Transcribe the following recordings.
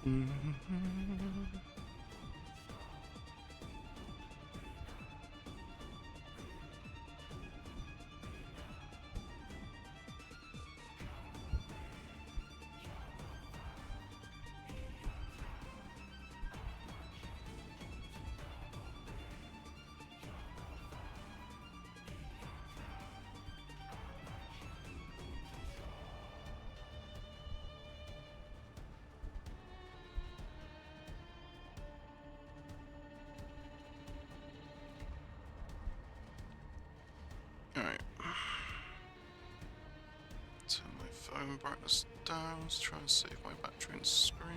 Alright. Turn my phone brightness down, let's try and save my battery and screen.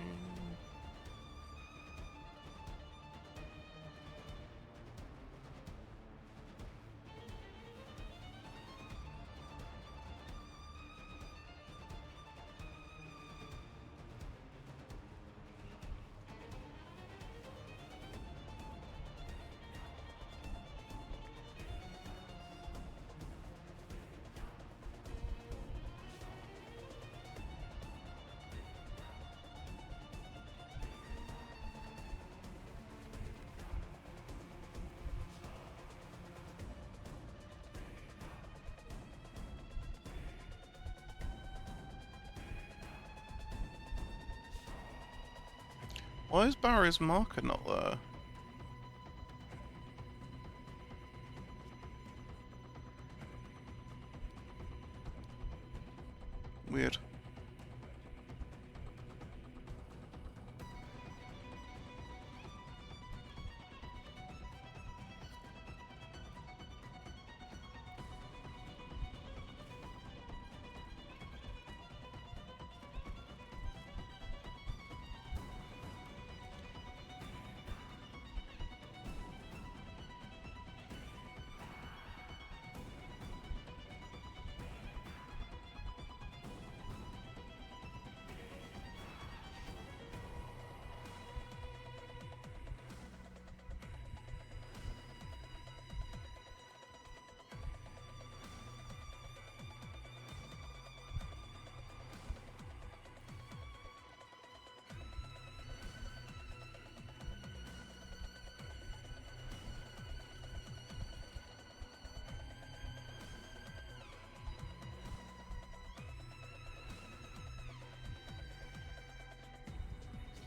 Why is Barry's marker not there? Weird.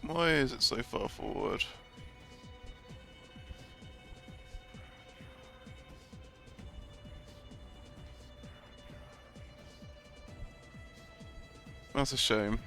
Why is it so far forward? That's a shame.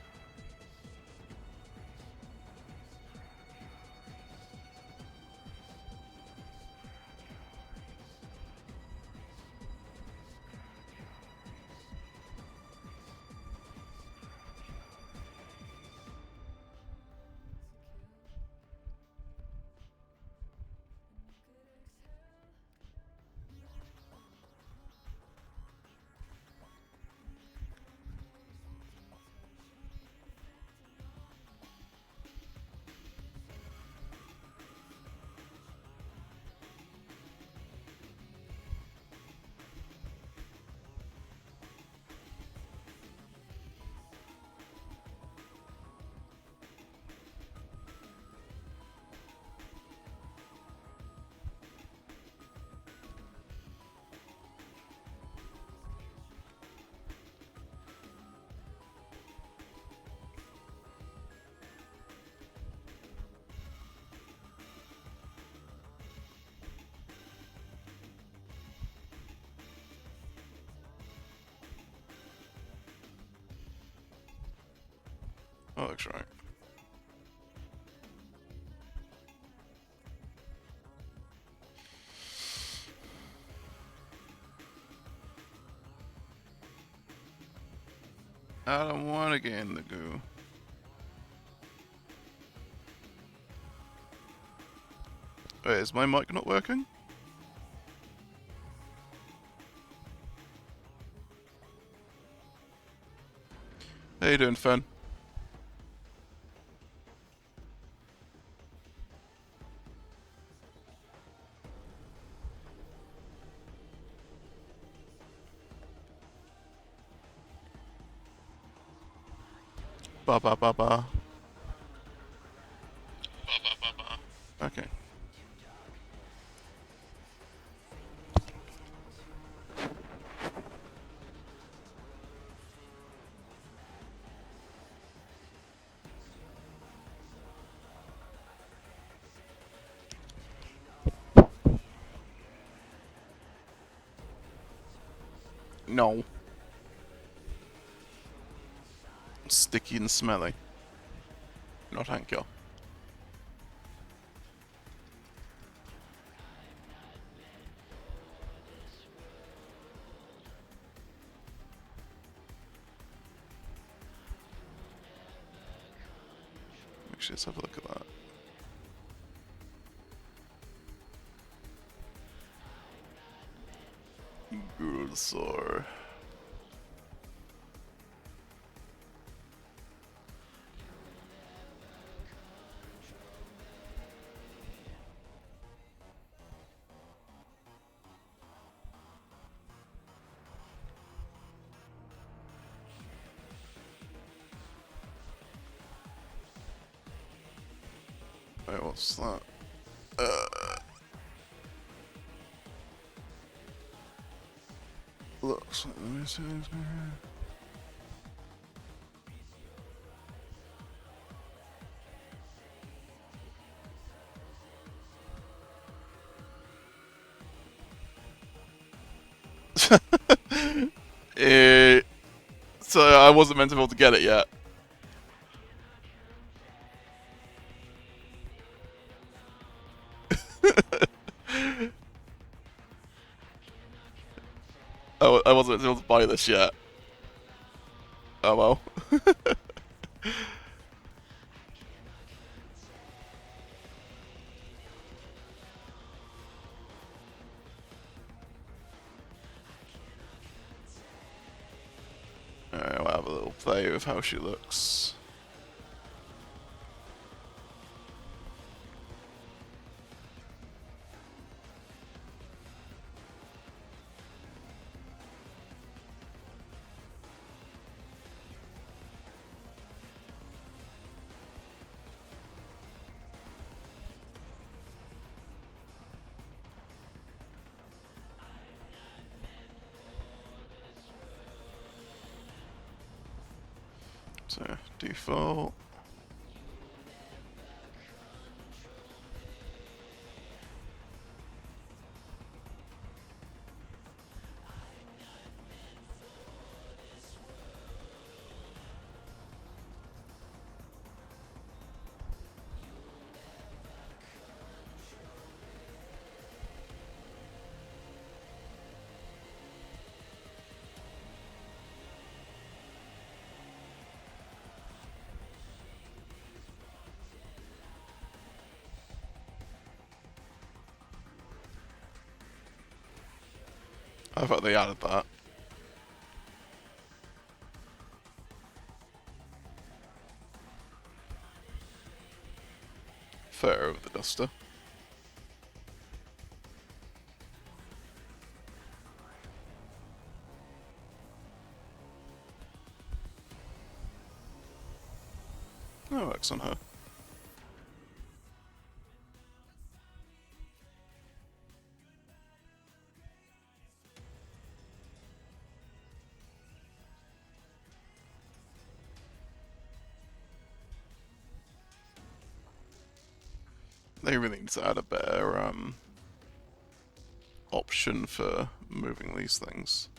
That looks right. I don't want to get in the goo. Wait, is my mic not working? How you doing, Fen? Ba ba ba ba. No. Sticky and smelly. No, thank you. Actually, let's have a look at that. Gulsor. Wait, what's that? Looks like the message. So I wasn't meant to be able to get it yet. I wasn't able to buy this yet. Oh well. Alright, we'll have a little play with how she looks. So, default. I thought they added that. Fair over the duster. That works on her. They really need to add a better option for moving these things.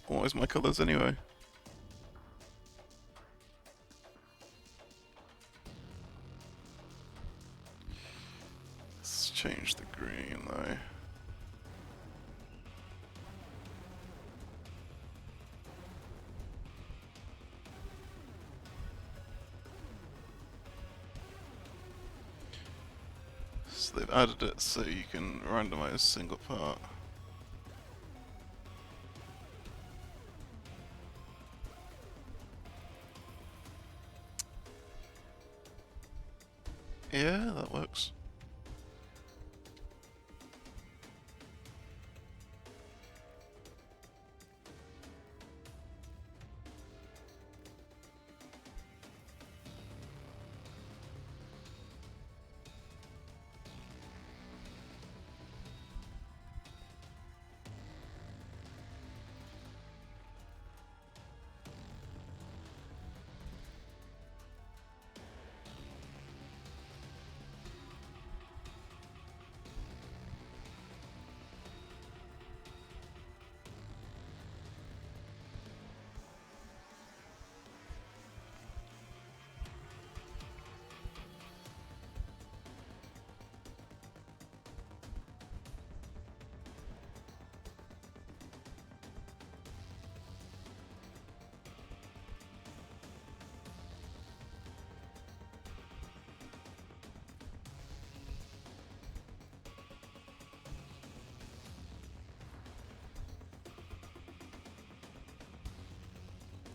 Always my colours anyway. Let's change the green though. So they've added it so you can randomize a single part.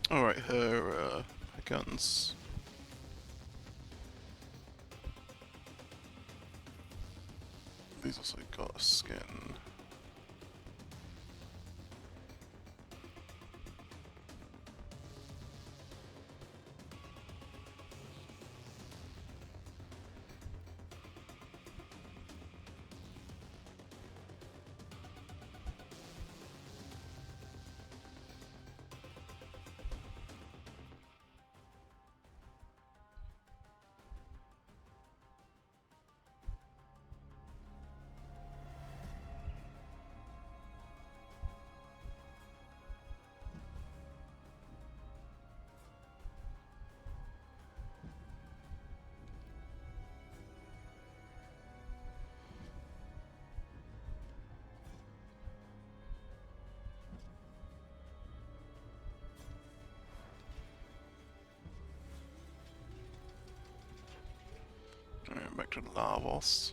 Alright, her guns. These also got a skin. Alright, back to Lavos.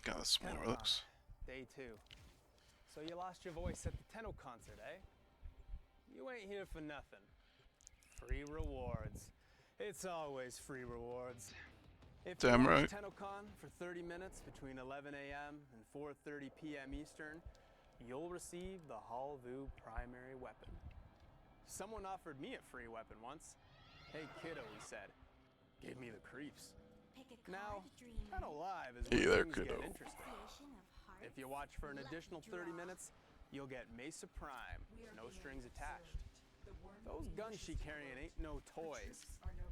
Got the small relics. Day 2. So you lost your voice at the Tenno concert, eh? You ain't here for nothing. Free rewards. It's always free rewards. If you Damn watch right. Tenno Con for 30 minutes between 11 a.m. and 4:30 p.m. Eastern, you'll receive the Halvu primary weapon. Someone offered me a free weapon once. Hey kiddo, he said. Gave me the creeps. Now, Tenno Live is where things get interesting. If you watch for an additional 30 minutes, you'll get Mesa Prime, no strings attached. Those guns she carrying ain't no toys.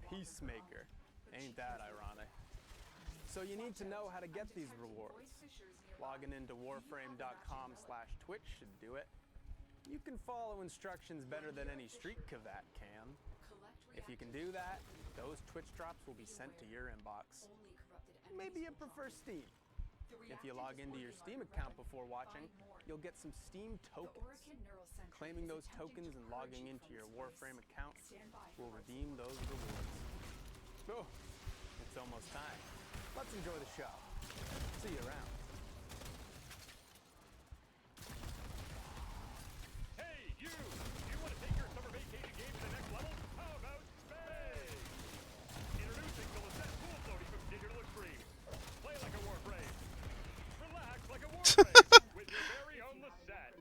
Peacemaker. Ain't that ironic? So you need to know how to get these rewards. Logging into warframe.com/twitch should do it. You can follow instructions better than any street cavat can. If you can do that, those Twitch drops will be sent to your inbox. Maybe you prefer Steam. If you log into your Steam account before watching, you'll get some Steam tokens. Claiming those tokens and logging into your Warframe account will redeem those rewards. Oh, it's almost time. Let's enjoy the show. See you around. Hey, you! You want to take your summer vacation game to the next level? How about space? Introducing the Lisette Pool Floaty from Digital Extreme. Play like a Warframe. Relax like a Warframe with your very own Lisette.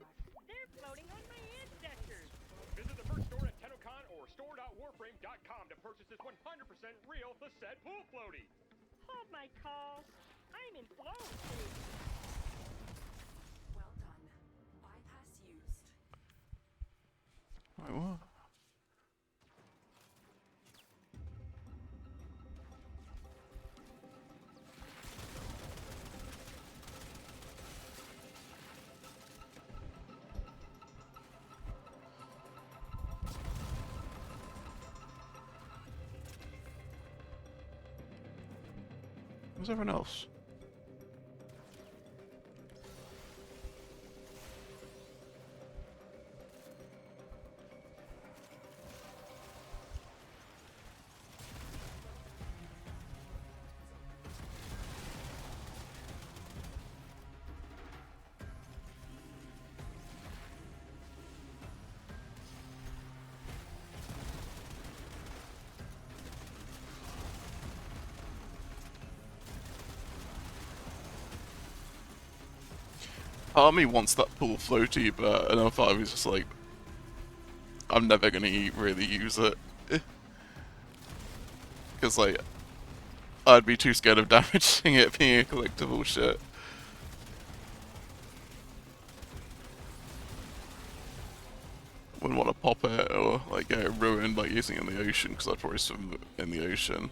They're floating on my ancestors. Visit the first store at Tenno Con or store.warframe.com to purchase this 100% real Lisette Pool Floaty. Hold my call. I'm in flow state. Well done. Bypass used. Wait, what? Where's everyone else? Part of me wants that pool floaty, but another part of me is just like, I'm never gonna really use it. Because, like, I'd be too scared of damaging it being a collectible shit. Wouldn't want to pop it or, like, get it ruined by using it in the ocean, because I'd probably swim in the ocean.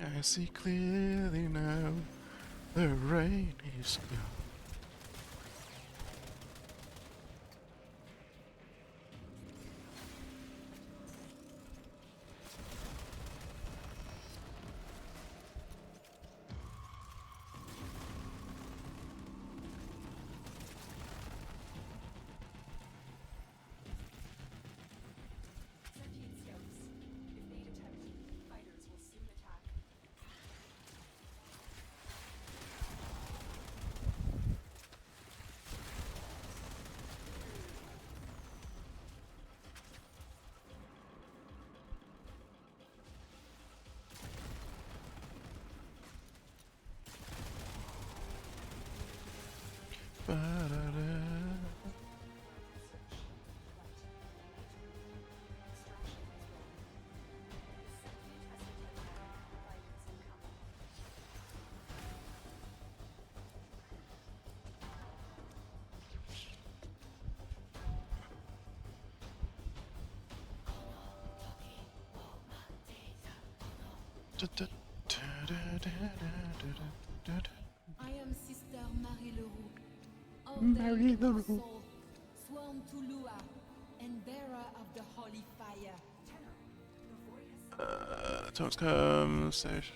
I see clearly now, Tenno. I see clearly now, the rain is gone. Sentient scouts. If they detect, fighters will soon attack. Ba-da-da. I am Sister Marie Leroux, Marie Ordained Leroux. Soul, sworn to Lua, and bearer of the holy fire. Tones come, station.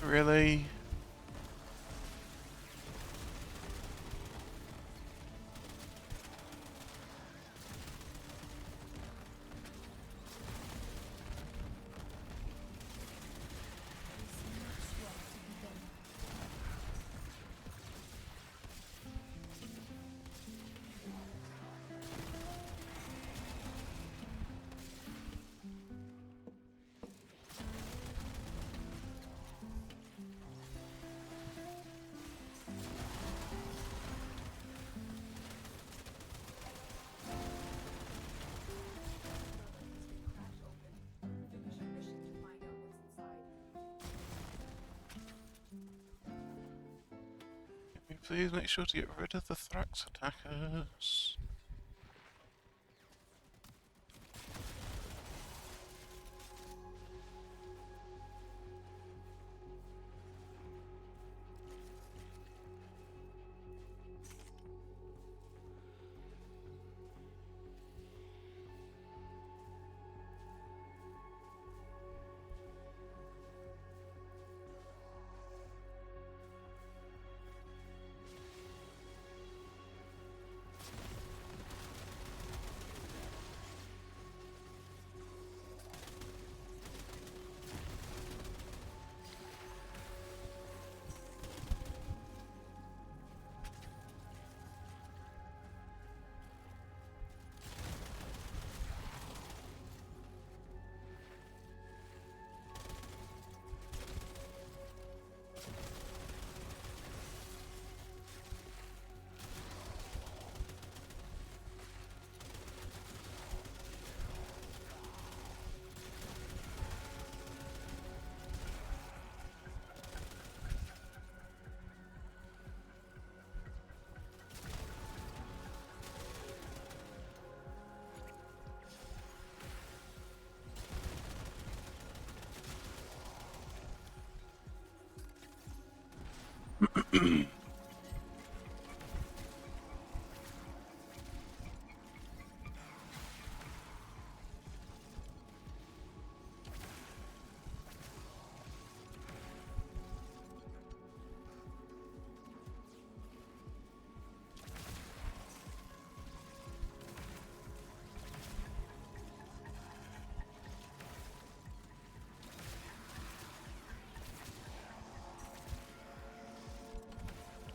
Really? Please make sure to get rid of the Thrax attackers.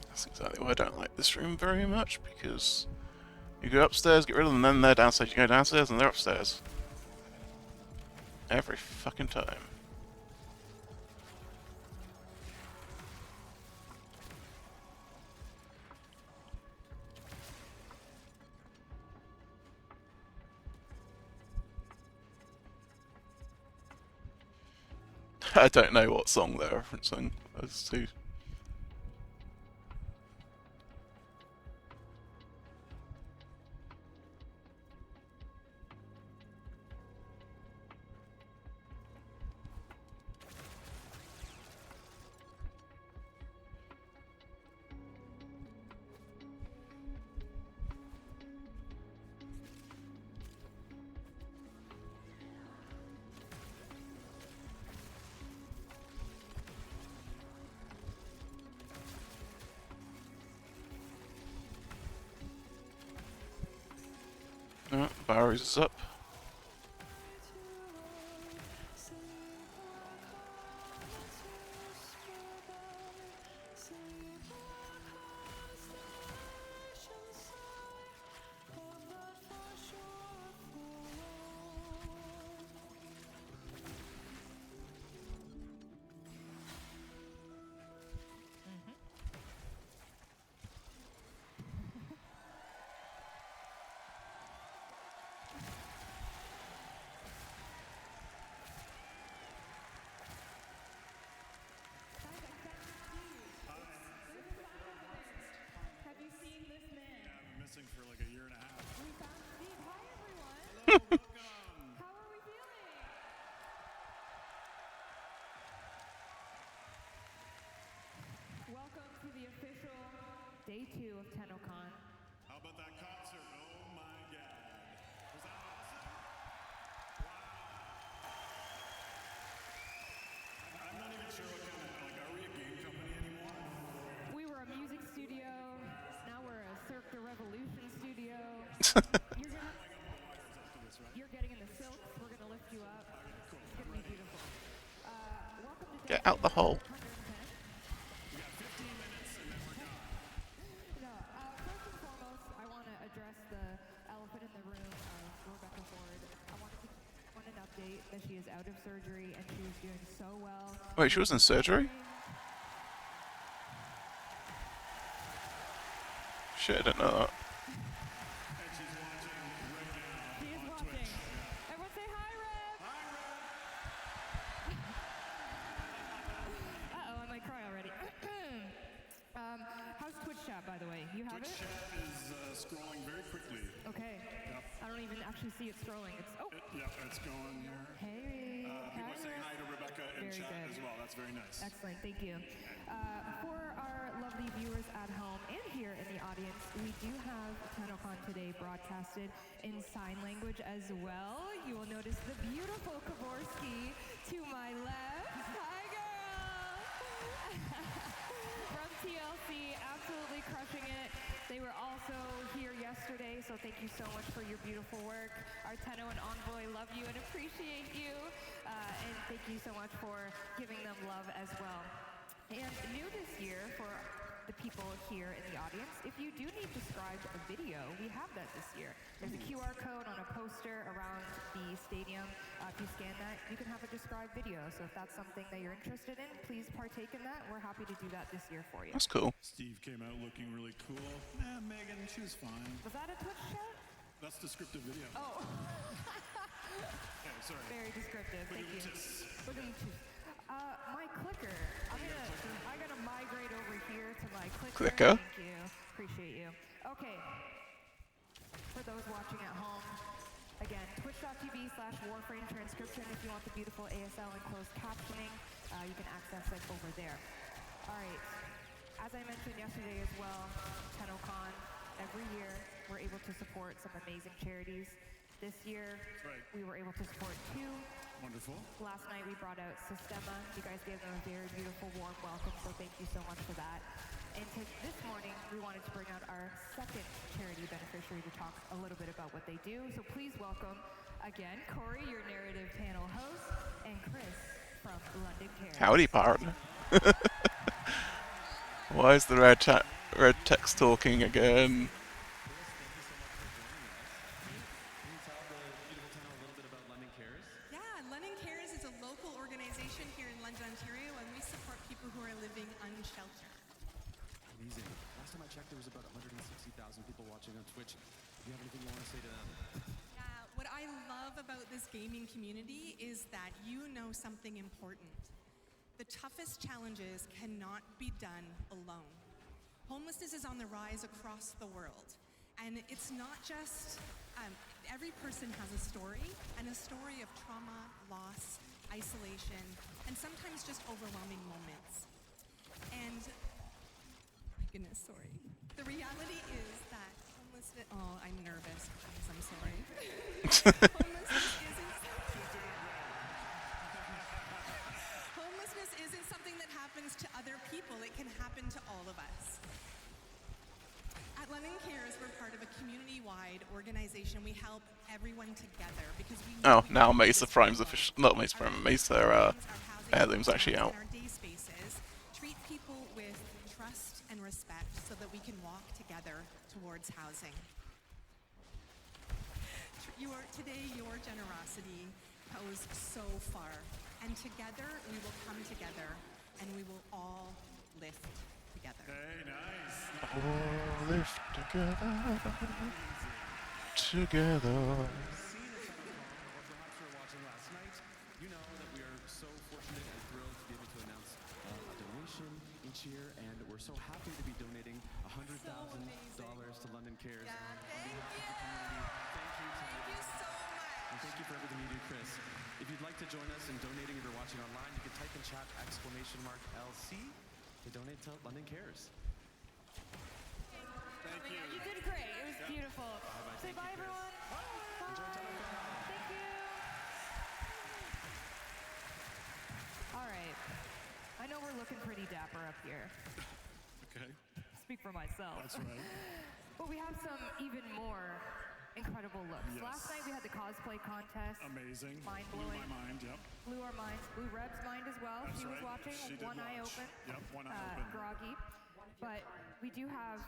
That's exactly why I don't like this room very much, because you go upstairs, get rid of them, then they're downstairs. You go downstairs and they're upstairs. Every fucking time. I don't know what song they're referencing as to. Barrows is up. Have you seen this man? I've been missing for like a year and a half. We found Steve. Hi, everyone. Welcome. How are we feeling? Welcome to the official day 2 of Tenno Con. How about that concert? Oh my god. Was that awesome? Wow. I'm not even sure what kind of, like, are we a game company anymore? We were a music studio. Now we're a Cirque du Revolution studio. You're getting in the silks. We're gonna lift you up. It's gonna be beautiful. Welcome to Get out the hole. 110. No, first and foremost, I want to address the elephant in the room of Rebecca Ford. I want an update that she is out of surgery and she is doing so well. Wait, she was in surgery? Shit, I didn't know that. And she's watching right now. She is watching. Everyone say hi, Reb! Uh-oh, I might cry already. How's Twitch chat, by the way? You have Twitch it? chat is scrolling very quickly. Okay. Yep. I don't even actually see it scrolling. It's Yep, it's going here. hey. People are saying hi to Rebecca in Very chat good. as well. That's very nice. Excellent, thank you. For our lovely viewers at home and here in the audience, we do have TennoCon today broadcasted in sign language as well. You will notice the beautiful Kavorski to my left. Hi, girl! From TLC, absolutely crushing it. They were also here yesterday, so thank you so much for your beautiful work. Our Tenno and Envoy love you and appreciate you. And thank you so much for giving them love as well. And new this year for the people here in the audience, if you do need described a video, we have that this year. There's a QR code on a poster around the stadium. If you scan that, you can have a described video. So if that's something that you're interested in, please partake in that. We're happy to do that this year for you. That's cool. Steve came out looking really cool. Megan, she was fine. Was that a Twitch chat? That's descriptive video. Oh, Okay, sorry. very descriptive. Thank you. Look at you. My clicker. I gotta migrate over here to my clicker. Clicker? Thank you. Appreciate you. Okay. For those watching at home, again, twitch.tv/warframe transcription. If you want the beautiful ASL and closed captioning, you can access it over there. All right. as I mentioned yesterday as well, Tenno Con, every year we're able to support some amazing charities. This year, we were able to support 2. Wonderful. Last night we brought out Sistema. You guys gave them a very beautiful, warm welcome, so thank you so much for that. And this morning, we wanted to bring out our second charity beneficiary to talk a little bit about what they do. So please welcome, again, Corey, your narrative panel host, and Chris from London Cares. Howdy, partner. Why is the red text talking again? Yeah, London Cares is a local organization here in London, Ontario, and we support people who are living unsheltered. Amazing. Last time I checked, there was about 160,000 people watching on Twitch. Do you have anything you want to say to them? Yeah, what I love about this gaming community is that you know something important. The toughest challenges cannot be done alone. Homelessness is on the rise across the world. And it's not just, every person has a story, and a story of trauma, loss, isolation, and sometimes just overwhelming moments. And, my goodness, sorry. The reality is that homelessness, oh, I'm nervous, guys, I'm sorry. Homelessness isn't something that happens to other people, it can happen to all of us. At London Cares, we're part of a community-wide organization. We help everyone together because we Oh, now Mesa Prime's official. Not Mesa Prime, Mesa Heirloom's actually out. Our day spaces treat people with trust and respect so that we can walk together towards housing. Today, your generosity goes so far, and together we will come together, and we will all lift together. Hey, nice. All live together. Together. Or perhaps you were watching last night, you know that we are so fortunate and thrilled to be able to announce a donation each year, and we're so happy to be donating $100,000 to London Cares. Yeah, On behalf of the community, Thank you so much. and thank you for everything you do, Chris. If you'd like to join us in donating, if you're watching online, you can type in chat !LC to donate to London Cares. Thank you. You did great. It was beautiful. Say bye, everyone. Enjoy Tenno Con. Thank you. All right. I know we're looking pretty dapper up here. Okay, Speak for myself. that's right. But we have some even more incredible looks. Yes. Last night we had the cosplay contest. Amazing. Mind-blowing. Blew my mind, yep. Blew our minds. Blew Reb's mind as well. That's she was right. watching, She did one eye watch. open. Yep, one eye open. Groggy. But we do have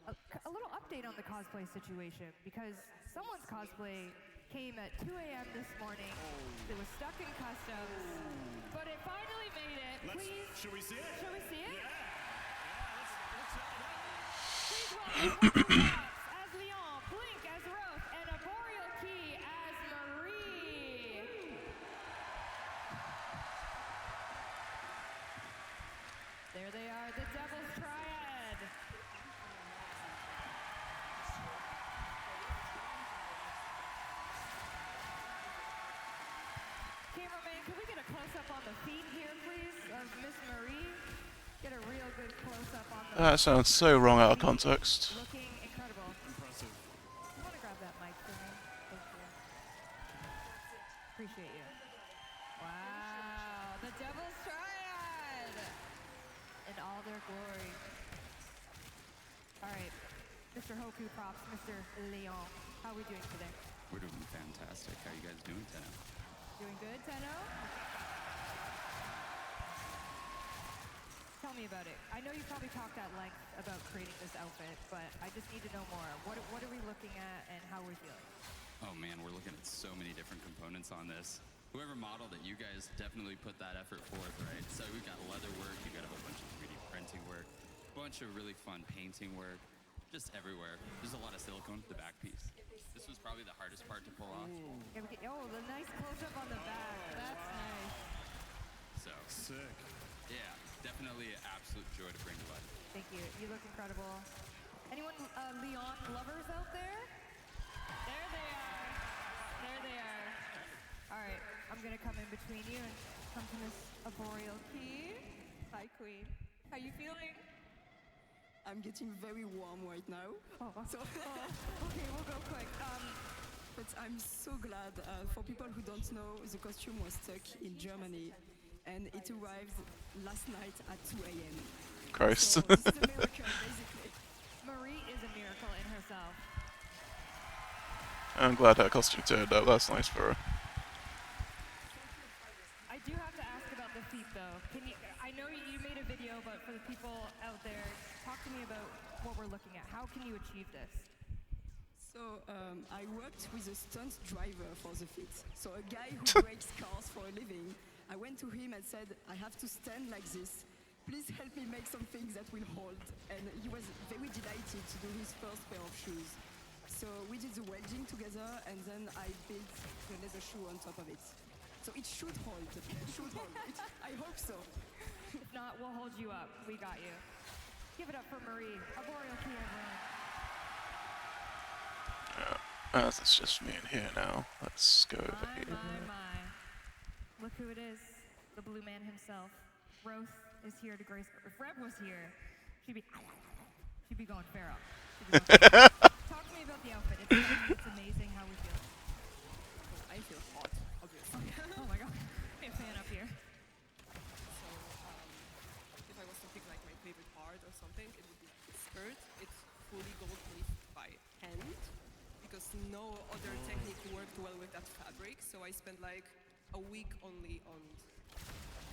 a little update on the cosplay situation because someone's cosplay came at 2 a.m. this morning. It was stuck in customs, but it finally made it. Please, Should we see it? shall we see it? Let's Please welcome Orthodox as Leon, Blink as Roth, and Arboreal Key as Marie. There they are, the Devil's Triad. Cameraman, can we get a close-up on the feet here, please, of Miss Marie? Get a real good close-up on the That sounds so wrong out of context. looking incredible. Impressive. You want to grab that mic for me? Thank you. Appreciate you. Wow, the Devil's Triad in all their glory. All right, Mr. Hoku Props, Mr. Leon, how are we doing today? We're doing fantastic. How you guys doing, Tenno? Doing good, Tenno? Tell me about it. I know you probably talked at length about creating this outfit, but I just need to know more. What are we looking at and how we're feeling? Oh man, we're looking at so many different components on this. Whoever modeled it, you guys definitely put that effort forth, right? So we've got leather work, you got a whole bunch of 3D printing work, a bunch of really fun painting work, just everywhere. There's a lot of silicone, the back piece. This was probably the hardest part to pull off. Yeah, oh, the nice close-up on the back. That's nice. So, Sick. yeah, definitely an absolute joy to bring to life. Thank you. You look incredible. Anyone Leon lovers out there? There they are. There they are. All right, I'm gonna come in between you and come to Miss Arboreal Key. Hi, Queen. How you feeling? I'm getting very warm right now. Oh, So, okay, we'll go quick. but I'm so glad. For people who don't know, the costume was stuck in Germany, and it arrived last night at 2 a.m. Gross. So this is a miracle, basically. Marie is a miracle in herself. I'm glad her costume turned out. That's nice for her. I do have to ask about the feet, though. I know you made a video, but for the people out there, talk to me about what we're looking at. How can you achieve this? So I worked with a stunt driver for the fit. So a guy who breaks cars for a living. I went to him and said, I have to stand like this. Please help me make some things that will hold. And he was very delighted to do his first pair of shoes. So we did the welding together, and then I built the leather shoe on top of it. So it should hold. It should hold. I hope so. If not, we'll hold you up. We got you. Give it up for Marie. Arboreal key, everyone. That's just me in here now. Let's go over here. My. Look who it is. The blue man himself. Roth is here to grace. If Reb was here, she'd be going feral. Talk to me about the outfit. It's amazing how we feel. I feel hot, obviously. Oh my god. Be a fan up here. So if I was to pick like my favorite part or something, it would be like the skirt. It's fully gold leaf by hand because no other technique worked well with that fabric. So I spent like a week only on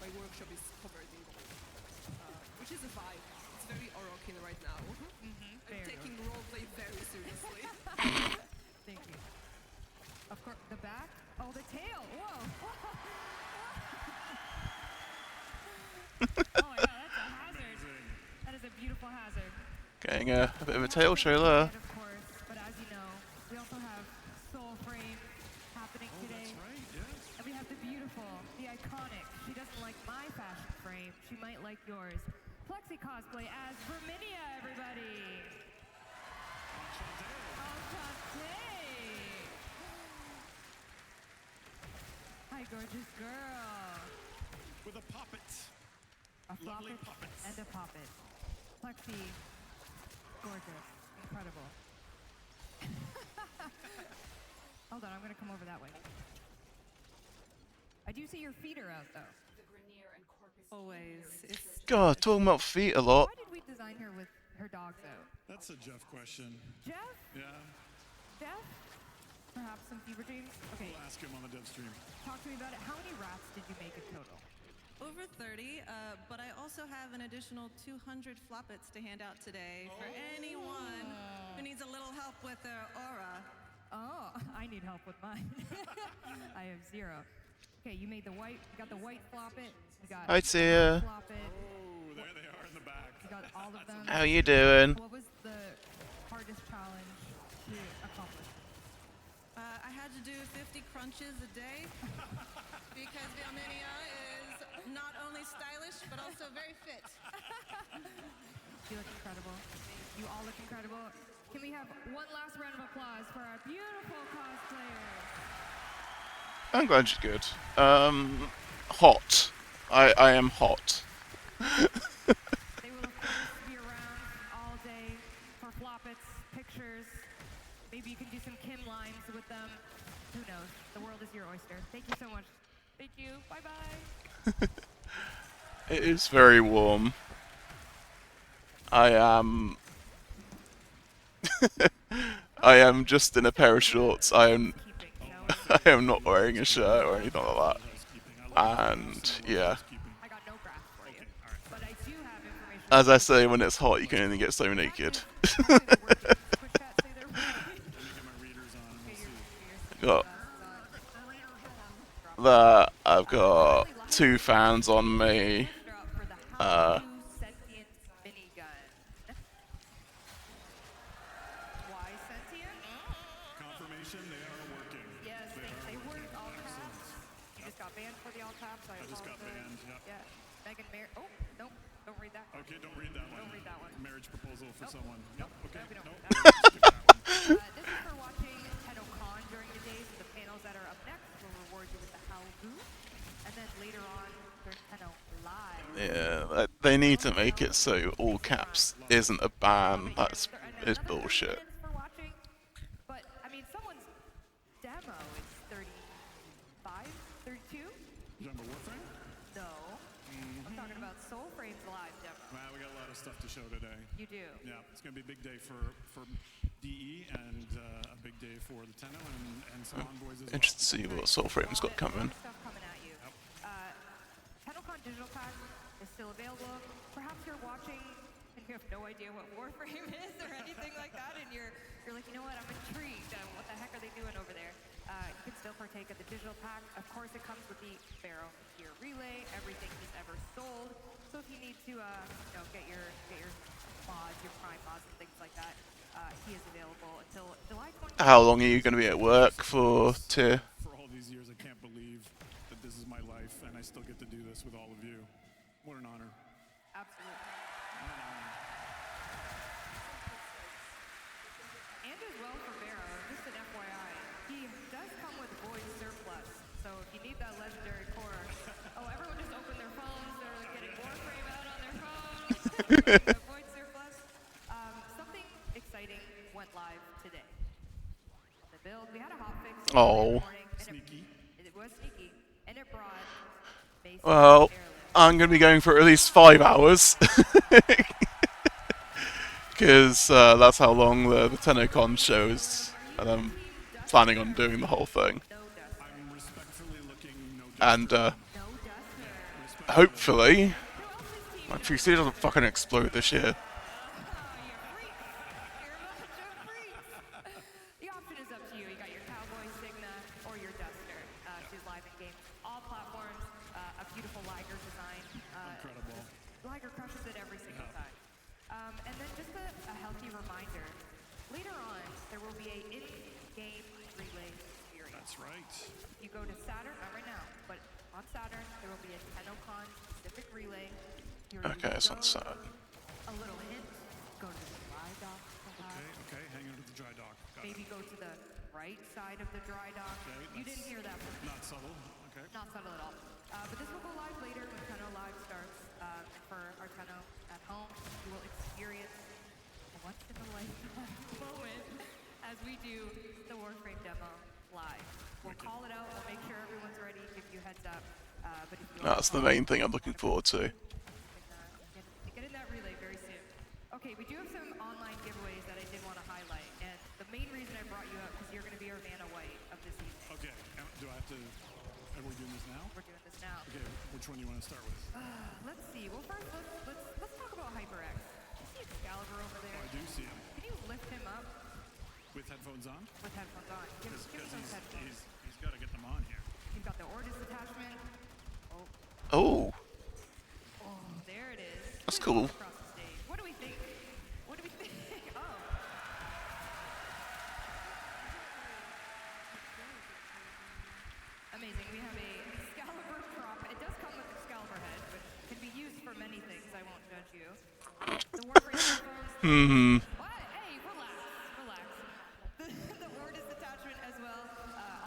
my workshop is covered in gold, which is a vibe. It's very Orokin right now. I'm taking roleplay very seriously. Thank you. Of course, the back. Oh, the tail. Whoa. Oh my god, that's a hazard. That is a beautiful hazard. Getting a bit of a tail show there. And of course, but as you know, we also have Soul Frame happening today. That's right, yes. And we have the beautiful, the iconic. She doesn't like my fashion frame. She might like yours. Plexi cosplay as Verminia, everybody. Enchanté. Hi, gorgeous girl. With a poppet. A Lovely floppet puppets. and a poppet. Plexi, gorgeous, incredible. Hold on, I'm gonna come over that way. I do see your feet are out though. Always. It's God, talking about feet a lot. Why did we design her with her dogs out? That's a Jeff question. Jeff? Yeah, Jeff? Perhaps some fever dreams? Okay, we'll ask him on the dev stream. talk to me about it. How many wraps did you make in total? Over 30, but I also have an additional 200 floppets to hand out today for anyone who needs a little help with their aura. Oh, I need help with mine. I have 0. Okay, you made the white, you got the white floppet, you got Hi, Tia. floppet, Oh, there they are in the back. you got all of them. How you doing? What was the hardest challenge to accomplish? I had to do 50 crunches a day because Vilmenia is not only stylish but also very fit. You look incredible. You all look incredible. Can we have one last round of applause for our beautiful cosplayers? I'm glad you're good. Hot. I am hot. They will of course be around all day for floppets, pictures. Maybe you can do some Kim lines with them. Who knows? The world is your oyster. Thank you so much. Thank you. Bye-bye. It is very warm. I am... I am just in a pair of shorts. I am not wearing a shirt or anything like that. And yeah. I got no graph for you. But I do have information. As I say, when it's hot, you can only get so naked. I've got 2 fans on me. Why sentient? Confirmation, they are working. Yes, they work all caps. You just got banned for the all caps. I just got apologize. banned, yep. Yeah. Megan oh, nope. Don't read that. Okay, don't read that one. Don't read that one. Marriage proposal for Nope. someone. Nope. Okay, We don't nope. read that one. This is for watching Tenno Con during the day. So the panels that are up next will reward you with the How Goo. And then later on, there's Tenno Live. Yeah, they need to make it so all caps isn't a ban. That's is Another 30 bullshit. minutes for watching. But I mean, someone's demo is 35, 32. You talking about Warframe? No, I'm talking about Soulframe's live demo. Well, we got a lot of stuff to show today. You do. Yeah, it's going to be a big day for DE and a big day for the Tenno and some envoys as well. Interested to see what Soulframe's got coming. Stuff coming at you. Tenno Con Digital Pack is still available. Perhaps you're watching and you have no idea what Warframe is or anything like that, and you're like, you know what, I'm intrigued. What the heck are they doing over there? You can still partake of the digital pack. Of course, it comes with the Barrow Gear Relay, everything he's ever sold. So if you need to, get your mods, your prime mods, and things like that, he is available until July 20th. How long are you going to be at work for to? For all these years, I can't believe that this is my life and I still get to do this with all of you. What an honor. Absolutely. And as well for Barrow, just an FYI, he does come with void surplus. So if you need that legendary core, everyone just opened their phones. They're like getting Warframe out on their phones. Void surplus. Something exciting went live today. The build, we had a hotfix this morning. Sneaky. It was sneaky, and it brought basic Well, airlift. I'm going to be going for at least 5 hours. Because that's how long the Tenno Con show is. And I'm planning on doing the whole thing. I'm respectfully looking And hopefully, my PC doesn't fucking explode this year. The option is up to you. You got your Cowboy Signa or your Duster. She's live in game, all platforms. A beautiful Liger design. Incredible. Liger crushes it every single time. And then just a healthy reminder. Later on, there will be a in-game relay experience. That's right. You go to Saturn, not right now, but on Saturn, there will be a Tenno Con specific relay. Okay, it's on Saturn. A little hint, go to the dry dock. Okay, hang on to the dry dock. Got Maybe go to the right side of the dry dock. Okay, You didn't hear that from me. Not subtle. Okay. Not subtle at all. But this will go live later when Tenno Live starts. For our Tenno at home, you will experience a once in a lifetime moment as we do the Warframe demo live. We'll call it out. We'll make sure everyone's ready. Give you a heads up. But if you That's the main thing I'm looking forward to. Get in that relay very soon. Okay, we do have some online giveaways that I did want to highlight, and the main reason I brought you up is you're going to be our Vanna White of this evening. Okay, do I have to... Are we doing this now? We're doing this now. Okay, which one do you want to start with? Let's see. Well, first, let's talk about HyperX. You see Excalibur over there? I do see him. Can you lift him up With headphones on? with headphones on? Give us those headphones. He's got to get them on here. You've got the Ordis attachment. Oh, Oh, there it is. that's cool. Across the stage. What do we think? What do we think? Oh. Amazing. We have a Excalibur prop. It does come with Excalibur head, which can be used for many things. I won't judge you. The Warframe headphones. What? Hey, relax. The Ordis attachment as well,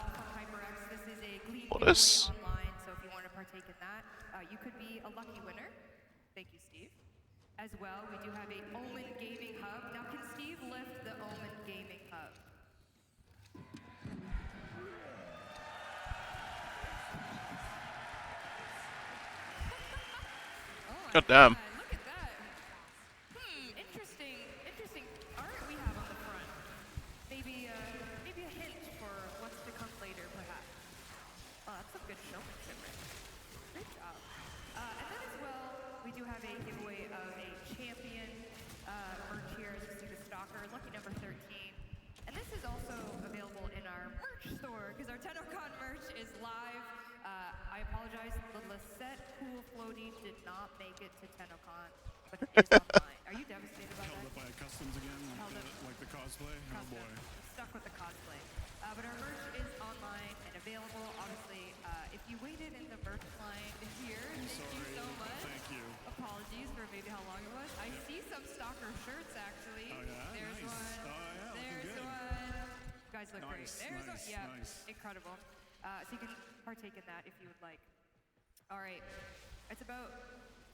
all from HyperX. This is a Gleam Ordis? giveaway online, so if you want to partake in that, you could be a lucky winner. Thank you, Steve. As well, we do have a Omen Gaming Hub. Now, can Steve lift the Omen Gaming Hub? God damn. Look at that. Interesting art we have on the front. Maybe a hint for what's to come later, perhaps. Oh, that's some good showmanship. Great job. And then as well, we do have a giveaway of a champion merch here. As you see, the Stalker, lucky number 13. And this is also available in our merch store because our Tenno Con merch is live. I apologize, the Lisette Pool Floaty did not make it to Tenno Con, but it is online. Are you devastated by Held that? up by customs again, like the cosplay? Oh boy. Stuck with the cosplay. But our merch is online and available. Obviously, if you waited in the merch line here, thank you so much. Thank you. Apologies for maybe how long it was. I see some Stalker shirts actually. Oh yeah? There's Nice. one. Oh yeah, There's looking good. one. You guys look great. Nice, There's nice, one. Yeah, nice. incredible. So you can partake in that if you would like. All right, it's about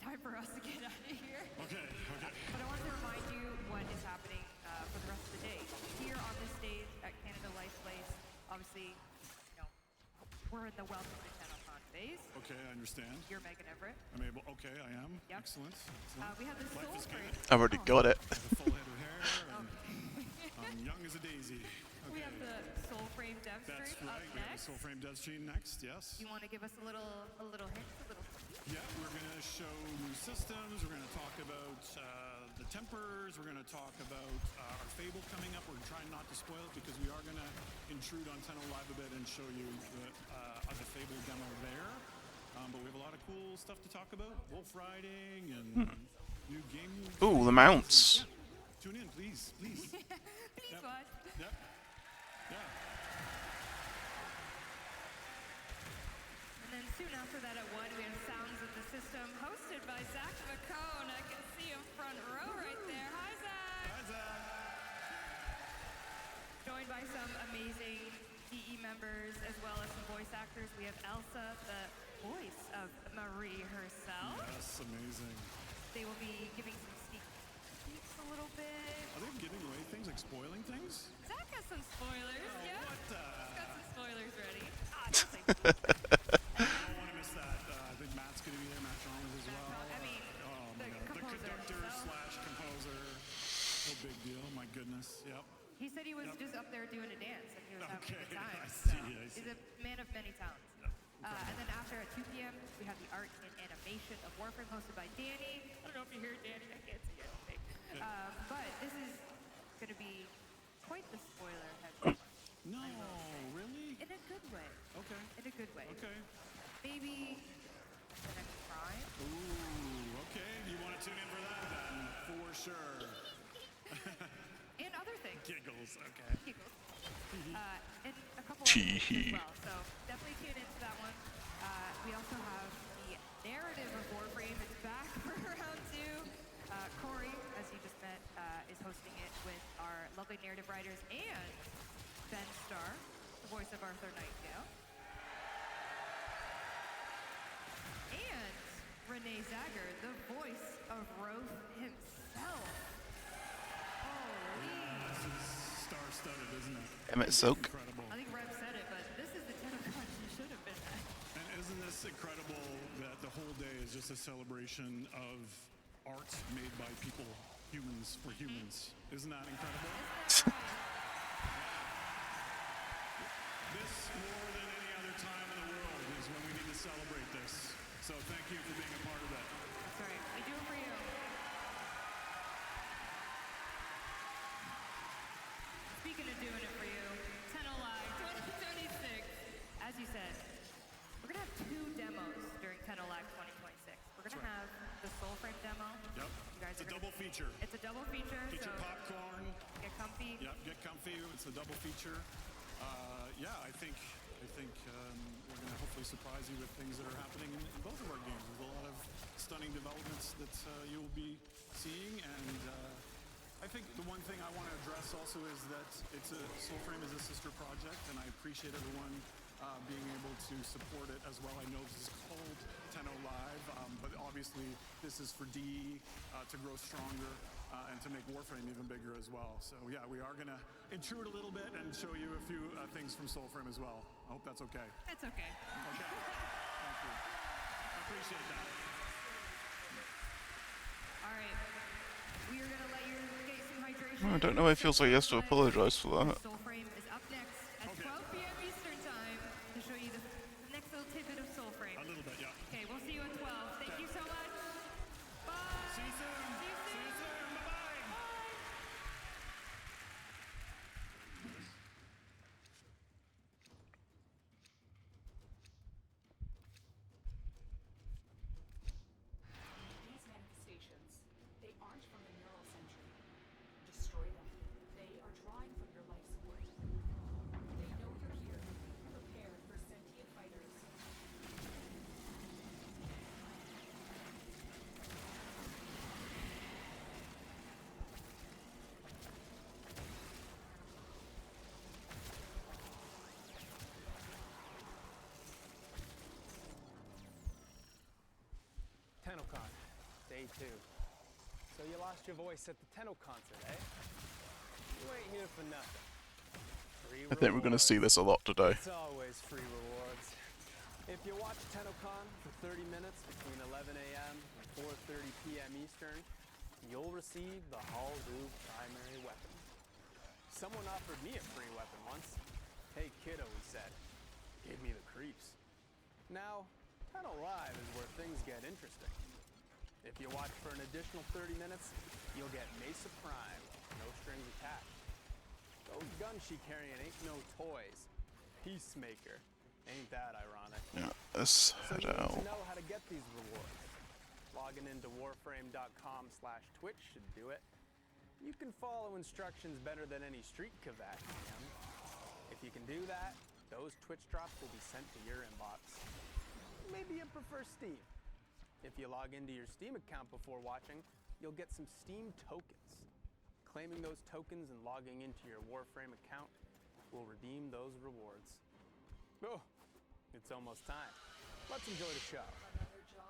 time for us to get out of here. Okay. But I want to remind you what is happening for the rest of the day. Here on this stage at Canada Life Place, obviously, you know, we're in the Welcome to Tenno Con phase. Okay, I understand. You're Megan Everett. I'm able. Okay, I am. Yep. Excellent. We have the Life Soul is Frame. good. I've already got it. I have a full head of hair. And I'm young as a daisy. Okay. We have the Soul Frame dev That's stream right. up We have the next. Soul Frame Dev Stream next. Yes. You want to give us a little hint, a little. Yeah, we're going to show new systems. We're going to talk about the tempers. We're going to talk about our Fable coming up. We're trying not to spoil it because we are going to intrude on Tenno Live a bit and show you the Fable demo there. But we have a lot of cool stuff to talk about. Wolf riding and new game. Ooh, the mounts. Yeah. Tune in, please. Please Yep. watch. Yep. Yeah. And then soon after that at 1, we have Sounds of the System, hosted by Zach McCone. I can see him front row right there. Hi, Zach. Hi, Zach. Joined by some amazing PE members as well as some voice actors. We have Elsa, the voice of Marie herself. Yes, amazing. They will be giving some sneak peeks a little bit. Are they giving away things, like spoiling things? Zach has some spoilers, yeah. What the? He's got some spoilers ready. I don't want to miss that. I think Matt's going to be there. Matt Chalmers as well. I mean, oh my the God. The composer conductor himself. / composer. No big deal. My goodness. Yep. He said he was Yep. just up there doing a dance and he was having a Okay, good time. I see, I see. He's a man of many talents. And then after at 2 p.m., we have the art and animation of Warframe hosted by Danny. I don't know if you hear Danny, I can't see anything. But this is going to be quite the spoiler heavy. No, really? In a good way. Okay. In a good way. Okay. Maybe the next Prime. Ooh, okay. You want to tune in for that then? For sure. And other things. Giggles, okay. Giggles. And a couple other things as well. So definitely tune into that one. We also have the narrative of Warframe. It's back for round 2. Corey, as you just met, is hosting it with our lovely narrative writers and Ben Starr, the voice of Arthur Nightingale. And Renee Zager, the voice of Roth himself. Holy. This is star-studded, isn't it? Emmett Silk. Incredible. I think Rev said it, but this is the Tenno Con you should have been at. And isn't this incredible that the whole day is just a celebration of art made by people, humans for humans? Isn't that incredible? This, more than any other time in the world, is when we need to celebrate this. So thank you for being a part of that. That's right. We do it for you. Speaking of doing it for you, Tenno Live 2026. As you said, we're going to have 2 demos during Tenno Live 2026. We're going to have the Soulframe demo. Yep. You guys It's a are double feature. It's a double feature. Get so your popcorn. get comfy. Yep, get comfy. It's a double feature. Yeah, I think we're going to hopefully surprise you with things that are happening in both of our games. There's a lot of stunning developments that you will be seeing, and I think the one thing I want to address also is that Soulframe is a sister project, and I appreciate everyone being able to support it as well. I know this is called Tenno Live, but obviously this is for DE to grow stronger and to make Warframe even bigger as well. So yeah, we are going to intrude a little bit and show you a few things from Soulframe as well. I hope that's okay. It's okay. Okay. Thank you. I appreciate that. All right. We are going to let you get some hydration. I don't know why it feels like he has to apologise for that. Soulframe is up next at 12 p.m. Eastern Time to show you the next little tidbit of Soulframe. A little bit, yeah. Okay, we'll see you at 12. Thank you so much. Bye. See you soon. See you soon. See you soon. Bye-bye. These manifestations, they aren't from the neural century. Destroy them. They are drawing from your life's day 2. So you lost your voice at the Tenno concert, eh? You ain't here for nothing. Free I think we're going to see this a lot today. It's always free rewards. If you watch Tenno Con for 30 minutes between 11 a.m. and 4:30 p.m. Eastern, you'll receive the Hallvu primary weapon. Someone offered me a free weapon once. Hey kiddo, he said. Gave me the creeps. Now, Tenno Live is where things get interesting. If you watch for an additional 30 minutes, you'll get Mesa Prime, no strings attached. Those guns she carrying ain't no toys. Peacemaker. Ain't that ironic? Yeah, let's So head you need out. to know how to get these rewards. Logging into warframe.com/twitch should do it. You can follow instructions better than any street cavat can. If you can do that, those Twitch drops will be sent to your inbox. Maybe you prefer Steam. If you log into your Steam account before watching, you'll get some Steam tokens. Claiming those tokens and logging into your Warframe account will redeem those rewards. Oh, it's almost time. Let's enjoy the show.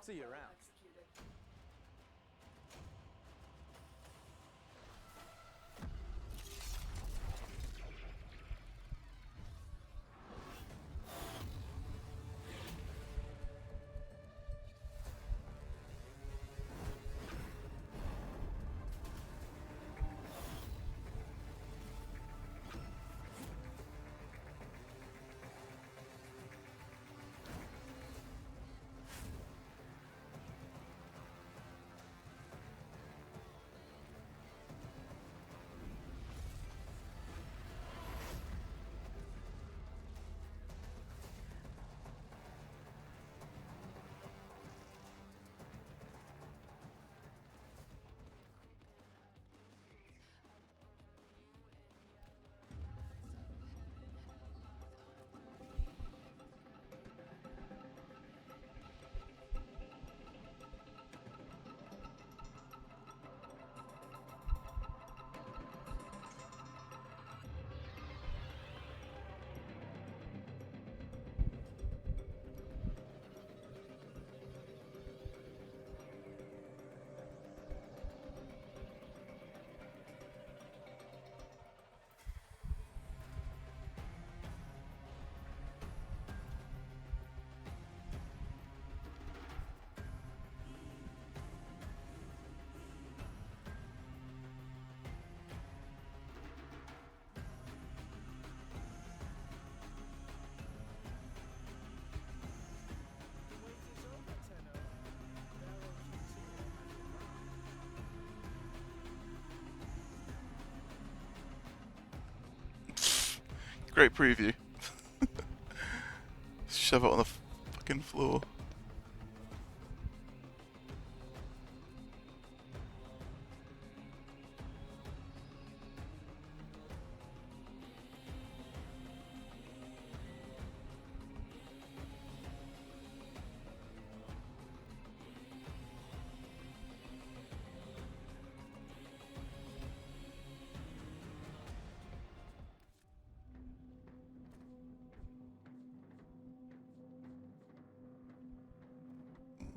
See you around. Great preview. Shove it on the fucking floor.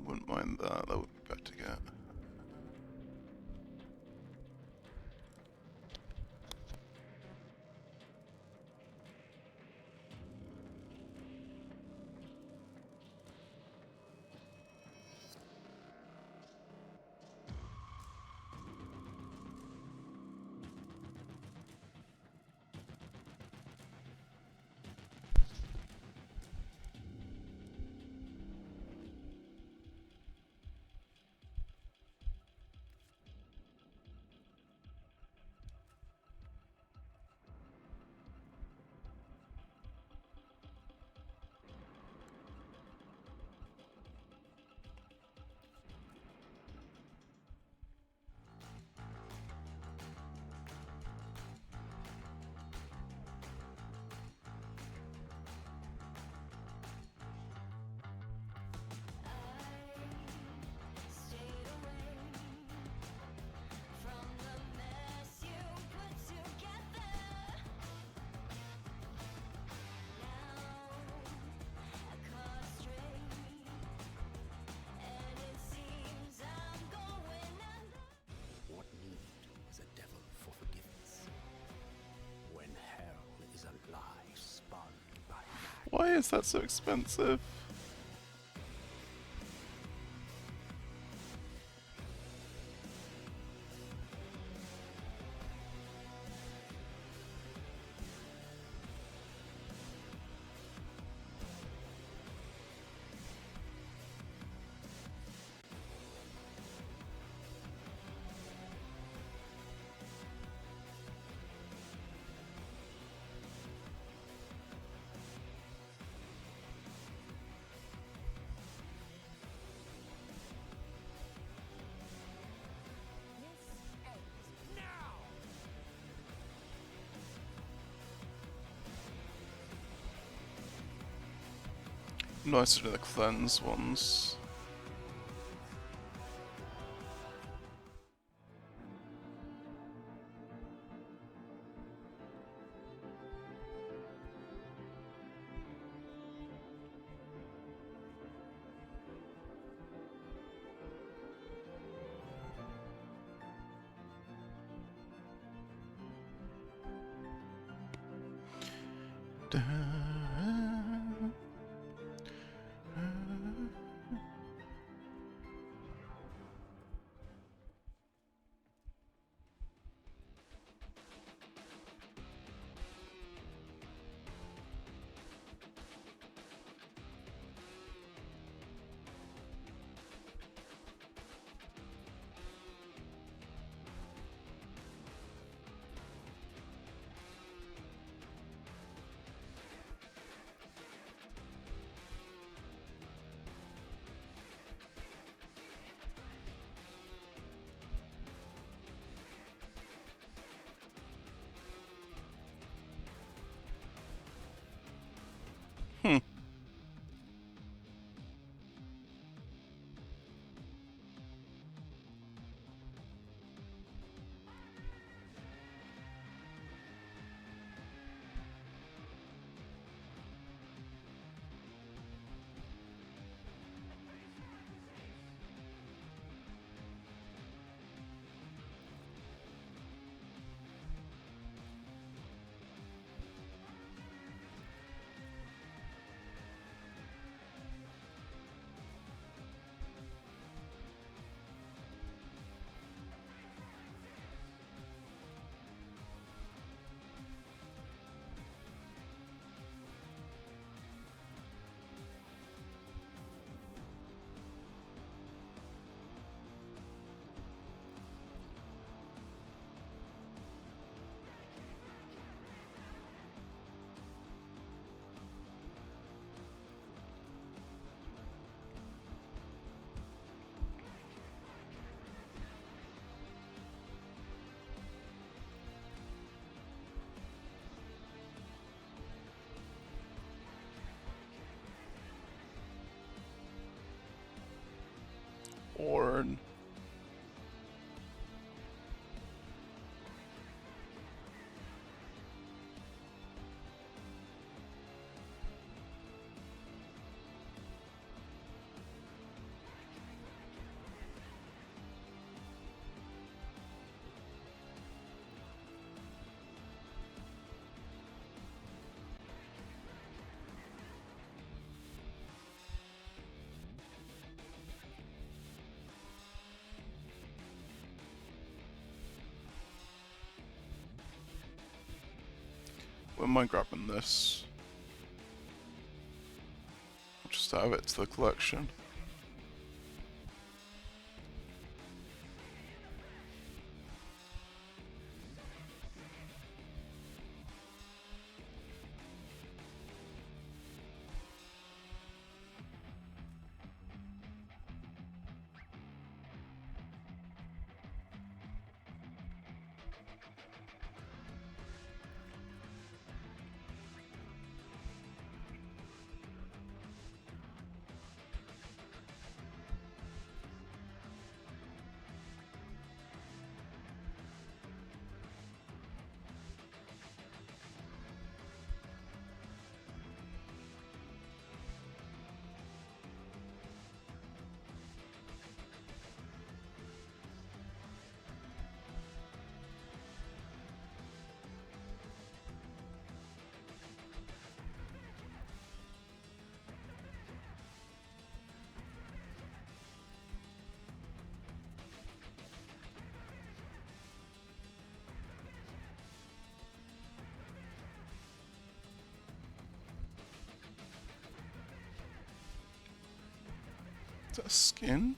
Wouldn't mind that, that would be better to get. is that so expensive? Nicer than the cleanse ones. Hmm. Orn. Wouldn't mind grabbing this. I'll just add it to the collection. that a skin?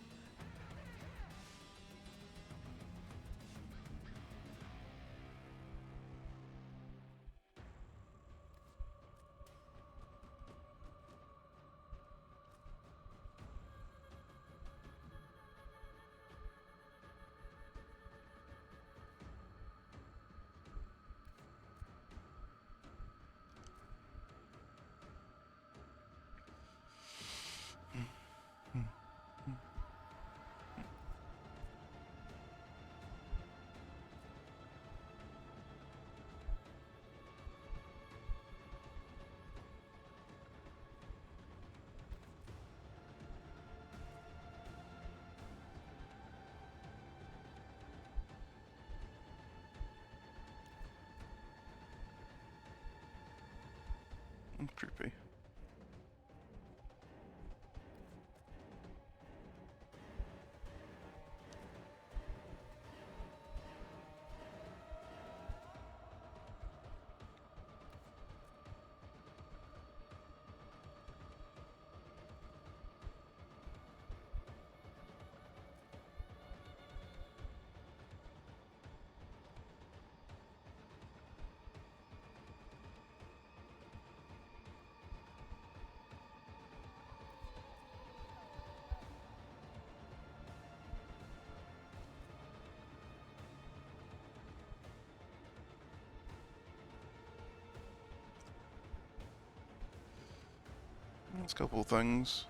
Creepy. There's a couple of things.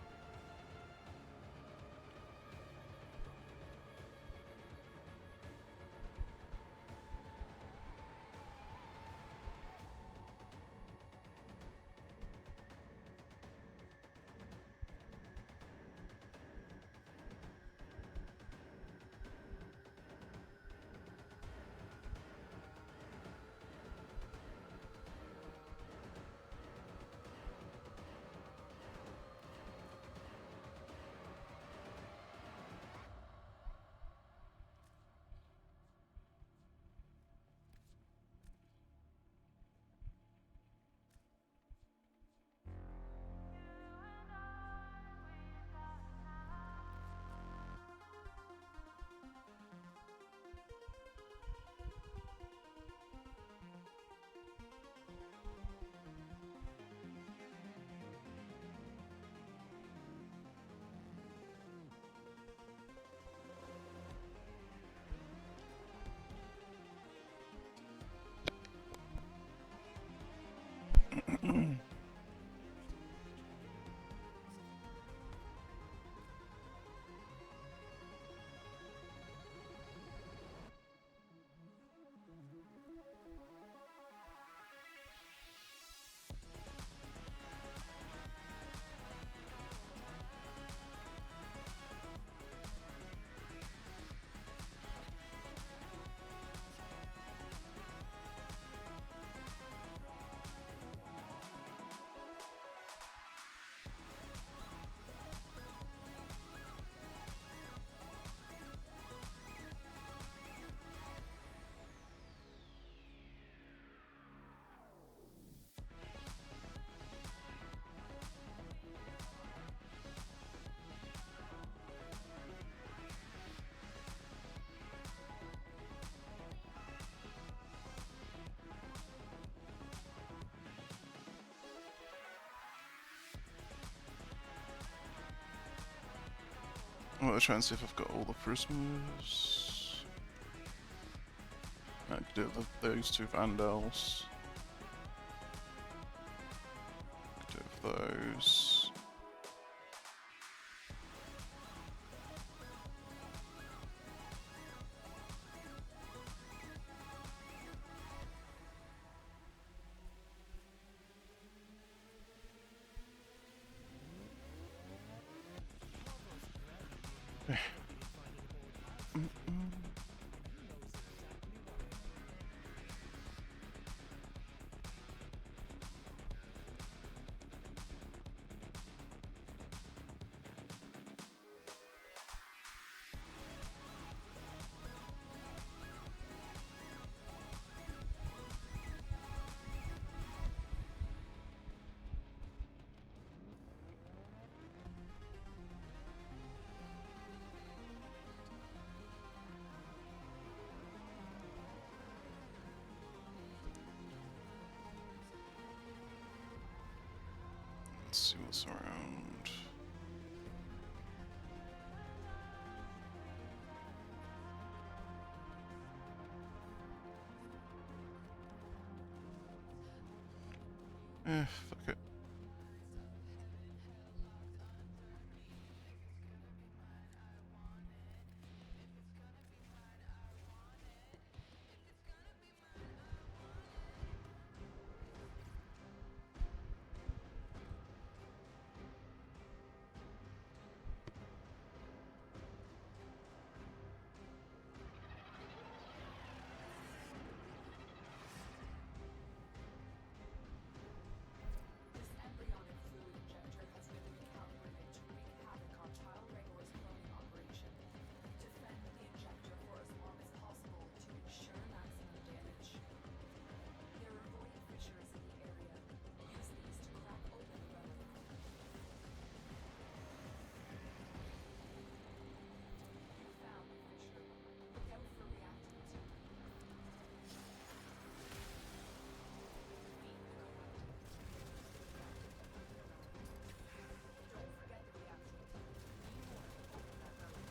I'm gonna try and see if I've got all the first moves. I could do those two Vandals. Could do those. Let's see what's around. Fuck it. This embryonic fluid injector has been recalibrated to wreak havoc on child Regular's cloning operation. Defend the injector for as long as possible to ensure maximum damage. There are void fissures in the area. Use these to crack open the relic. You found the fissure. Look out for reactant. Don't forget the reactant. Need more to open that relic.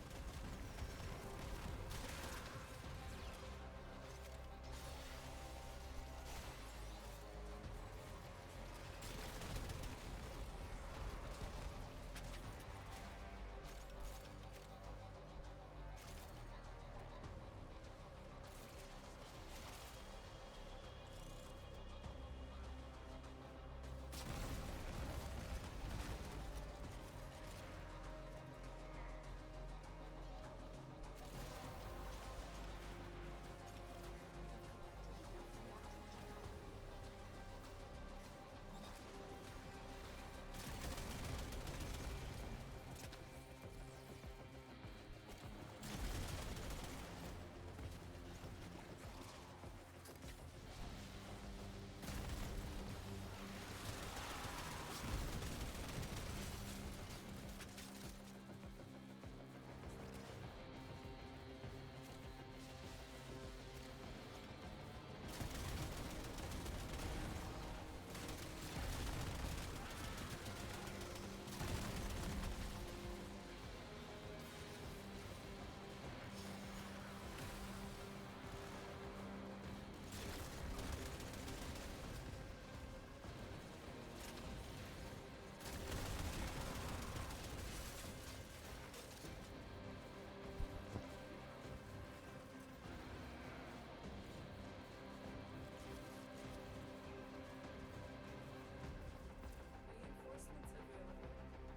Reinforcements available.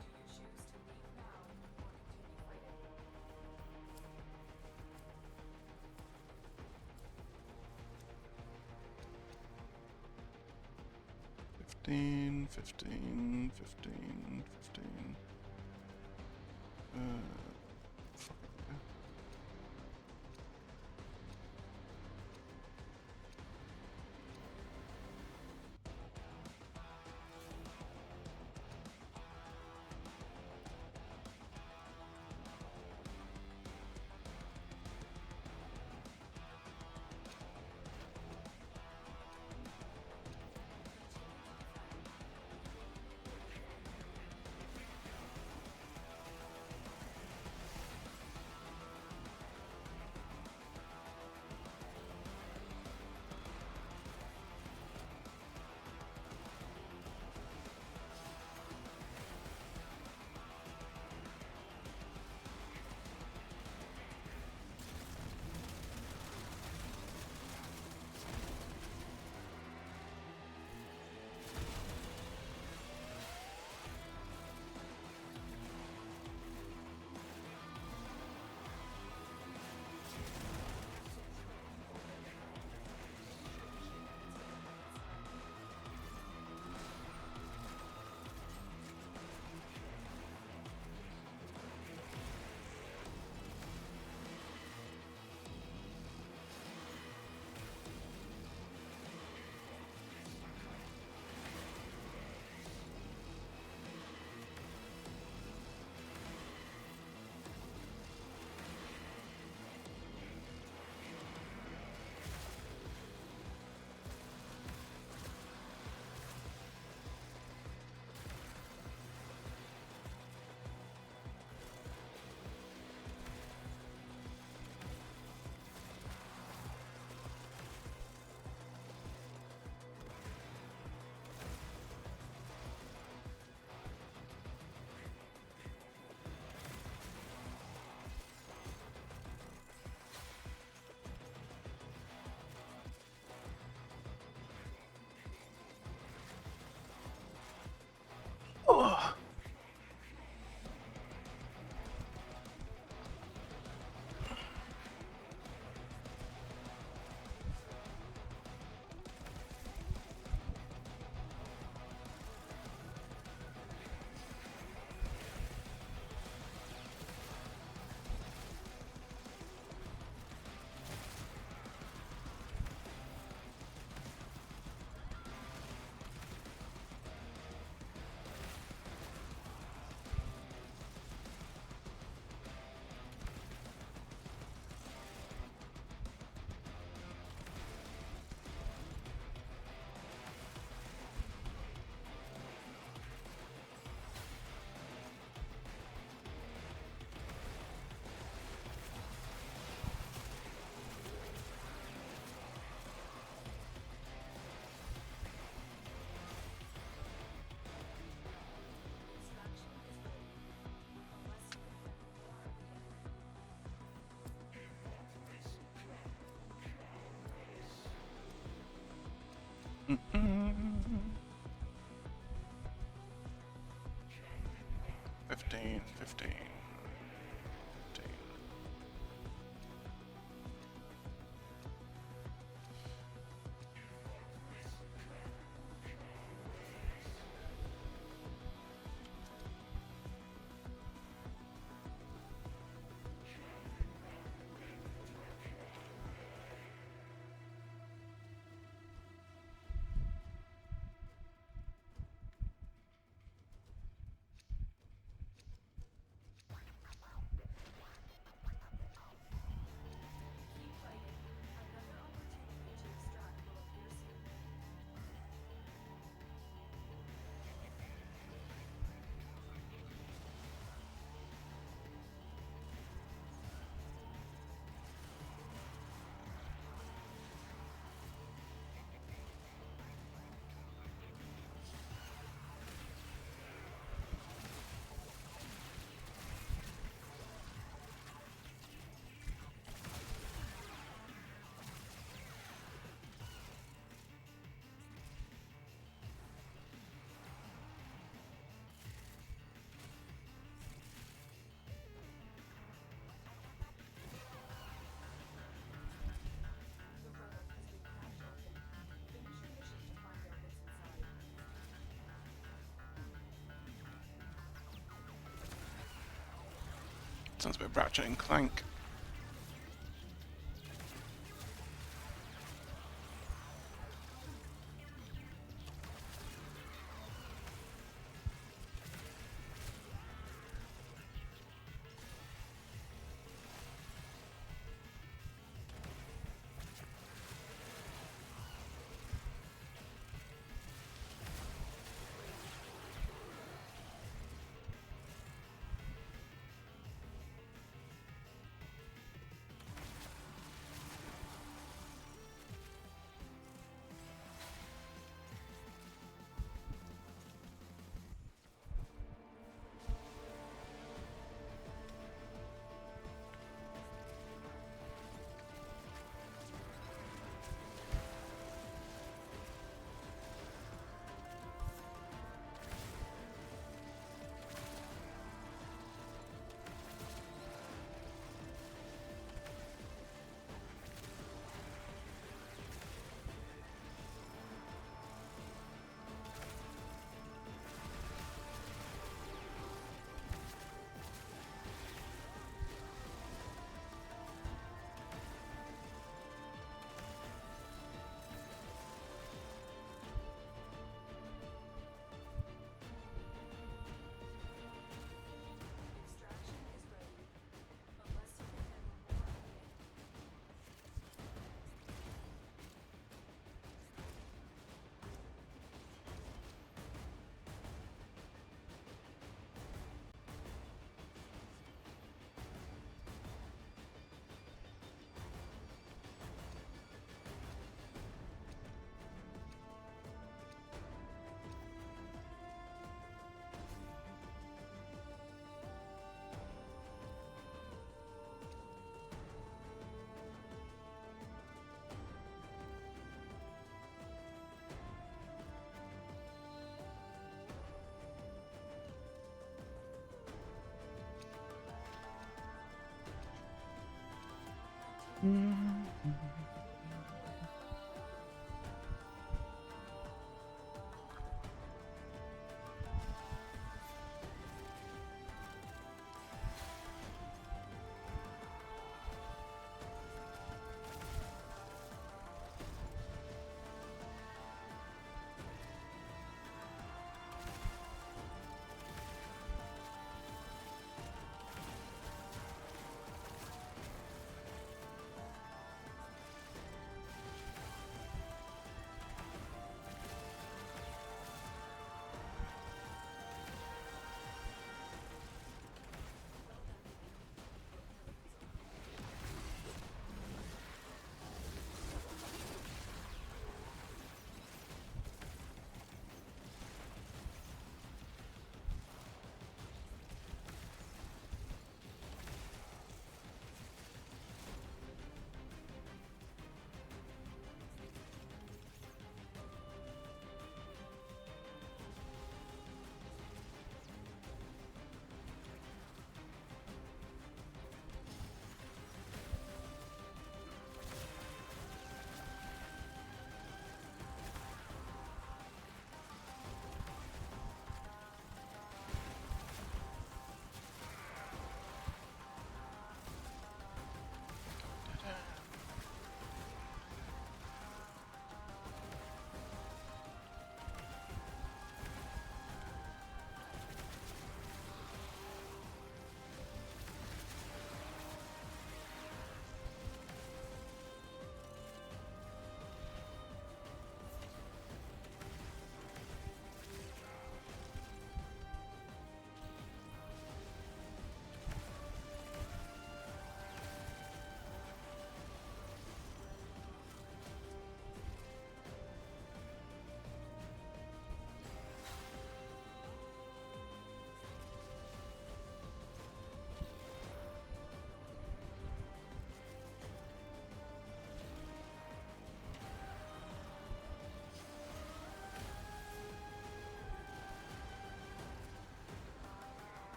Do you choose to leave now or continue fighting? $15, $15, $15, $15. Fuck it. Yeah. 15. Sounds a bit Ratchet and Clank.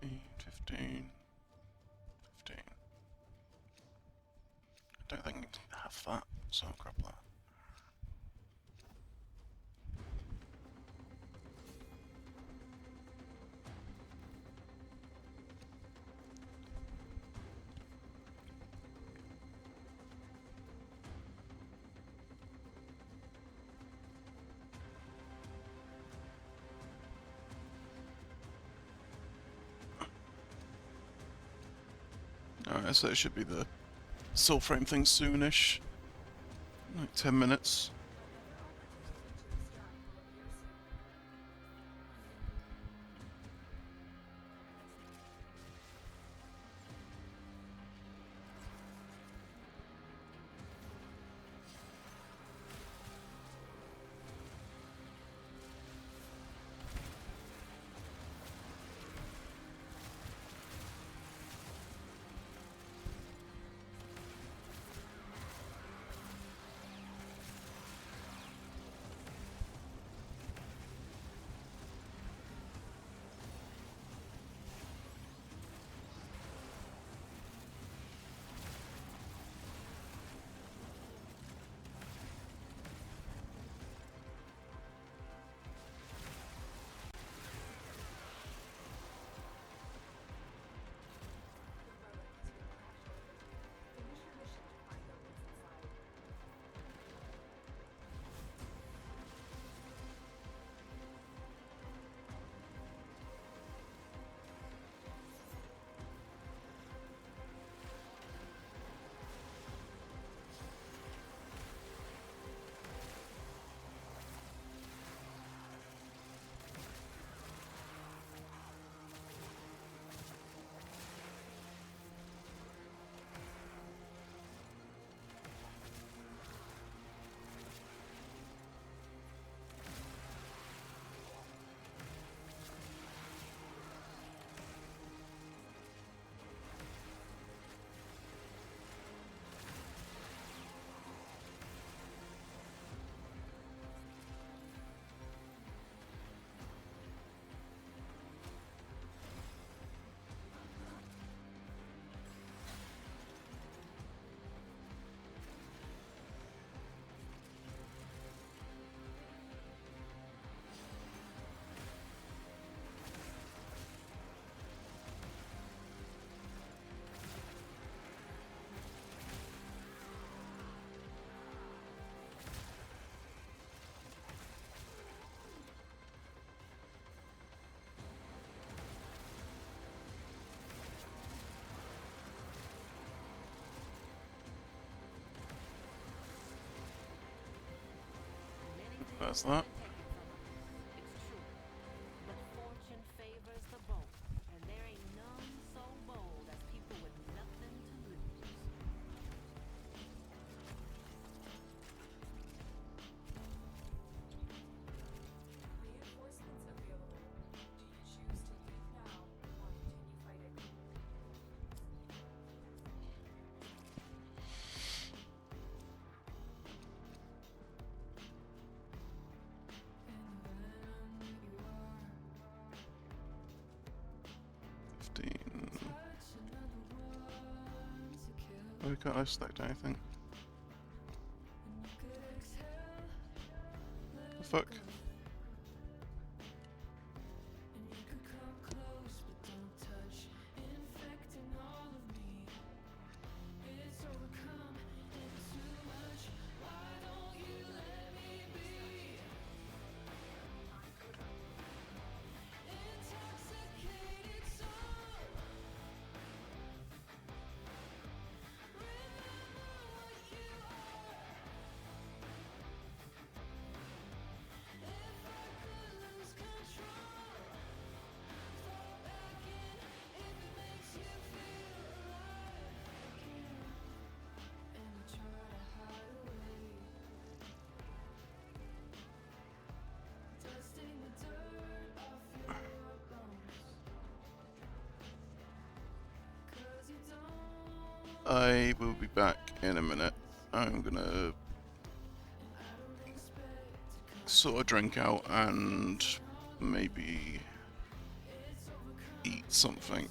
15. I don't think I have that, so I'll grab that. Alright, so it should be the soul frame thing soonish. Like 10 minutes. That's that. It's true, but fortune favors the bold, and there ain't none so bold as people with nothing to lose. Reinforcements available. Do you choose to leave now or continue fighting? Oh, we can't select anything. The fuck? I will be back in a minute. I'm gonna sort a drink out and maybe eat something.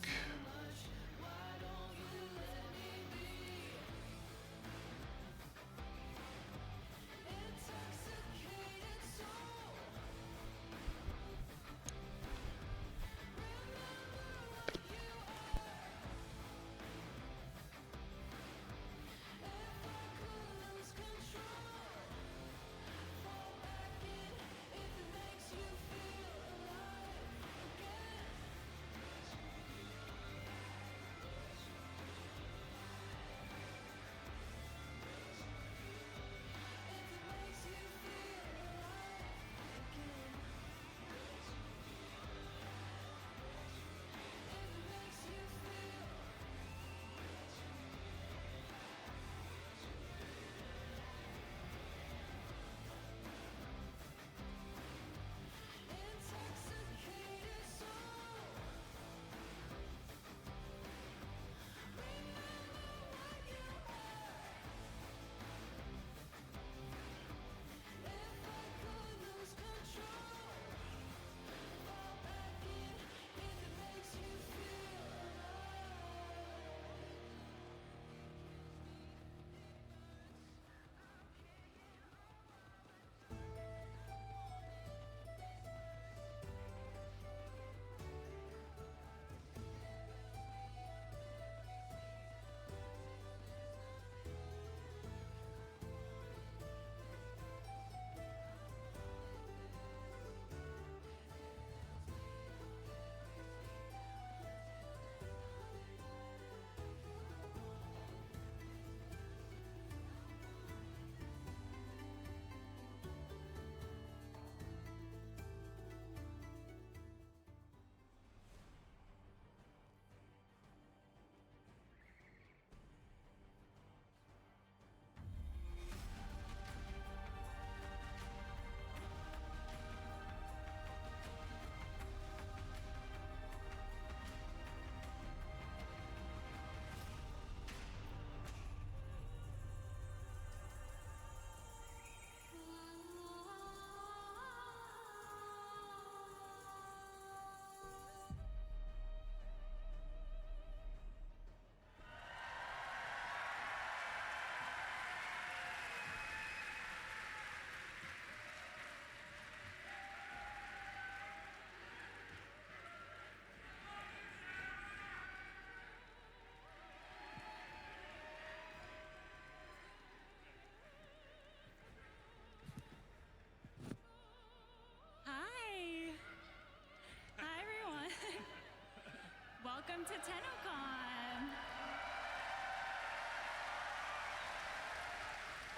Welcome to Tenno Con.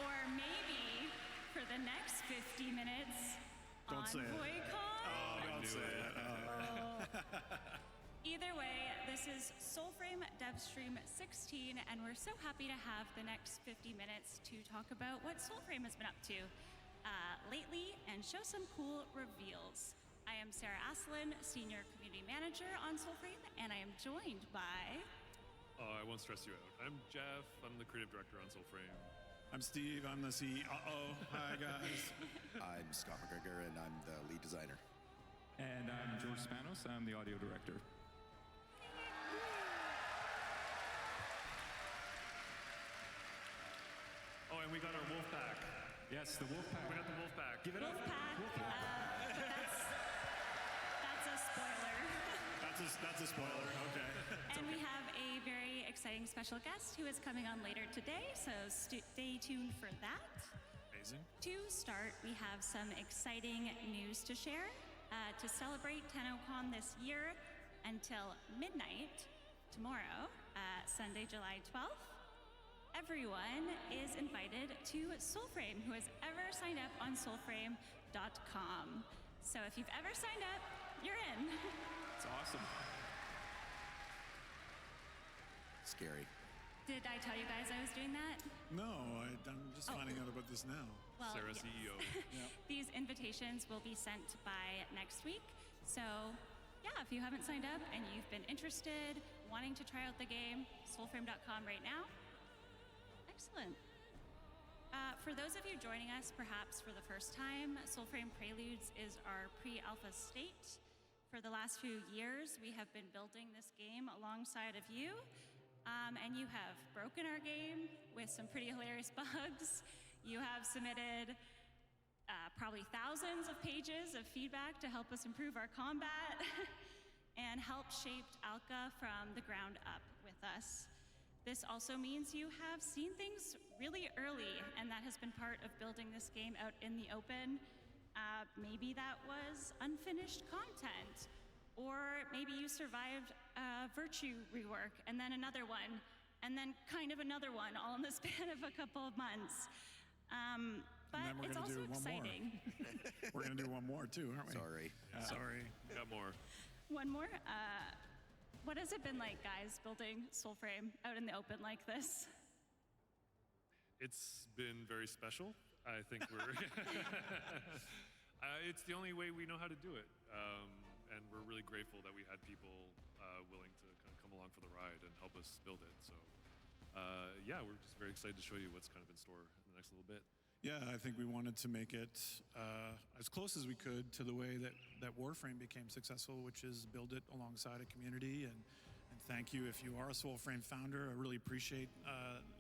Or maybe for the next 50 minutes, Don't say it. EnvoyCon. Oh, don't say it. Either way, this is Soulframe DevStream 16, and we're so happy to have the next 50 minutes to talk about what Soulframe has been up to lately and show some cool reveals. I am Sarah Aslan, Senior Community Manager on Soulframe, and I am joined by... Oh, I won't stress you out. I'm Jeff. I'm the Creative Director on Soulframe. I'm Steve. I'm the CEO. Hi, guys. I'm Scott McGregor, and I'm the lead designer. And I'm George Spanos. I'm the audio director. Oh, and we got our wolf pack. Yes, the wolf pack. We got the wolf pack. Give it up. That's a spoiler. That's a spoiler. Okay. And we have a very exciting special guest who is coming on later today, so stay tuned for that. Amazing. To start, we have some exciting news to share. To celebrate Tenno Con this year until midnight tomorrow, Sunday, July 12th, everyone is invited to Soulframe who has ever signed up on soulframe.com. So if you've ever signed up, you're in. It's awesome. Scary. Did I tell you guys I was doing that? No, I'm just finding out about this now. Well, Sarah, yes. CEO. These invitations will be sent by next week. So, yeah, if you haven't signed up and you've been interested, wanting to try out the game, soulframe.com right now. Excellent. For those of you joining us perhaps for the first time, Soulframe Preludes is our pre-alpha state. For the last few years, we have been building this game alongside of you, and you have broken our game with some pretty hilarious bugs. You have submitted probably thousands of pages of feedback to help us improve our combat and help shaped Alka from the ground up with us. This also means you have seen things really early, and that has been part of building this game out in the open. Maybe that was unfinished content, or maybe you survived a Virtue rework, and then another one, and then kind of another one, all in the span of a couple of months. But then we're it's gonna also do one more. exciting. We're going to do one more too, aren't we? Sorry. Sorry. Got more. One more. What has it been like, guys, building Soulframe out in the open like this? It's been very special. I think we're. It's the only way we know how to do it, and we're really grateful that we had people willing to kind of come along for the ride and help us build it. So, yeah, we're just very excited to show you what's kind of in store in the next little bit. Yeah, I think we wanted to make it as close as we could to the way that Warframe became successful, which is build it alongside a community. And thank you if you are a Soulframe founder. I really appreciate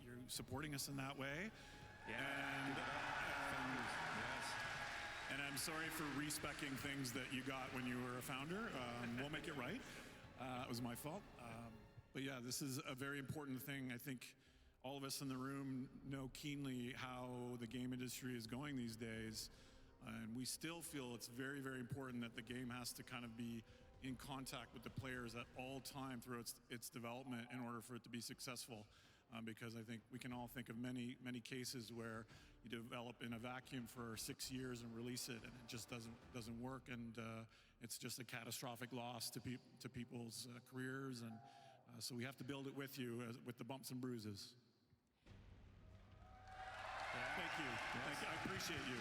you supporting us in that way. Yeah. And I'm sorry for respecing things that you got when you were a founder. We'll make it right. It was my fault. But yeah, this is a very important thing. I think all of us in the room know keenly how the game industry is going these days. And we still feel it's very, very important that the game has to kind of be in contact with the players at all time through its development in order for it to be successful. Because I think we can all think of many, many cases where you develop in a vacuum for 6 years and release it, and it just doesn't work, and it's just a catastrophic loss to people's careers, and so we have to build it with you, with the bumps and bruises. Thank you. Thank you. I appreciate you.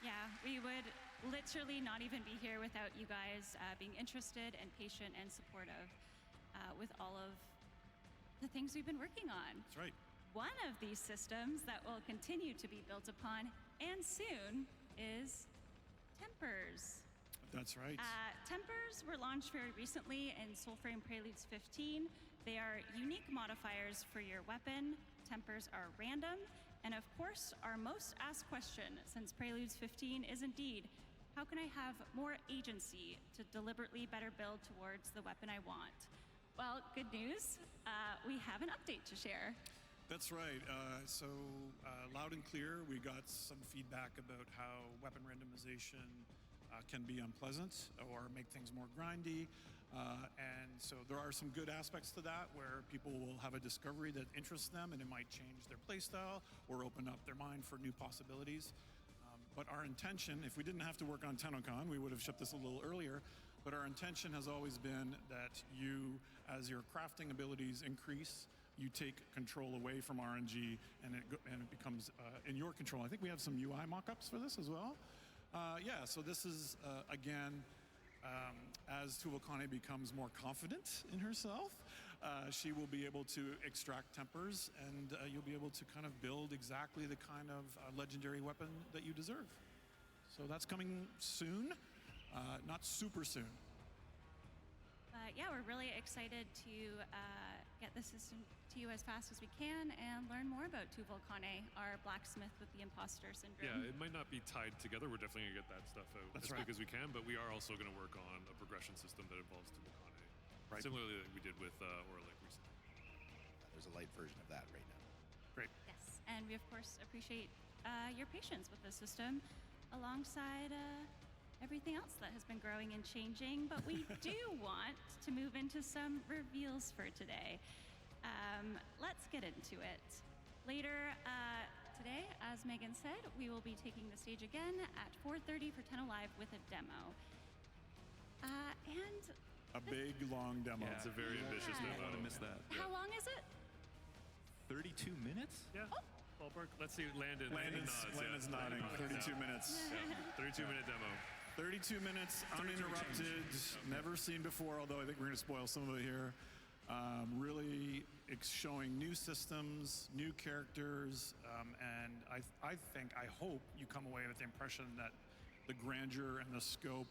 Yeah, we would literally not even be here without you guys being interested and patient and supportive with all of the things we've been working on. That's right. One of these systems that will continue to be built upon, and soon, is Tempers. That's right. Tempers were launched very recently in Soulframe Preludes 15. They are unique modifiers for your weapon. Tempers are random. And of course, our most asked question since Preludes 15 is indeed, how can I have more agency to deliberately better build towards the weapon I want? Well, good news, we have an update to share. That's right. So loud and clear, we got some feedback about how weapon randomization can be unpleasant or make things more grindy. And so there are some good aspects to that where people will have a discovery that interests them and it might change their playstyle or open up their mind for new possibilities. But our intention, if we didn't have to work on Tenno Con, we would have shipped this a little earlier. But our intention has always been that you, as your crafting abilities increase, you take control away from RNG and it becomes in your control. I think we have some UI mock-ups for this as well. Yeah, so this is, again, as Tuvalkane becomes more confident in herself, she will be able to extract tempers and you'll be able to kind of build exactly the kind of legendary weapon that you deserve. So that's coming soon, not super soon. Yeah, we're really excited to get the system to you as fast as we can and learn more about Tuvalkane, our blacksmith with the imposter syndrome. Yeah, it might not be tied together. We're definitely going to get that stuff out as quick as we can, but we are also going to work on a progression system that involves Tuvalkane. Similarly that we did with Orlick recently. There's a light version of that right now. Great. Yes, and we of course appreciate your patience with the system alongside everything else that has been growing and changing, but we do want to move into some reveals for today. Let's get into it. Later today, as Megan said, we will be taking the stage again at 4:30 for Tenno Live with a demo. And a big, long demo. Yeah, it's a very ambitious demo. I don't want to miss that. How long is it? 32 minutes? Yeah. Oh. Ballpark. Let's see, Landon's nodding. 32 minutes. Yeah. 32-minute demo. 32 minutes, uninterrupted, never seen before, although I think we're going to spoil some of it here. Really showing new systems, new characters, and I hope you come away with the impression that the grandeur and the scope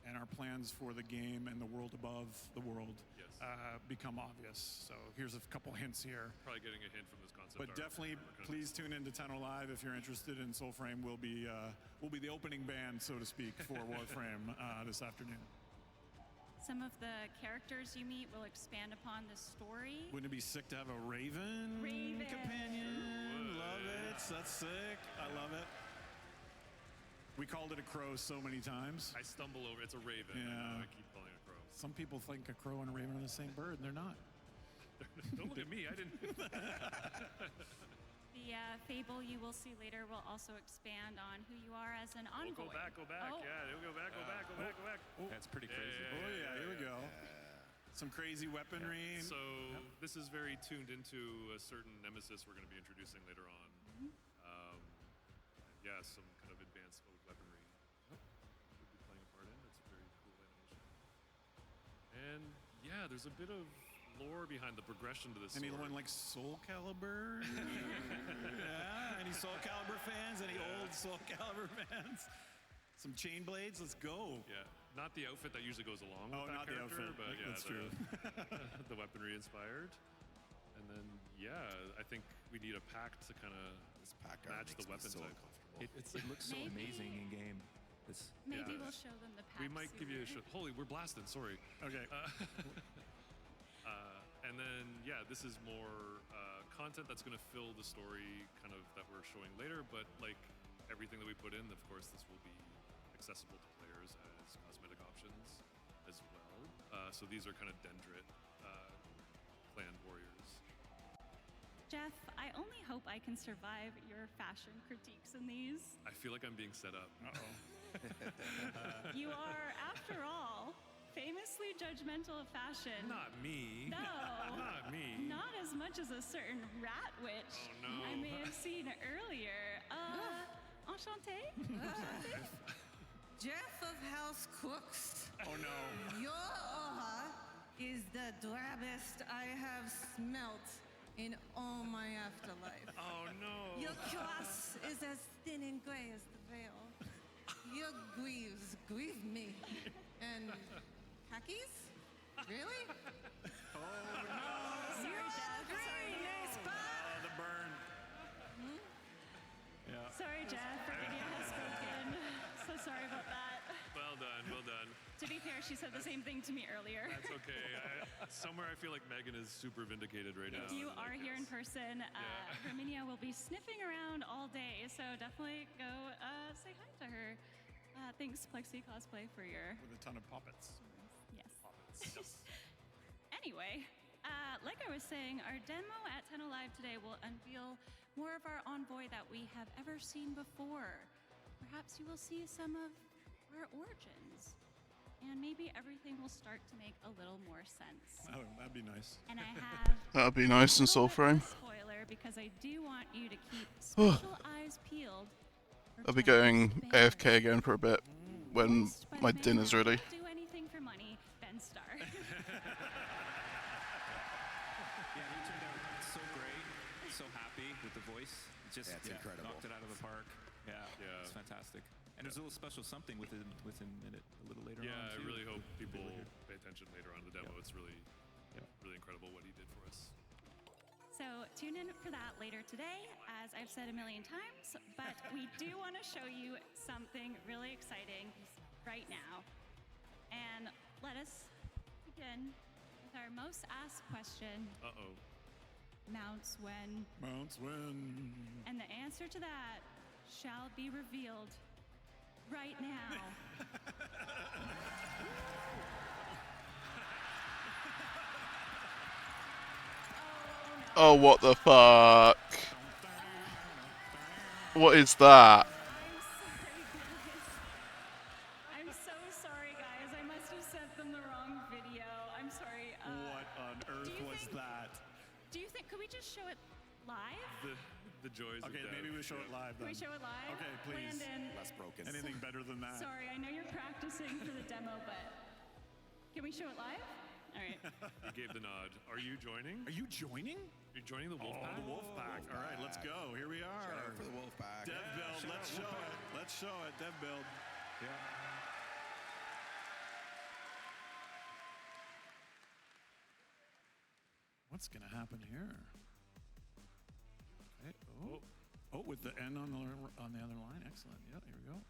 and our plans for the game and the world above the world become obvious. So here's a couple hints here. Probably getting a hint from this concept But art. definitely, please tune in to Tenno Live if you're interested in Soulframe. We'll be the opening band, so to speak, for Warframe this afternoon. Some of the characters you meet will expand upon the story. Wouldn't it be sick to have a Raven companion? Love it. That's sick. I love it. We called it a crow so many times. I stumble over. It's a raven. Yeah. I keep calling it a crow. Some people think a crow and a raven are the same bird, and they're not. Don't look at me. I didn't. The fable you will see later will also expand on who you are as an envoy. Go back. Oh. Yeah, go back. That's pretty crazy. Oh yeah, here we go. Some crazy weaponry. So this is very tuned into a certain nemesis we're going to be introducing later on. Yeah, some kind of advanced mode weaponry. We'll be playing a part in. It's a very cool animation. And yeah, there's a bit of lore behind the progression to this. Anyone like Soul Calibur? Yeah, any Soul Calibur fans? Any old Soul Calibur fans? Some chain blades? Let's go. Yeah, not the outfit that usually goes along with that not the character, outfit. but yeah, That's true. the weaponry inspired. And then yeah, I think we need a pack to kind of match the weapon type. It looks so amazing in game. Maybe we'll show them the pack. We might give you a show. Holy, we're blasting. Sorry. Okay. And then yeah, this is more content that's going to fill the story kind of that we're showing later. But like everything that we put in, of course, this will be accessible to players as cosmetic options as well. So these are kind of Dendrit clan warriors. Jeff, I only hope I can survive your fashion critiques in these. I feel like I'm being set up. Uh-oh. You are, after all, famously judgmental of fashion. Not me. No. Not me. Not as much as a certain rat witch Oh, no. I may have seen earlier. Enchanté? Jeff of House Cooks. Oh no. Your aura is the drabbest I have smelt in all my afterlife. Oh no. Your cuirass is as thin and gray as the veil. Your greaves grieve me. And khakis? Really? Oh no. You're green, The burn. Yeah. Sorry, Jeff. Virginia has spoken. So sorry about that. Well done. To be fair, she said the same thing to me earlier. That's okay. Somewhere I feel like Megan is super vindicated right now. If you are here in person, Herminia will be sniffing around all day, so definitely go say hi to her. Thanks, Plexi Cosplay, for your... With a ton of poppets. Yes. Anyway, like I was saying, our demo at Tenno Live today will unveil more of our envoy that we have ever seen before. Perhaps you will see some of our origins. And maybe everything will start to make a little more sense. Oh, that'd be nice. And I have That'd be nice in a little bit of Soulframe. a spoiler because I do want you to keep special eyes peeled. I'll be going AFK again for a bit when my dinner's ready. Do anything for money, Ben Star. Yeah, he turned out so great. So happy with the voice. Just That's incredible. knocked it out of the park. Yeah, it's fantastic. And there's a little special something with him in it a little later on. Yeah, I too. really hope people pay attention later on in the demo. It's really incredible what he did for us. So tune in for that later today, as I've said a million times, but we do want to show you something really exciting right now. And let us begin with our most asked question. Uh-oh. Mounts when? Mounts when? And the answer to that shall be revealed right now. Oh, what the fuck? What is that? I'm so sorry, guys. I must have sent them the wrong video. I'm sorry. What on earth was that? Do you think, could we just show it live? The joys of Okay, dev. maybe we show it live Can then. we show it live? Okay, please. Landon. Less broken. Anything better than that? Sorry, I know you're practicing for the demo, but can we show it live? All right. You gave the nod. Are you joining? Are you joining? You're joining the wolf pack? The wolf pack. All right, let's go. Here we are. Shout out for the wolf pack. Dev build. Let's show it. Let's show it. Dev build. Yeah. What's gonna happen here? Okay. Oh, with the N on the other line. Excellent. Yeah, here we go.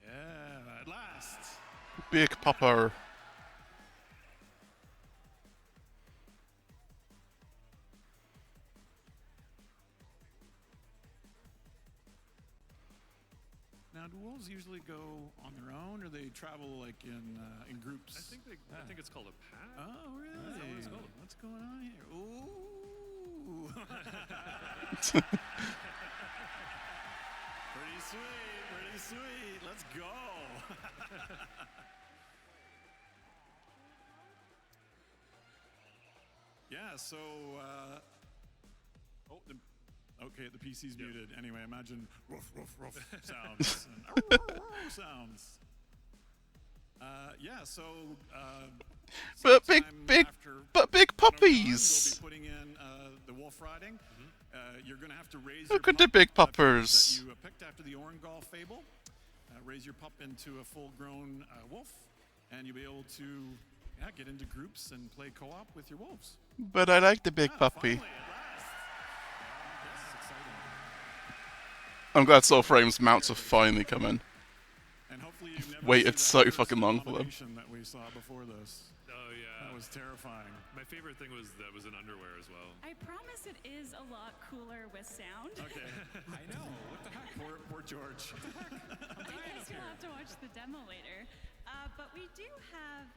Yeah, at last. Big Papa. Now, do wolves usually go on their own, or they travel like in groups? I think it's called a pack. Oh, really? That's what it's called. What's going on here? Ooh. Pretty sweet. Pretty sweet. Let's go. Yeah. So. Okay, the PC's muted. Anyway, imagine woof, woof, woof sounds. And sounds. Yeah, so. But big puppies. We'll be putting in the wolf riding. You're going to have to raise Look your at the big puppers. that you picked after the Orengal fable. Raise your pup into a full-grown wolf, and you'll be able to get into groups and play co-op with your wolves. But I like the big puppy. Finally, at last. This is exciting. I'm glad Soul Frame's mounts have finally come in. And hopefully you've never Waited seen so that fucking long for them. abomination that we saw before this. Oh yeah. That was terrifying. My favorite thing was that was in underwear as well. I promise it is a lot cooler with sound. Okay. I know. What the heck? Poor George. I guess you'll have to watch the demo later. But we do have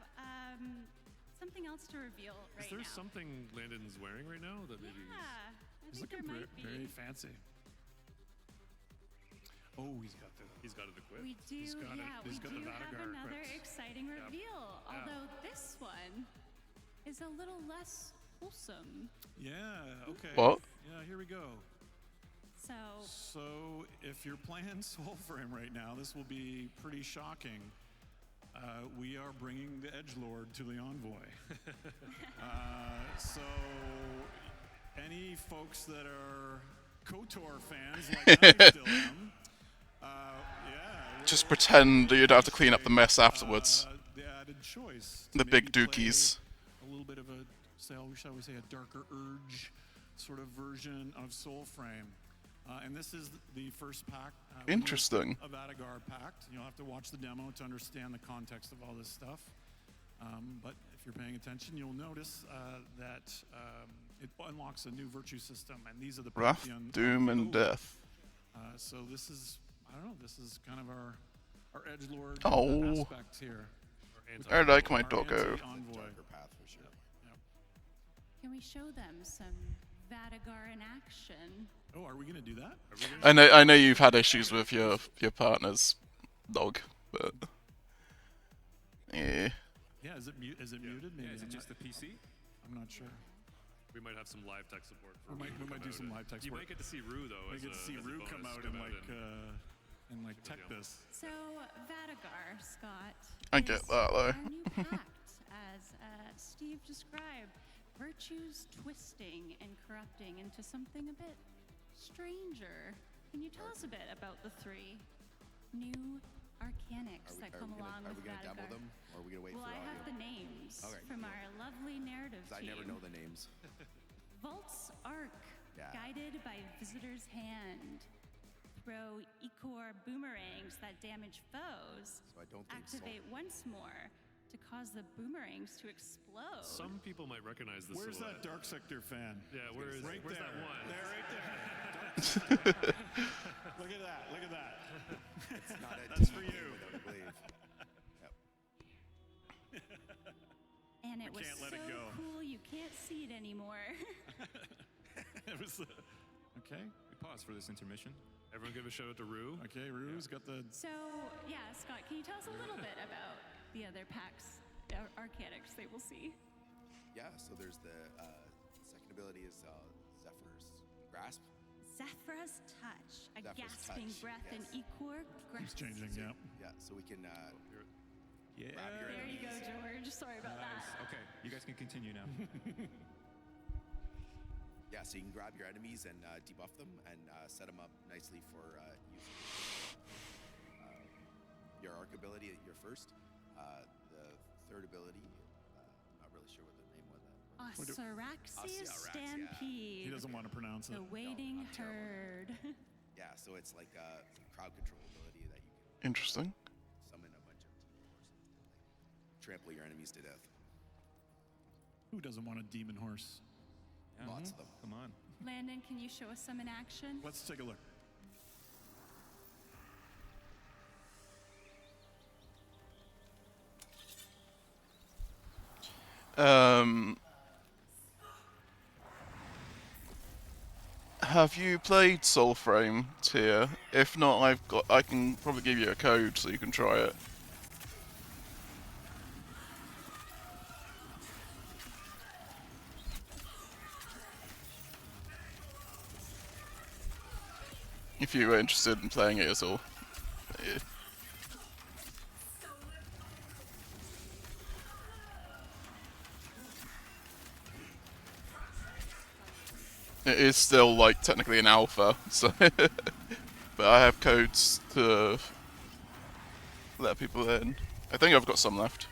something else to reveal right Is there now. something Landon's wearing right now that maybe? Yeah, I He's think there looking might be. very fancy. Oh, he's got it equipped. We do, He's got we got do the have Vadagar another equipped. exciting reveal. Although this one is a little less wholesome. Yeah. Okay. What? Yeah. Here we go. So if you're playing Soulframe right now, this will be pretty shocking. We are bringing the Edgelord to the Envoy. So any folks that are KOTOR fans, like I still am, Just pretend you'd have to clean up the mess afterwards. the added choice. The to big maybe dookies. play a little bit of a, shall we say, a darker urge sort of version of Soulframe. And this is the first pack. Interesting. A Vadagar pact. You'll have to watch the demo to understand the context of all this stuff. But if you're paying attention, you'll notice that it unlocks a new virtue system, and these are the Wrath, Pantheon Doom, of and the Death. So this is, I don't know, this is kind of our edgelord Oh. aspect here. I like my Our doggo. anti-envoy. Darker path for sure. can we show them some Vadagar in action? Oh, are we gonna do that? I know you've had issues with your partner's dog, but yeah. Yeah, is it muted? Maybe. Yeah, is it I'm just the not- PC? I'm not sure. We might have some live tech support. For We might Rue to come do out some and- live tech You support. might get to see Rue though. We as get to a- see as a Rue bonus come out and like tech this. So Vadagar, Scott. I get is that, though. Our new pact, as Steve described, virtues twisting and corrupting into something a bit stranger. Can you tell us a bit about the three new arcanics that come along Are with we gonna demo Vadagar? them, or are we gonna wait Well, for I audio? have the names Okay, from cool. our lovely narrative 'Cause I team. never know the names. Vault's Arc, Yeah. guided by Visitor's Hand. Throw Ikor boomerangs that damage foes. So I don't think Activate once more to cause the boomerangs to explode. Some people might recognize this. Where's silhouette. that Dark Sector fan? Yeah, where's right where's there? that one? There, right there. Look at that! Look at that! It's not a That's T for game you. without a glaive. Yep. And it We was can't so let it go. cool you can't see it anymore. It was okay. We pause for this intermission. Everyone give a shout out to Rue. Okay, Rue's got the. So, yeah, Scott, can you tell us a little bit about the other packs, arcanics they will see? Yeah. So there's the second ability is Zephyr's Grasp. Zephyr's Touch, a Zephyr's gasping Touch, breath yes. in Ikor Keeps grasp. changing. Yeah. Yeah. So we can Yeah. grab your There you go, enemies. George. Sorry about Nice. that. Okay, you guys can continue now. Yeah. So you can grab your enemies and debuff them and set them up nicely for using your arc ability at your first. The third ability, I'm not really sure what the name of that was. Osaraxia Osaraxia. Stampede. He doesn't want to pronounce it. The waiting I'm terrible. herd. Yeah, so it's like some crowd control ability that you can Interesting. summon a bunch of demon horses to like trample your enemies to death. Who doesn't want a demon horse? Lots of them. Come on. Landon, can you show us some in action? Let's take a look. Have you played Soulframe, Tia? If not, I can probably give you a code so you can try it. If you were interested in playing it at all. Yeah. It is still, like, technically an alpha, so but I have codes to let people in. I think I've got some left.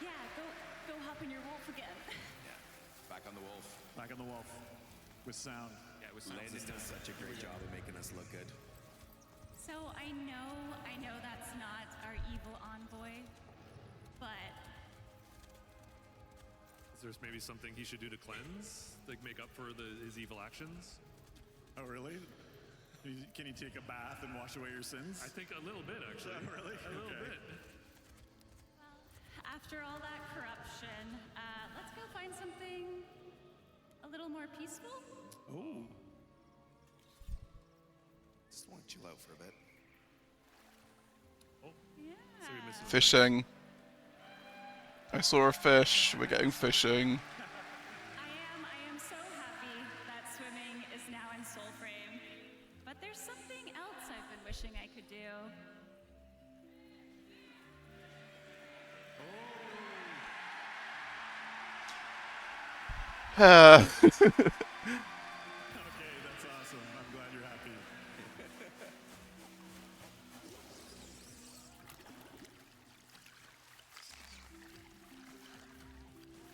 Yeah, go hop in your wolf again. Back on the wolf. Back on the wolf. With sound. Yeah, with sound Landon system. does such a great job of making us look good. So I know that's not our evil envoy, but Is there maybe something he should do to cleanse, like make up for his evil actions? Oh, really? Can you take a bath and wash away your sins? I think a little bit, actually. Oh, really? A little Okay. bit. after all that corruption, let's go find something a little more peaceful. Oh. Just want to chill out for a bit. Yeah. So we missed Fishing. I saw a fish. We're getting fishing. I am so happy that swimming is now in Soulframe. But there's something else I've been wishing I could do. Okay, that's awesome. I'm glad you're happy.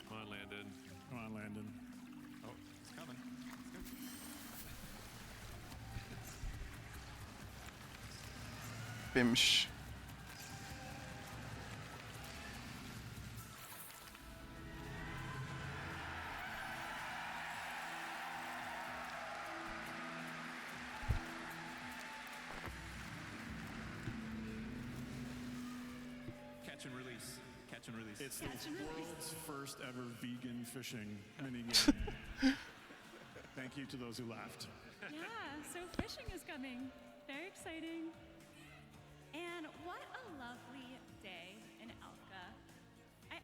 Come on, Landon. Come on, Landon. Oh, it's coming. Bimsh. Catch and release. Catch and release. It's Catch the and release. world's first ever vegan fishing minigame. Thank you to those who laughed. Yeah, so fishing is coming. Very exciting. And what a lovely day in Elka. I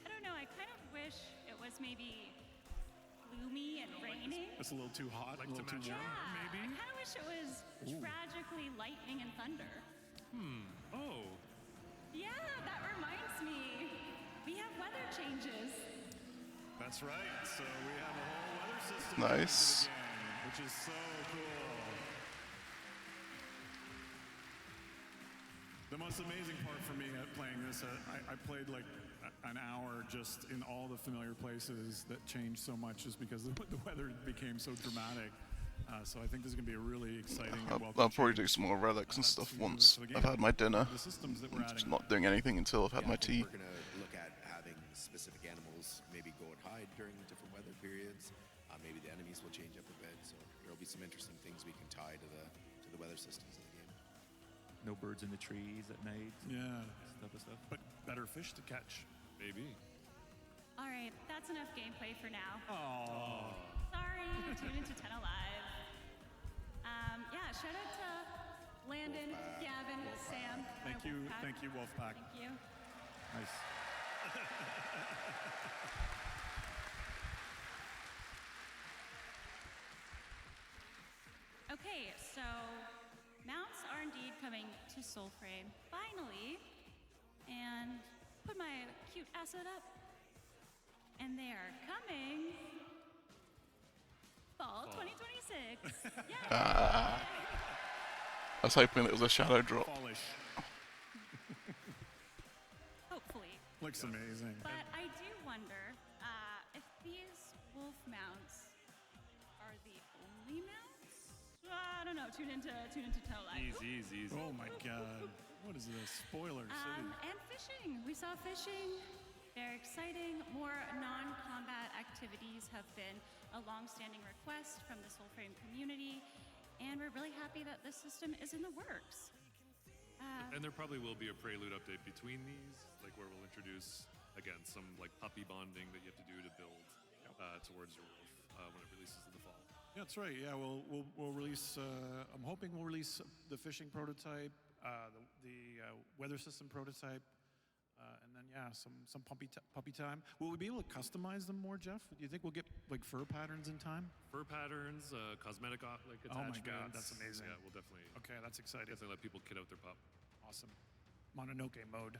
don't know, I kind of wish it was maybe gloomy and raining. It's a little too hot, Like a little to too match warm. up, maybe? I kind of wish it was tragically lightning and thunder. Oh. Yeah, that reminds me. We have weather changes. That's right. So we have a whole weather system Nice. into the game, which is so cool. The most amazing part for me at playing this, I played like an hour just in all the familiar places that changed so much just because the weather became so dramatic. So I think this is going to be a really exciting and welcome I'll probably do change, some more relics and stuff to once the game. I've had my dinner. The systems that we're I'm adding. just not doing anything until I've had Yeah, my I think tea. we're gonna look at having specific animals maybe go and hide during different weather periods. Maybe the enemies will change up a bit, so there will be some interesting things we can tie to the weather systems in the game. No birds in the trees at night. Yeah. Stuff. But better fish to catch. Maybe. All right, that's enough gameplay for now. Oh. Sorry, tune into Tenno Live. Yeah, shout out to Landon, Gavin, Sam. Thank you, Wolfpack. Thank you. Nice. Okay, so mounts are indeed coming to Soulframe, finally. And put my cute asset up. And they are coming fall 2026. Yeah. I was hoping it was a shadow drop. Fallish. Hopefully. Looks amazing. But I do wonder if these wolf mounts are the only mounts? I don't know. Tune into Tenno Live. Easy. Oh my god. What is this? Spoiler city. And fishing. We saw fishing. Very exciting. More non-combat activities have been a long-standing request from the Soulframe community, and we're really happy that this system is in the works. And there probably will be a prelude update between these, like where we'll introduce, again, some like puppy bonding that you have to do to build towards your wolf when it releases in the fall. Yeah, that's right. Yeah, we'll release. I'm hoping we'll release the fishing prototype, the weather system prototype, and then some puppy time. Will we be able to customize them more, Jeff? Do you think we'll get like fur patterns in time? Fur patterns, cosmetic like attachments. Oh my god, that's amazing. Yeah, we'll definitely. Okay, that's exciting. Definitely let people kid out their pup. Awesome. Mononoke mode.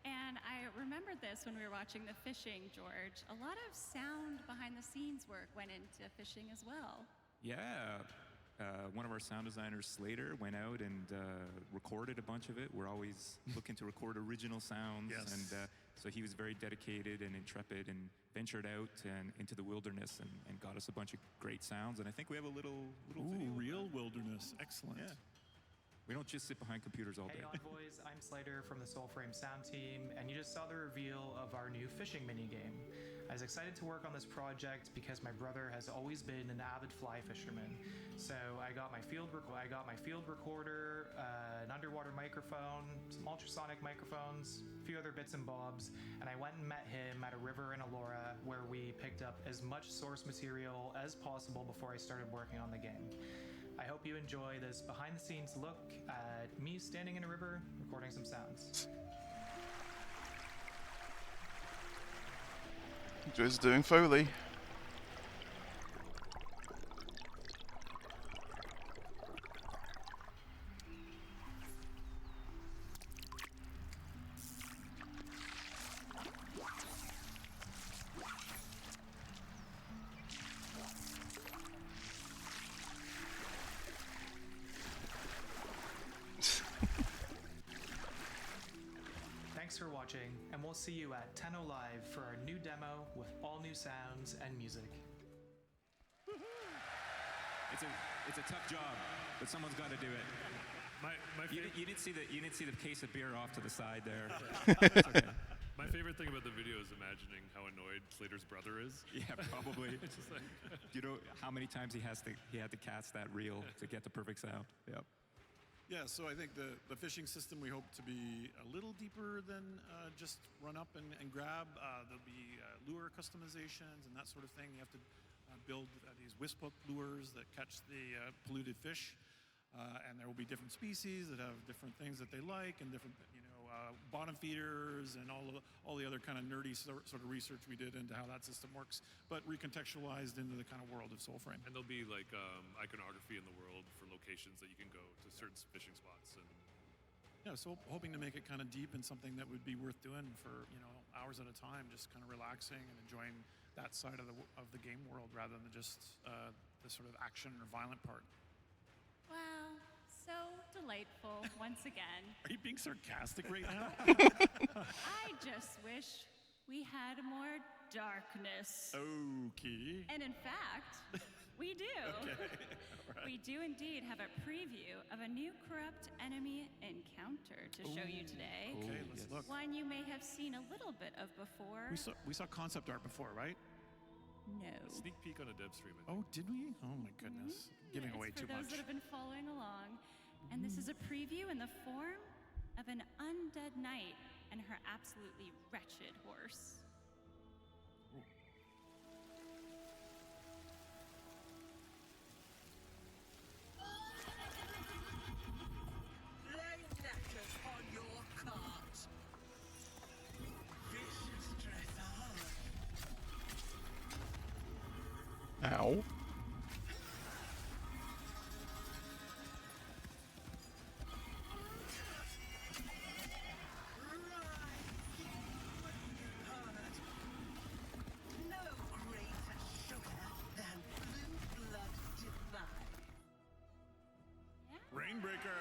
And I remembered this when we were watching the fishing, George. A lot of sound behind the scenes work went into fishing as well. Yeah. One of our sound designers, Slater, went out and recorded a bunch of it. We're always looking to record original sounds. Yes. And so he was very dedicated and intrepid and ventured out and into the wilderness and got us a bunch of great sounds. And I think we have a little video. Real wilderness. Excellent. Yeah. We don't just sit behind computers all day. Hey Envoys, I'm Slater from the Soulframe sound team, and you just saw the reveal of our new fishing minigame. I was excited to work on this project because my brother has always been an avid fly fisherman. So I got my field recorder, an underwater microphone, some ultrasonic microphones, a few other bits and bobs, and I went and met him at a river in Elora where we picked up as much source material as possible before I started working on the game. I hope you enjoy this behind-the-scenes look at me standing in a river recording some sounds. Just doing Foley. Thanks for watching, and we'll see you at Tenno Live for our new demo with all new sounds and music. It's a tough job, but someone's got to do it. You didn't see the case of beer off to the side there. Okay. My favorite thing about the video is imagining how annoyed Slater's brother is. Yeah, probably. It's just like You know how many times he had to cast that reel to get the perfect sound. Yep. Yeah, so I think the fishing system we hope to be a little deeper than just run up and grab. There'll be lure customizations and that sort of thing. You have to build these wisp hook lures that catch the polluted fish. And there will be different species that have different things that they like and different, bottom feeders and all the other kind of nerdy sort of research we did into how that system works, but recontextualized into the kind of world of Soulframe. And there'll be like iconography in the world for locations that you can go to certain fishing spots. And yeah, so hoping to make it kind of deep and something that would be worth doing for hours at a time, just kind of relaxing and enjoying that side of the game world rather than just the sort of action or violent part. Wow, so delightful once again. Are you being sarcastic right now? I just wish we had more darkness. Okay. And in fact, we do. Okay. All right. We do indeed have a preview of a new corrupt enemy encounter to show you today. Okay, let's look. One you may have seen a little bit of before. We saw concept art before, right? No. Sneak peek on a dev stream. I think. Oh, did we? Oh my goodness. Giving It's away for too those much. that have been following along. And this is a preview in the form of an undead knight and her absolutely wretched horse. Lay knackers on your cart. Vicious dressage. Ow. No greater sugar than blue blood divine. Rainbreaker.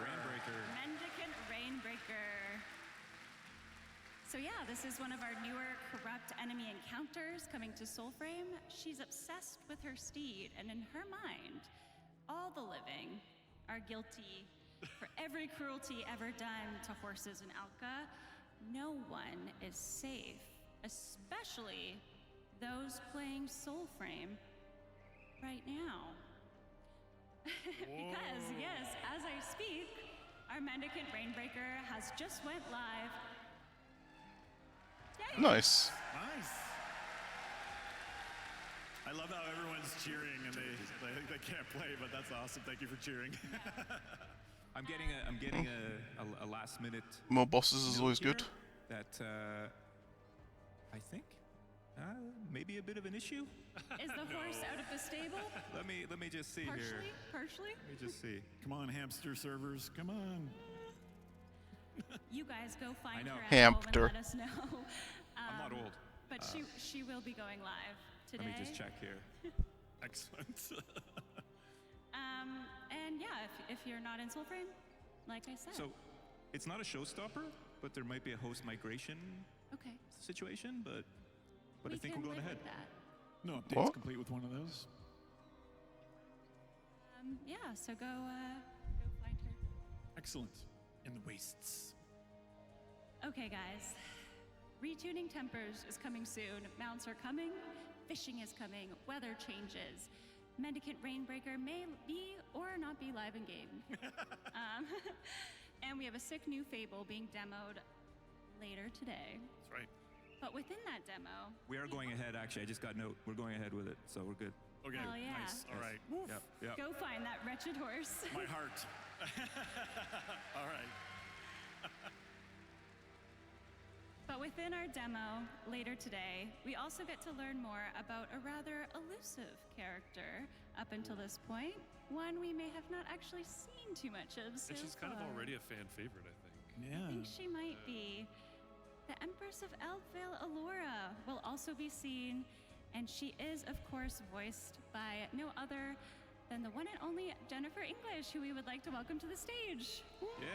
Rainbreaker. Mendicant Rainbreaker. So yeah, this is one of our newer corrupt enemy encounters coming to Soulframe. She's obsessed with her steed, and in her mind, all the living are guilty for every cruelty ever done to horses in Alka. No one is safe, especially those playing Soulframe right now. Because, yes, as I speak, our Mendicant Rainbreaker has just went live. Yay! Nice. Nice. I love how everyone's cheering and they can't play, but that's awesome. Thank you for cheering. I'm getting a last minute. More bosses is note always here good. That I think maybe a bit of an issue. Is the horse out of the stable? Let me just see here. Partially? Let me just see. Come on, hamster servers. Come on. You guys go find know. her at home and Hamster. let us know. I'm not old. But she will be going live today. Let me just check here. Excellent. And yeah, if you're not in Soulframe, like I said. So, it's not a showstopper, but there might be a host migration Okay. situation. But We I think can we're going live ahead. with that. No updates What? complete with one of those. Yeah, so go find her. Excellent. In the wastes. Okay, guys. Retuning Tempers is coming soon. Mounts are coming. Fishing is coming. Weather changes. Mendicant Rainbreaker may be or not be live in game. And we have a sick new Fable being demoed later today. That's right. But within that demo, We are going ahead. Actually, I just got note. We're going ahead with it, so we're good. Okay. Hell yeah. Nice. All right. Woof. Yep. Yep. go find that wretched horse. My heart. All right. But within our demo later today, we also get to learn more about a rather elusive character up until this point. One we may have not actually seen too much of so And she's kind of far. already a fan favorite, I think. Yeah. I think she might be. The Empress of Elfvale, Alora, will also be seen, and she is, of course, voiced by no other than the one and only Jennifer English, who we would like to welcome to the stage. Yeah.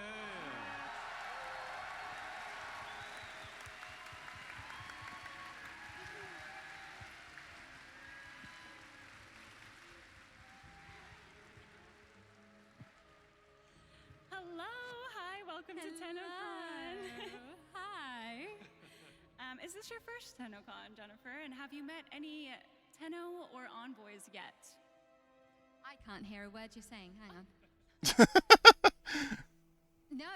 Hello, hi, welcome to Tenno Con. Hi. Is this your first Tenno Con, Jennifer? And have you met any Tenno or envoys yet? I can't hear a word you're saying. Hang on. No,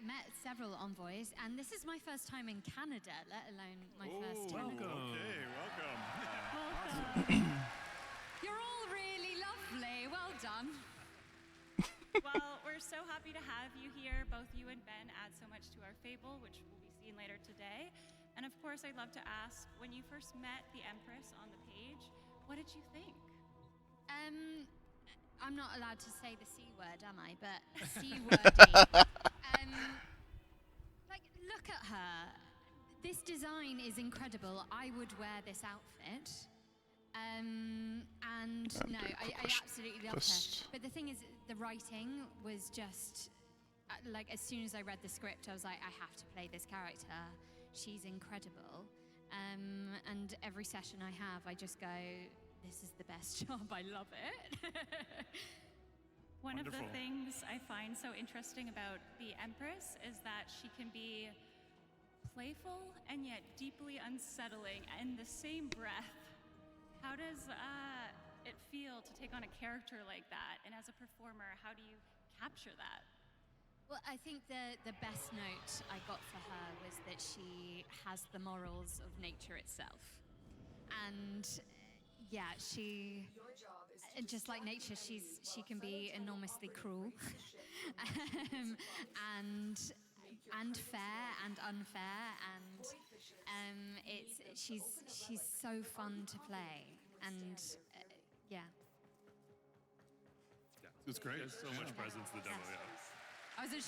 met several envoys, and this is my first time in Canada, let alone my first time. Welcome. Okay, welcome. You're all really lovely. Well done. Well, we're so happy to have you here. Both you and Ben add so much to our fable, which will be seen later today. And of course, I'd love to ask, when you first met the Empress on the page, what did you think? I'm not allowed to say the C word, am I? But C-wordy. Like, look at her. This design is incredible. I would wear this outfit. And no, I absolutely love her. But the thing is, the writing was just, like, as soon as I read the script, I was like, I have to play this character. She's incredible. And every session I have, I just go, this is the best job. I love it. One of the things I find so interesting about the Empress is that she can be playful and yet deeply unsettling in the same breath. How does it feel to take on a character like that? And as a performer, how do you capture that? Well, I think the best note I got for her was that she has the morals of nature itself. And yeah, she, just like nature, she can be enormously cruel, and fair and unfair, and she's so fun to play, and yeah. It was great. There's so much presence in the demo, yeah. I wasn't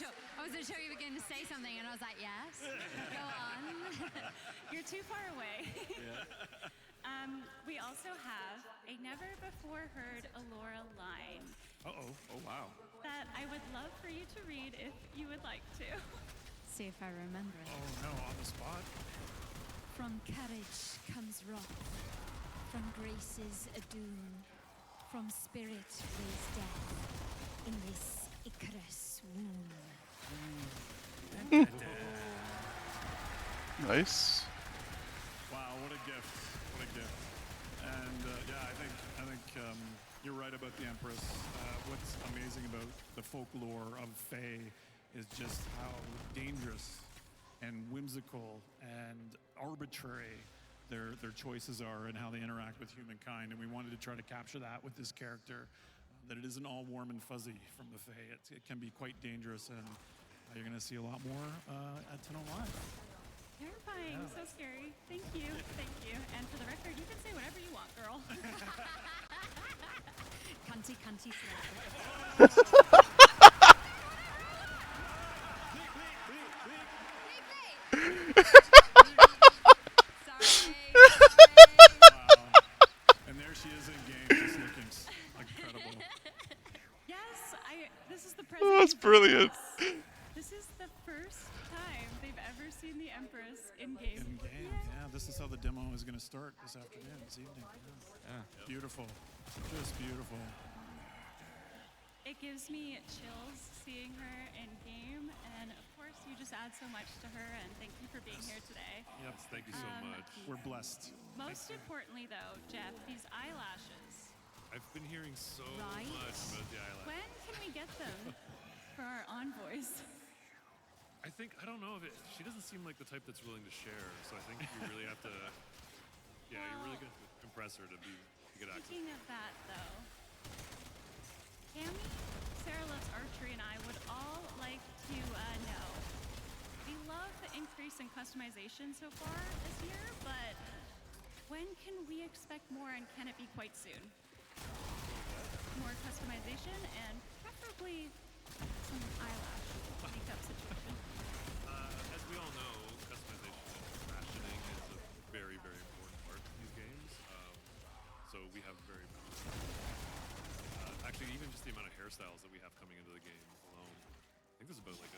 sure you were going to say something, and I was like, yes, go on. You're too far away. We also have a never-before-heard Allura line. Uh-oh. Oh, wow. That I would love for you to read if you would like to. See if I remember it. Oh, no, on the spot? From courage comes wrath, from graces a doom, from spirit raised death, in this Icarus womb. Nice. Wow, what a gift! What a gift! And yeah, I think you're right about the Empress. What's amazing about the folklore of Fae is just how dangerous and whimsical and arbitrary their choices are and how they interact with humankind. And we wanted to try to capture that with this character. That it isn't all warm and fuzzy from the Fae. It can be quite dangerous, and you're going to see a lot more at Tenno Live. Terrifying, so scary. Thank you, thank you. And for the record, you can say whatever you want, girl. Cunty, cunty, Sorry. And there she is in game, just looking incredible. Yes, this is the Oh, present. that's brilliant. This is the first time they've ever seen the Empress in game. In game, yeah. This is how the demo is going to start this afternoon, this evening. Yeah. Beautiful, just beautiful. It gives me chills seeing her in game, and of course, you just add so much to her. And thank you for being here today. Yep, thank you so much. We're blessed. Most importantly, though, Jeff, these eyelashes. I've been hearing so Right? much about the eyelashes. When can we get them for our envoys? I don't know if she doesn't seem like the type that's willing to share, so I think you really have to, yeah, you're really going to impress her to get access. Speaking of that, though, Cammy, Sarah Loves Archery, and I would all like to know. We love the increase in customization so far this year, but when can we expect more, and can it be quite soon? More customization and preferably some eyelash makeup situation. As we all know, customization and fashioning is a very, very important part of these games. So we have very actually, even just the amount of hairstyles that we have coming into the game alone, I think there's about like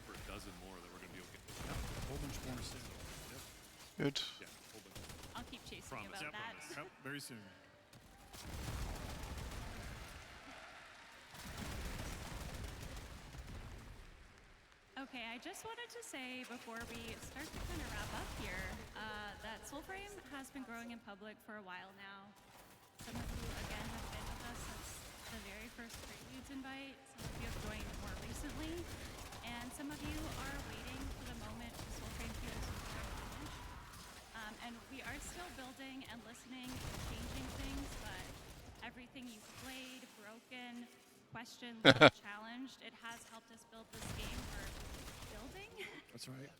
over a dozen more that we're going to be able to get. A whole bunch more soon. Yep. Good. Yeah, a whole bunch. I'll keep chasing Promise. about that. Yep, very soon. Okay, I just wanted to say before we start to kind of wrap up here that Soulframe has been growing in public for a while now. Some of you, again, have been with us since the very first Preludes invite. Some of you have joined more recently. And some of you are waiting for the moment Soulframe 2 is finished. And we are still building and listening and changing things, but everything you've played, broken, questioned, challenged, it has helped us build this game for building. That's right.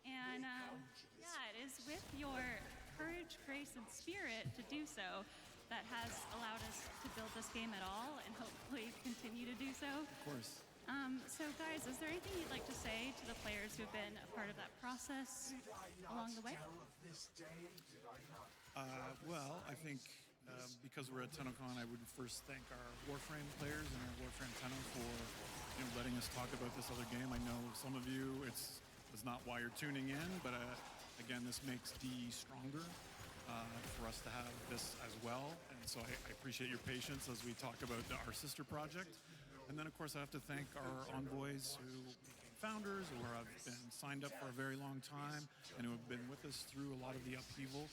And yeah, it is with your courage, grace, and spirit to do so that has allowed us to build this game at all, and hopefully continue to do so. Of course. So guys, is there anything you'd like to say to the players who have been a part of that process along the way? Well, I think because we're at Tenno Con, I would first thank our Warframe players and our Warframe Tenno for letting us talk about this other game. I know some of you, it's not why you're tuning in, but again, this makes D stronger for us to have this as well. And so I appreciate your patience as we talk about our sister project. And then, of course, I have to thank our envoys who became founders who have been signed up for a very long time and who have been with us through a lot of the upheaval.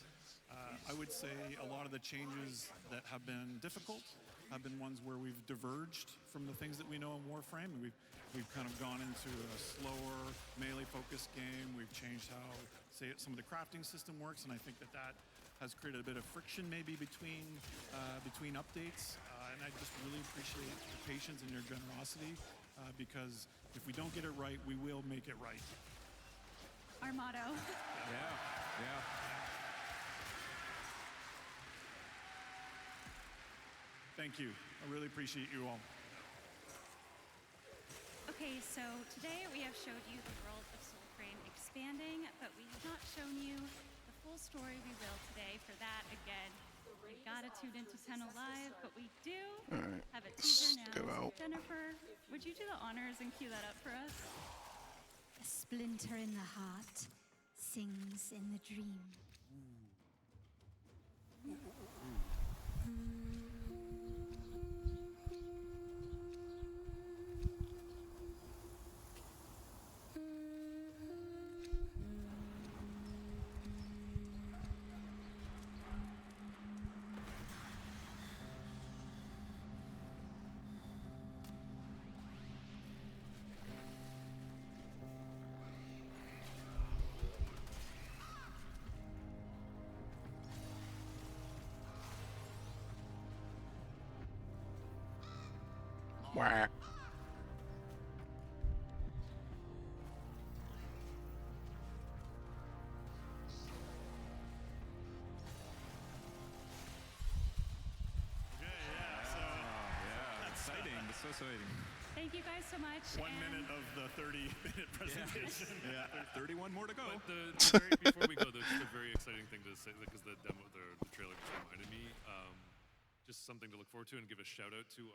I would say a lot of the changes that have been difficult have been ones where we've diverged from the things that we know in Warframe. We've kind of gone into a slower, melee-focused game. We've changed how, say, some of the crafting system works, and I think that has created a bit of friction maybe between updates. And I just really appreciate your patience and your generosity, because if we don't get it right, we will make it right. Our motto. Yeah. Thank you. I really appreciate you all. Okay, so today we have showed you the world of Soulframe expanding, but we have not shown you the full story. We will today. For that, again, you gotta tune into Tenno Live, but we do have a teaser now. Go out. Jennifer, would you do the honors and cue that up for us? A splinter in the heart sings in the dream. Wah. Exciting. It's so exciting. Thank you guys so much. 1 minute of the 30-minute presentation. Yeah, 31 more to go. But before we go, there's a very exciting thing to say, because the demo, the trailer just reminded me. Just something to look forward to, and give a shout out to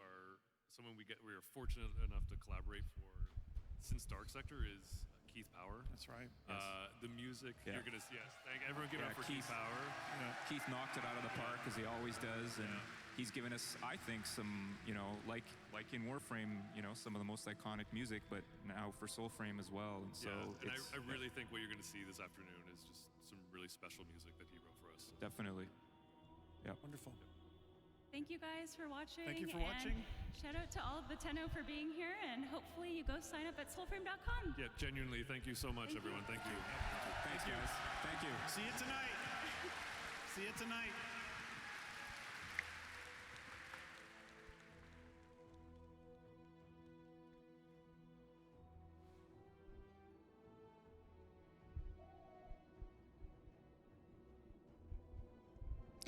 someone we are fortunate enough to collaborate for since Dark Sector is Keith Power. That's right. The music Yeah. you're gonna see. Yes, everyone give it up for Keith Power. Keith knocked it out of the park, as he always does, and he's given us, I think, some, like in Warframe, some of the most iconic music, but now for Soulframe as well. And so and I really think what you're gonna see this afternoon is just some really special music that he wrote for us. Definitely. Yeah. Wonderful. Thank you guys for watching. Thank you for watching. Shout out to all of the Tenno for being here, and hopefully you go sign up at soulframe.com. Yeah, genuinely, thank you so much, everyone. Thank you. Thanks, guys. Thank you. See you tonight. See you tonight.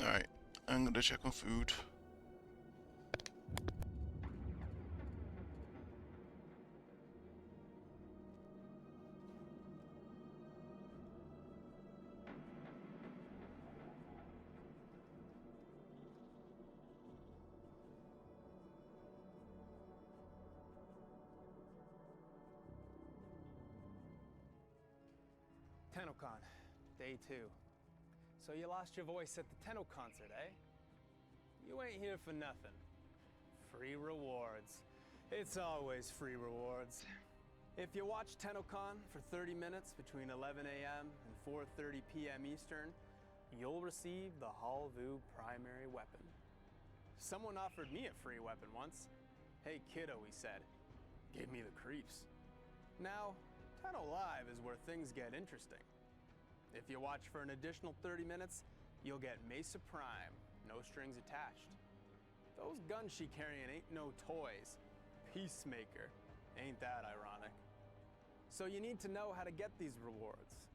Alright, I'm gonna check on food. Tenno Con, day 2. So you lost your voice at the Tenno concert, eh? You ain't here for nothing. Free rewards. It's always free rewards. If you watch Tenno Con for 30 minutes between 11 a.m. and 4:30 p.m. Eastern, you'll receive the Halvu primary weapon. Someone offered me a free weapon once. Hey kiddo, he said. Gave me the creeps. Now, Tenno Live is where things get interesting. If you watch for an additional 30 minutes, you'll get Mesa Prime, no strings attached. Those guns she carrying ain't no toys. Peacemaker, ain't that ironic? So you need to know how to get these rewards.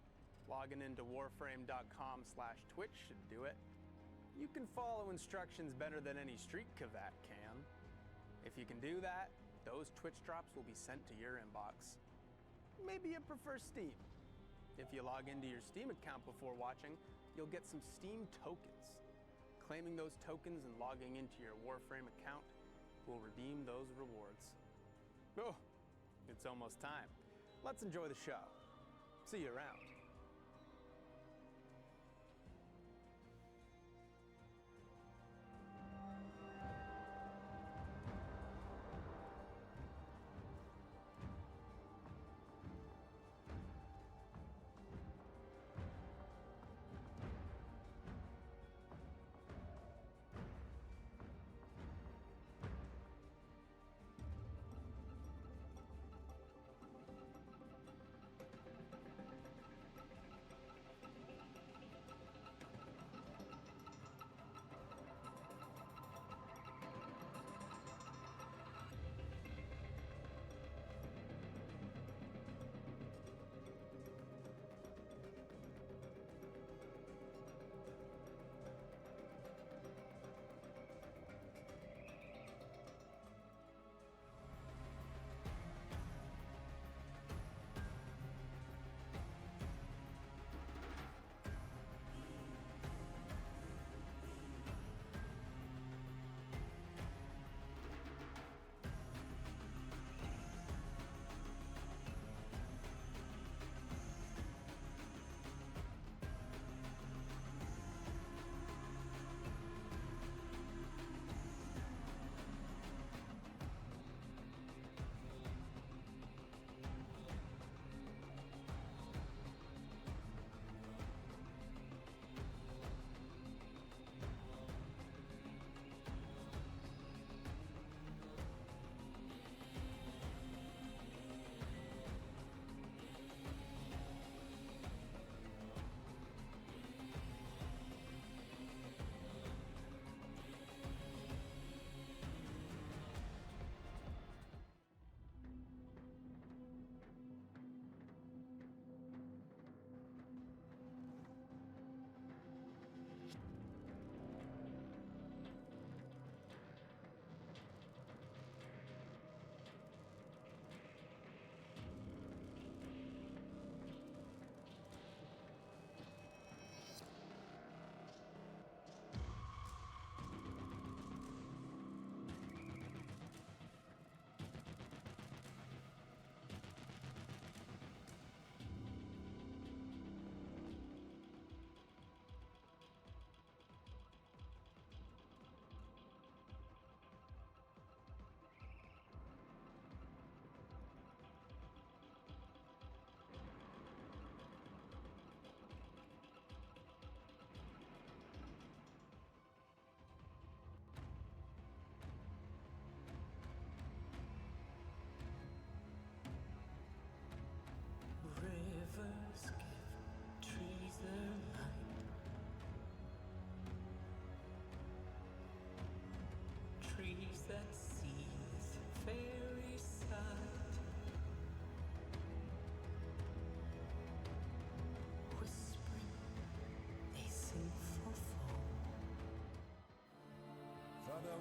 Logging into warframe.com/Twitch should do it. You can follow instructions better than any street cavat can. If you can do that, those Twitch drops will be sent to your inbox. Maybe you prefer Steam. If you log into your Steam account before watching, you'll get some Steam tokens. Claiming those tokens and logging into your Warframe account will redeem those rewards. Oh, it's almost time. Let's enjoy the show. See you around.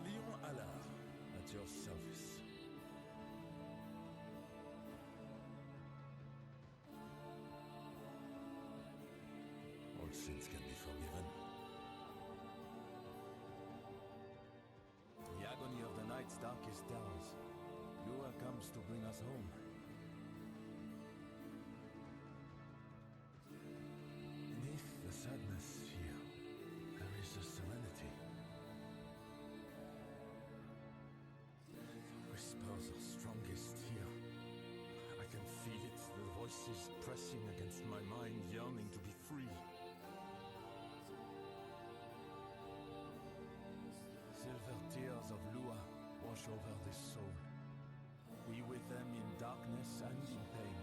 Leon Allard, at your service. All sins can be forgiven. The agony of the night's darkest hours. Lua comes to bring us home. Beneath the sadness here, there is a serenity. The whispers are strongest here. I can feel it, the voices pressing against my mind, yearning to be free. Silver tears of Lua wash over this soul. We with them in darkness and in pain.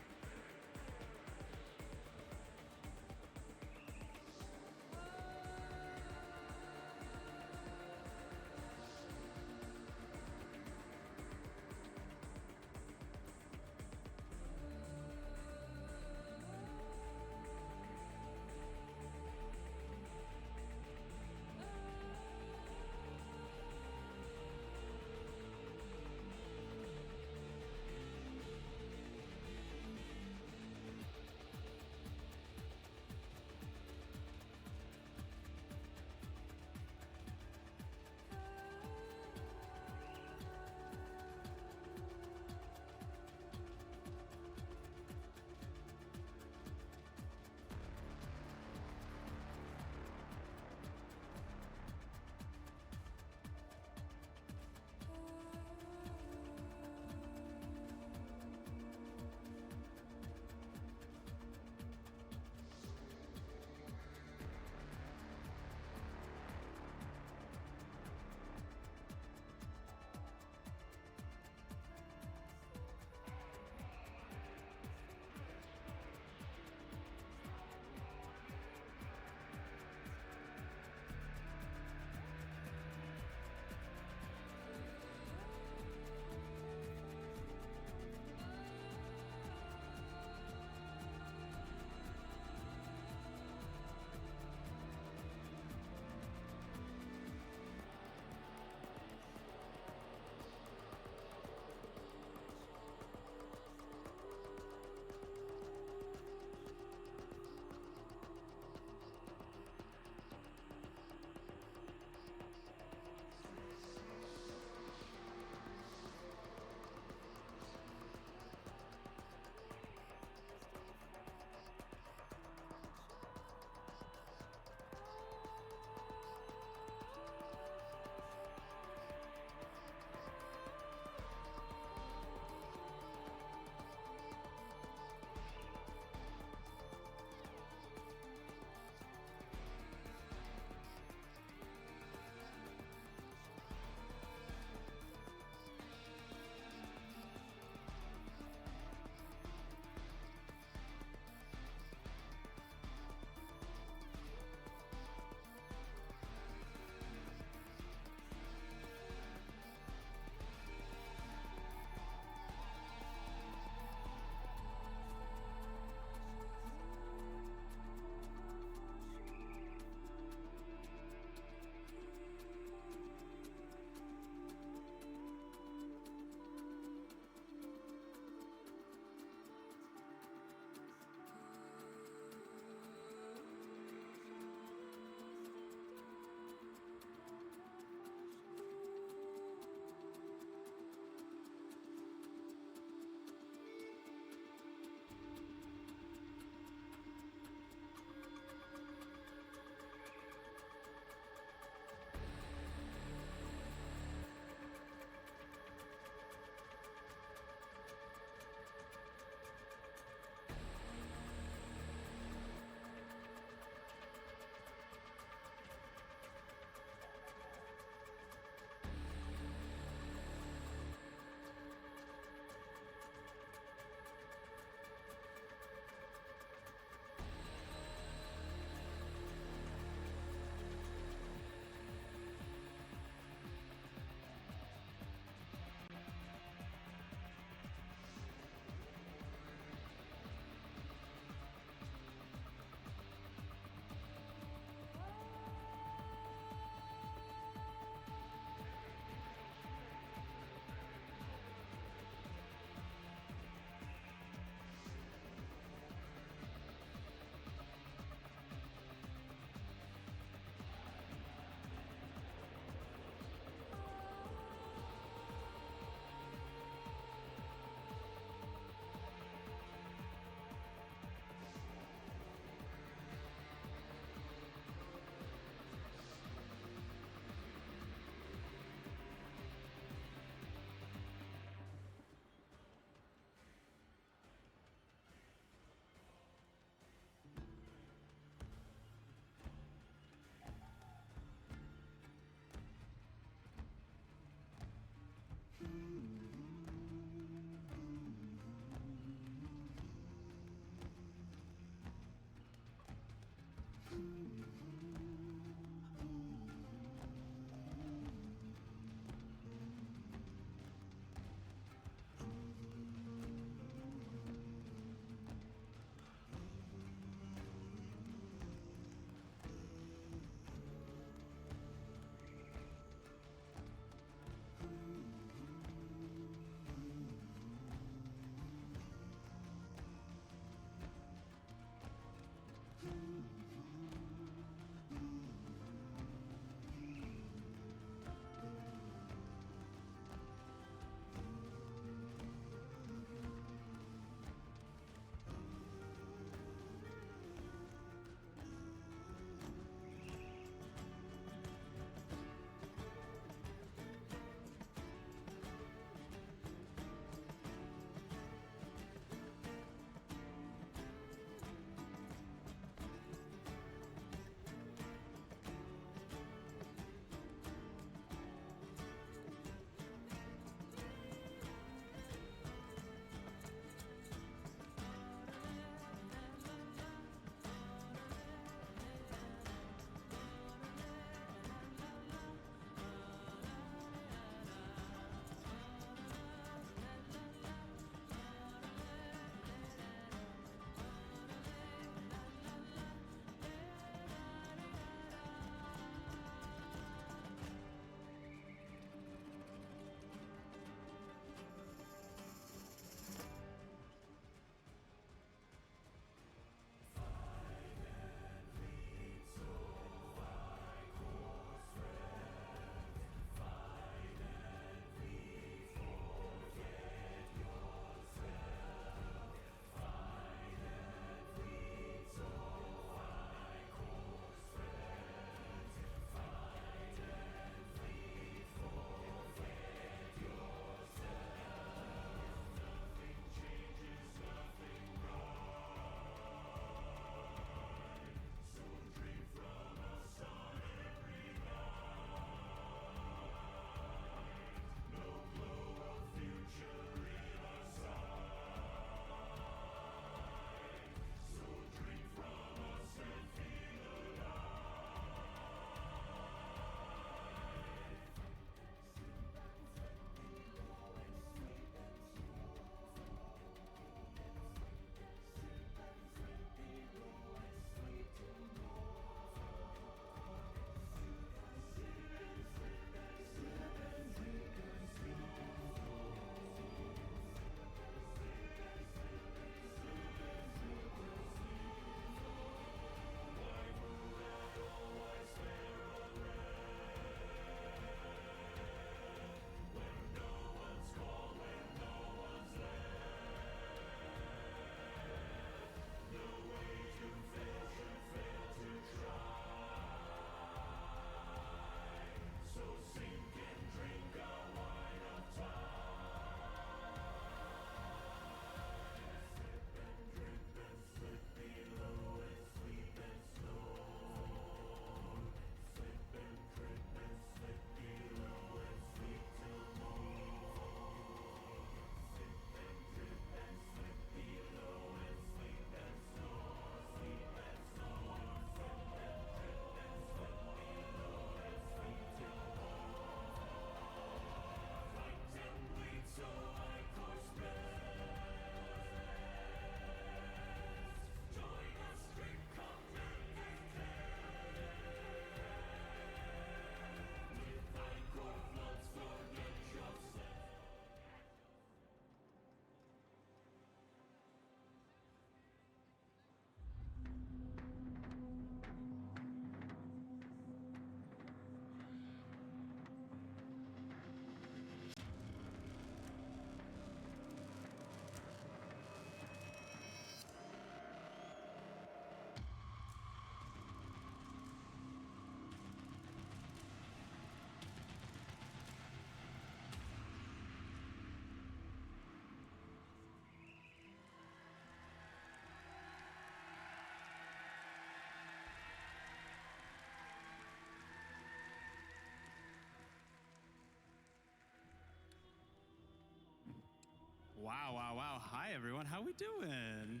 Wow, wow, wow. Hi, everyone. How we doing?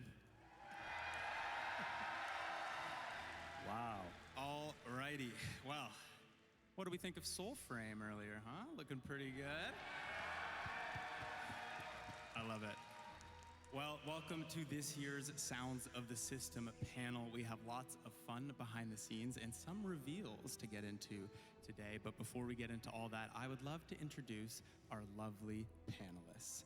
Wow. All righty. Well, what do we think of Soulframe earlier, huh? Looking pretty good. I love it. Well, welcome to this year's Sounds of the System panel. We have lots of fun behind the scenes and some reveals to get into today. But before we get into all that, I would love to introduce our lovely panelists.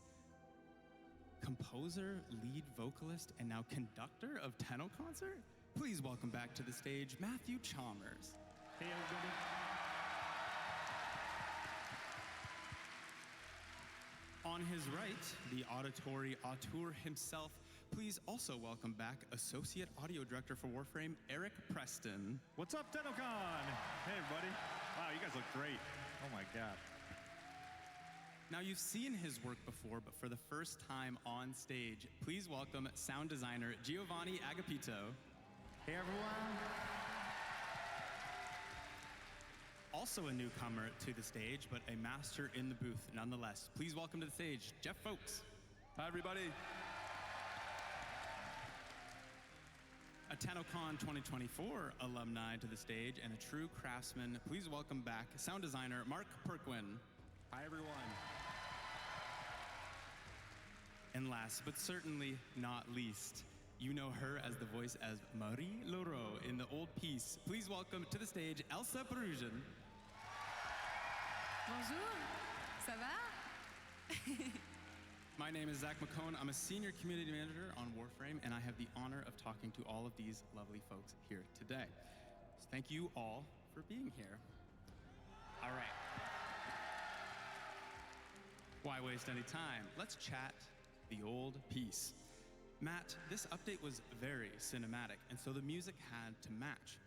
Composer, lead vocalist, and now conductor of Tenno Concert? Please welcome back to the stage, Matthew Chalmers. Hey, everybody. On his right, the auditory auteur himself. Please also welcome back Associate Audio Director for Warframe, Eric Preston. What's up, Tenno Con? Hey, everybody. Wow, you guys look great. Oh, my God. Now, you've seen his work before, but for the first time on stage, please welcome sound designer Giovanni Agapito. Hey, everyone. Also a newcomer to the stage, but a master in the booth nonetheless. Please welcome to the stage, Jeff Folks. Hi, everybody. A Tenno Con 2024 alumni to the stage and a true craftsman. Please welcome back sound designer Mark Perquin. Hi, everyone. And last, but certainly not least, you know her as the voice as Marie Leroux in the old piece. Please welcome to the stage Elsa Perusian. Bonjour, ça va? My name is Zach McCone. I'm a senior community manager on Warframe, and I have the honor of talking to all of these lovely folks here today. So thank you all for being here. All right. Why waste any time? Let's chat the old piece. Matt, this update was very cinematic, and so the music had to match.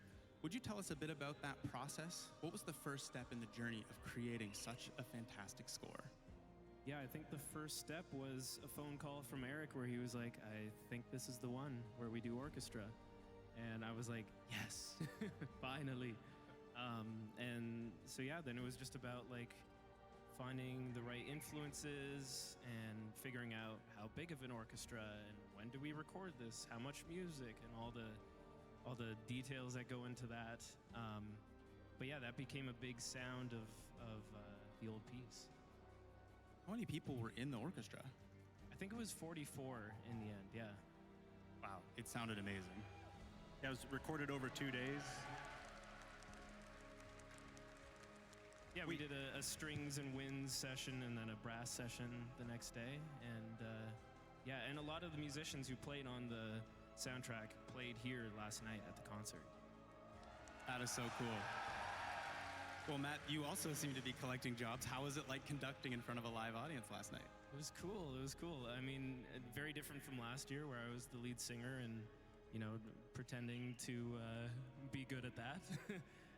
Would you tell us a bit about that process? What was the first step in the journey of creating such a fantastic score? Yeah, I think the first step was a phone call from Eric where he was like, I think this is the one where we do orchestra. And I was like, yes, finally. And so yeah, then it was just about like finding the right influences and figuring out how big of an orchestra and when do we record this, how much music, and all the details that go into that. But yeah, that became a big sound of the old piece. How many people were in the orchestra? I think it was 44 in the end, yeah. Wow, it sounded amazing. Yeah, it was recorded over 2 days. Yeah, we did a strings and winds session and then a brass session the next day. And yeah, and a lot of the musicians who played on the soundtrack played here last night at the concert. That is so cool. Well, Matt, you also seem to be collecting jobs. How was it like conducting in front of a live audience last night? It was cool. It was cool. I mean, very different from last year where I was the lead singer and, you know, pretending to be good at that.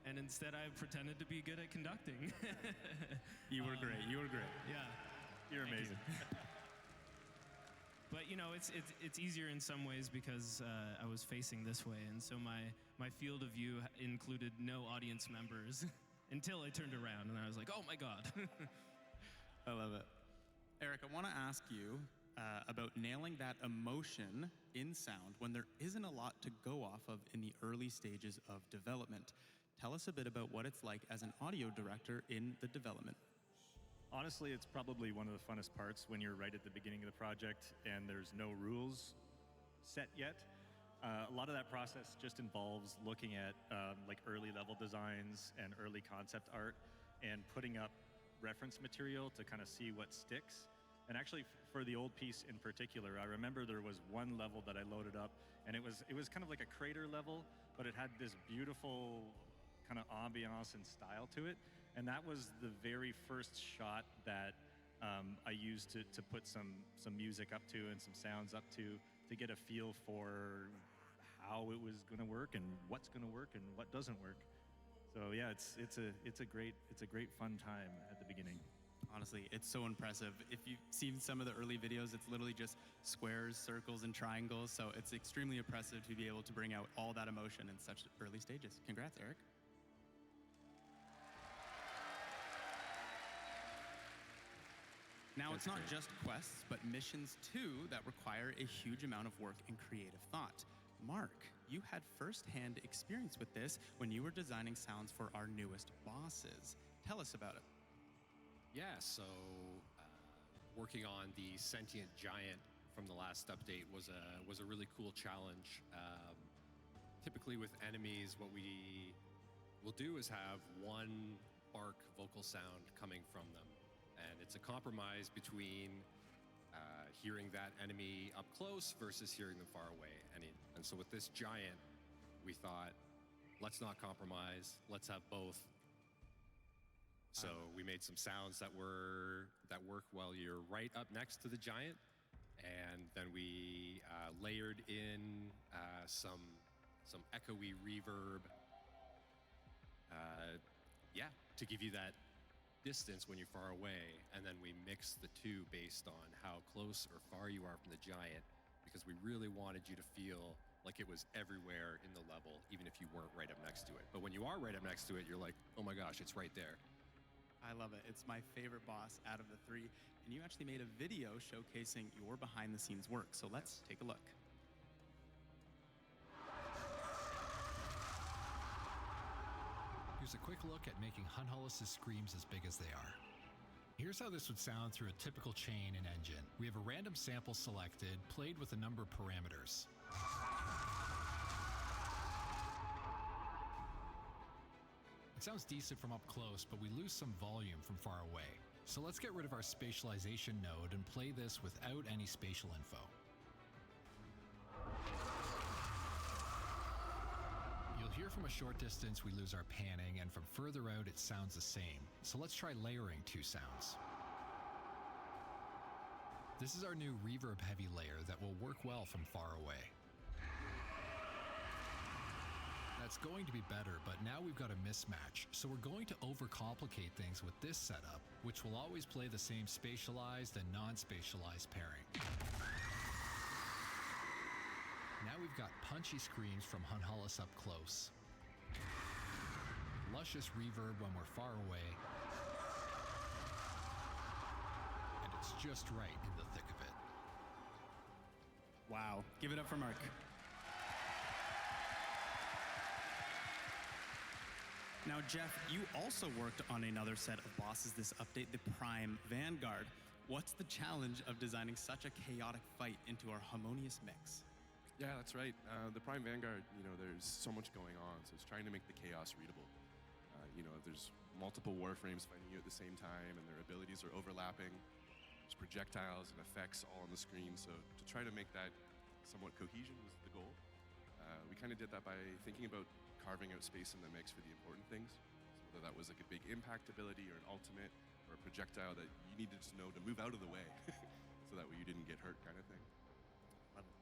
And instead I pretended to be good at conducting. You were great. You were great. Yeah. You're Thank amazing. you. But you know, it's easier in some ways because I was facing this way, and so my field of view included no audience members until I turned around, and I was like, oh my God. I love it. Eric, I want to ask you about nailing that emotion in sound when there isn't a lot to go off of in the early stages of development. Tell us a bit about what it's like as an audio director in the development. Honestly, it's probably one of the funnest parts when you're right at the beginning of the project and there's no rules set yet. A lot of that process just involves looking at like early level designs and early concept art and putting up reference material to kind of see what sticks. And actually, for the old piece in particular, I remember there was one level that I loaded up, and it was kind of like a crater level, but it had this beautiful kind of ambiance and style to it. And that was the very first shot that I used to put some music up to and some sounds up to get a feel for how it was going to work and what's going to work and what doesn't work. So yeah, it's a great fun time at the beginning. Honestly, it's so impressive. If you've seen some of the early videos, it's literally just squares, circles, and triangles. So it's extremely impressive to be able to bring out all that emotion in such early stages. Congrats, Eric. Now, That's it's not great. just quests, but missions too that require a huge amount of work and creative thought. Mark, you had firsthand experience with this when you were designing sounds for our newest bosses. Tell us about it. Yeah, so working on the sentient giant from the last update was a really cool challenge. Typically with enemies, what we will do is have one bark vocal sound coming from them. And it's a compromise between hearing that enemy up close versus hearing them far away. And so with this giant, we thought, let's not compromise, let's have both. So we made some sounds that work while you're right up next to the giant, and then we layered in some echoey reverb, to give you that distance when you're far away, and then we mixed the two based on how close or far you are from the giant, because we really wanted you to feel like it was everywhere in the level, even if you weren't right up next to it. But when you are right up next to it, you're like, oh my gosh, it's right there. I love it. It's my favorite boss out of the three. And you actually made a video showcasing your behind the scenes work. So let's take a look. Here's a quick look at making Hunhollis' screams as big as they are. Here's how this would sound through a typical chain and engine. We have a random sample selected, played with a number of parameters. It sounds decent from up close, but we lose some volume from far away. So let's get rid of our spatialization node and play this without any spatial info. You'll hear from a short distance we lose our panning, and from further out it sounds the same. So let's try layering two sounds. This is our new reverb heavy layer that will work well from far away. That's going to be better, but now we've got a mismatch, so we're going to overcomplicate things with this setup, which will always play the same spatialized and non-spatialized pairing. Now we've got punchy screams from Hunhollis up close, luscious reverb when we're far away, and it's just right in the thick of it. Wow. Give it up for Mark. Now, Jeff, you also worked on another set of bosses this update, the Prime Vanguard. What's the challenge of designing such a chaotic fight into our harmonious mix? Yeah, that's right. The Prime Vanguard, there's so much going on, so it's trying to make the chaos readable. There's multiple warframes fighting you at the same time, and their abilities are overlapping. There's projectiles and effects all on the screen, so to try to make that somewhat cohesion was the goal. We kind of did that by thinking about carving out space in the mix for the important things. So whether that was like a big impact ability or an ultimate or a projectile that you needed to know to move out of the way so that way you didn't get hurt kind of thing.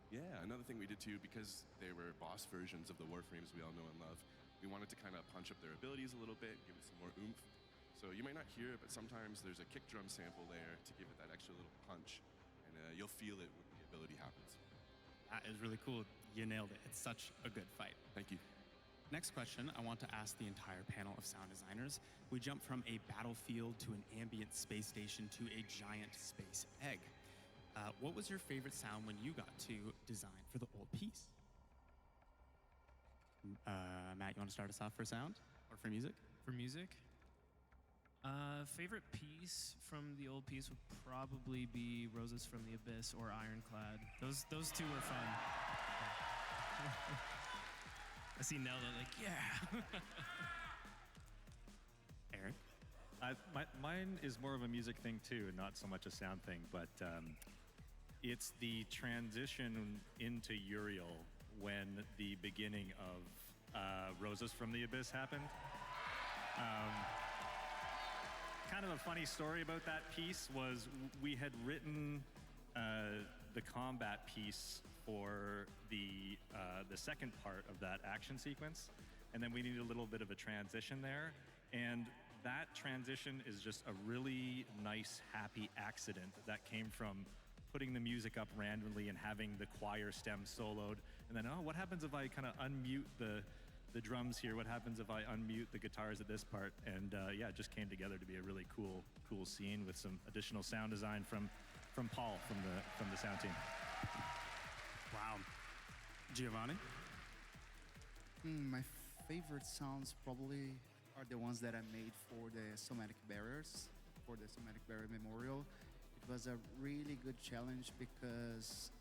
Yeah, another thing we did too, because they were boss versions of the warframes we all know and love, we wanted to kind of punch up their abilities a little bit, give it some more oomph. So you might not hear it, but sometimes there's a kick drum sample there to give it that extra little punch, and you'll feel it when the ability happens. That is really cool. You nailed it. It's such a good fight. Thank you. Next question, I want to ask the entire panel of sound designers. We jump from a battlefield to an ambient space station to a giant space egg. What was your favorite sound when you got to design for the old piece? Matt, you want to start us off for sound or for music? For music? Favorite piece from the old piece would probably be Roses from the Abyss or Ironclad. Those two were fun. I see Nelda like, yeah. Eric? Mine is more of a music thing too, not so much a sound thing, but it's the transition into Uriel when the beginning of Roses from the Abyss happened. Kind of a funny story about that piece was we had written the combat piece for the second part of that action sequence, and then we needed a little bit of a transition there, and that transition is just a really nice, happy accident that came from putting the music up randomly and having the choir stem soloed, and then, oh, what happens if I kind of unmute the the drums here. What happens if I unmute the guitars at this part? And yeah, it just came together to be a really cool scene with some additional sound design from Paul from the sound team. Wow. Giovanni? My favorite sounds probably are the ones that I made for the somatic barriers, for the somatic barrier memorial. It was a really good challenge because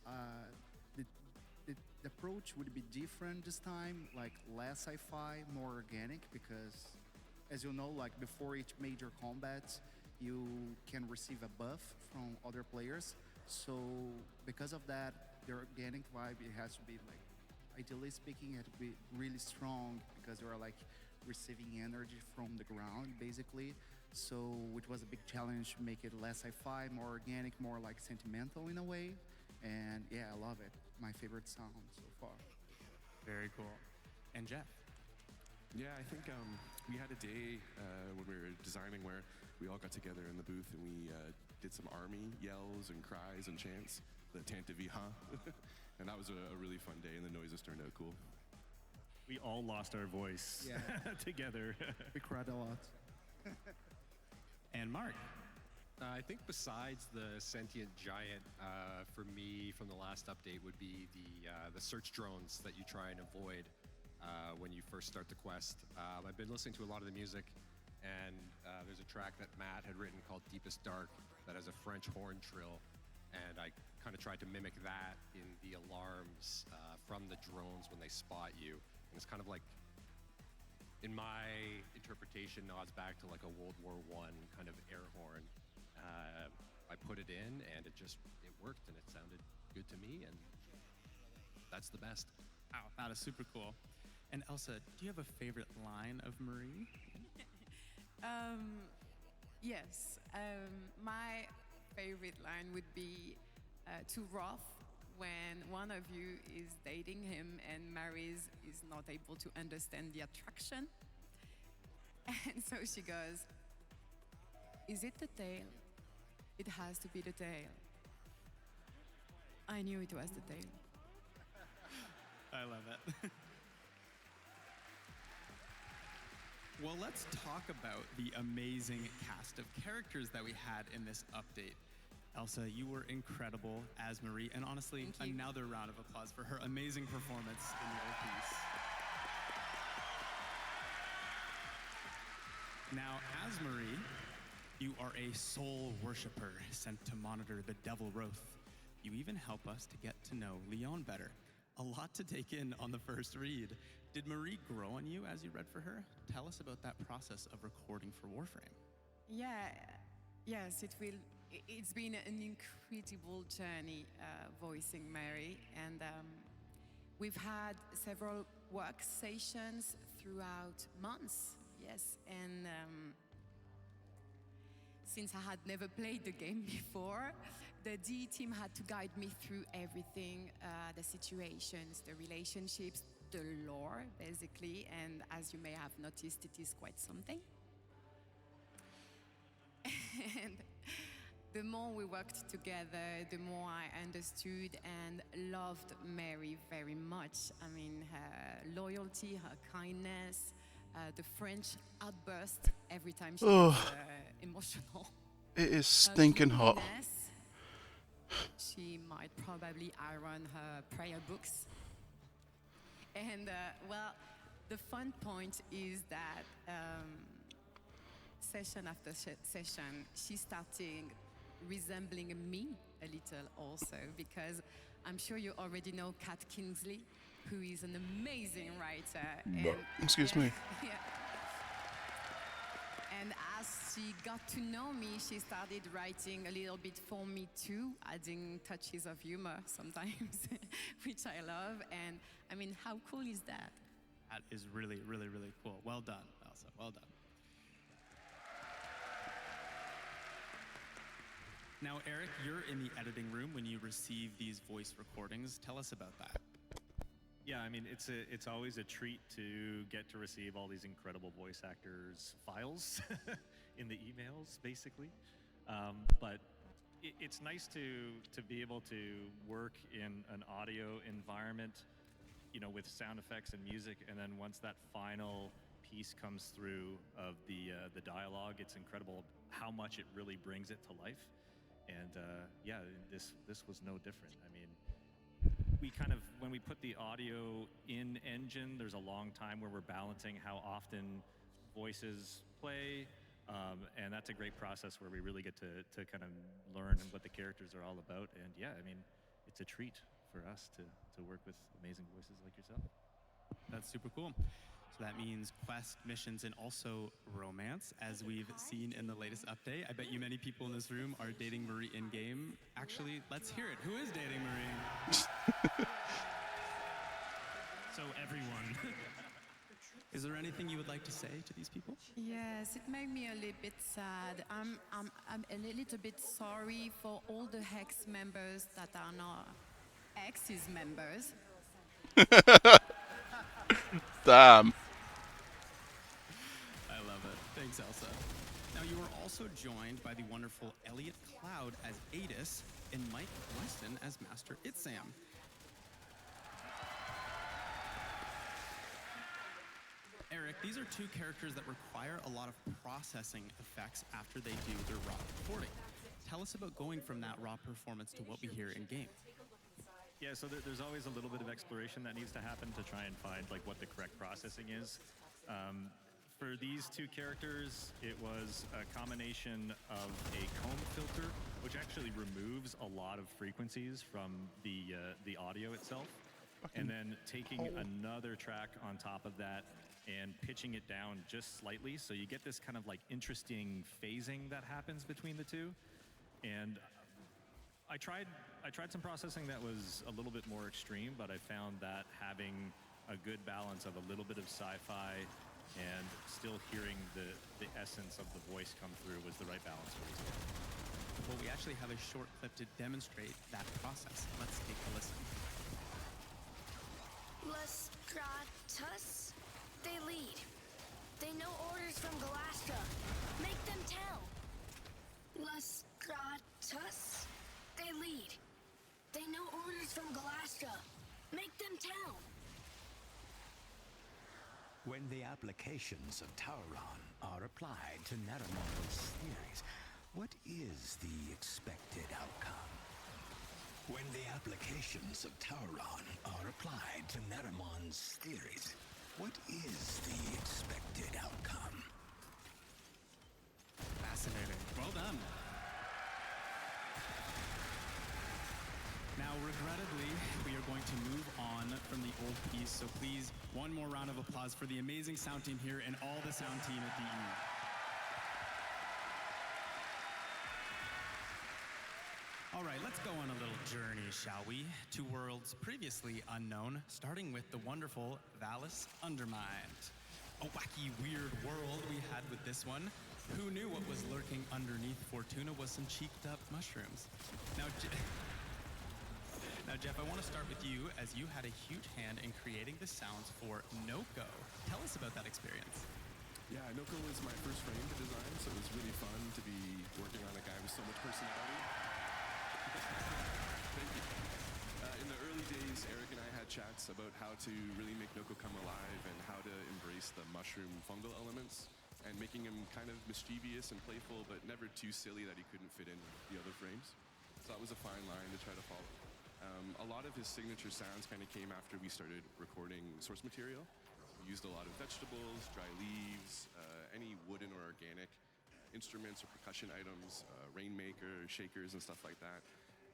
the approach would be different this time, like less sci-fi, more organic, because as you know, like before each major combat, you can receive a buff from other players. So because of that, the organic vibe, it has to be like, ideally speaking, it had to be really strong because you are like receiving energy from the ground, basically. So it was a big challenge to make it less sci-fi, more organic, more like sentimental in a way. And yeah, I love it. My favorite sound so far. Very cool. And Jeff? Yeah, I think we had a day when we were designing where we all got together in the booth and we did some army yells and cries and chants, the Tanta Viha. And that was a really fun day, and the noises turned out cool. We all lost our voice together. We cried a lot. And Mark? I think besides the sentient giant, for me from the last update would be the search drones that you try and avoid when you first start the quest. I've been listening to a lot of the music, and there's a track that Matt had written called Deepest Dark that has a French horn trill, and I kind of tried to mimic that in the alarms from the drones when they spot you. And it's kind of like, in my interpretation, nods back to like a World War I kind of air horn. I put it in, and it worked, and it sounded good to me, and that's the best. Wow, that is super cool. And Elsa, do you have a favorite line of Marie? Yes. My favorite line would be to Roth when one of you is dating him and Marie is not able to understand the attraction. And so she goes, "Is it the tail? It has to be the tail." I knew it was the tail. I love it. Well, let's talk about the amazing cast of characters that we had in this update. Elsa, you were incredible as Marie, and honestly, another round of applause for her amazing performance in the old piece. Now, as Marie, you are a soul worshiper sent to monitor the Devil Roth. You even help us to get to know Leon better. A lot to take in on the first read. Did Marie grow on you as you read for her? Tell us about that process of recording for Warframe. Yes, it's been an incredible journey voicing Mary, and we've had several work sessions throughout months. Yes, and since I had never played the game before, the DE team had to guide me through everything, the situations, the relationships, the lore, basically, and as you may have noticed, it is quite something. And the more we worked together, the more I understood and loved Mary very much. I mean, her loyalty, her kindness, the French outburst every time she was emotional. It is stinking hot. Goodness. She might probably iron her prayer books. And, well, the fun point is that session after session, she's starting resembling me a little also, because I'm sure you already know Kat Kingsley, who is an amazing writer. And, Excuse me. Yeah. And as she got to know me, she started writing a little bit for me too, adding touches of humor sometimes, which I love. And I mean, how cool is that? That is really, really, really cool. Well done, Elsa. Well done. Now, Eric, you're in the editing room when you receive these voice recordings. Tell us about that. Yeah, I mean, it's always a treat to get to receive all these incredible voice actors' files in the emails, basically. But it's nice to be able to work in an audio environment you know, with sound effects and music, and then once that final piece comes through of the dialogue, it's incredible how much it really brings it to life. And yeah, this was no different. I mean, we kind of, when we put the audio in engine, there's a long time where we're balancing how often voices play, and that's a great process where we really get to kind of learn what the characters are all about. And yeah, I mean, it's a treat for us to work with amazing voices like yourself. That's super cool. So that means quest missions and also romance, as we've seen in the latest update. I bet you many people in this room are dating Marie in-game. Actually, let's hear it. Who is dating Marie? So everyone. Is there anything you would like to say to these people? Yes, it made me a little bit sad. I'm a little bit sorry for all the Hex members that are not X's members. Damn. I love it. Thanks, Elsa. Now, you were also joined by the wonderful Elliot Cloud as Adis and Mike Weston as Master Itsam. Eric, these are two characters that require a lot of processing effects after they do their raw recording. Tell us about going from that raw performance to what we hear in game. Yeah, so there's always a little bit of exploration that needs to happen to try and find like what the correct processing is. For these two characters, it was a combination of a comb filter, which actually removes a lot of frequencies from the audio itself, and then taking another track on top of that and pitching it down just slightly, so you get this kind of like interesting phasing that happens between the two. And I tried some processing that was a little bit more extreme, but I found that having a good balance of a little bit of sci-fi and still hearing the essence of the voice come through was the right balance for these guys. Well, we actually have a short clip to demonstrate that process. Let's take a listen. Lestratus, they lead. They know orders from Galastra. Make them tell. Lestratus, they lead. They know orders from Galastra. Make them tell. When the applications of Tauron are applied to Naramon's theories, what is the expected outcome? When the applications of Tauron are applied to Naramon's theories, what is the expected outcome? Fascinating. Well done. Now, regrettably, we are going to move on from the old piece, so please, one more round of applause for the amazing sound team here and all the sound team at DE. All right, let's go on a little journey, shall we? To worlds previously unknown, starting with the wonderful Valis Undermined. A wacky, weird world we had with this one. Who knew what was lurking underneath Fortuna was some cheeked-up mushrooms? Now, Jeff, I want to start with you, as you had a huge hand in creating the sounds for Noko. Tell us about that experience. Yeah, Noko was my first frame to design, so it was really fun to be working on a guy with so much personality. Thank you. In the early days, Eric and I had chats about how to really make Noko come alive and how to embrace the mushroom fungal elements and making him kind of mischievous and playful, but never too silly that he couldn't fit in with the other frames. So that was a fine line to try to follow. A lot of his signature sounds kind of came after we started recording source material. We used a lot of vegetables, dry leaves, any wooden or organic instruments or percussion items, rainmaker, shakers, and stuff like that.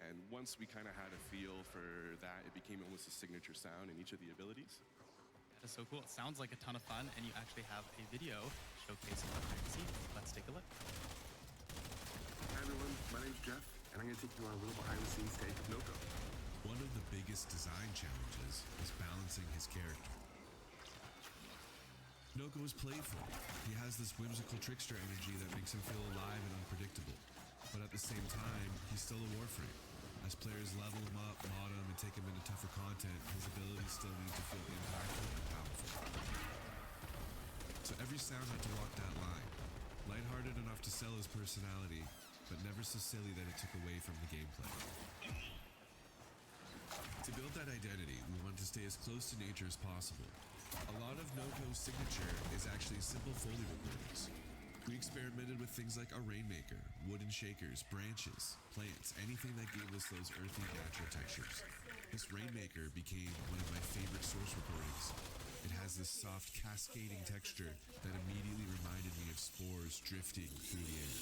And once we kind of had a feel for that, it became almost a signature sound in each of the abilities. That is so cool. It sounds like a ton of fun, and you actually have a video showcasing what you can see. Let's take a look. Hi everyone, my name's Jeff, and I'm going to take you on a little behind-the-scenes take of Noko. One of the biggest design challenges is balancing his character. Noko is playful. He has this whimsical trickster energy that makes him feel alive and unpredictable. But at the same time, he's still a Warframe. As players level him up, mod him, and take him into tougher content, his abilities still need to feel impactful and powerful. So every sound had to walk that line. Lighthearted enough to sell his personality, but never so silly that it took away from the gameplay. To build that identity, we wanted to stay as close to nature as possible. A lot of Noko's signature is actually simple Foley recordings. We experimented with things like a rainmaker, wooden shakers, branches, plants, anything that gave us those earthy natural textures. This rainmaker became one of my favorite source recordings. It has this soft cascading texture that immediately reminded me of spores drifting through the air.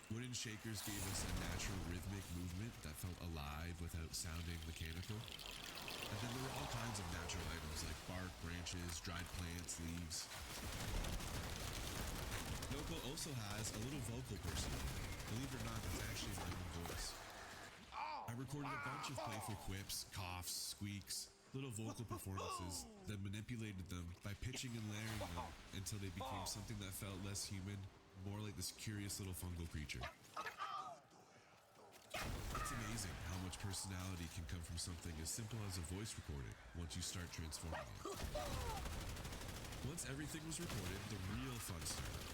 Wooden shakers gave us a natural rhythmic movement that felt alive without sounding mechanical. And then there were all kinds of natural items like bark, branches, dried plants, leaves. Noko also has a little vocal personality. Believe it or not, that's actually my own voice. I recorded a bunch of playful quips, coughs, squeaks, little vocal performances, then manipulated them by pitching and layering them until they became something that felt less human, more like this curious little fungal creature. It's amazing how much personality can come from something as simple as a voice recording once you start transforming it. Once everything was recorded, the real fun started.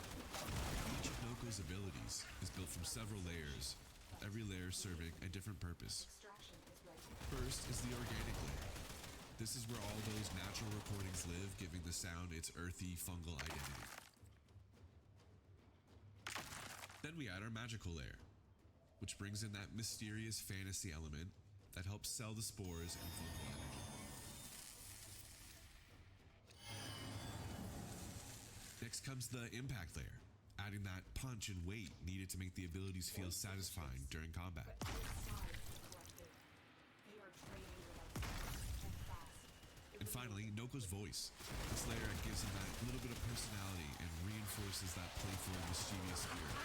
Each of Noko's abilities is built from several layers, with every layer serving a different purpose. First is the organic layer. This is where all those natural recordings live, giving the sound its earthy, fungal identity. Then we add our magical layer, which brings in that mysterious fantasy element that helps sell the spores and fungal energy. Next comes the impact layer, adding that punch and weight needed to make the abilities feel satisfying during combat. And finally, Noko's voice. This layer gives him that little bit of personality and reinforces that playful, mischievous spirit.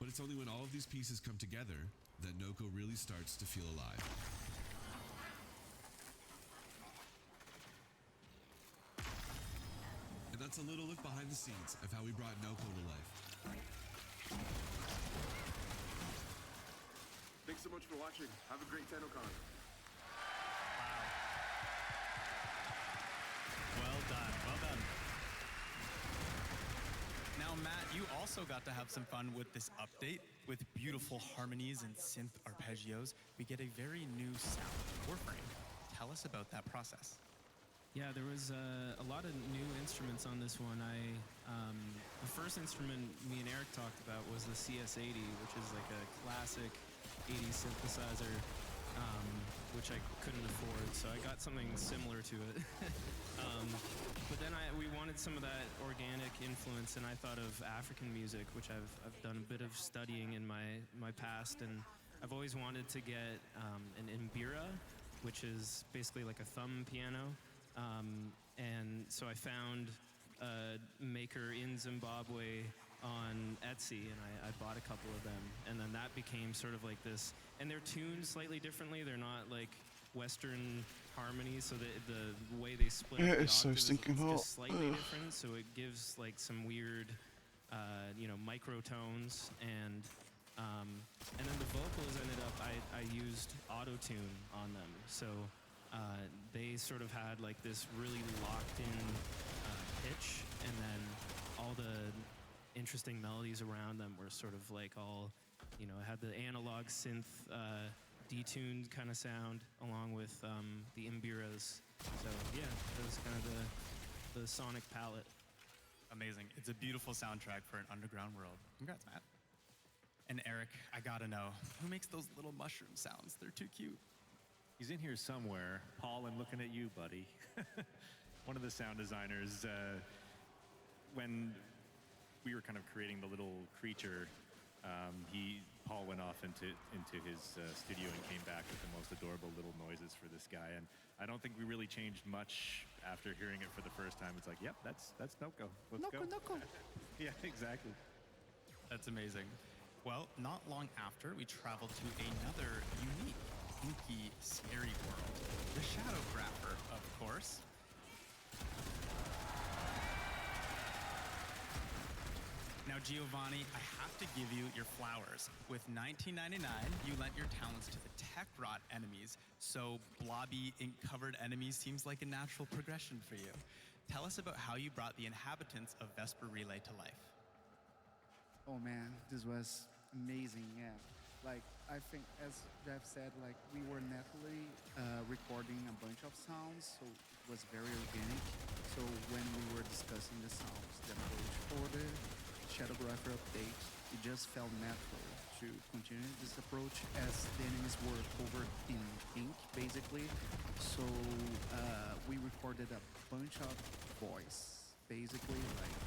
But it's only when all of these pieces come together that Noko really starts to feel alive. And that's a little look behind the scenes of how we brought Noko to life. Thanks so much for watching. Have a great Tenno Con. Well done. Well done. Now, Matt, you also got to have some fun with this update. With beautiful harmonies and synth arpeggios, we get a very new sound to Warframe. Tell us about that process. Yeah, there was a lot of new instruments on this one. The first instrument me and Eric talked about was the CS80, which is like a classic 80s synthesizer, which I couldn't afford, so I got something similar to it. But then we wanted some of that organic influence, and I thought of African music, which I've done a bit of studying in my past, and I've always wanted to get an mbira, which is basically like a thumb piano. And so I found a maker in Zimbabwe on Etsy, and I bought a couple of them, and then that became sort of like this, and they're tuned slightly differently. They're not like Western harmonies, so the way they split up the it's so octaves stinking is hot. just slightly Ugh. different, so it gives like some weird, microtones, and then the vocals ended up, I used auto-tune on them, so they sort of had like this really locked-in pitch, and then all the interesting melodies around them were sort of like all, it had the analog synth detuned kind of sound along with the mbiras. So yeah, that was kind of the sonic palette. Amazing. It's a beautiful soundtrack for an underground world. Congrats, Matt. And Eric, I gotta know, who makes those little mushroom sounds? They're too cute. He's in here somewhere. Paul, I'm looking at you, buddy. One of the sound designers, when we were kind of creating the little creature, Paul went off into his studio and came back with the most adorable little noises for this guy. And I don't think we really changed much after hearing it for the first time. It's like, yep, that's Noko. Let's go. Noko. Yeah, exactly. That's amazing. Well, not long after, we traveled to another unique, spooky, scary world. The Shadowgrapher, of course. Now, Giovanni, I have to give you your flowers. With $19.99, you lent your talents to the tech rot enemies, so blobby, ink-covered enemies seems like a natural progression for you. Tell us about how you brought the inhabitants of Vesper Relay to life. Oh man, this was amazing. Yeah, like I think as Jeff said, like we were naturally recording a bunch of sounds, so it was very organic. So when we were discussing the sounds, the approach for the Shadowgrapher update, it just felt natural to continue this approach as the enemies were covered in ink, basically. So we recorded a bunch of voice, basically, like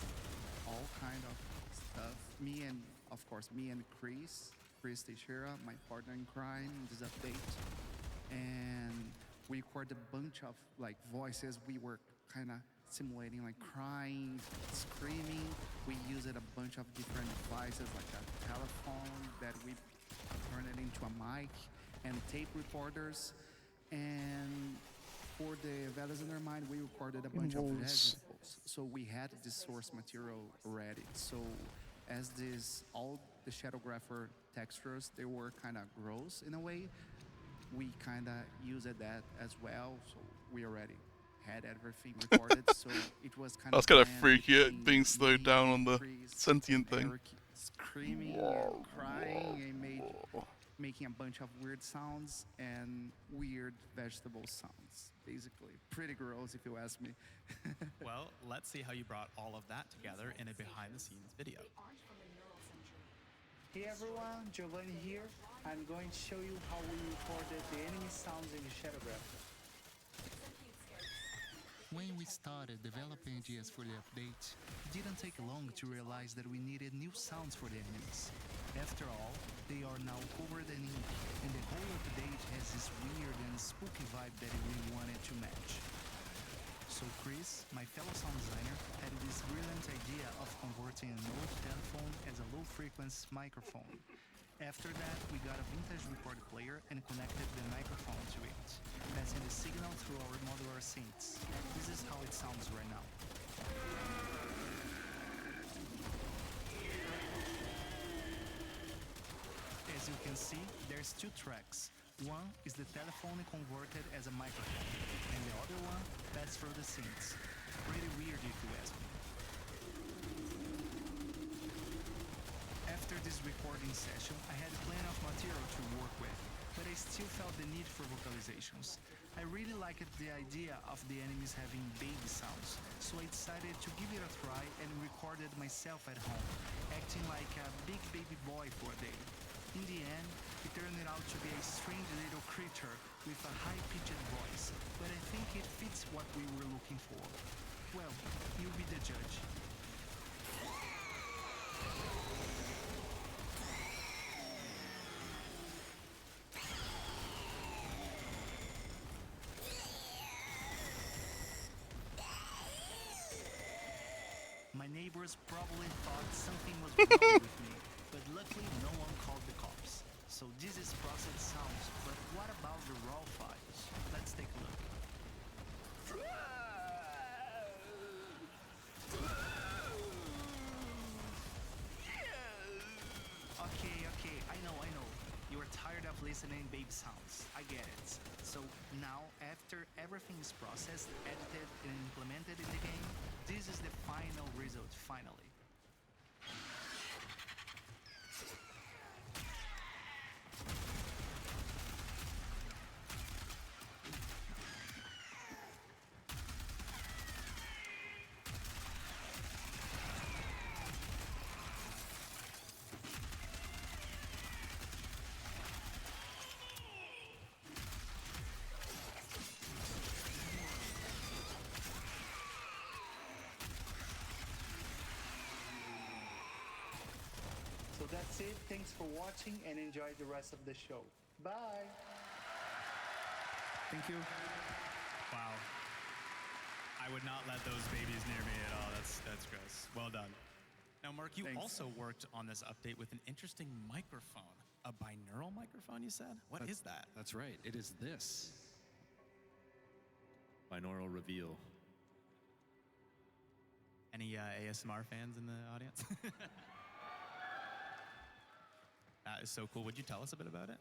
all kind of stuff. Me and, of course, me and Chris Teixeira, my partner in crime in this update, and we recorded a bunch of like voices. We were kind of simulating like crying, screaming. We used a bunch of different devices like a telephone that we turned it into a mic and tape recorders. And for the Values in Their Mind, we recorded a bunch of Voice. vegetables. So we had this source material ready. So as this, all the Shadowgrapher textures, they were kind of gross in a way. We kind of used that as well. So we already had everything recorded. So it was kind That's of kind of blend freaky, between being slowed me, down on the Chris, sentient and thing. Eric screaming and crying and making a bunch of weird sounds and weird vegetable sounds. Basically, pretty gross if you ask me. Well, let's see how you brought all of that together in a behind-the-scenes video. Hey everyone, Giovanni here. I'm going to show you how we recorded the enemy sounds in the Shadowgrapher. When we started developing ideas for the update, it didn't take long to realize that we needed new sounds for the enemies. After all, they are now covered in ink, and the whole update has this weird and spooky vibe that we wanted to match. So Chris, my fellow sound designer, had this brilliant idea of converting an old telephone as a low-frequency microphone. After that, we got a vintage record player and connected the microphone to it, passing the signal through our modular synths. This is how it sounds right now. As you can see, there's two tracks. One is the telephone converted as a microphone, and the other one passed through the synths. Pretty weird if you ask me. After this recording session, I had plenty of material to work with, but I still felt the need for vocalizations. I really liked the idea of the enemies having baby sounds, so I decided to give it a try and recorded myself at home, acting like a big baby boy for a day. In the end, it turned out to be a strange little creature with a high-pitched voice, but I think it fits what we were looking for. Well, you be the judge. My neighbors probably thought something was wrong with me, but luckily no one called the cops. So this is processed sounds, but what about the raw files? Let's take a look. Okay, I know. You are tired of listening baby sounds. I get it. So now, after everything is processed, edited, and implemented in the game, this is the final result, finally. So that's it. Thanks for watching and enjoy the rest of the show. Bye. Thank you. Wow. I would not let those babies near me at all. That's gross. Well done. Now, Mark, you Thanks. also worked on this update with an interesting microphone. A binaural microphone, you said? What is that? That's right. It is this. Binaural reveal. Any ASMR fans in the audience? That is so cool. Would you tell us a bit about it?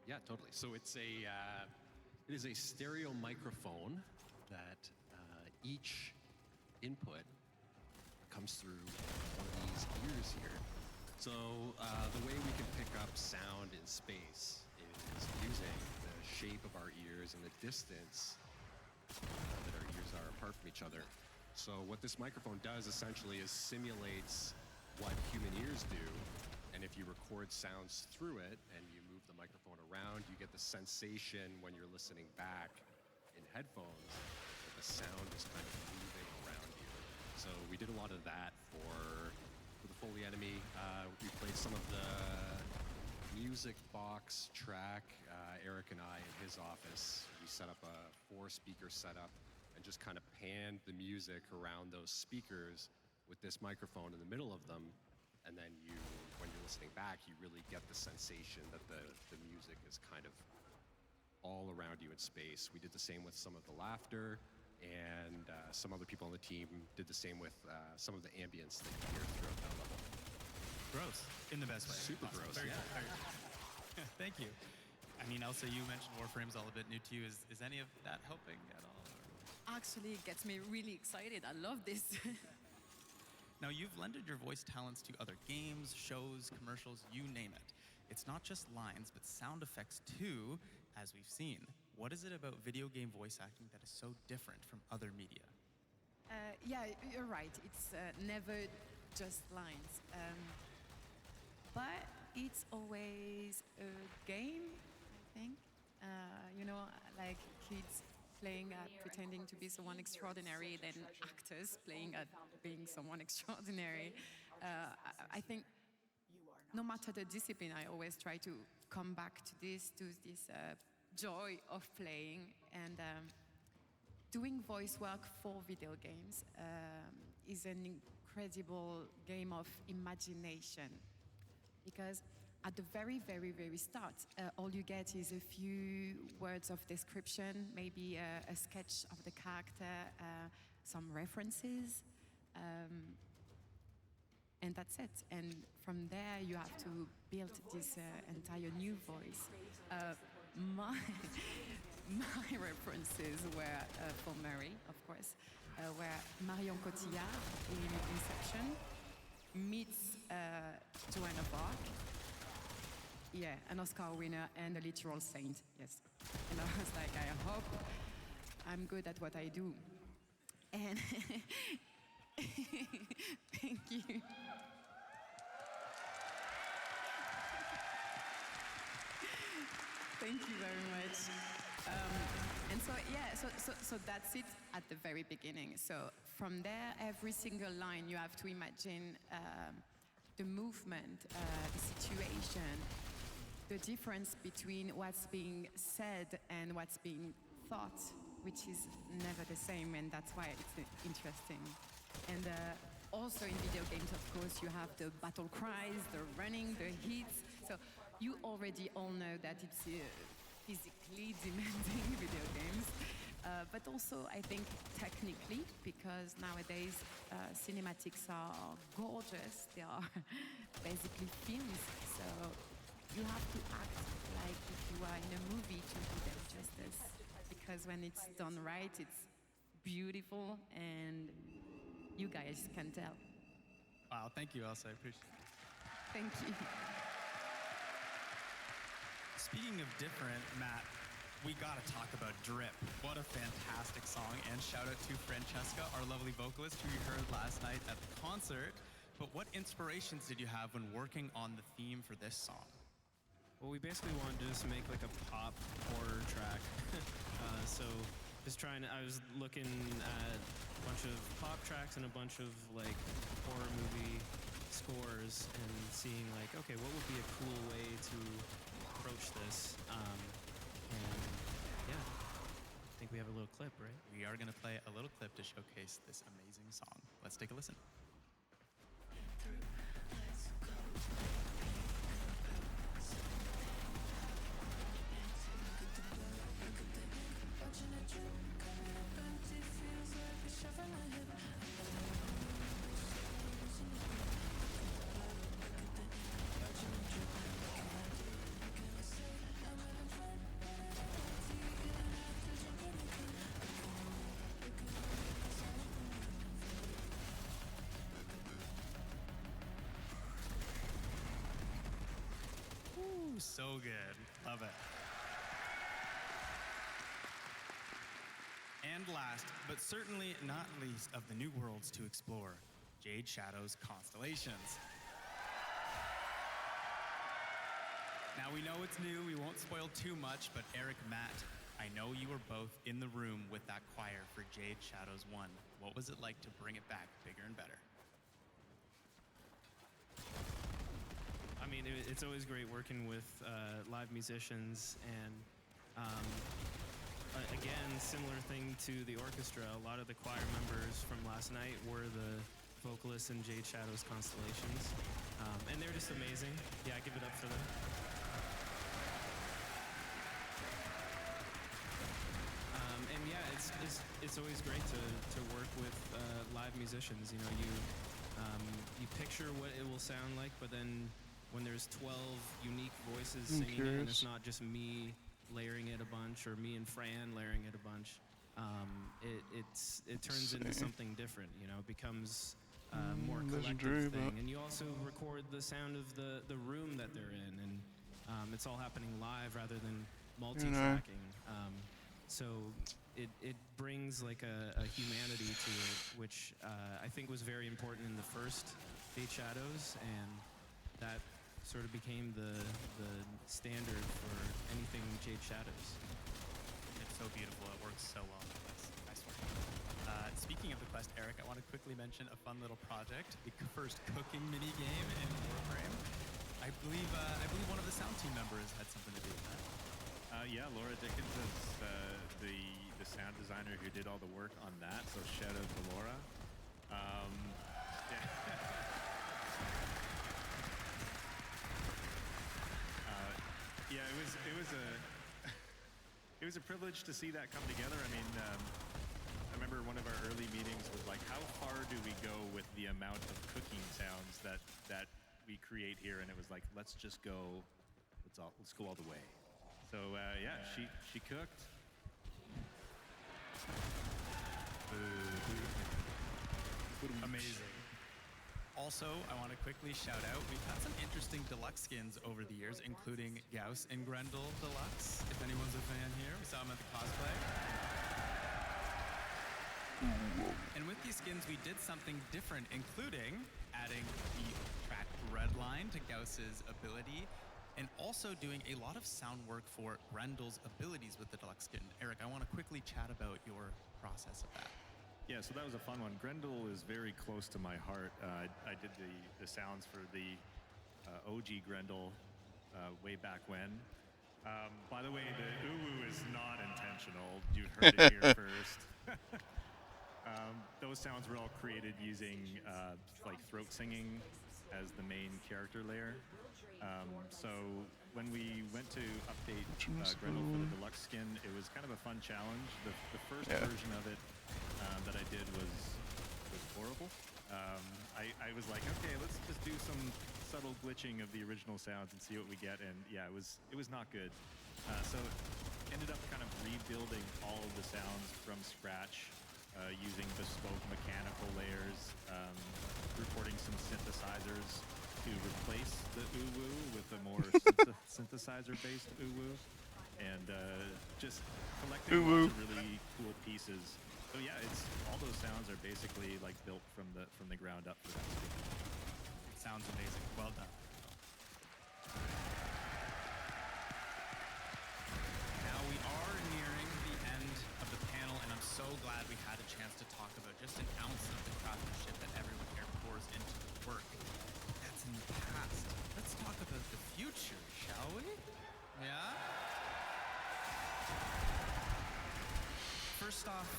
Yeah, totally. So it's it is a stereo microphone that each input comes through one of these ears here. So the way we can pick up sound in space is using the shape of our ears and the distance that our ears are apart from each other. So what this microphone does essentially is simulates what human ears do, and if you record sounds through it and you move the microphone around, you get the sensation when you're listening back in headphones that the sound is kind of moving around you. So we did a lot of that for the Foley Enemy. We played some of the music box track. Eric and I in his office, we set up a 4-speaker setup and just kind of panned the music around those speakers with this microphone in the middle of them. And then when you're listening back, you really get the sensation that the music is kind of all around you in space. We did the same with some of the laughter, and some other people on the team did the same with some of the ambience that you hear throughout that level. Gross, in the best way. Super Awesome. gross, Very yeah. good, very good. Thank you. I mean, Elsa, you mentioned Warframe's all a bit new to you. Is any of that helping at all? Actually, it gets me really excited. I love this. Now, you've lended your voice talents to other games, shows, commercials, you name it. It's not just lines, but sound effects too, as we've seen. What is it about video game voice acting that is so different from other media? Yeah, you're right. It's never just lines. But it's always a game, I think. You know, like kids playing at pretending to be someone extraordinary, then actors playing at being someone extraordinary. I think no matter the discipline, I always try to come back to this joy of playing and doing voice work for video games is an incredible game of imagination, because at the very, very, very start, all you get is a few words of description, maybe a sketch of the character, some references, and that's it. And from there, you have to build this entire new voice. My references were for Mary, of course, were Marion Cotillard in Inception meets Joan of Arc. Yeah, an Oscar winner and a literal saint, yes. And I was like, I hope I'm good at what I do. And thank you. Thank you very much. And so, yeah, so that's it at the very beginning. So from there, every single line, you have to imagine the movement, the situation, the difference between what's being said and what's being thought, which is never the same, and that's why it's interesting. And also in video games, of course, you have the battle cries, the running, the hits. So you already all know that it's physically demanding video games, but also I think technically, because nowadays cinematics are gorgeous. They are basically films, so you have to act like if you are in a movie to do them justice, because when it's done right, it's beautiful, and you guys can tell. Wow, thank you, Elsa. I appreciate it. Thank you. Speaking of different, Matt, we gotta talk about Drip. What a fantastic song, and shout out to Francesca, our lovely vocalist who you heard last night at the concert. But what inspirations did you have when working on the theme for this song? Well, we basically wanted to just make like a pop horror track. So I was looking at a bunch of pop tracks and a bunch of like horror movie scores and seeing like, okay, what would be a cool way to approach this? And yeah, I think we have a little clip, right? We are gonna play a little clip to showcase this amazing song. Let's take a listen. so good. Love it. And last, but certainly not least of the new worlds to explore, Jade Shadow's Constellations. Now we know it's new, we won't spoil too much, but Eric, Matt, I know you were both in the room with that choir for Jade Shadows 1. What was it like to bring it back bigger and better? I mean, it's always great working with live musicians, and again, similar thing to the orchestra. A lot of the choir members from last night were the vocalists in Jade Shadow's Constellations, and they're just amazing. Yeah, give it up for them. And yeah, it's always great to work with live musicians. You know, you picture what it will sound like, but then when there's 12 unique voices singing it, and it's not just me layering it a bunch or me and Fran layering it a bunch, it turns into something different. You know, it becomes more collective thing. And you also record the sound of the room that they're in, and it's all happening live rather than multi-tracking. So it brings like a humanity to it, which I think was very important in the first Jade Shadows, and that sort of became the standard for anything Jade Shadows. It's so beautiful. It works so well in the Quest. I swear. Speaking of the Quest, Eric, I want to quickly mention a fun little project, the first cooking mini game in Warframe. I believe one of the sound team members had something to do with that. Yeah, Laura Dickens is the sound designer who did all the work on that, so shout out to Laura. Yeah, it was a privilege to see that come together. I mean, I remember one of our early meetings was like, how far do we go with the amount of cooking sounds that we create here? And it was like, let's just go, let's go all the way. So yeah, she cooked. Amazing. Also, I want to quickly shout out, we've had some interesting deluxe skins over the years, including Gauss and Grendel Deluxe, if anyone's a fan here. We saw them at the cosplay. And with these skins, we did something different, including adding the track Redline to Gauss's ability, and also doing a lot of sound work for Grendel's abilities with the deluxe skin. Eric, I want to quickly chat about your process of that. Yeah, so that was a fun one. Grendel is very close to my heart. I did the sounds for the OG Grendel way back when. By the way, the uwu is not intentional. You heard it here first. Those sounds were all created using like throat singing as the main character layer. So when we went to update Grendel for the deluxe skin, it was kind of a fun challenge. The first version of it that I did was horrible. I was like, okay, let's just do some subtle glitching of the original sounds and see what we get, and yeah, it was not good. So ended up kind of rebuilding all of the sounds from scratch, using bespoke mechanical layers, recording some synthesizers to replace the uwu with a more synthesizer-based uwu, and just collecting lots of really cool pieces. So yeah, all those sounds are basically like built from the ground up for that. It sounds amazing. Well done. Now we are nearing the end of the panel, and I'm so glad we had a chance to talk about just an ounce of the craftsmanship that everyone here pours into the work. That's in the past. Let's talk about the future, shall we? Yeah? First off,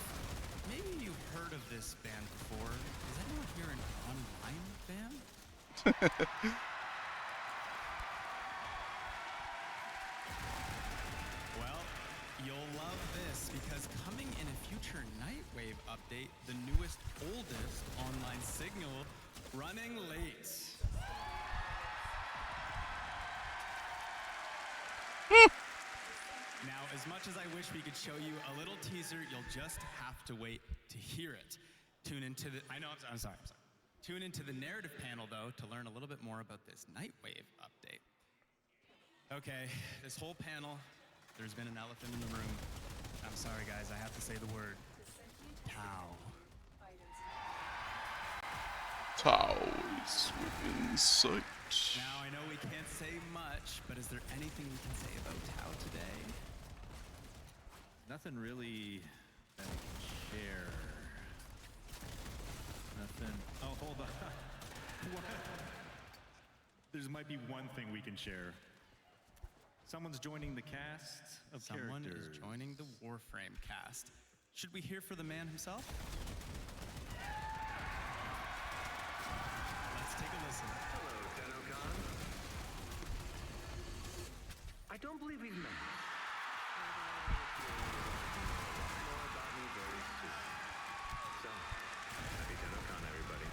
maybe you've heard of this band before. Is anyone here an online band? Well, you'll love this, because coming in a future Nightwave update, the newest, oldest online signal running late. Now, as much as I wish we could show you a little teaser, you'll just have to wait to hear it. Tune into the, I'm sorry. Tune into the narrative panel, though, to learn a little bit more about this Nightwave update. Okay, this whole panel, there's been an elephant in the room. I'm sorry, guys, I have to say the word. Tau. Tau is within sight. Now, I know we can't say much, but is there anything we can say about Tau today? Nothing really that we can share. Nothing. Oh, hold on. What? There might be one thing we can share. Someone's joining the cast of Someone characters. is joining the Warframe cast. Should we hear for the man himself? Let's take a listen. Hello, Tenno Con. I don't believe we've met. More about me very soon. So, happy Tenno Con, everybody.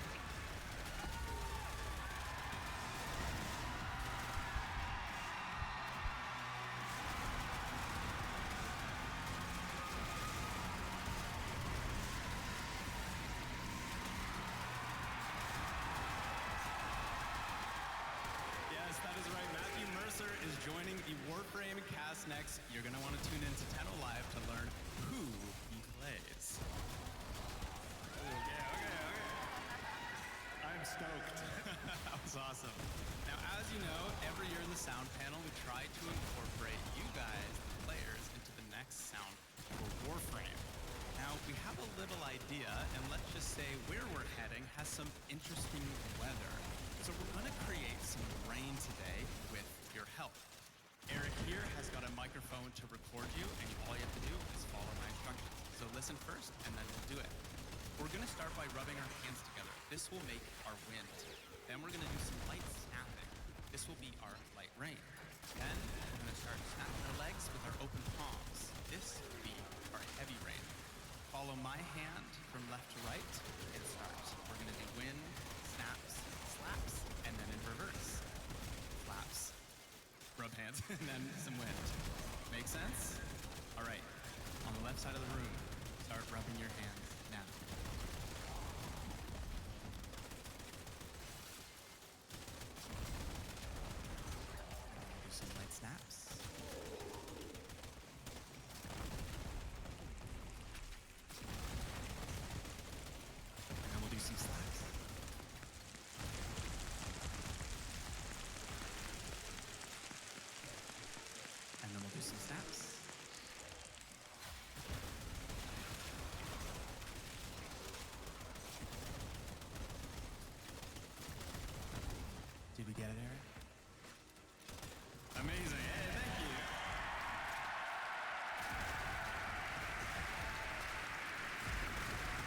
Yes, that is right. Matthew Mercer is joining the Warframe cast next. You're going to want to tune in to Tenno Live to learn who he plays. Okay. I'm stoked. That was awesome. Now, as you know, every year in the sound panel, we try to incorporate you guys, the players, into the next sound for Warframe. Now, we have a little idea, and let's just say where we're heading has some interesting weather. So we're going to create some rain today with your help. Eric here has got a microphone to record you, and all you have to do is follow my instructions. So listen first, and then we'll do it. We're going to start by rubbing our hands together. This will make our wind. Then we're going to do some light snapping. This will be our light rain. Then we're going to start snapping our legs with our open palms. This will be our heavy rain. Follow my hand from left to right and start. We're going to do wind, snaps, slaps, and then in reverse. Flaps. Rub hands, and then some wind. Make sense? All right. On the left side of the room, start rubbing your hands now. Do some light snaps. And then we'll do some slaps. And then we'll do some snaps. Did we get it, Eric? Amazing. Hey, thank you.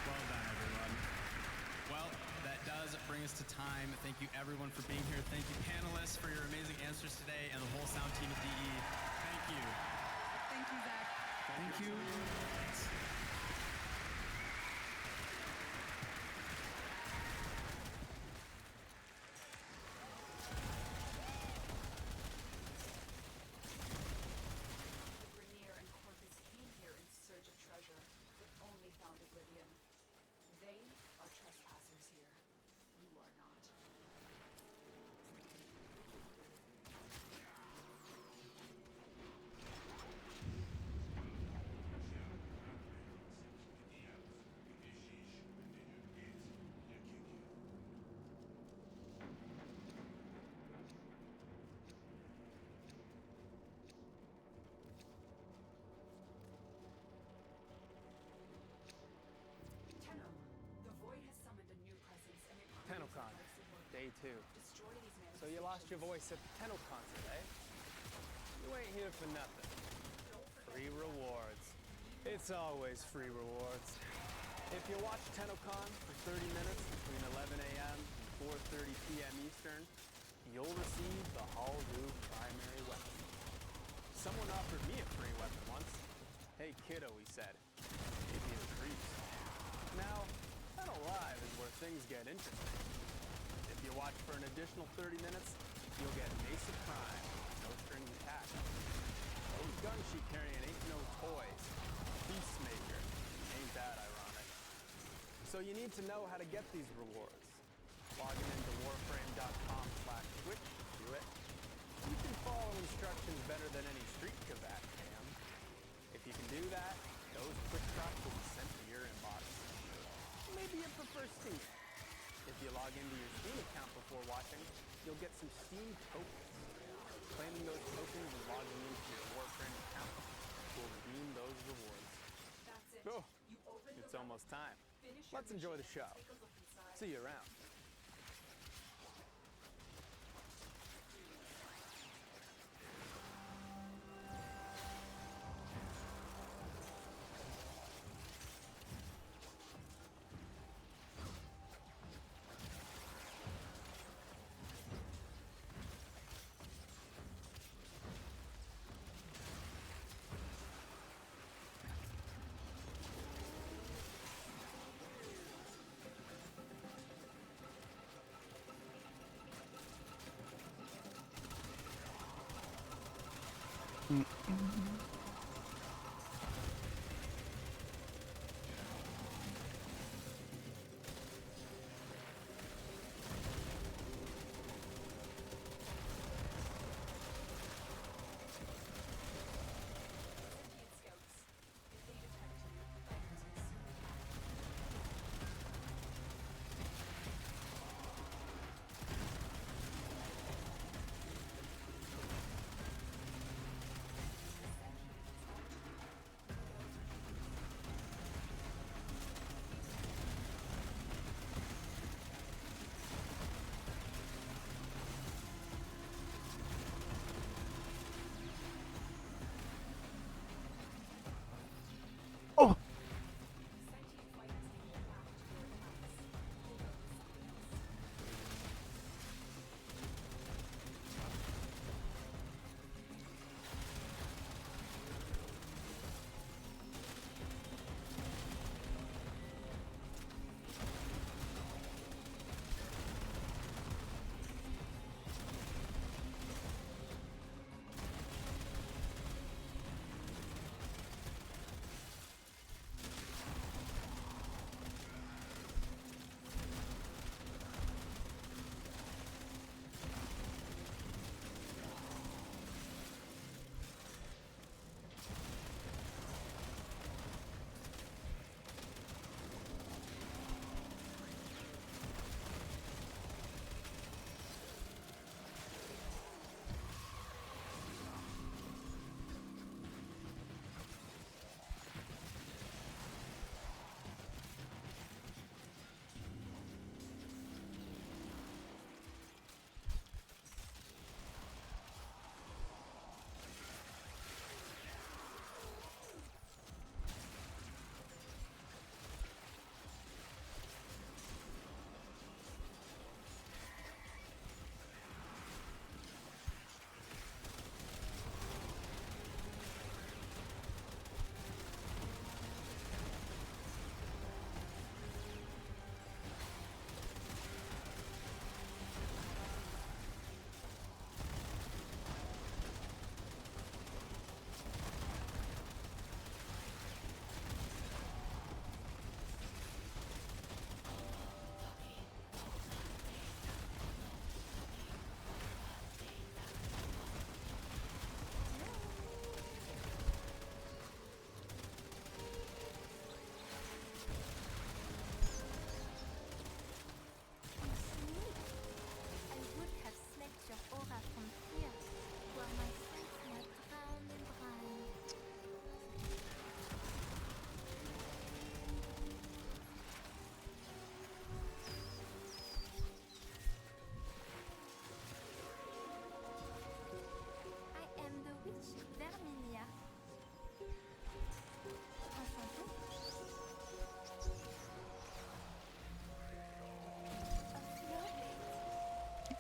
Well done, everyone. Well, that does bring us to time. Thank you, everyone, for being here. Thank you, panelists, for your amazing answers today, and the whole sound team at DE. Thank you. Thank you, Zach. Thank you. Thanks. Rainier and Corpus came here in search of treasure, but only found oblivion. They are trespassers here. You are not. Tenno, the Void has summoned a new presence and it Tenno Con, day 2. destroy these So you lost your voice at the Tenno concert, eh? You ain't here for nothing. Free rewards. It's always free rewards. If you watch Tenno Con for 30 minutes between 11 a.m. and 4:30 p.m. Eastern, you'll receive the Halvu primary weapon. Someone offered me a free weapon once. Hey kiddo, he said. Gave me a treat. Now, Tenno Live is where things get interesting. If you watch for an additional 30 minutes, you'll get Mace of Prime, no strings attached. Those guns she carrying ain't no toys. Peacemaker, ain't that ironic? So you need to know how to get these rewards. Logging into warframe.com/twitch, do it. You can follow instructions better than any street Kavat can. If you can do that, those quick shots will be sent to your inbox. Maybe you prefer Steam. If you log into your Steam account before watching, you'll get some Steam tokens. Claiming those tokens and logging into your Warframe account will redeem those rewards. That's it. Oh, You open it's the almost time. Finish your Let's enjoy the mission show. and take a look inside. See you around. Oh!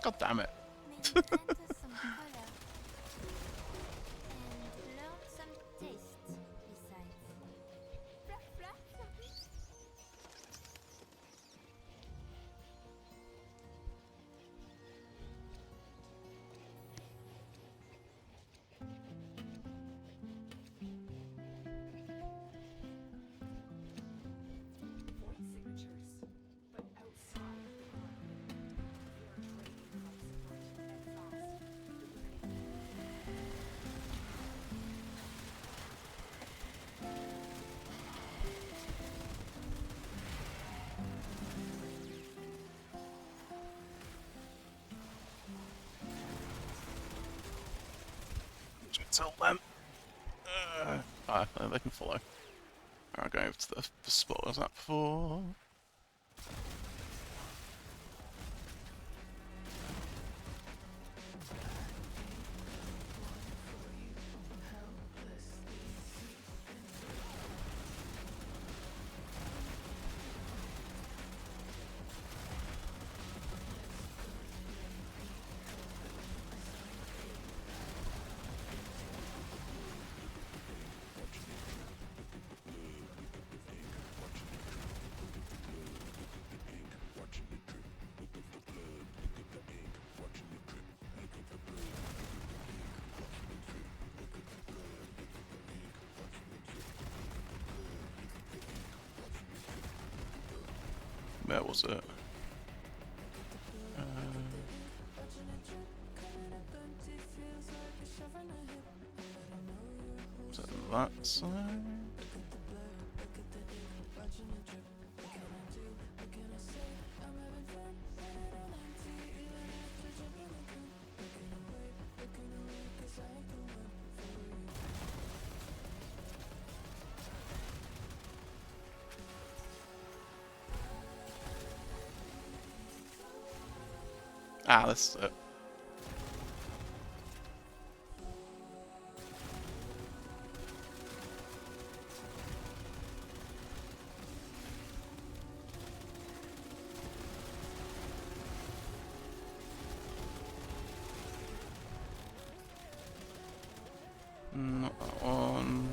God damn it. But outside of the garden, they are draining life support and fast. Tell them. They can follow. Alright, going over to the spot I was at before. Where was it? Was it that side? Ah, this is it. Not that one.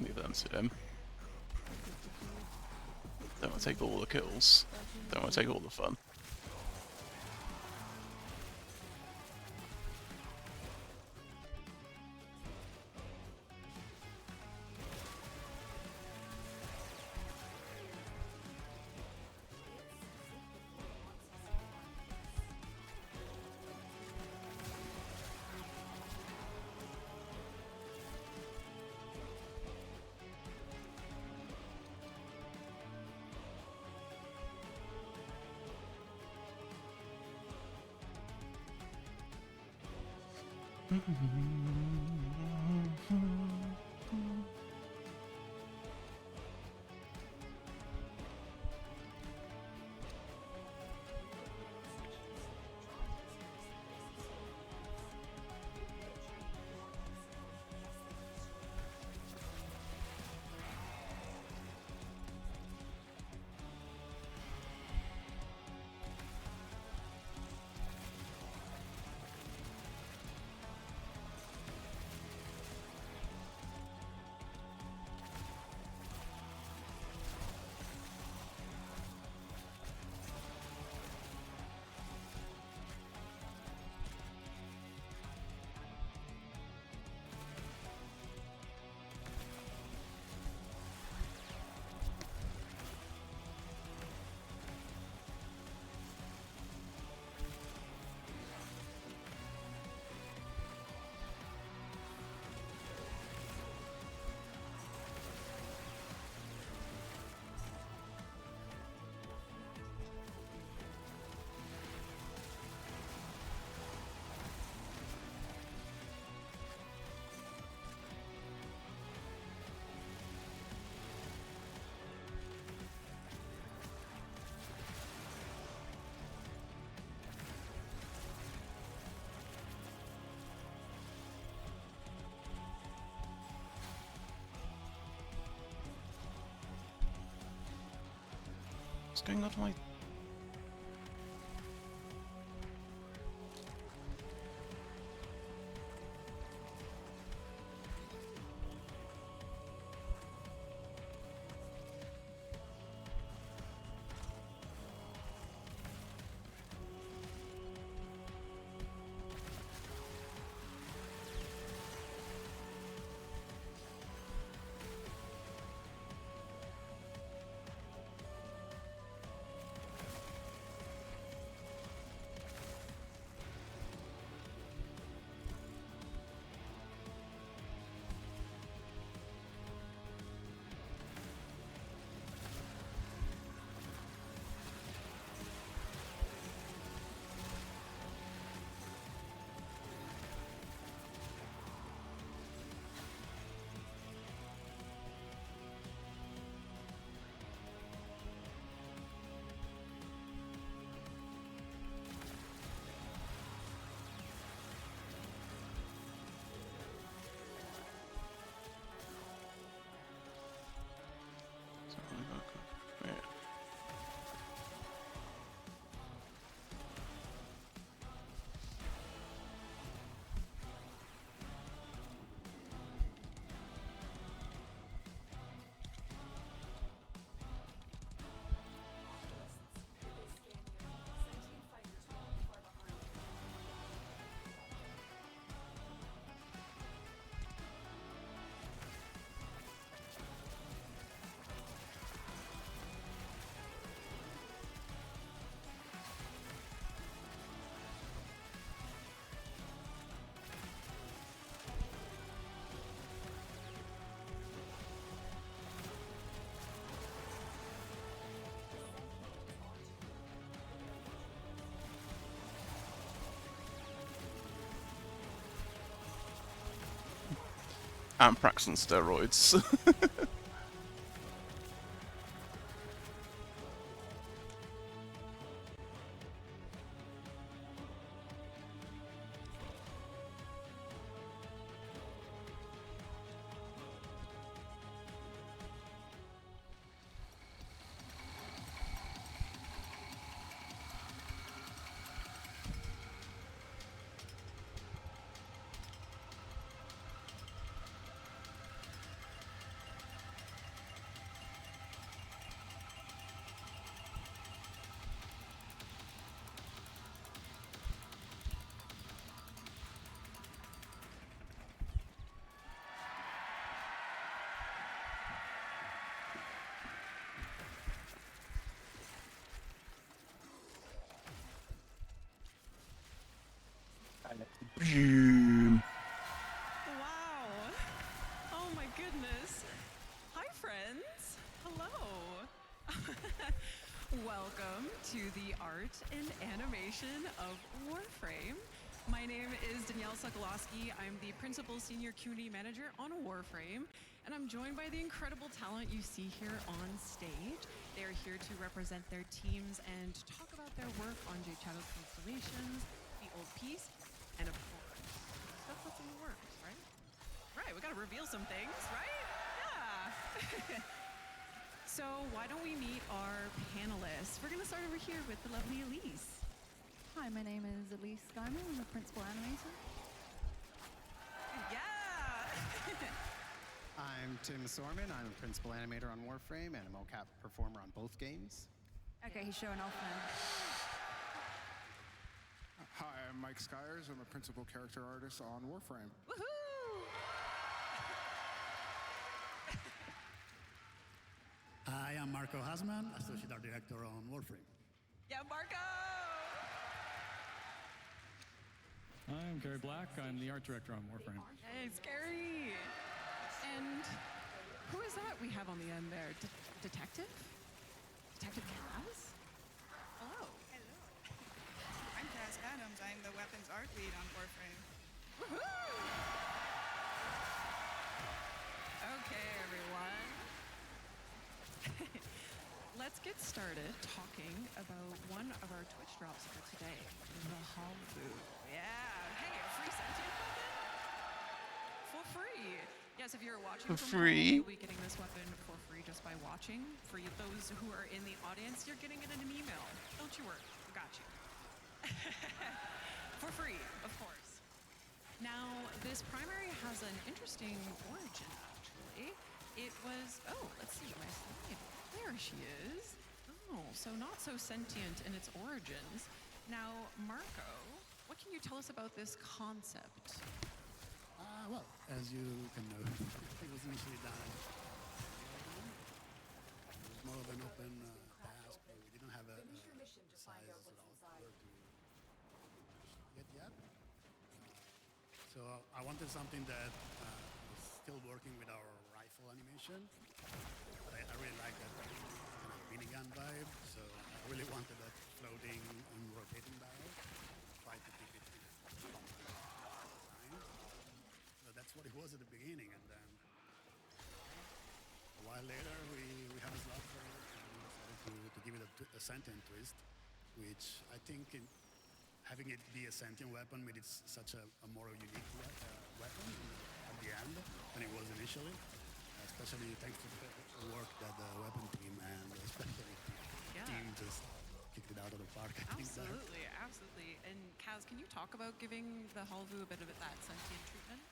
Leave them to him. Don't want to take all the kills. Don't want to take all the fun. What's going on to my... Amprax and steroids. Boom. Wow. Oh my goodness. Hi, friends. Hello. Welcome to the art and animation of Warframe. My name is Danielle Sokolowski. I'm the Principal Senior Community Manager on Warframe, and I'm joined by the incredible talent you see here on stage. They are here to represent their teams and talk about their work on Jade Shadow Constellations, the Old Peace, and of course, stuff that's in the works, right? Right, we gotta reveal some things, right? Yeah. So why don't we meet our panelists? We're gonna start over here with the lovely Elise. Hi, my name is Elise Guyman. I'm the principal animator. Yeah! I'm Tim Sorman. I'm a principal animator on Warframe and a mocap performer on both games. Okay, he's showing off now. Hi, I'm Mike Skyers. I'm a principal character artist on Warframe. Woohoo! Hi, I'm Marco Hasman, Associate Art Director on Warframe. Yeah, Marco! I'm Gary Black. I'm the art director on Warframe. Hey, scary! And who is that we have on the end there? Detective? Detective Kaz? Hello. Hello. I'm Kaz Adams. I'm the weapons art lead on Warframe. Woohoo! Okay, everyone. Let's get started talking about one of our Twitch drops for today, the Halvu. Yeah, hey, a free sentient weapon? For free. Yes, if you're watching For from free? home, you'll be getting this weapon for free just by watching. For those who are in the audience, you're getting it in an email. Don't you worry, we got you. For free, of course. Now, this primary has an interesting origin, actually. It was, let's see, my slide. There she is. Oh, so not so sentient in its origins. Now, Marco, what can you tell us about this concept? Well, as you can know, it was initially done. It was more of an open task. We didn't have a size at all where to get yet. So I wanted something that was still working with our rifle animation. But I really like that kind of minigun vibe. So I really wanted that floating and rotating barrel. Try to keep it in a design. So that's what it was at the beginning, and then a while later we had a slot for it, and we decided to give it a sentient twist, which I think having it be a sentient weapon made it such a more unique weapon at the end than it was initially. Especially thanks to the work that the weapon team and especially the team just kicked it out of the park. I think that. Absolutely. And Kaz, can you talk about giving the Halvu a bit of that sentient treatment?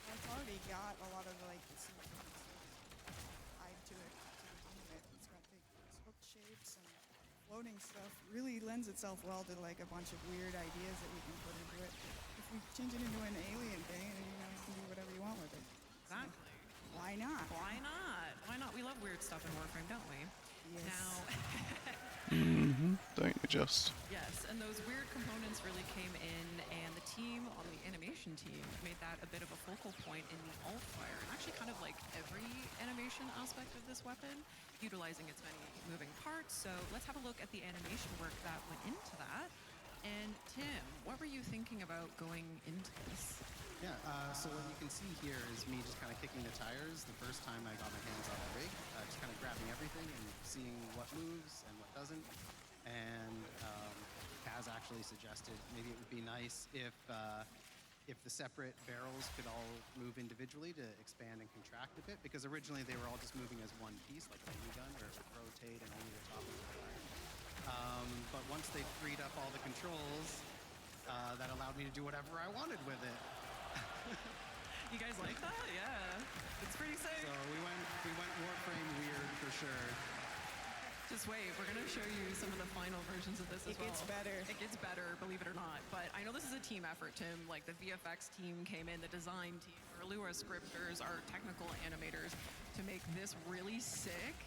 Well, it's already got a lot of the tied to it. It's got big hook shapes and floating stuff. Really lends itself well to a bunch of weird ideas that we can put into it. If we change it into an alien thing, then you can do whatever you want with it. Exactly. Why not? Why not? Why not? We love weird stuff in Warframe, don't we? Yes. Now, Don't adjust. yes, and those weird components really came in, and the team on the animation team made that a bit of a focal point in the alt-fire, and actually kind of like every animation aspect of this weapon, utilizing its many moving parts. So let's have a look at the animation work that went into that. And Tim, what were you thinking about going into this? Yeah, so what you can see here is me just kind of kicking the tires the first time I got my hands on the rig, just kind of grabbing everything and seeing what moves and what doesn't. And Kaz actually suggested maybe it would be nice if the separate barrels could all move individually to expand and contract a bit, because originally they were all just moving as one piece, like a minigun, where it would rotate and only the top would fire. But once they freed up all the controls, that allowed me to do whatever I wanted with it. You guys like that? Yeah. It's pretty sick. So we went Warframe weird for sure. Just wait, we're gonna show you some of the final versions of this as well. It gets better. It gets better, believe it or not. But I know this is a team effort, Tim. Like the VFX team came in, the design team, our Lua scripters, our technical animators to make this really sick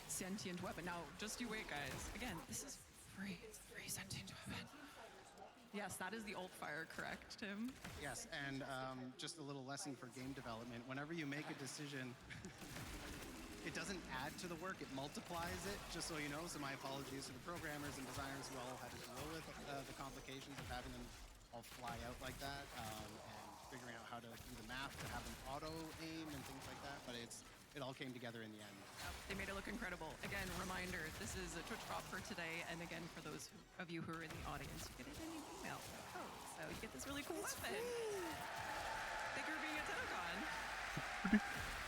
sentient weapon. Now, just you wait, guys. Again, this is free sentient weapon. Yes, that is the old fire, correct, Tim? Yes, and just a little lesson for game development. Whenever you make a decision, it doesn't add to the work, it multiplies it, just so you know. So my apologies to the programmers and designers who all had to deal with the complications of having them all fly out like that, and figuring out how to do the math to have them auto aim and things like that. But it all came together in the end. They made it look incredible. Again, reminder, this is a Twitch drop for today, and again, for those of you who are in the audience, you get it in an email code, so you get this really cool weapon. Bigger being a Tenno Con.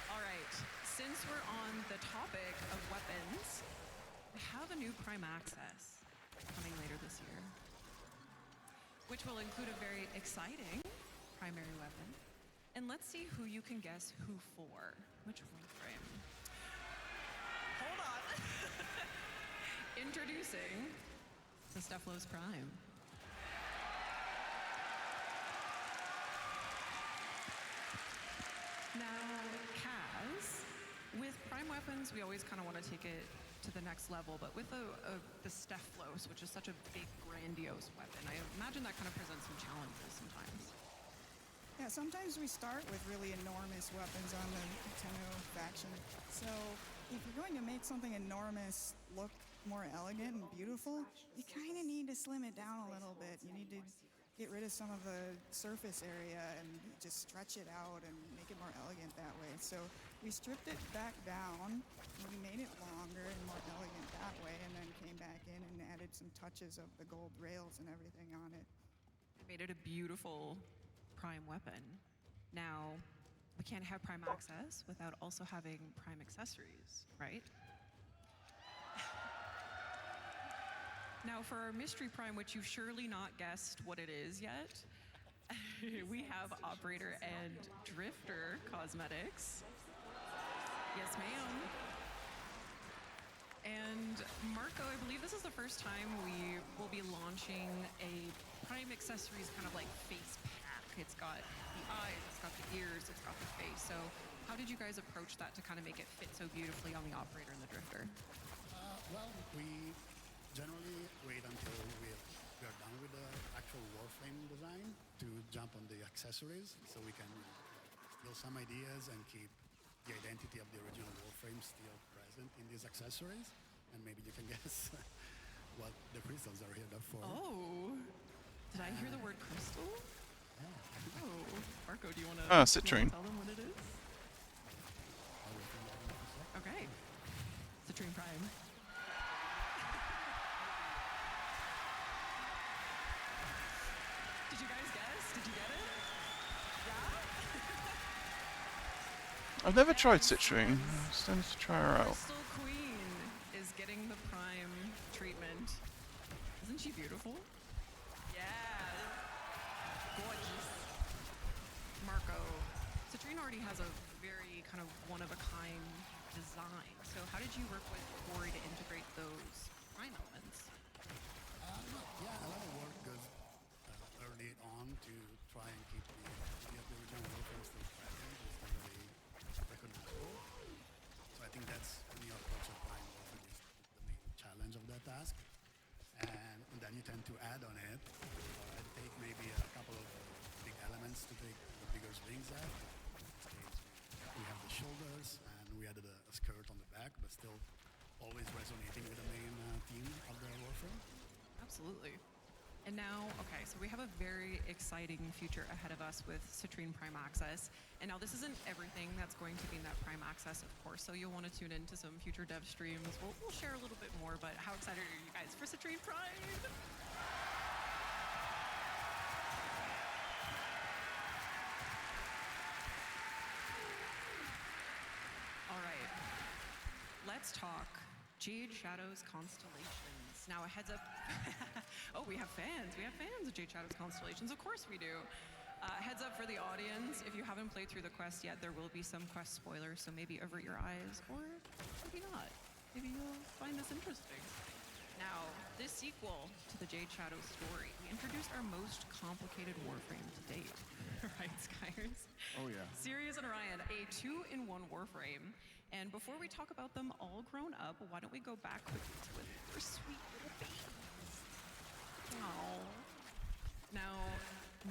All right, since we're on the topic of weapons, we have a new Prime Access coming later this year, which will include a very exciting primary weapon. And let's see who you can guess who for. Which Warframe? Hold on. Introducing the Stephalos Prime. Now, Kaz, with Prime weapons, we always kind of want to take it to the next level, but with the Stephalos, which is such a big, grandiose weapon, I imagine that kind of presents some challenges sometimes. Yeah, sometimes we start with really enormous weapons on the Tenno faction. So if you're going to make something enormous look more elegant and beautiful, you kind of need to slim it down a little bit. You need to get rid of some of the surface area and just stretch it out and make it more elegant that way. So we stripped it back down, and we made it longer and more elegant that way, and then came back in and added some touches of the gold rails and everything on it. It made it a beautiful Prime weapon. Now, we can't have Prime Access without also having Prime accessories, right? Now, for our Mystery Prime, which you've surely not guessed what it is yet, we have Operator and Drifter cosmetics. Yes, ma'am. And Marco, I believe this is the first time we will be launching a Prime accessories kind of like face pack. It's got the eyes, it's got the ears, it's got the face. So how did you guys approach that to kind of make it fit so beautifully on the Operator and the Drifter? Well, we generally wait until we are done with the actual Warframe design to jump on the accessories, so we can steal some ideas and keep the identity of the original Warframe still present in these accessories. And maybe you can guess what the crystals are here for. Oh, did I hear the word crystal? Oh, Marco, do you want to citrine. tell them what it is? Okay, citrine Prime. Did you guys guess? Did you get it? Yeah? I've never tried citrine. I still need to try her out. Crystal Queen is getting the Prime treatment. Isn't she beautiful? Yeah. Gorgeous. Marco, citrine already has a very kind of one-of-a-kind design. So how did you work with Corey to integrate those Prime elements? Yeah, a lot of work goes early on to try and keep the original Warframe still present, just really recognizable. So I think that's when you approach a Prime Warframe is the main challenge of that task. And then you tend to add on it. I'd take maybe a couple of big elements to take the bigger wings at. In this case, we have the shoulders, and we added a skirt on the back, but still always resonating with the main theme of the Warframe. Absolutely. And now, okay, so we have a very exciting future ahead of us with Citrine Prime Access. And now this isn't everything that's going to be in that Prime Access, of course, so you'll want to tune into some future dev streams. We'll share a little bit more, but how excited are you guys for Citrine Prime? All right, let's talk Jade Shadows Constellations. Now a heads up. Oh, we have fans. We have fans of Jade Shadows Constellations. Of course we do. Heads up for the audience. If you haven't played through the quest yet, there will be some quest spoilers, so maybe avert your eyes, or maybe not. Maybe you'll find this interesting. Now, this sequel to the Jade Shadows story, we introduced our most complicated Warframe to date. Right, Skyers? Oh, yeah. Sirius and Orion, a 2-in-1 Warframe. And before we talk about them all grown up, why don't we go back quickly to when they were sweet little babies? Aww. Now,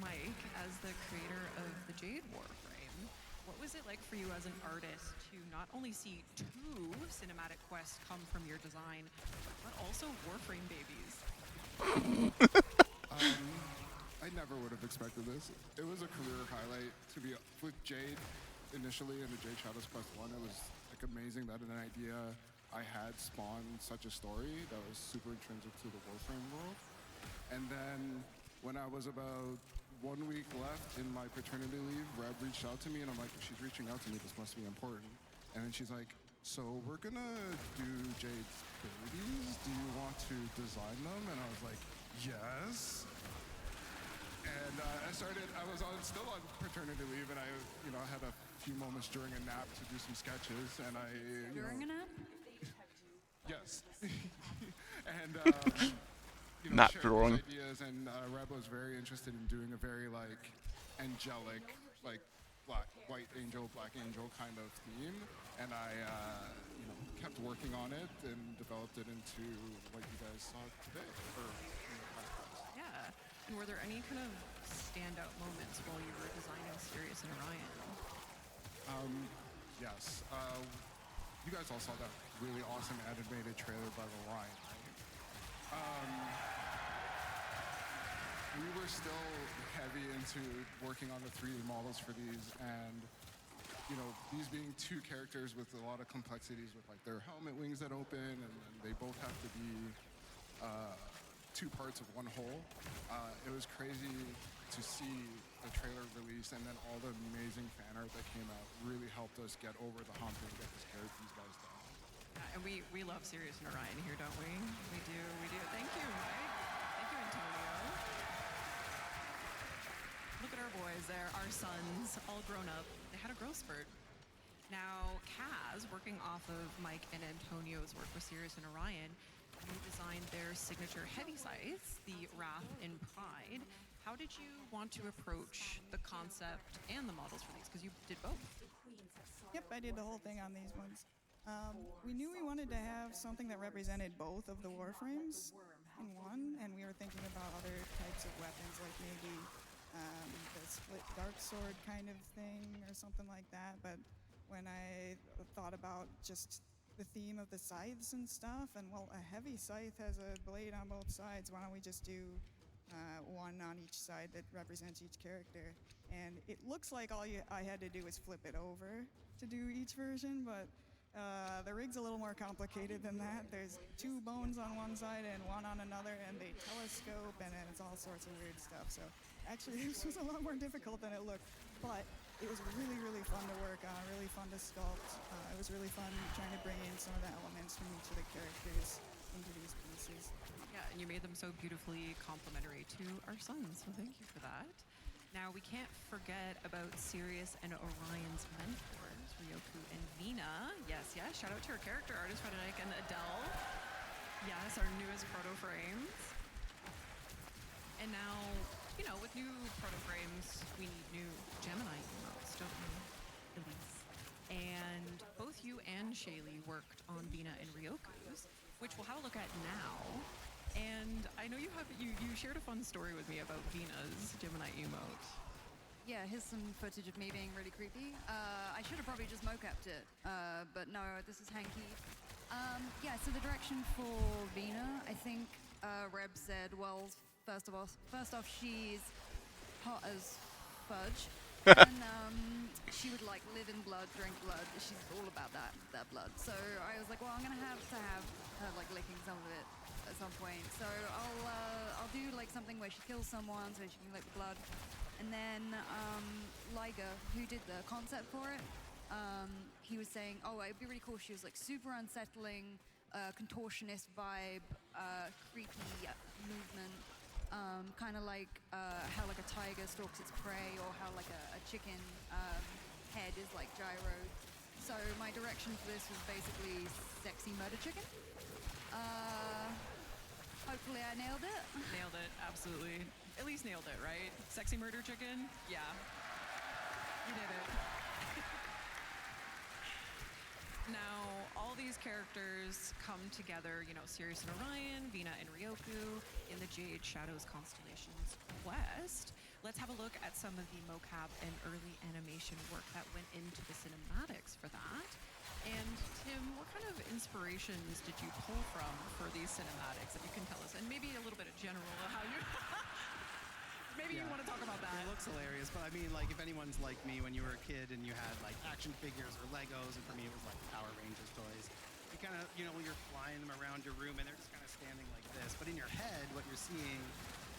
Mike, as the creator of the Jade Warframe, what was it like for you as an artist to not only see 2 cinematic quests come from your design, but also Warframe babies? I never would would have expected this. It was a career highlight to be with Jade initially in the Jade Shadows Quest 1. It was like amazing that an idea I had spawned such a story that was super intrinsic to the Warframe world. And then when I was about 1 week left in my paternity leave, Reb reached out to me and I'm like, if she's reaching out to me, this must be important. And then she's like, so we're gonna do Jade's babies. Do you want to design them? And I was like, yes. And I was still on paternity leave, and I had a few moments during a nap to do some sketches, and During a nap? Yes. And Nap shared drawing. those ideas, and Reb was very interested in doing a very angelic, white angel, black angel kind of theme, and I kept working on it and developed it into what you guys saw today. Yeah. And were there any kind of standout moments while you were designing Sirius and Orion? Yes. You guys all saw that really awesome animated trailer by Orion, right? We were still heavy into working on the 3D models for these, and these being two characters with a lot of complexities with their helmet wings that open, and they both have to be two parts of one whole. It was crazy to see the trailer release, and then all the amazing fan art that came out really helped us get over the hump and get these guys done. And we love Sirius and Orion here, don't we? We do. Thank you, Mike. Thank you, Antonio. Look at our boys there, our sons, all grown up. They had a growth spurt. Now, Kaz, working off of Mike and Antonio's work with Sirius and Orion, you designed their signature heavy scythes, the Wrath and Pride. How did you want to approach the concept and the models for these? Because you did both. Yep, I did the whole thing on these ones. We knew we wanted to have something that represented both of the Warframes in one, and we were thinking about other types of weapons, like maybe the split dark sword kind of thing or something like that. But when I thought about just the theme of the scythes and stuff, and well, a heavy scythe has a blade on both sides. Why don't we just do one on each side that represents each character? And it looks like I had to do was flip it over to do each version, but the rig's a little more complicated than that. There's two bones on one side and one on another, and they telescope, and it's all sorts of weird stuff. So actually, this was a lot more difficult than it looked, but it was really, really fun to work on, really fun to sculpt. It was really fun trying to bring in some of the elements from each of the characters into these pieces. Yeah, and you made them so beautifully complementary to our sons, so thank you for that. Now, we can't forget about Sirius and Orion's mentors, Ryoku and Vina. Yes, shout out to our character artist, Frederick and Adele. Yes, our newest proto frames. And now, with new proto frames, we need new Gemini emotes, don't we, Elise? And both you and Shaylee worked on Vina and Ryoku's, which we'll have a look at now. And I know you shared a fun story with me about Vina's Gemini emote. Yeah, here's some footage of me being really creepy. I should have probably just mocapped it, but no, this is hanky. So the direction for Vina, I think Reb said, well, first off, she's hot as fudge, and she would live in blood, drink blood. She's all about that blood. So I was like, well, I'm gonna have to have her licking some of it at some point. So I'll do something where she kills someone so she can lick the blood. And then Liger, who did the concept for it, he was saying, oh, it'd be really cool. She was super unsettling, contortionist vibe, creepy movement, kind of like how a tiger stalks its prey, or how a chicken head is gyros. So my direction for this was basically sexy murder chicken. Hopefully I nailed it. Nailed it, absolutely. At least nailed it, right? Sexy murder chicken? Yeah. You did it. Now, all these characters come together, Sirius and Orion, Vina and Ryoku, in the Jade Shadows Constellations quest. Let's have a look at some of the mocap and early animation work that went into the cinematics for that. And Tim, what kind of inspirations did you pull from for these cinematics that you can tell us? And maybe a little bit of general how you... Maybe you want to talk about looks hilarious, but I mean, like, if anyone's like me when you were a kid and you had like action figures or Legos, and for me it was like Power Rangers toys. You kind of, you know, you're flying them around your room and they're just kind of standing like this, but in your head, what you're seeing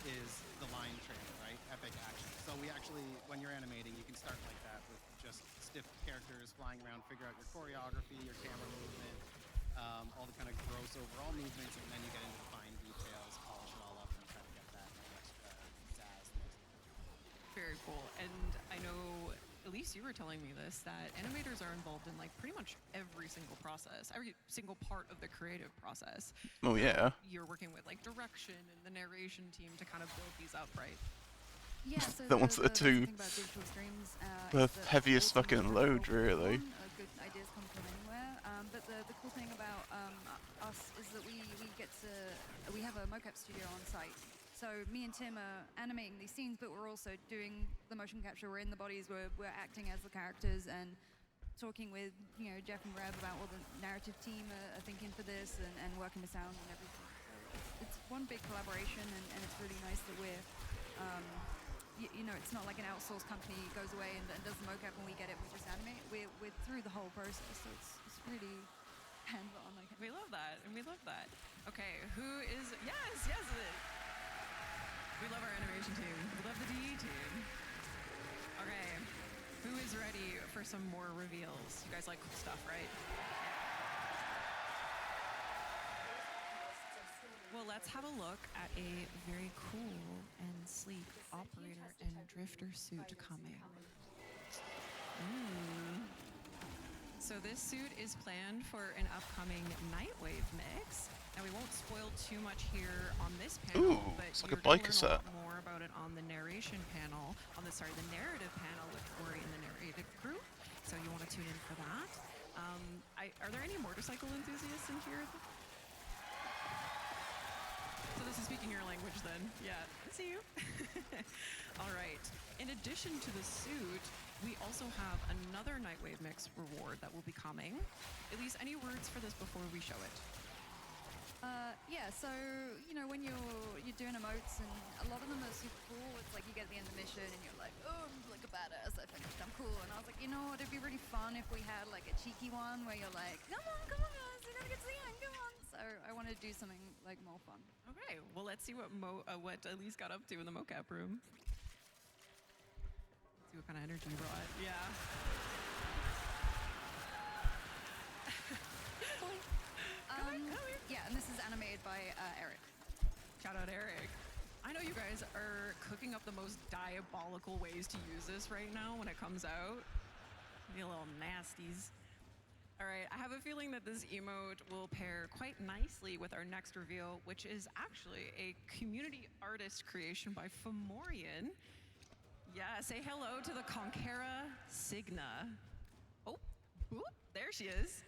is the line training, right? Epic action. So we actually, when you're animating, you can start like that with just stiff characters flying around, figure out your choreography, your camera movement, all the kind of gross overall movements, and then you get into the fine details, polish it all up, and try to get that extra zazz. Very cool. And I know, Elise, you were telling me this, that animators are involved in like pretty much every single process, every single part of the creative process. Oh, yeah. You're working with like direction and the narration team to kind of build these up, right? Yeah, so That one's the two. thing about digital streams, The is that heaviest all teams fucking are load, involved with really. one, good ideas come from anywhere. But the cool thing about us is that we have a mocap studio on site. So me and Tim are animating these scenes, but we're also doing the motion capture. We're in the bodies. We're acting as the characters and talking with Jeff and Reb about what the narrative team are thinking for this and working the sound and everything. So it's one big collaboration, and it's really nice that we're. It's not like an outsourced company goes away and does the mocap and we get it, we just animate. We're through the whole process, so it's really hands-on. We love that, and we love that. Okay, who is, yes, we love our animation team. We love the DE team. Okay, who is ready for some more reveals? You guys like cool stuff, right? Well, let's have a look at a very cool and sleek operator and drifter suit coming. So this suit is planned for an upcoming Nightwave mix. Now we won't spoil too much here on this panel, Ooh, but it's like you're a biker gonna set. learn a lot more about it on the narration panel, the narrative panel with Tori and the narrative group. So you want to tune in for that. Are there any motorcycle enthusiasts in here? So this is speaking your language then. Yeah, I see you. All right. In addition to the suit, we also have another Nightwave Mix reward that will be coming. Elise, any words for this before we show it? Yeah, so, when you're doing emotes, and a lot of them are super cool. It's like you get to the end of the mission and you're like, oh, I'm like a badass, I finished, I'm cool. And I was like, you know what, it'd be really fun if we had like a cheeky one where you're like, come on guys, we gotta get to the end, come on. So I wanted to do something like more fun. Okay, well let's see what Elise got up to in the mocap room. Let's see what kind of energy you brought. Yeah. Yeah, and this is animated by Eric. Shout out Eric. I know you guys are cooking up the most diabolical ways to use this right now when it comes out. You little nasties. All right, I have a feeling that this emote will pair quite nicely with our next reveal, which is actually a community artist creation by Fomorian. Yeah, say hello to the Conquera Signa. Oh, whoop, there she is.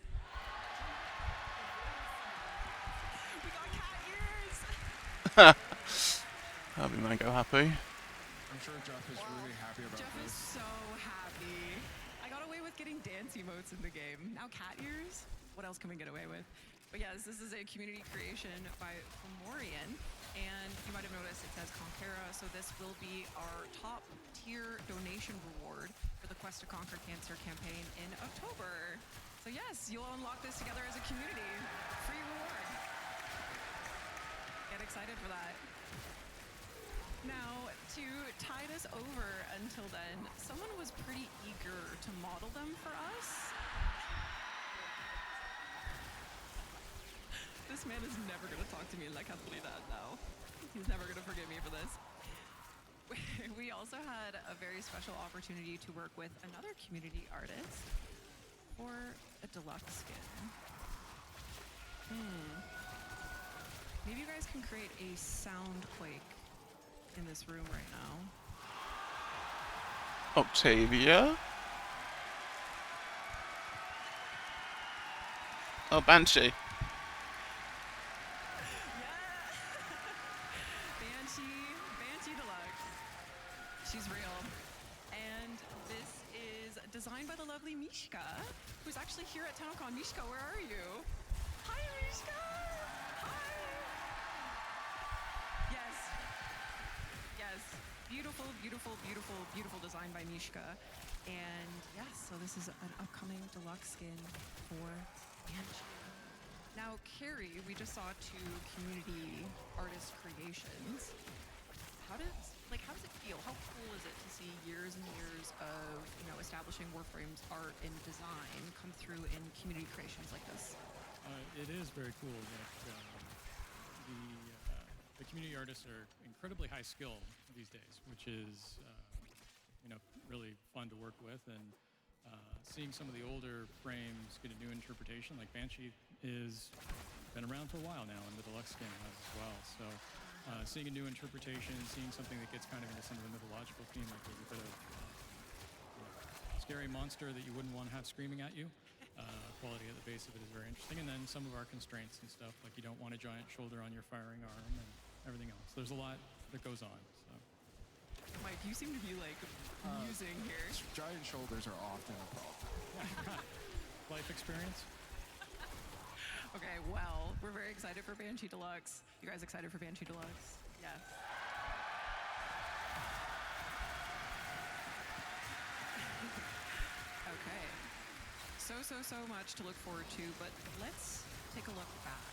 We got cat ears! Happy Mango happy. I'm sure Jeff is really happy about Jeff this. is so happy. I got away with getting dance emotes in the game. Now cat ears? What else can we get away with? But yes, this is a community creation by Fomorian. And you might have noticed it says Conquera, so this will be our top tier donation reward for the Quest to Conquer Cancer campaign in October. So yes, you'll unlock this together as a community. Free reward. Get excited for that. Now, to tide us over until then, someone was pretty eager to model them for us. This man is never going to talk to me, and I can't believe that now. He's never going to forgive me for this. We also had a very special opportunity to work with another community artist for a deluxe skin. Maybe you guys can create a sound quake in this room right now. Octavia? Oh, Banshee. Banshee Deluxe. She's real. And this is designed by the lovely Mishka, who's actually here at Tenno Con. Mishka, where are you? Hi, Mishka! Hi! Yes. Beautiful, beautiful, beautiful, beautiful design by Mishka. And yes, so this is an upcoming deluxe skin for Banshee. Now, Carrie, we just saw 2 community artist creations. How does it feel? How cool is it to see years and years of establishing Warframe's art and design come through in community creations like this? It is very cool that the community artists are incredibly high skill these days, which is really fun to work with. And seeing some of the older frames get a new interpretation, like Banshee is been around for a while now, and the deluxe skin has as well. So seeing a new interpretation, seeing something that gets kind of into some of the mythological theme, like there's a bit of scary monster that you wouldn't want to have screaming at you. Quality at the base of it is very interesting. And then some of our constraints and stuff, like you don't want a giant shoulder on your firing arm and everything else. There's a lot that goes on. So. Mike, you seem to be like musing here. Giant shoulders are often a problem. Life experience. Okay, well, we're very excited for Banshee Deluxe. You guys excited for Banshee Deluxe? Yes. Okay. So much to look forward to, but let's take a look back.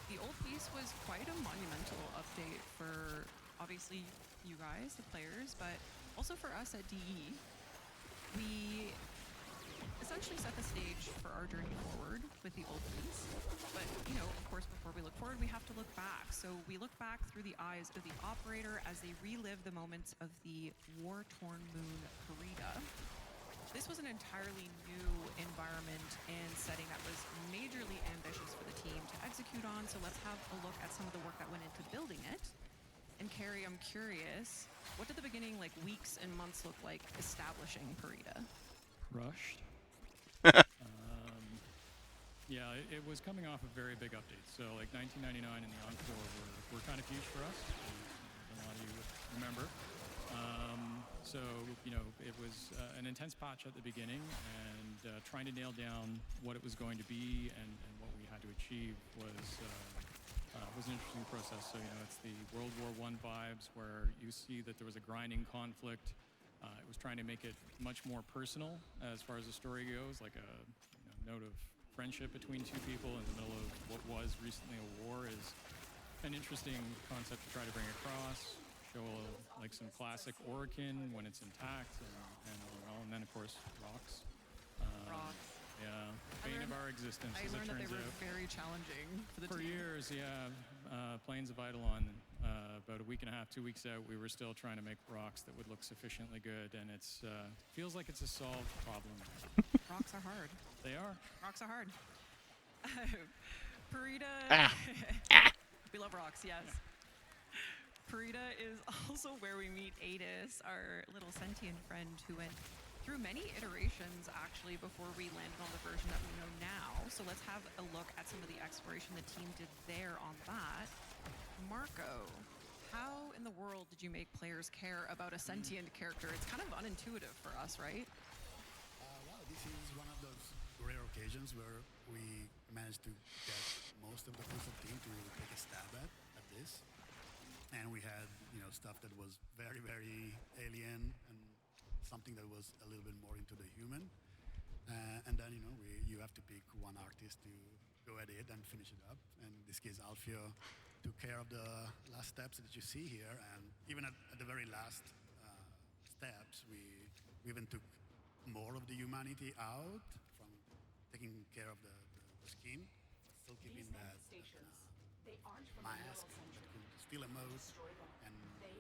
The old piece was quite a monumental update for, obviously, you guys, the players, but also for us at DE. We essentially set the stage for our journey forward with the old piece. But, of course, before we look forward, we have to look back. So we look back through the eyes of the operator as they relive the moments of the war-torn moon Karita. This was an entirely new environment and setting that was majorly ambitious for the team to execute on. So let's have a look at some of the work that went into building it. And Carrie, I'm curious, what did the beginning, weeks and months look like establishing Karita? Rushed. Yeah, it was coming off a very big update. So 1999 and the Encore were kind of huge for us. A lot of you would remember. So, it was an intense patch at the beginning, and trying to nail down what it was going to be and what we had to achieve was an interesting process. So, it's the World War I vibes where you see that there was a grinding conflict. It was trying to make it much more personal as far as the story goes, like a note of friendship between 2 people in the middle of what was recently a war is an interesting concept to try to bring across. Show some classic Orkin when it's intact and then of course rocks. Rocks. Yeah, bane of our existence. I as learned it that they turns were out. very challenging for the team. Years, yeah. Plains of Eidolon, about a week and a half, 2 weeks out, we were still trying to make rocks that would look sufficiently good, and it's feels like it's a solved problem. Rocks are hard. They are. Rocks are hard. Parita. We love rocks, yes. Parita is also where we meet Adis, our little sentient friend who went through many iterations actually before we landed on the version that we know now. So let's have a look at some of the exploration the team did there on that. Marco, how in the world did you make players care about a sentient character? It's kind of unintuitive for us, right? Well, this is one of those rare occasions where we managed to get most of the concept team to take a stab at this. And we had, stuff that was very, very alien and something that was a little bit more into the human. And then, you have to pick one artist to go at it and finish it up. And in this case, Alfio took care of the last steps that you see here. And even at the very last steps, we even took more of the humanity out from taking care of the skin, still keeping that mask that could still emote, and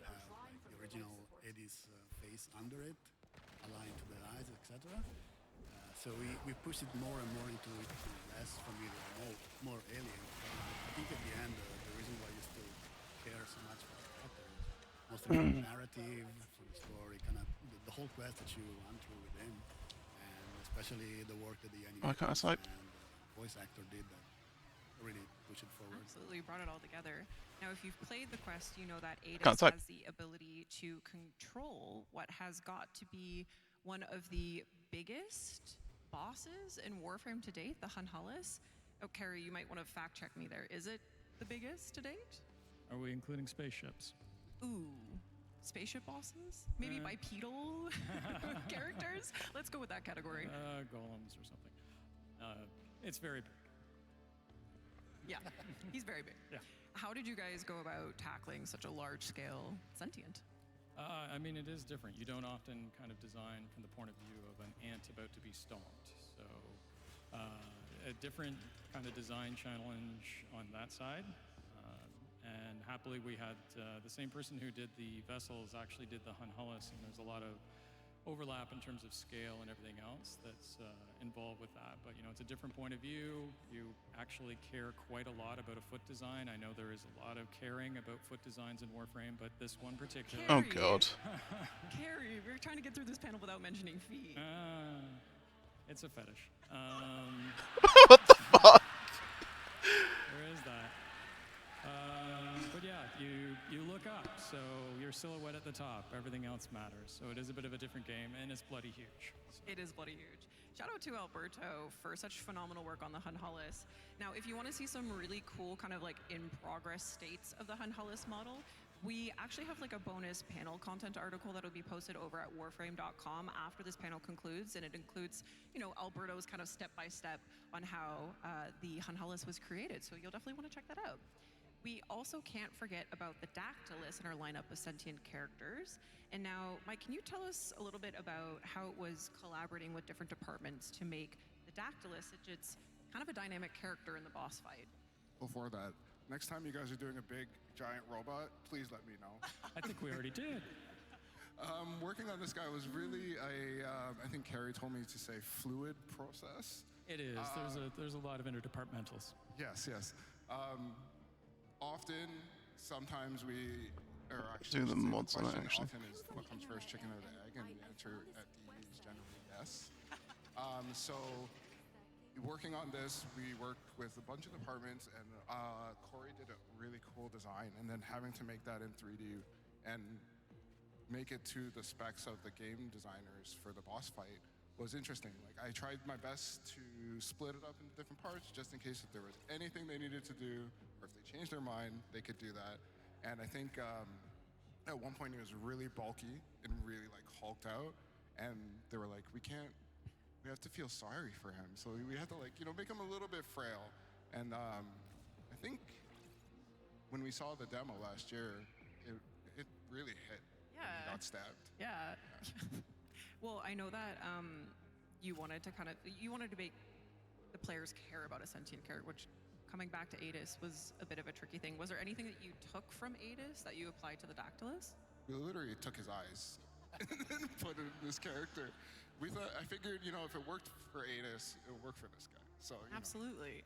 have the original Eddie's face under it, aligned to the eyes, etc. So we pushed it more and more into less familiar, more alien. I think at the end, the reason why you still care so much for the character is mostly from the narrative, from the story, kind of the whole quest that you went through with him, and especially the work that the animators and voice actor did that really push it forward. Absolutely, brought it all together. Now, if you've played the quest, you know that Adis Can't type. has the ability to control what has got to be one of the biggest bosses in Warframe to date, the Hunhullus. Oh, Carrie, you might want to fact check me there. Is it the biggest to date? Are we including spaceships? Ooh. spaceship bosses? Maybe bipedal characters? Let's go with that category. Golems or something. It's very big. Yeah, he's very big. Yeah. How did you guys go about tackling such a large-scale sentient? I mean, it is different. You don't often kind of design from the point of view of an ant about to be stomped. So a different kind of design challenge on that side. And happily, we had the same person who did the vessels actually did the Hunhullus, and there's a lot of overlap in terms of scale and everything else that's involved with that. But, you know, it's a different point of view. You actually care quite a lot about a foot design. I know there is a lot of caring about foot designs in Warframe, but this one particular... Oh, God. Carrie, we're trying to get through this panel without mentioning feet. It's a fetish. What the fuck? There is that. But yeah, you look up, so your silhouette at the top, everything else matters. So it is a bit of a different game, and it's bloody huge. So. It is bloody huge. Shout out to Alberto for such phenomenal work on the Hunhullus. Now, if you want to see some really cool kind of like in-progress states of the Hunhullus model, we actually have like a bonus panel content article that will be posted over at warframe.com after this panel concludes, and it includes, you know, Alberto's kind of step-by-step on how the Hunhullus was created, so you'll definitely want to check that out. We also can't forget about the Dactylus in our lineup of sentient characters. And now, Mike, can you tell us a little bit about how it was collaborating with different departments to make the Dactylus such it's kind of a dynamic character in the boss fight? Before that, next time you guys are doing a big, giant robot, please let me know. I think we already did. Working on this guy was really I think Carrie told me to say fluid process. It is. There's a lot of interdepartmentals. Yes, yes. Often, sometimes we, or actually, Do the mods on it, question actually. often is what comes first, chicken or the egg, and the answer at DE is generally yes. So, working on this, we worked with a bunch of departments, and Corey did a really cool design, and then having to make that in 3D and make it to the specs of the game designers for the boss fight was interesting. Like, I tried my best to split it up into different parts, just in case if there was anything they needed to do, or if they changed their mind, they could do that. And I think at one point it was really bulky and really like hulked out, and they were like, we have to feel sorry for him, so we had to like, you know, make him a little bit frail. And I think when we saw the demo last year, it really hit when he got stabbed. Yeah. Well, I know that you wanted to make the players care about a sentient character, which coming back to Adis was a bit of a tricky thing. Was there anything that you took from Adis that you applied to the Dactylus? We literally took his eyes and put it in this character. I figured, you know, if it worked for Adis, it would work for this guy. So Absolutely.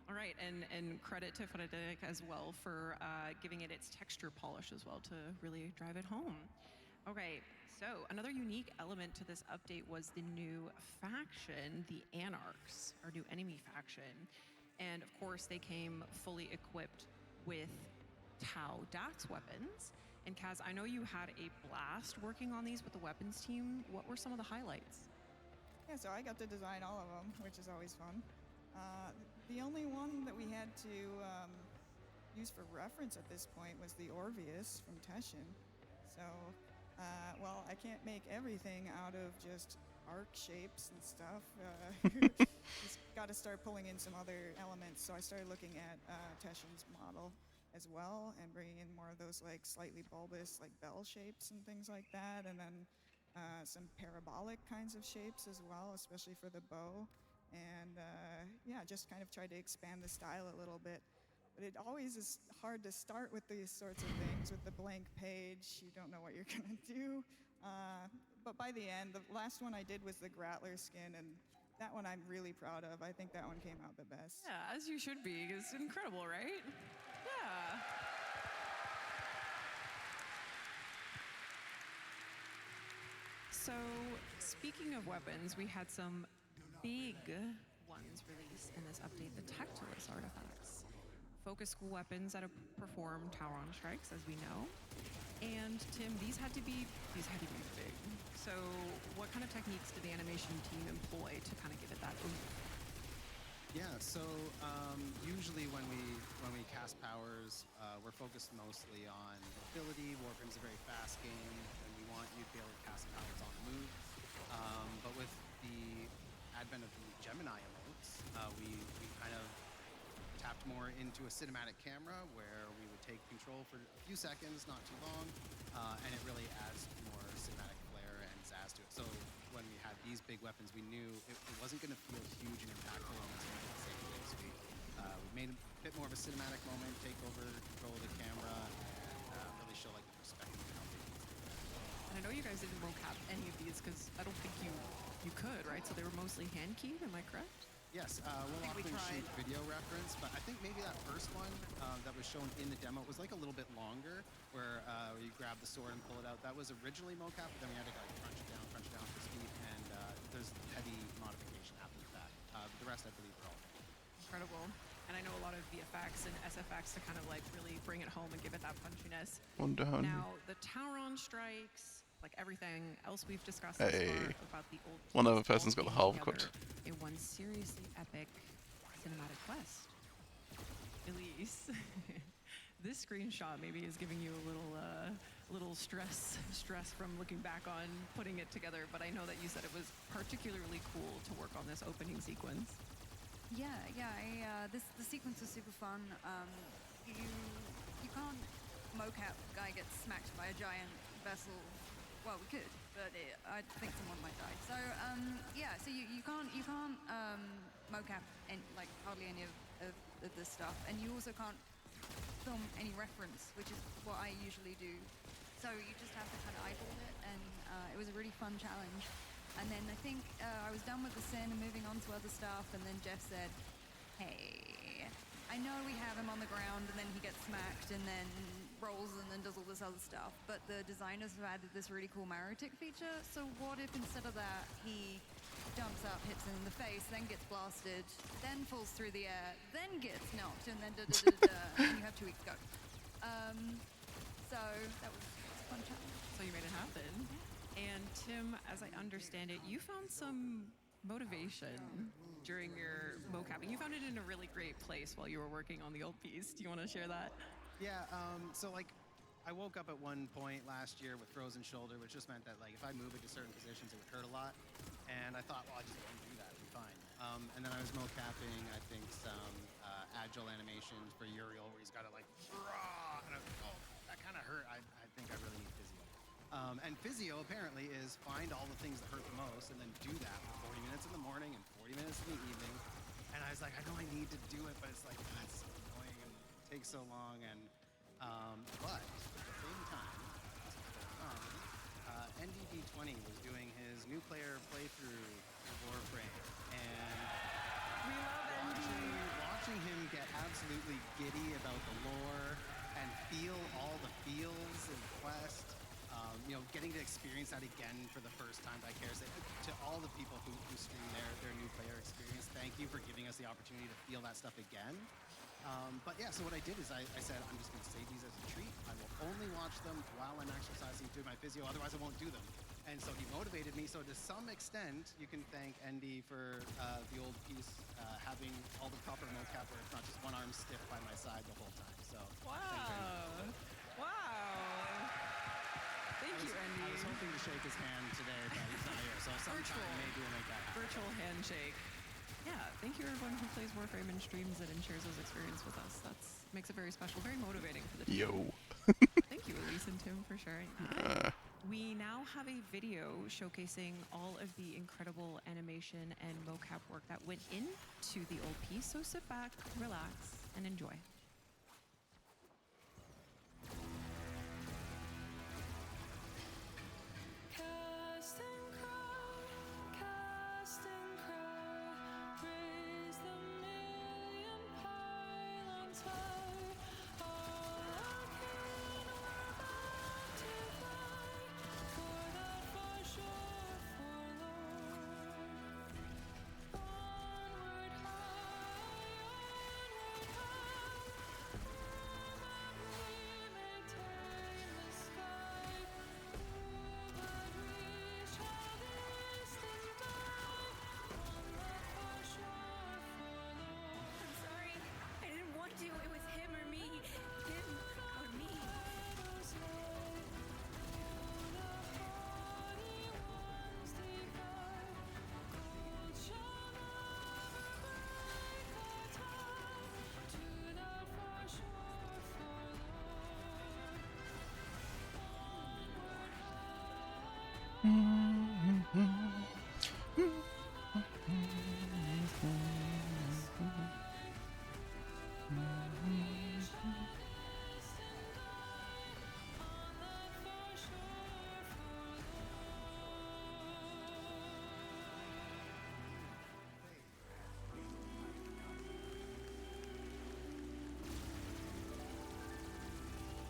All right, and credit to Frederic as well for giving it its texture polish as well to really drive it home. Okay, so another unique element to this update was the new faction, the Anarchs, our new enemy faction. And of course, they came fully equipped with Tau Dax weapons. And Kaz, I know you had a blast working on these with the weapons team. What were some of the highlights? Yeah, so I got to design all of them, which is always fun. The only one that we had to use for reference at this point was the Orvius from Teshin. So, well, I can't make everything out of just arc shapes and stuff. Just got to start pulling in some other elements. So I started looking at Teshin's model as well and bringing in more of those like slightly bulbous like bell shapes and things like that, and then some parabolic kinds of shapes as well, especially for the bow. And yeah, just kind of tried to expand the style a little bit. But it always is hard to start with these sorts of things with the blank page. You don't know what you're gonna do. But by the end, the last one I did was the Grattler skin, and that one I'm really proud of. I think that one came out the best. Yeah, as you should be. It's incredible, right? Yeah. So, speaking of weapons, we had some big ones released in this update, the Tactilus artifacts. Focus school weapons that perform Tauron strikes, as we know. And Tim, these had to be big. So, what kind of techniques did the animation team employ to kind of give it that oomph? Yeah, so usually when we cast powers, we're focused mostly on mobility. Warframe's a very fast game, and we want you to be able to cast powers on the move. But with the advent of the Gemini emotes, we kind of tapped more into a cinematic camera where we would take control for a few seconds, not too long, and it really adds more cinematic flair and zazz to it. So when we had these big weapons, we knew it wasn't going to feel huge and impactful unless we made the same thing. So we made a bit more of a cinematic moment, take over control of the camera, and really show like the perspective of how big these things are. And I know you guys didn't mocap any of these because I don't think you could, right? So they were mostly hand keyed. Am I correct? Yes, we'll often shoot video reference, but I think maybe that first one that was shown in the demo was like a little bit longer, where you grab the sword and pull it out. That was originally mocap, but then we had to like crunch it down for speed, and there's heavy modification after the fact. The rest, I believe, are all Incredible. And I know a lot of VFX and SFX to kind of like really bring it home and give it that punchiness. One down. Now, the Tauron strikes, like everything else we've discussed Hey. thus far about the old One piece other person's all got the came half together equipped. in one seriously epic cinematic quest. Elise, this screenshot maybe is giving you a little stress from looking back on putting it together, but I know that you said it was particularly cool to work on this opening sequence. Yeah. The sequence was super fun. You can't mocap guy gets smacked by a giant vessel. Well, we could, but I think someone might die. So yeah, so you can't mocap like hardly any of this stuff, and you also can't film any reference, which is what I usually do. So you just have to kind of eyeball it, and it was a really fun challenge. And then I think I was done with the sin and moving on to other stuff, and then Jeff said, hey, I know we have him on the ground and then he gets smacked and then rolls and then does all this other stuff, but the designers have added this really cool marrow tick feature, so what if instead of that he jumps up, hits him in the face, then gets blasted, then falls through the air, then gets knocked, and then and you have 2 weeks to go. So that was a fun challenge. So you made it happen. And Tim, as I understand it, you found some motivation during your mocapping. You found it in a really great place while you were working on the old piece. Do you want to share that? Yeah, so like I woke up at one point last year with frozen shoulder, which just meant that like if I move into certain positions, it would hurt a lot. And I thought, well, I just won't do that, it'll be fine. And then I was mocapping, I think, some agile animations for Uriel, where he's got to like, raw, and I was like, oh, that kind of hurt. I think I really need physio. And physio apparently is find all the things that hurt the most and then do that for 40 minutes in the morning and 40 minutes in the evening. And I was like, I know I need to do it, but it's like, God, it's so annoying and it takes so long. And but at the same time, NDD20 was doing his new player playthrough of Warframe, and watching him get absolutely giddy about the lore and feel all the feels in the quest. Getting to experience that again for the first time vicariously. To all the people who stream their new player experience, thank you for giving us the opportunity to feel that stuff again. But yeah, so what I did is I said, I'm just going to save these as a treat. I will only watch them while I'm exercising, doing my physio, otherwise I won't do them. And so he motivated me. So to some extent, you can thank ND for the old piece having all the proper mocap where it's not just one arm stiff by my side the whole time. So Wow. Thank you, Andy. I was hoping to shake his hand today, but he's not here. So sometime maybe we'll make that happen. Virtual handshake. Yeah, thank you everyone who plays Warframe and streams it and shares those experiences with us. That makes it very special, very motivating for the team. Yo. Thank you, Elise and Tim, for sharing that. We now have a video showcasing all of the incredible animation and mocap work that went into the old piece, so sit back, relax, and enjoy.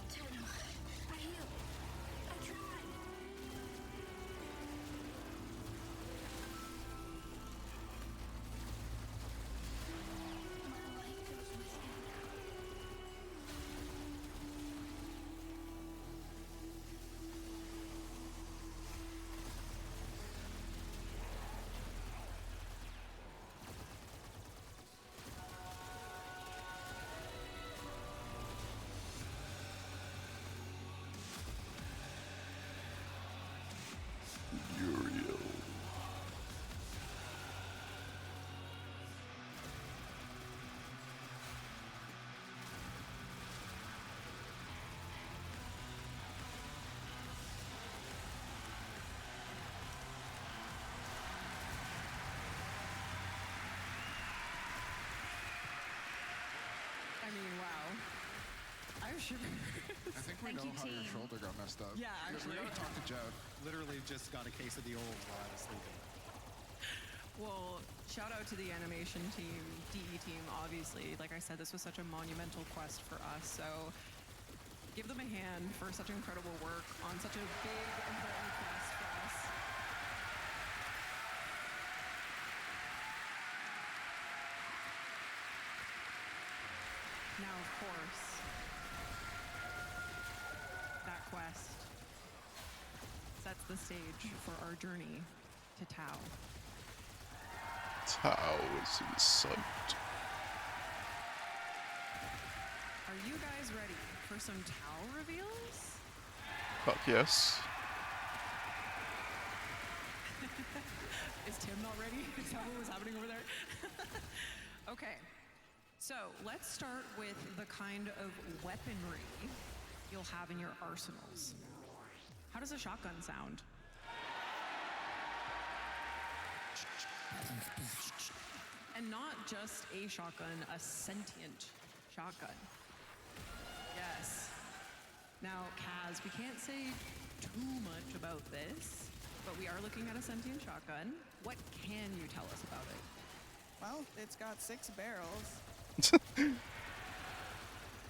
Tenno, I heal. I tried. Uriel. I mean, wow. I'm sure. I think we know how your shoulder got messed up. Yeah, actually. We gotta talk to Jeff. Literally just got a case of the old while I was sleeping. Well, shout out to the animation team, DE team, obviously. Like I said, this was such a monumental quest for us, so give them a hand for such incredible work on such a big, important quest for us. Now, of course, that quest sets the stage for our journey to Tau. Tau is in sight. Are you guys ready for some Tau reveals? Fuck yes. Is Tim not ready? Is that what was happening over there? Okay, so let's start with the kind of weaponry you'll have in your arsenals. How does a shotgun sound? And not just a shotgun, a sentient shotgun. Yes. Now, Kaz, we can't say too much about this, but we are looking at a sentient shotgun. What can you tell us about it? Well, it's got 6 barrels. It's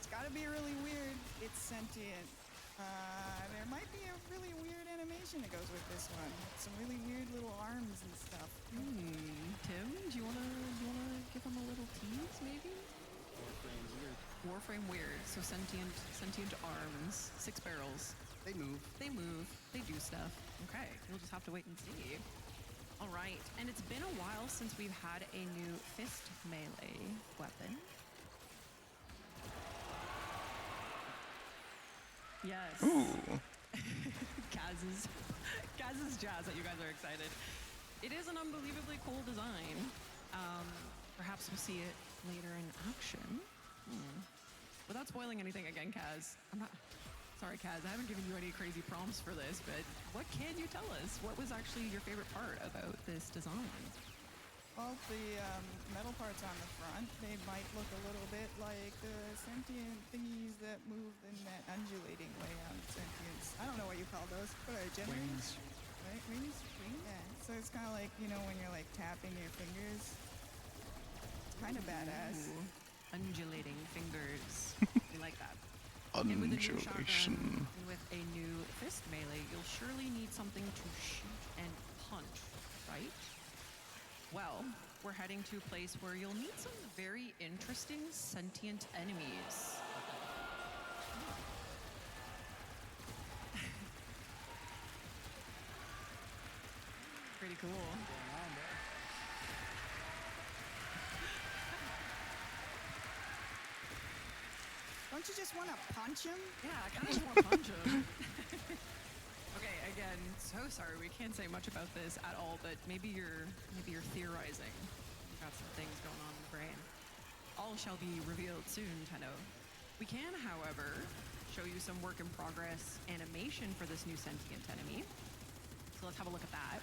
got to be really weird. It's sentient. There might be a really weird animation that goes with this one. Some really weird little arms and stuff. Tim, do you wanna give him a little tease, maybe? Warframe's weird. Warframe weird. So sentient arms, 6 barrels. They move. They move. They do stuff. Okay, we'll just have to wait and see. All right, and it's been a while since we've had a new fist melee weapon. Yes. Ooh. Kaz's jazz that you guys are excited. It is an unbelievably cool design. Perhaps we'll see it later in action. Without spoiling anything again, Kaz, sorry, Kaz, I haven't given you any crazy prompts for this, but what can you tell us? What was actually your favorite part about this design? Well, the metal parts on the front, they might look a little bit like the sentient thingies that move in that undulating way on sentience. I don't know what you call those. What are they, generators? Right? Wings? Yeah. So it's kind of like, you know, when you're like tapping your fingers. It's kind of badass. Ooh, undulating fingers. We like that. Undulation. And with a new fist melee, you'll surely need something to shoot and punch, right? Well, we're heading to a place where you'll meet some very interesting sentient enemies. Pretty cool. Don't you just want to punch him? Yeah, I kind of just want to punch him. Okay, again, so sorry we can't say much about this at all, but maybe you're theorizing. You've got some things going on in the brain. All shall be revealed soon, Tenno. We can, however, show you some work in progress animation for this new sentient enemy. So let's have a look at that.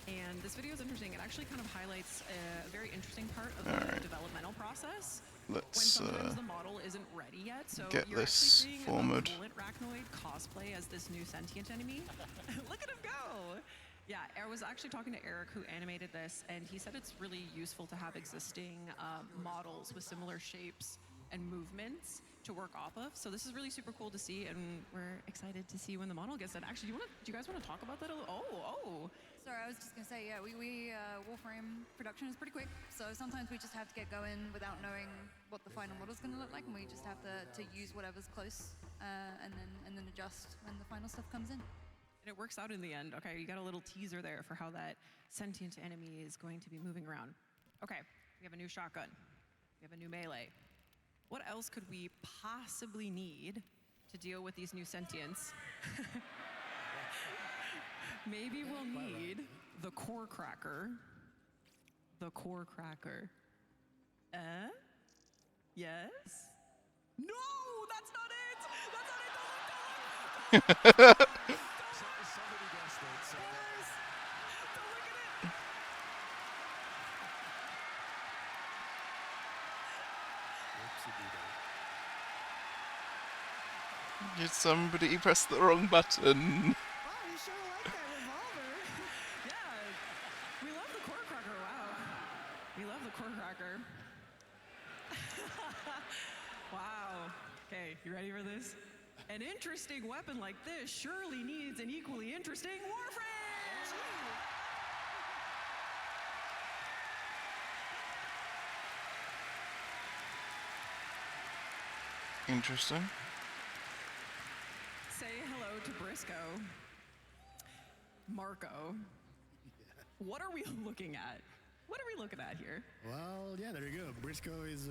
And this video is interesting. It actually kind of highlights a very interesting part of the developmental process. When Let's sometimes the model isn't ready yet, so get you're this actually seeing forward. a bullet arachnoid cosplay as this new sentient enemy. Look at him go! Yeah, I was actually talking to Eric who animated this, and he said it's really useful to have existing models with similar shapes and movements to work off of. So this is really super cool to see, and we're excited to see when the model gets done. Actually, do you guys want to talk about that a little? Oh. Sorry, I was just gonna say, yeah, we Warframe production is pretty quick, so sometimes we just have to get going without knowing what the final model's gonna look like, and we just have to use whatever's close, and then adjust when the final stuff comes in. And it works out in the end. Okay, you got a little teaser there for how that sentient enemy is going to be moving around. Okay, we have a new shotgun. We have a new melee. What else could we possibly need to deal with these new sentients? Maybe we'll need the core cracker. The core cracker. Yes? No, that's not it! That's not it! Don't look! Somebody guessed it. So. Don't look at it! Did somebody press the wrong button? Wow, you sure like that revolver. Yeah, we love the core cracker, wow. We love the core cracker. Wow. Okay, you ready for this? An interesting weapon like this surely needs an equally interesting Warframe! Interesting. Say hello to Briscoe. Marco. What are we looking at? What are we looking at here? Well, yeah, there you go. Briscoe is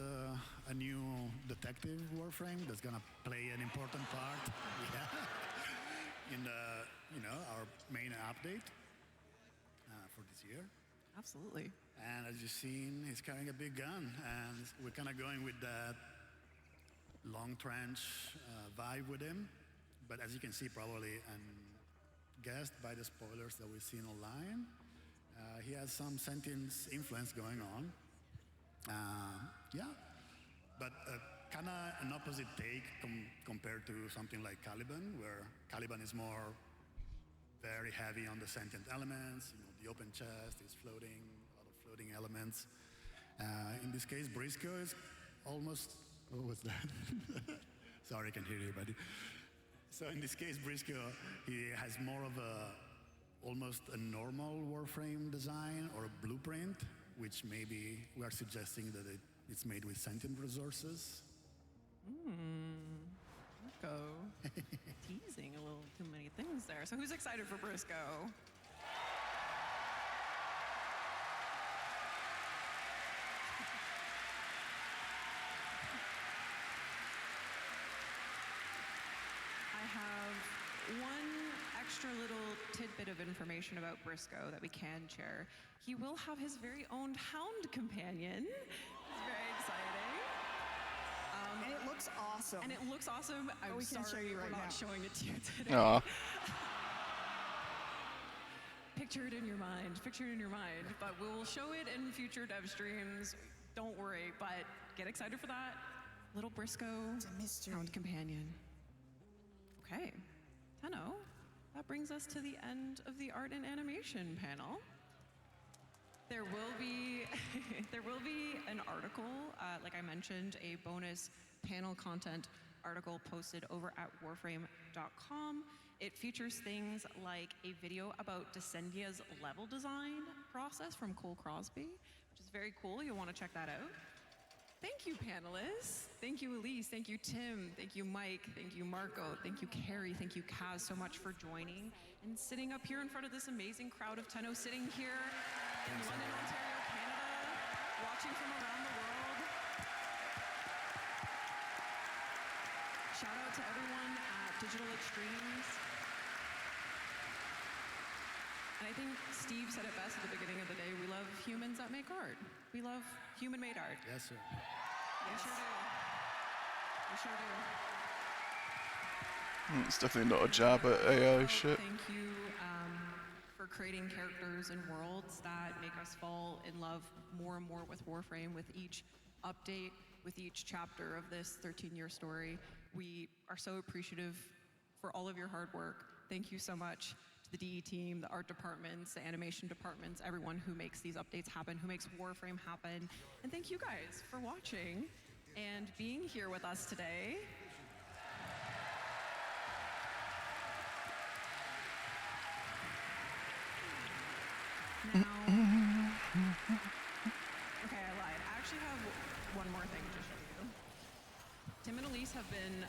a new detective Warframe that's gonna play an important part. Yeah. In the, our main update for this year. Absolutely. And as you've seen, he's carrying a big gun, and we're kind of going with that long trench vibe with him. But as you can see, probably, and guessed by the spoilers that we've seen online, he has some sentient influence going on. Yeah, but kind of an opposite take compared to something like Caliban, where Caliban is more very heavy on the sentient elements. The open chest is floating, a lot of floating elements. In this case, Briscoe is almost. What was that? Sorry, I can hear you, buddy. So in this case, Briscoe, he has more of almost a normal Warframe design or a blueprint, which maybe we are suggesting that it's made with sentient resources. Marco. Teasing a little too many things there. So who's excited for Briscoe? I have one extra little tidbit of information about Briscoe that we can share. He will have his very own hound companion. It's very exciting. And it looks awesome. And it looks awesome. I'm we can't show sorry you right we're not now. showing it to you today. Aw. Picture it in your mind. Picture it in your mind. But we will show it in future dev streams. Don't worry. But get excited for that. Little Briscoe hound companion. Okay. Tenno, that brings us to the end of the art and animation panel. There will be an article, like I mentioned, a bonus panel content article posted over at warframe.com. It features things like a video about Descendia's level design process from Cole Crosby, which is very cool. You'll want to check that out. Thank you, panelists. Thank you, Elise. Thank you, Tim. Thank you, Mike. Thank you, Marco. Thank you, Carrie. Thank you, Kaz, so much for joining and sitting up here in front of this amazing crowd of Tenno, sitting here in London, Ontario, Canada, watching from around the world. Shout out to everyone at Digital Extremes. And I think Steve said it best at the beginning of the day. We love humans that make art. We love human-made art. Yes, sir. We sure do. We sure do. It's definitely not a jab at AI shit. Thank you for creating characters and worlds that make us fall in love more and more with Warframe with each update, with each chapter of this 13-year story. We are so appreciative for all of your hard work. Thank you so much to the DE team, the art departments, the animation departments, everyone who makes these updates happen, who makes Warframe happen. And thank you guys for watching and being here with us today. Now, okay, I lied. I actually have one more thing to show you. Tim and Elise have been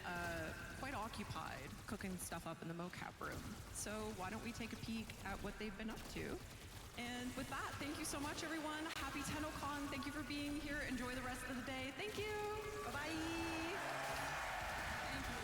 quite occupied cooking stuff up in the mocap room. So why don't we take a peek at what they've been up to? And with that, thank you so much, everyone. Happy Tenno Con. Thank you for being here. Enjoy the rest of the day. Thank you. Bye-bye. Thank you.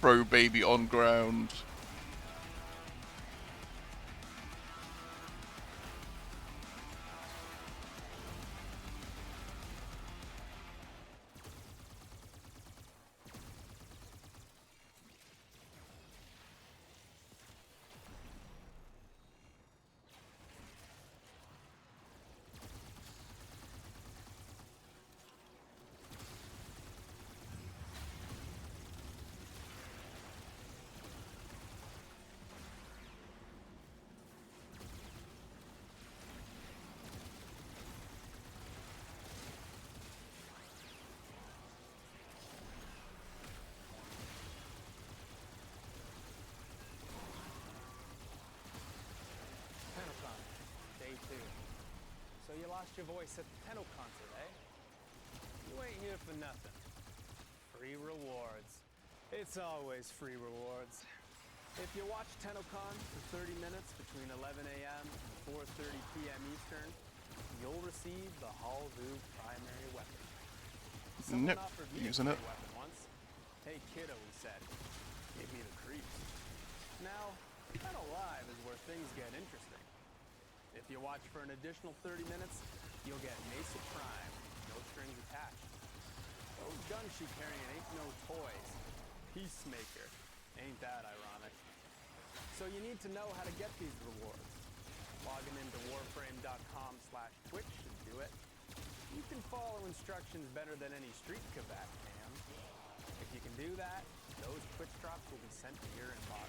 Throw baby on ground. Tenno Con, day 2. So you lost your voice at the Tenno concert, eh? You ain't here for nothing. Free rewards. It's always free rewards. If you watch Tenno Con for 30 minutes between 11 a.m. and 4:30 p.m. Eastern, you'll receive the Halvu primary weapon. Someone Nope, offered me using a it. free weapon once. Hey kiddo, he said. Gave me the creeps. Now, Tenno Live is where things get interesting. If you watch for an additional 30 minutes, you'll get Mesa Prime, no strings attached. Those guns she carrying ain't no toys. Peacemaker. Ain't that ironic? So you need to know how to get these rewards. Logging into warframe.com/twitch should do it. You can follow instructions better than any street combat can. If you can do that, those Twitch drops will be sent to your inbox.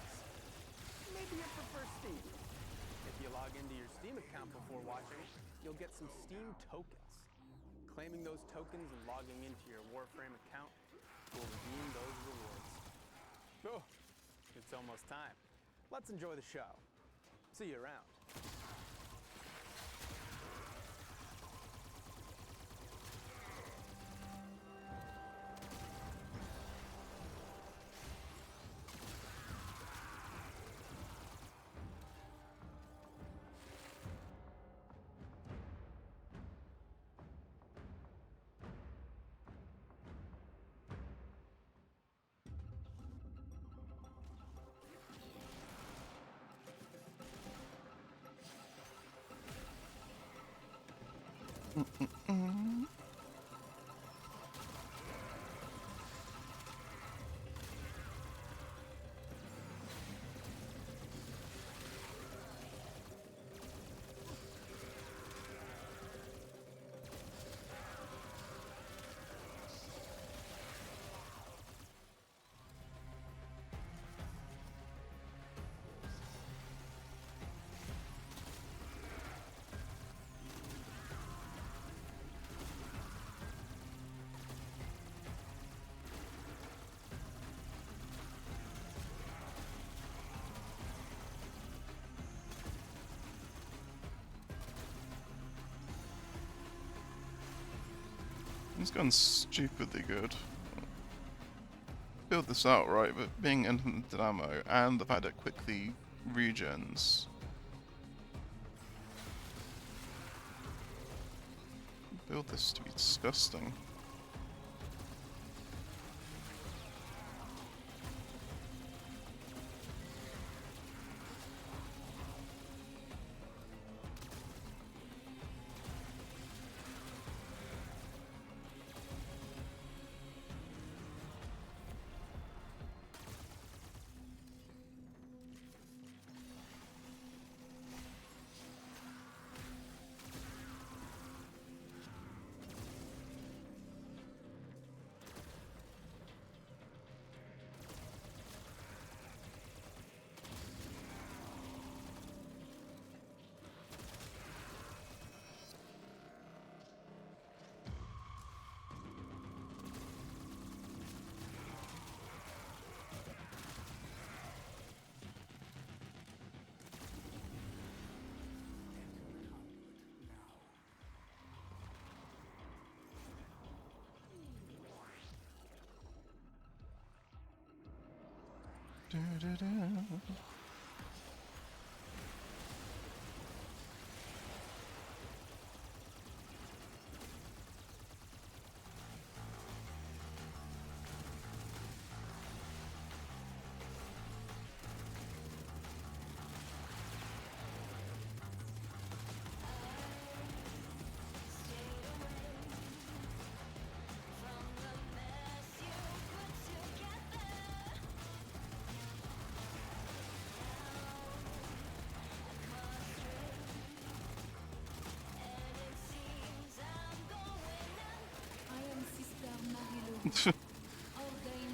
Maybe you prefer Steam. If you log into your Steam account before watching, you'll get some Steam tokens. Claiming those tokens and logging into your Warframe account will redeem those rewards. Oh, it's almost time. Let's enjoy the show. See you around. He's gone stupidly good. Build this out right, but being infinite ammo and the fact it quickly regens. Build this to be disgusting.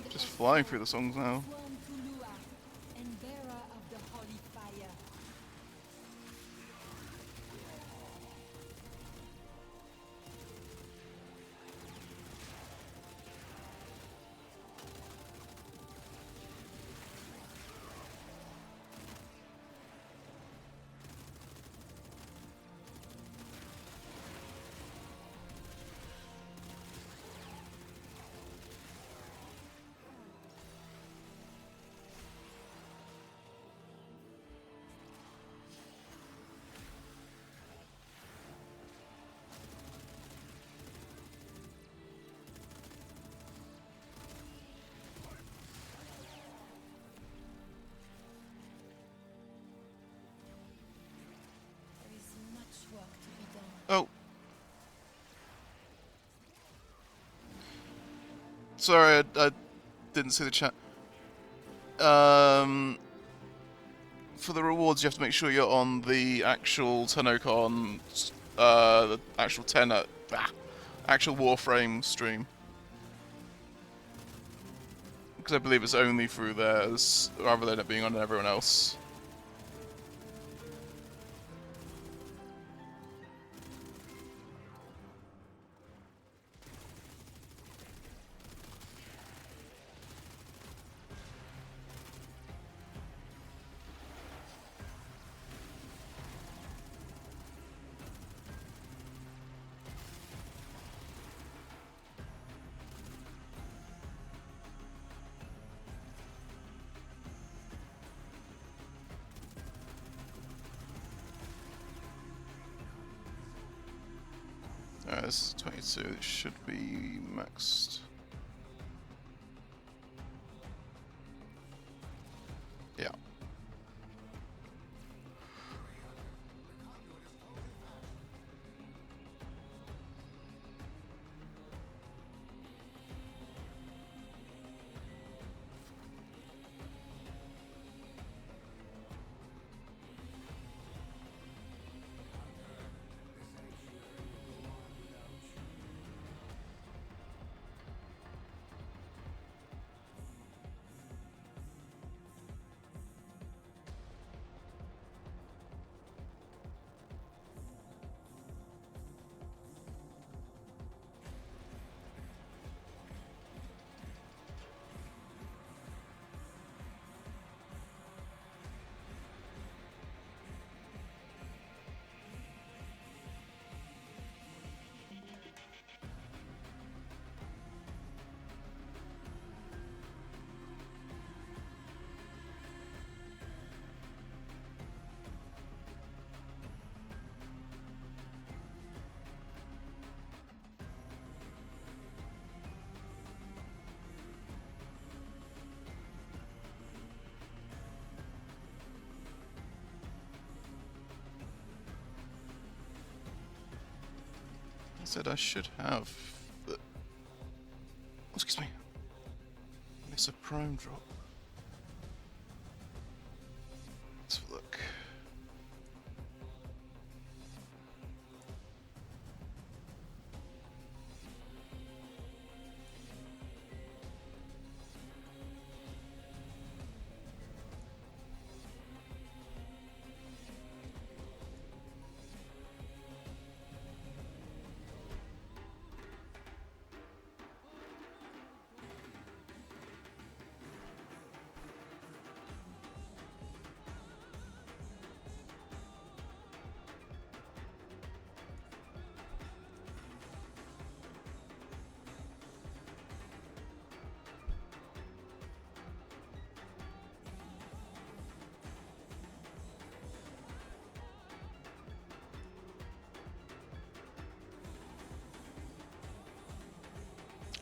Just flying through the songs now. Oh. Sorry, I didn't see the chat. For the rewards, you have to make sure you're on the actual Tenno Con, the actual actual Warframe stream. Because I believe it's only through theirs, rather than it being on everyone else. Alright, this is 22, it should be maxed. Yeah. I said I should have the... Excuse me. It's a prime drop. Let's have a look.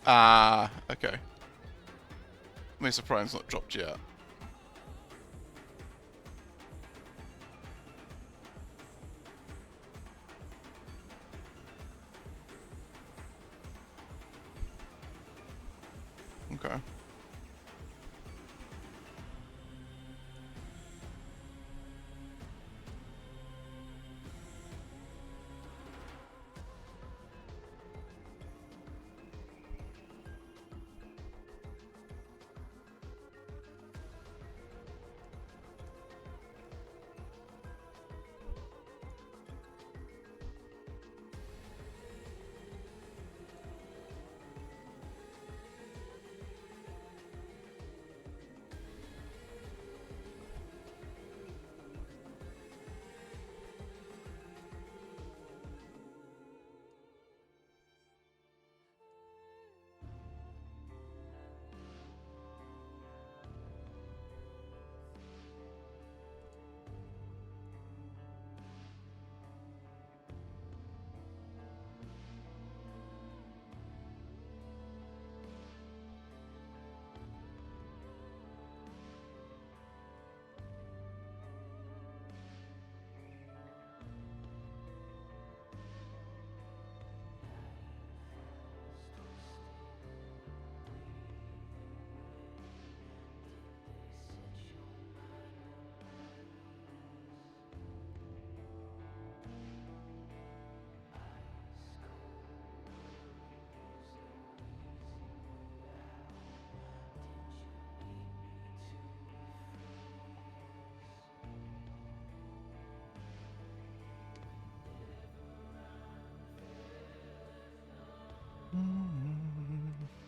Ah, okay. Mesa Prime's not dropped yet. Okay.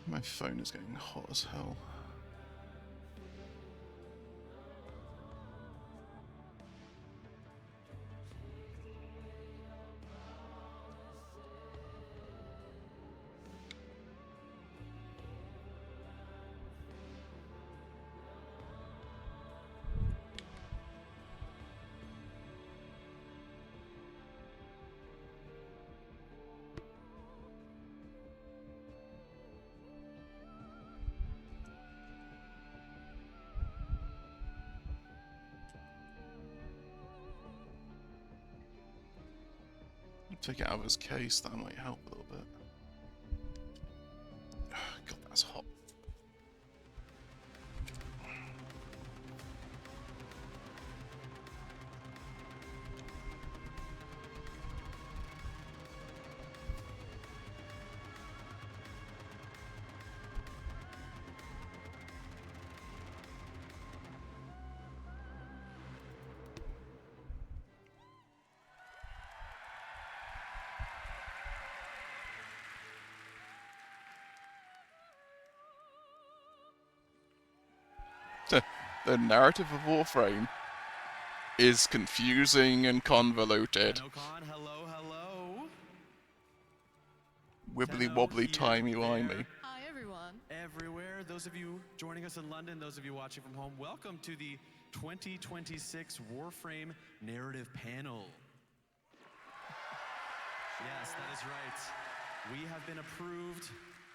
My phone is getting hot as hell. Take it out of his case, that might help a little bit. God, that's hot. The narrative of Warframe is confusing and convoluted. Tenno Con, hello, hello. Wibbly Tenno wobbly, here, timey wimey. there, Hi, everyone. Everywhere. Those of you joining us in London, those of you watching from home, welcome to the 2026 Warframe Narrative Panel. Yes, that is right. We have been approved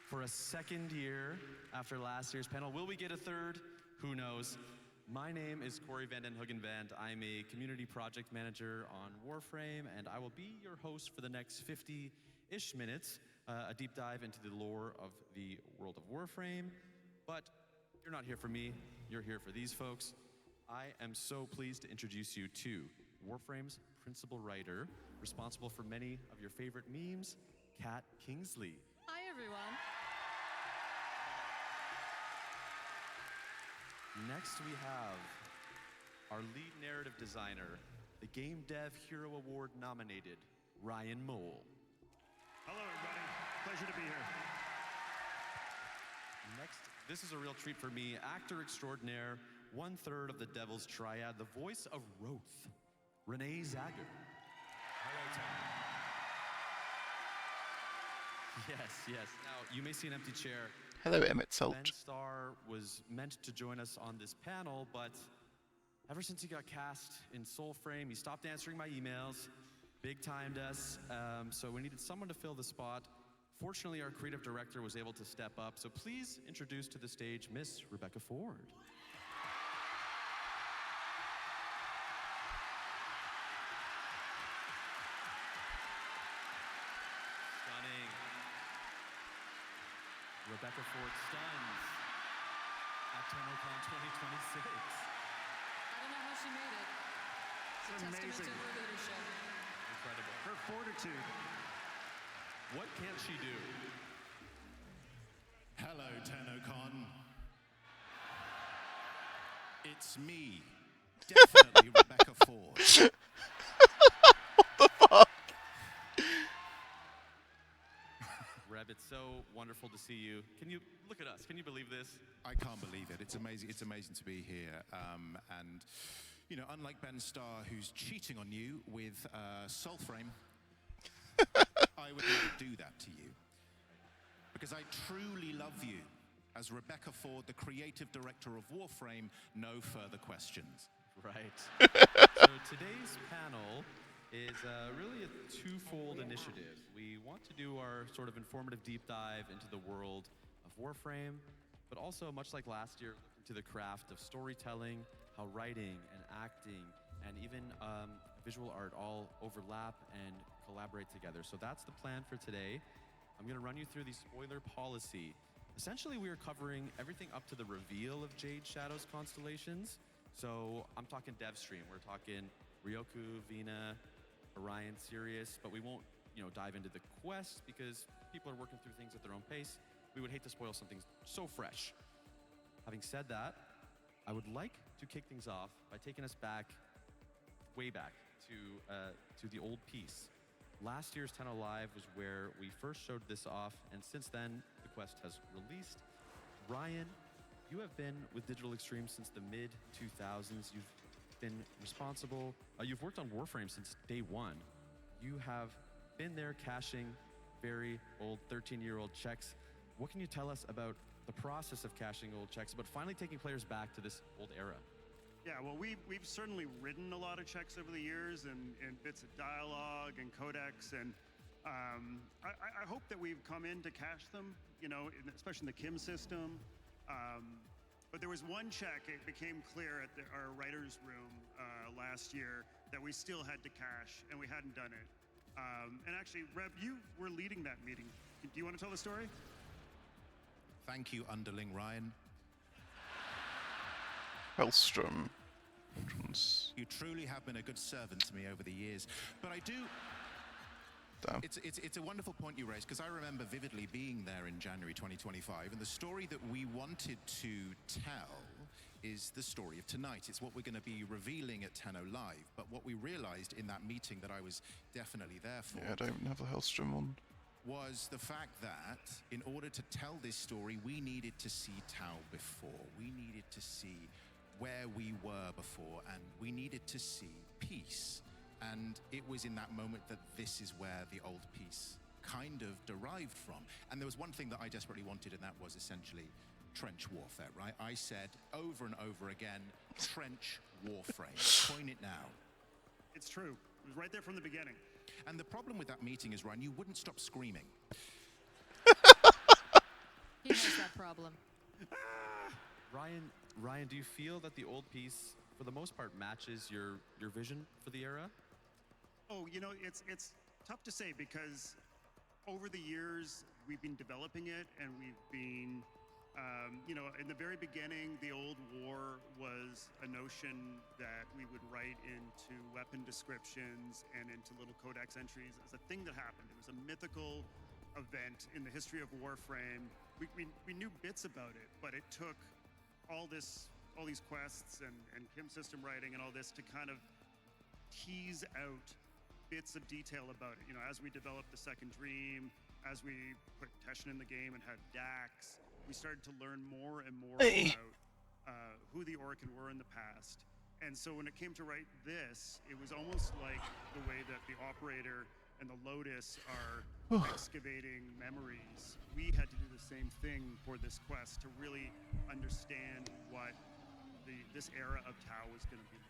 for a second year after last year's panel. Will we get a third? Who knows? My name is Corey Van Den Hoogenvand. I'm a community project manager on Warframe, and I will be your host for the next 50-ish minutes, a deep dive into the lore of the world of Warframe. But you're not here for me, you're here for these folks. I am so pleased to introduce you to Warframe's principal writer, responsible for many of your favorite memes, Kat Kingsley. Hi, everyone. Next we have our lead narrative designer, the Game Dev Hero Award nominated, Ryan Mole. Hello, everybody. Pleasure to be here. Next, this is a real treat for me, actor extraordinaire, 1/3 of the Devil's Triad, the voice of Roth, Renee Zager. Hello, Tom. Yes. Now, you may see an empty chair. Hello, Emmett Salt. Ben Starr was meant to join us on this panel, but ever since he got cast in Soulframe, he stopped answering my emails, big-timed us, so we needed someone to fill the spot. Fortunately, our creative director was able to step up, so please introduce to the stage Miss Rebecca Ford. Stunning. Rebecca Ford stuns at Tenno Con 2026. I don't know how she made it. It's a testament amazing. to her leadership. Incredible. Her fortitude. What can't she do? Hello, Tenno Con. It's me, definitely Rebecca Ford. Reb, it's so wonderful to see you. Can you look at us? Can you believe this? I can't believe it. It's amazing. It's amazing to be here. And, you know, unlike Ben Starr, who's cheating on you with Soulframe, I would never do that to you. Because I truly love you. As Rebecca Ford, the creative director of Warframe, no further questions. Right. So today's panel is really a twofold initiative. We want to do our sort of informative deep dive into the world of Warframe, but also, much like last year, look into the craft of storytelling, how writing and acting and even visual art all overlap and collaborate together. So that's the plan for today. I'm going to run you through the spoiler policy. Essentially, we are covering everything up to the reveal of Jade Shadow's constellations. So I'm talking dev stream. We're talking Ryoku, Vina, Orion, Sirius, but we won't, dive into the quests because people are working through things at their own pace. We would hate to spoil something so fresh. Having said that, I would like to kick things off by taking us back, way back, to the old piece. Last year's Tenno Live was where we first showed this off, and since then, the quest has released. Ryan, you have been with Digital Extreme since the mid-2000s. You've been responsible. You've worked on Warframe since day one. You have been there cashing very old 13-year-old checks. What can you tell us about the process of cashing old checks, but finally taking players back to this old era? Yeah, well, we've certainly written a lot of checks over the years and bits of dialogue and codex, and I hope that we've come in to cache them, especially in the Kim system. But there was one check, it became clear at our writer's room last year that we still had to cache, and we hadn't done it. And actually, Reb, you were leading that meeting. Do you want to tell the story? Thank you, underling Ryan. Hellstrom. You truly have been a good servant to me over the years. But I do... Damn. It's a wonderful point you raised, because I remember vividly being there in January 2025, and the story that we wanted to tell is the story of tonight. It's what we're going to be revealing at Tenno Live. But what we realized in that meeting that I was definitely there for... Yeah, I don't have the Hellstrom on. ...was the fact that in order to tell this story, we needed to see Tau before. We needed to see where we were before, and we needed to see peace. And it was in that moment that this is where the old piece kind of derived from. And there was one thing that I desperately wanted, and that was essentially trench warfare, right? I said over and over again, trench warframe. Coin it now. It's true. It was right there from the beginning. And the problem with that meeting is, Ryan, you wouldn't stop screaming. He has that problem. Ryan, do you feel that the old piece, for the most part, matches your vision for the era? Oh, it's tough to say, because over the years we've been developing it, and we've been, in the very beginning, the old war was a notion that we would write into weapon descriptions and into little codex entries as a thing that happened. It was a mythical event in the history of Warframe. We knew bits about it, but it took all these quests and Kim system writing and all this to kind of tease out bits of detail about it. As we developed the Second Dream, as we put Teshin in the game and had Dax, we started to learn more and more about who the Orokin were in the past. And so when it came to write this, it was almost like the way that the Operator and the Lotus are excavating memories. We had to do the same thing for this quest to really understand what this era of Tau was going to be.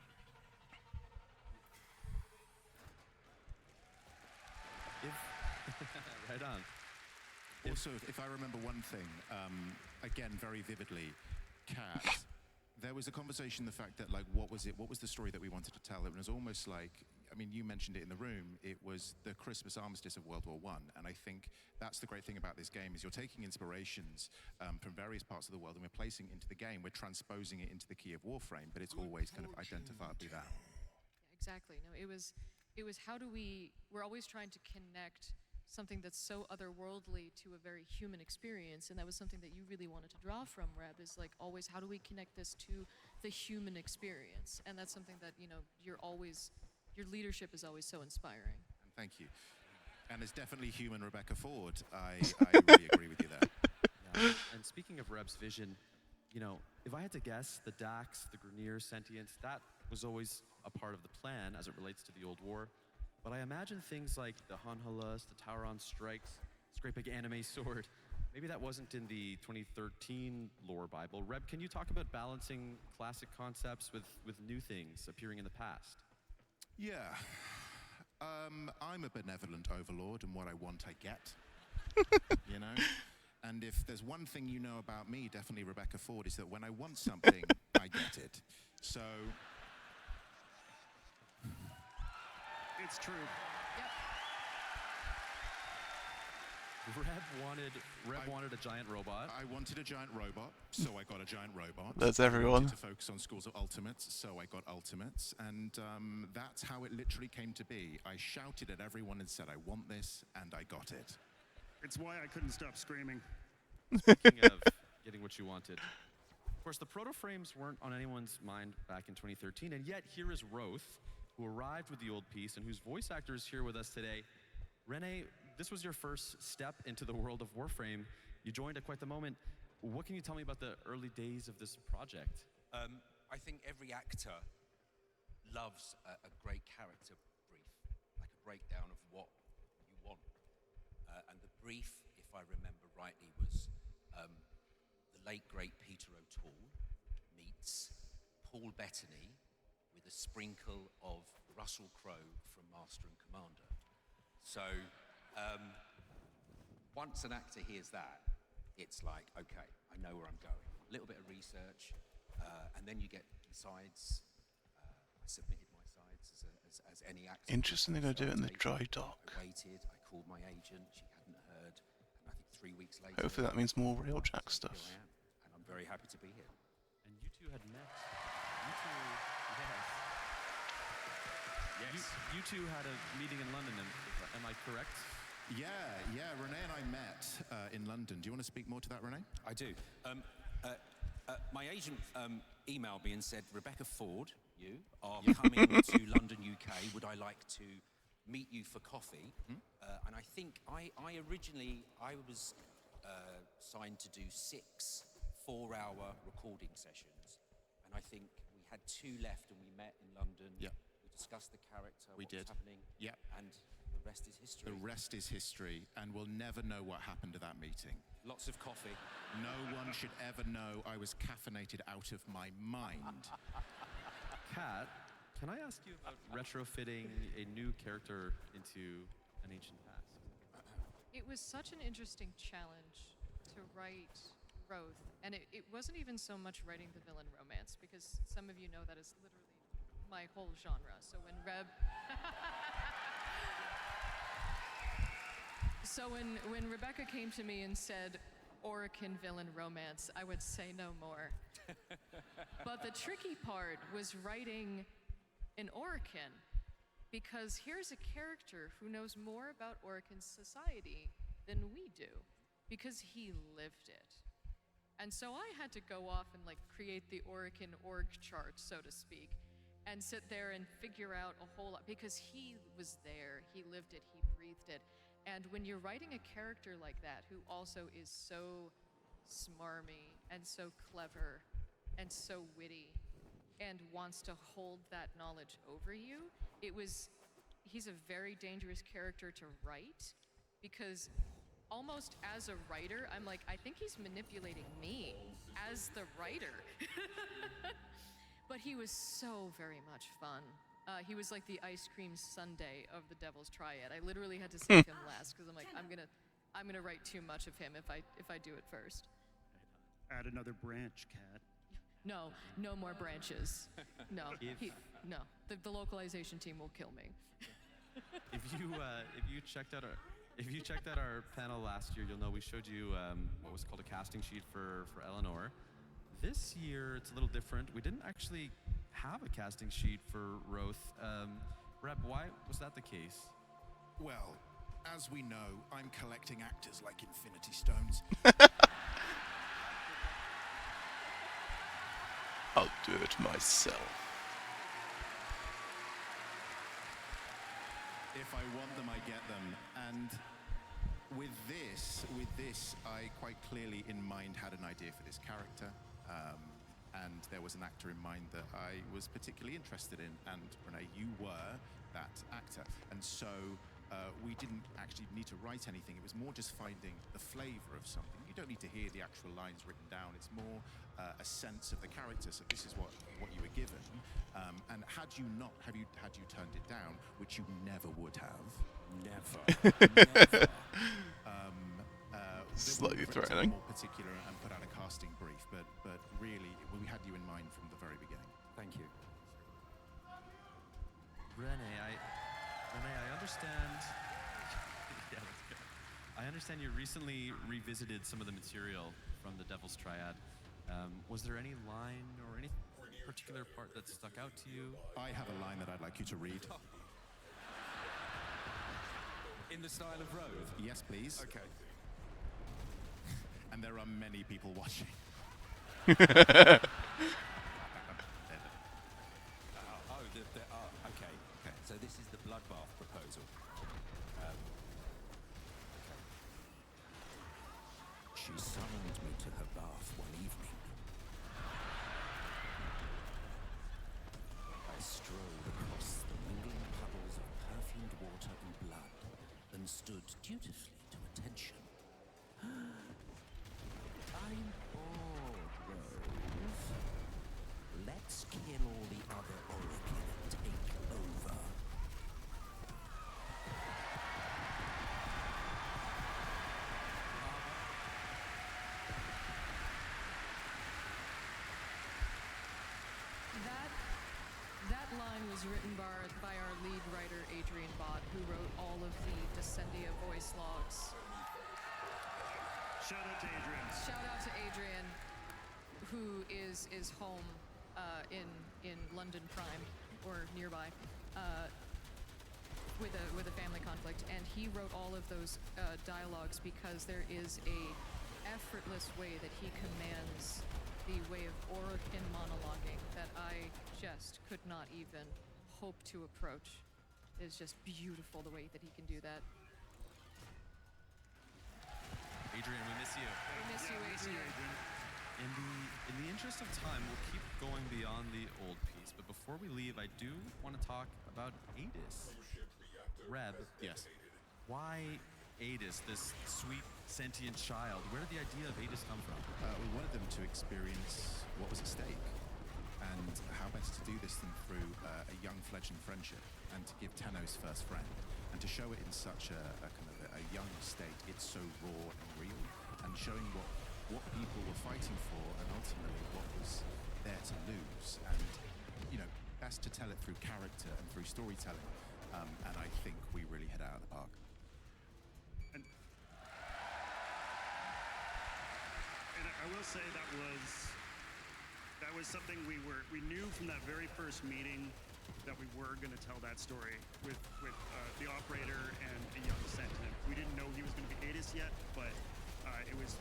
Right on. Also, if I remember one thing, again, very vividly, Kat, there was a conversation, the fact that, like, what was the story that we wanted to tell? It was almost like, I mean, you mentioned it in the room, it was the Christmas armistice of World War I. And I think that's the great thing about this game, is you're taking inspirations from various parts of the world and we're placing it into the game. We're transposing it into the key of Warframe, but it's always kind of identifiably that. Exactly. No, it was how do we're always trying to connect something that's so otherworldly to a very human experience, and that was something that you really wanted to draw from, Reb, is like always how do we connect this to the human experience? And that's something that, you know, your leadership is always so inspiring. And thank you. And it's definitely human Rebecca Ford. I really agree with you there. Yeah. And speaking of Reb's vision, you know, if I had to guess, the Dax, the Grineer sentience, that was always a part of the plan as it relates to the old war. But I imagine things like the Hanhalas, the Tauron strikes, this great big anime sword, maybe that wasn't in the 2013 lore Bible. Reb, can you talk about balancing classic concepts with new things appearing in the past? Yeah. I'm a benevolent overlord, and what I want, I get. You know? And if there's one thing you know about me, definitely Rebecca Ford, is that when I want something, I get it. So... It's true. Reb wanted a giant robot. I wanted a giant robot, so I got a giant robot. That's I everyone. wanted to focus on schools of ultimates, so I got ultimates. And that's how it literally came to be. I shouted at everyone and said, I want this, and I got it. It's why I couldn't stop screaming. Speaking of getting what you wanted. Of course, the proto-frames weren't on anyone's mind back in 2013, and yet here is Roth, who arrived with the old piece and whose voice actor is here with us today. Renee, this was your first step into the world of Warframe. You joined at quite the moment. What can you tell me about the early days of this project? I think every actor loves a great character brief, like a breakdown of what you want. And the brief, if I remember rightly, was the late, great Peter O'Toole meets Paul Bettany with a sprinkle of Russell Crowe from Master and Commander. So once an actor hears that, it's like, okay, I know where I'm going. A little bit of research, and then you get sides. I submitted my sides as any actor. Interesting they're going to do it in the dry dock. I waited, I called my agent, she hadn't heard, and I think 3 weeks later... Hopefully that means more Railjack stuff. Here I am, and I'm very happy to be here. And you two had met. Yes. You two had a meeting in London, am I correct? Yeah, Renee and I met in London. Do you want to speak more to that, Renee? I do. My agent emailed me and said, Rebecca Ford, you are coming to London, UK. Would I like to meet you for coffee? And I think I was signed to do 6 4-hour recording sessions. And I think we had 2 left and we met in London. Yeah. We discussed the character, We what did. was happening. Yeah. And the rest is history. The rest is history, and we'll never know what happened at that meeting. Lots of coffee. No one should ever know I was caffeinated out of my mind. Kat, can I ask you about retrofitting a new character into an ancient past? It was such an interesting challenge to write Roth, and it wasn't even so much writing the villain romance, because some of you know that is literally my whole genre. So when when Rebecca came to me and said, Orokin villain romance, I would say no more. But the tricky part was writing an Orokin, because here's a character who knows more about Orokin society than we do, because he lived it. And so I had to go off and create the Orokin org chart, so to speak, and sit there and figure out a whole lot, because he was there, he lived it, he breathed it. And when you're writing a character like that, who also is so smarmy and so clever and so witty and wants to hold that knowledge over you, he's a very dangerous character to write, because almost as a writer, I'm like, I think he's manipulating me as the writer. But he was so very much fun. He was like the ice cream sundae of the Devil's Triad. I literally had to save him last, because I'm like, I'm gonna write too much of him if I do it first. Add another branch, Cat. No, no more branches. No, If- no. The localization team will kill me. If you checked out our panel last year, you'll know we showed you what was called a casting sheet for Eleanor. This year it's a little different. We didn't actually have a casting sheet for Roth. Reb, why was that the case? Well, as we know, I'm collecting actors like Infinity Stones. I'll do it myself. If I want them, I get them. And with this, I quite clearly in mind had an idea for this character. And there was an actor in mind that I was particularly interested in. And Renee, you were that actor. And so we didn't actually need to write anything. It was more just finding the flavor of something. You don't need to hear the actual lines written down. It's more a sense of the character. So this is what you were given. And had you turned it down, which you never would have. Never. Never. Slightly we were threatening. More particular and put out a casting brief, but really we had you in mind from the very beginning. Thank you. Renee, I understand. Yeah, that's good. I understand you recently revisited some of the material from the Devil's Triad. Was there any line or any particular part that stuck out to you? I have a line that I'd like you to read. In the style of Rove? Yes, please. Okay. And there are many people watching. Okay. So this is the bloodbath proposal. She summoned me to her bath one evening. I strolled across the mingling puddles of perfumed water and blood, and stood dutifully to attention. I'm bored, Rose. Let's kill all the other Orokin and take over. That line was written by our lead writer, Adrian Bott, who wrote all of the Descendia voice logs. Shout out to Adrian. Shout out to Adrian, who is home in London Prime or nearby with a family conflict, and he wrote all of those dialogues because there is a effortless way that he commands the way of Orokin monologuing that I just could not even hope to approach. It's just beautiful the way that he can do that. Adrian, we miss you. We miss you, Adrian. In the interest of time, we'll keep going beyond the old piece, but before we leave, I do want to talk about Adis. Reb, yes. Why Adis, this sweet sentient child? Where did the idea of Adis come from? We wanted them to experience what was at stake, and how best to do this than through a young fledgling friendship, and to give Tenno's first friend, and to show it in such a kind of a young state. It's so raw and real, and showing what people were fighting for, and ultimately what was there to lose. And best to tell it through character and through storytelling. And I think we really hit it out of the park. And I will say that was something we knew from that very first meeting that we were going to tell that story with the operator and a young Sentinel. We didn't know he was going to be Adis yet, but it was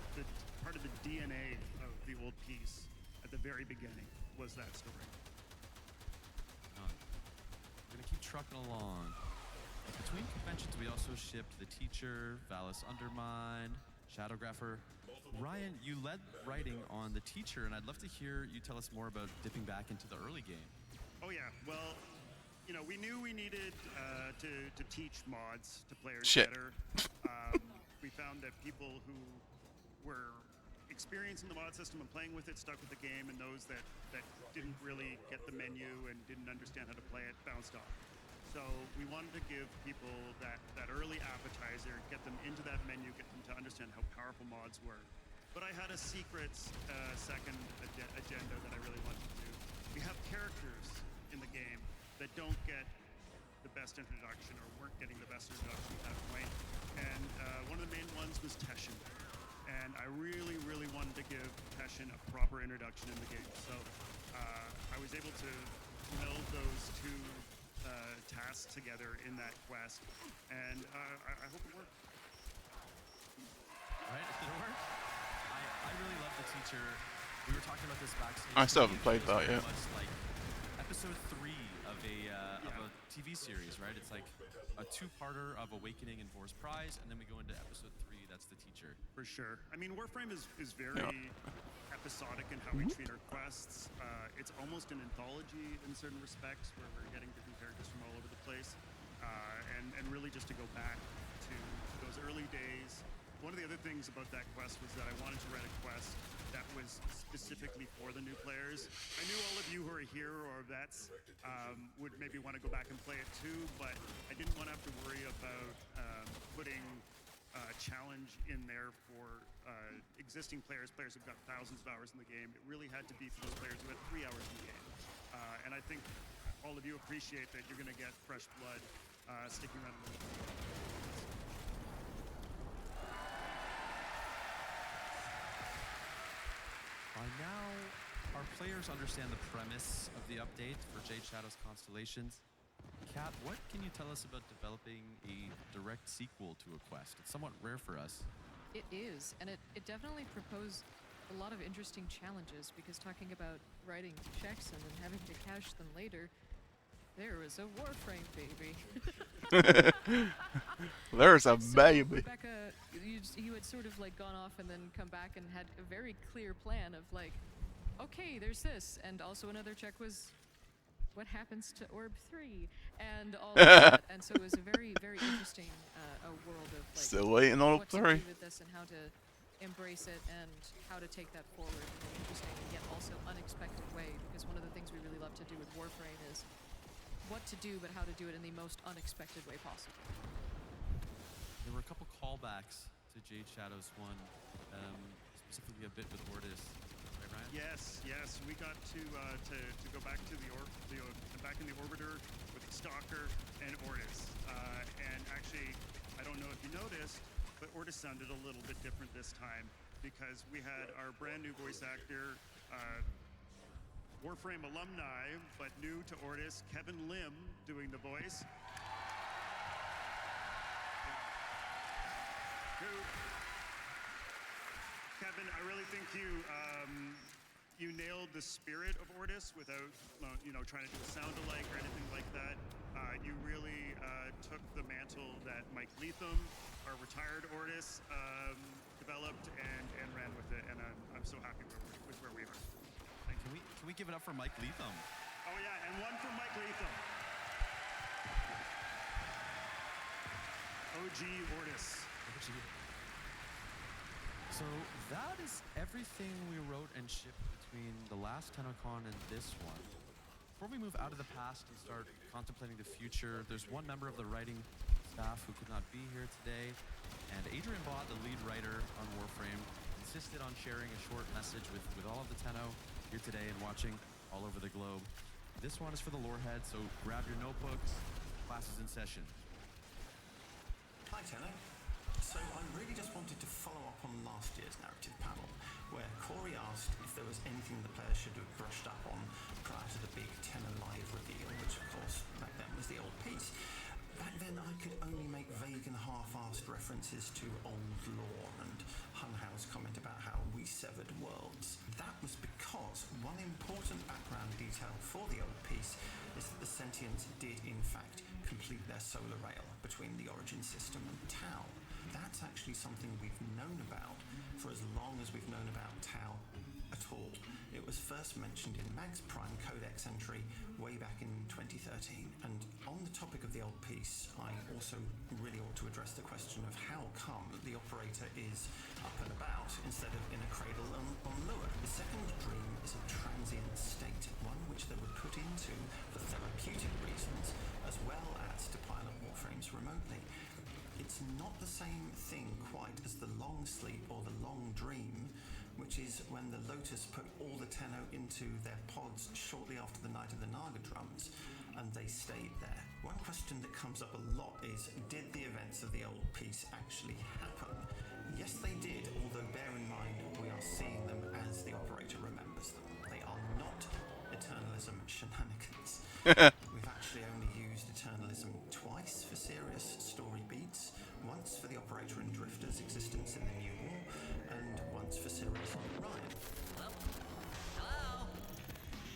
part of the DNA of the old piece at the very beginning was that story. We're gonna keep trucking along. Between conventions, we also shipped The Teacher, Valis Undermine, Shadowgrapher. Ryan, you led writing on The Teacher, and I'd love to hear you tell us more about dipping back into the early game. Oh yeah, well, we knew we needed to teach mods to players better. We found that people who were experiencing the mod system and playing with it stuck with the game, and those that didn't really get the menu and didn't understand how to play it bounced off. So we wanted to give people that early appetizer, get them into that menu, get them to understand how powerful mods were. But I had a secret second agenda that I really wanted to do. We have characters in the game that don't get the best introduction or weren't getting the best introduction at that point. And one of the main ones was Teshin. And I really, really wanted to give Teshin a proper introduction in the game. So I was able to meld those two tasks together in that quest. And I hope it worked. Right? Did it work? I really love the teacher. We were talking about this backstage. I still haven't played It was that very yet. much like episode 3 of a TV series, right? It's like a two-parter of Awakening and Force Prize, and then we go into episode 3. That's the teacher. For sure. I mean, Warframe is very episodic in how we treat our quests. It's almost an anthology in certain respects, where we're getting different characters from all over the place, and really just to go back to those early days. One of the other things about that quest was that I wanted to write a quest that was specifically for the new players. I knew all of you who are here or vets would maybe want to go back and play it too, but I didn't want to have to worry about putting challenge in there for existing players who've got thousands of hours in the game. It really had to be for those players who had 3 hours in the game. And I think all of you appreciate that you're going to get fresh blood sticking around a little bit. By now, our players understand the premise of the update for Jade Shadow's Constellations. Kat, what can you tell us about developing a direct sequel to a quest? It's somewhat rare for us. It is, and it definitely proposed a lot of interesting challenges, because talking about writing checks and then having to cache them later, there was a Warframe baby. There's a So, baby. Rebecca, you had sort of like gone off and then come back and had a very clear plan of like, okay, there's this, and also another check was what happens to Orb 3 and all of that. And so it was a very, very interesting a world of like Still waiting on what Orb 3. to do with this and how to embrace it and how to take that forward in an interesting and yet also unexpected way, because one of the things we really love to do with Warframe is what to do, but how to do it in the most unexpected way possible. There were a couple callbacks to Jade Shadow's one, specifically a bit with Ortis. Right, Ryan? Yes. We got to go back to back in the Orbiter with Stalker and Ortis. And actually, I don't know if you noticed, but Ortis sounded a little bit different this time, because we had our brand new voice actor, Warframe alumni, but new to Ortis, Kevin Lim, doing the voice. Kevin, I really think you nailed the spirit of Ortis without trying to do a sound-alike or anything like that. You really took the mantle that Mike Leatham, our retired Ortis, developed and ran with it, and I'm so happy with where we are. Can we give it up for Mike Leatham? Oh yeah, and one for Mike Leatham. OG Ortis. So that is everything we wrote and shipped between the last Tenno Con and this one. Before we move out of the past and start contemplating the future, there's one member of the writing staff who could not be here today, and Adrian Bott, the lead writer on Warframe, insisted on sharing a short message with all of the Tenno here today and watching all over the globe. This one is for the lorehead, so grab your notebooks, class is in session. Hi Tenno. So I really just wanted to follow up on last year's narrative panel, where Corey asked if there was anything the players should have brushed up on prior to the big Tenno Live reveal, which of course back then was the old piece. Back then I could only make vague and half-assed references to old lore and Hunhow's comment about how we severed worlds. That was because one important background detail for the old piece is that the Sentients did in fact complete their solar rail between the Origin system and Tau. That's actually something we've known about for as long as we've known about Tau at all. It was first mentioned in Mag's Prime Codex entry way back in 2013. And on the topic of the old piece, I also really ought to address the question of how come the operator is up and about instead of in a cradle on Lua. The second dream is a transient state, one which they were put into for therapeutic reasons, as well remotely. It's not the same thing quite as the long sleep or the long dream, which is when the Lotus put all the Tenno into their pods shortly after the night of the Naga drums, and they stayed there. One question that comes up a lot is, did the events of the old piece actually happen? Yes, they did, although bear in mind we are seeing them as the operator remembers them. They are not Eternalism shenanigans. We've actually only used Eternalism twice for serious story beats, once for the operator and Drifter's existence in the New War, and once for Sirius on Orion. Hello?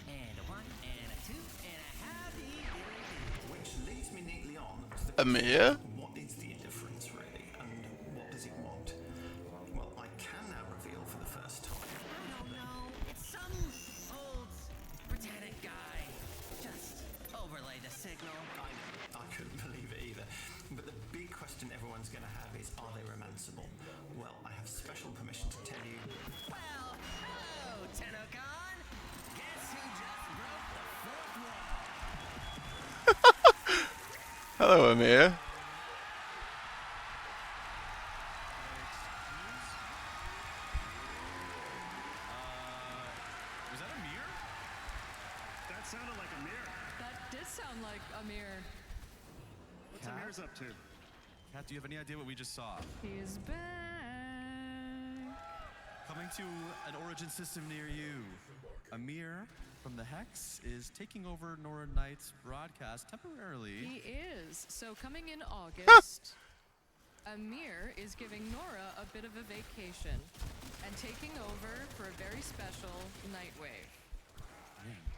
And a one, and a two, and a howdy. Which leads me neatly on to the Amir? what is the indifference really, and what does it want? Well, I can now reveal for the first time. I don't know. It's some old Britannic guy. Just overlay the signal. I couldn't believe it either. But the big question everyone's going to have is, are they romanceable? Well, I have special permission to tell you. Well, hello, Tenno Con. Guess who just broke the fourth wall? Hello, Amir. Was that Amir? That sounded like Amir. That did sound like Amir. What's Kat? Amir's up to? Kat, do you have any idea what we just saw? He's back. Coming to an Origin system near you. Amir from the Hex is taking over Nora Knight's broadcast temporarily. He is. So coming in August, Amir is giving Nora a bit of a vacation and taking over for a very special Nightwave.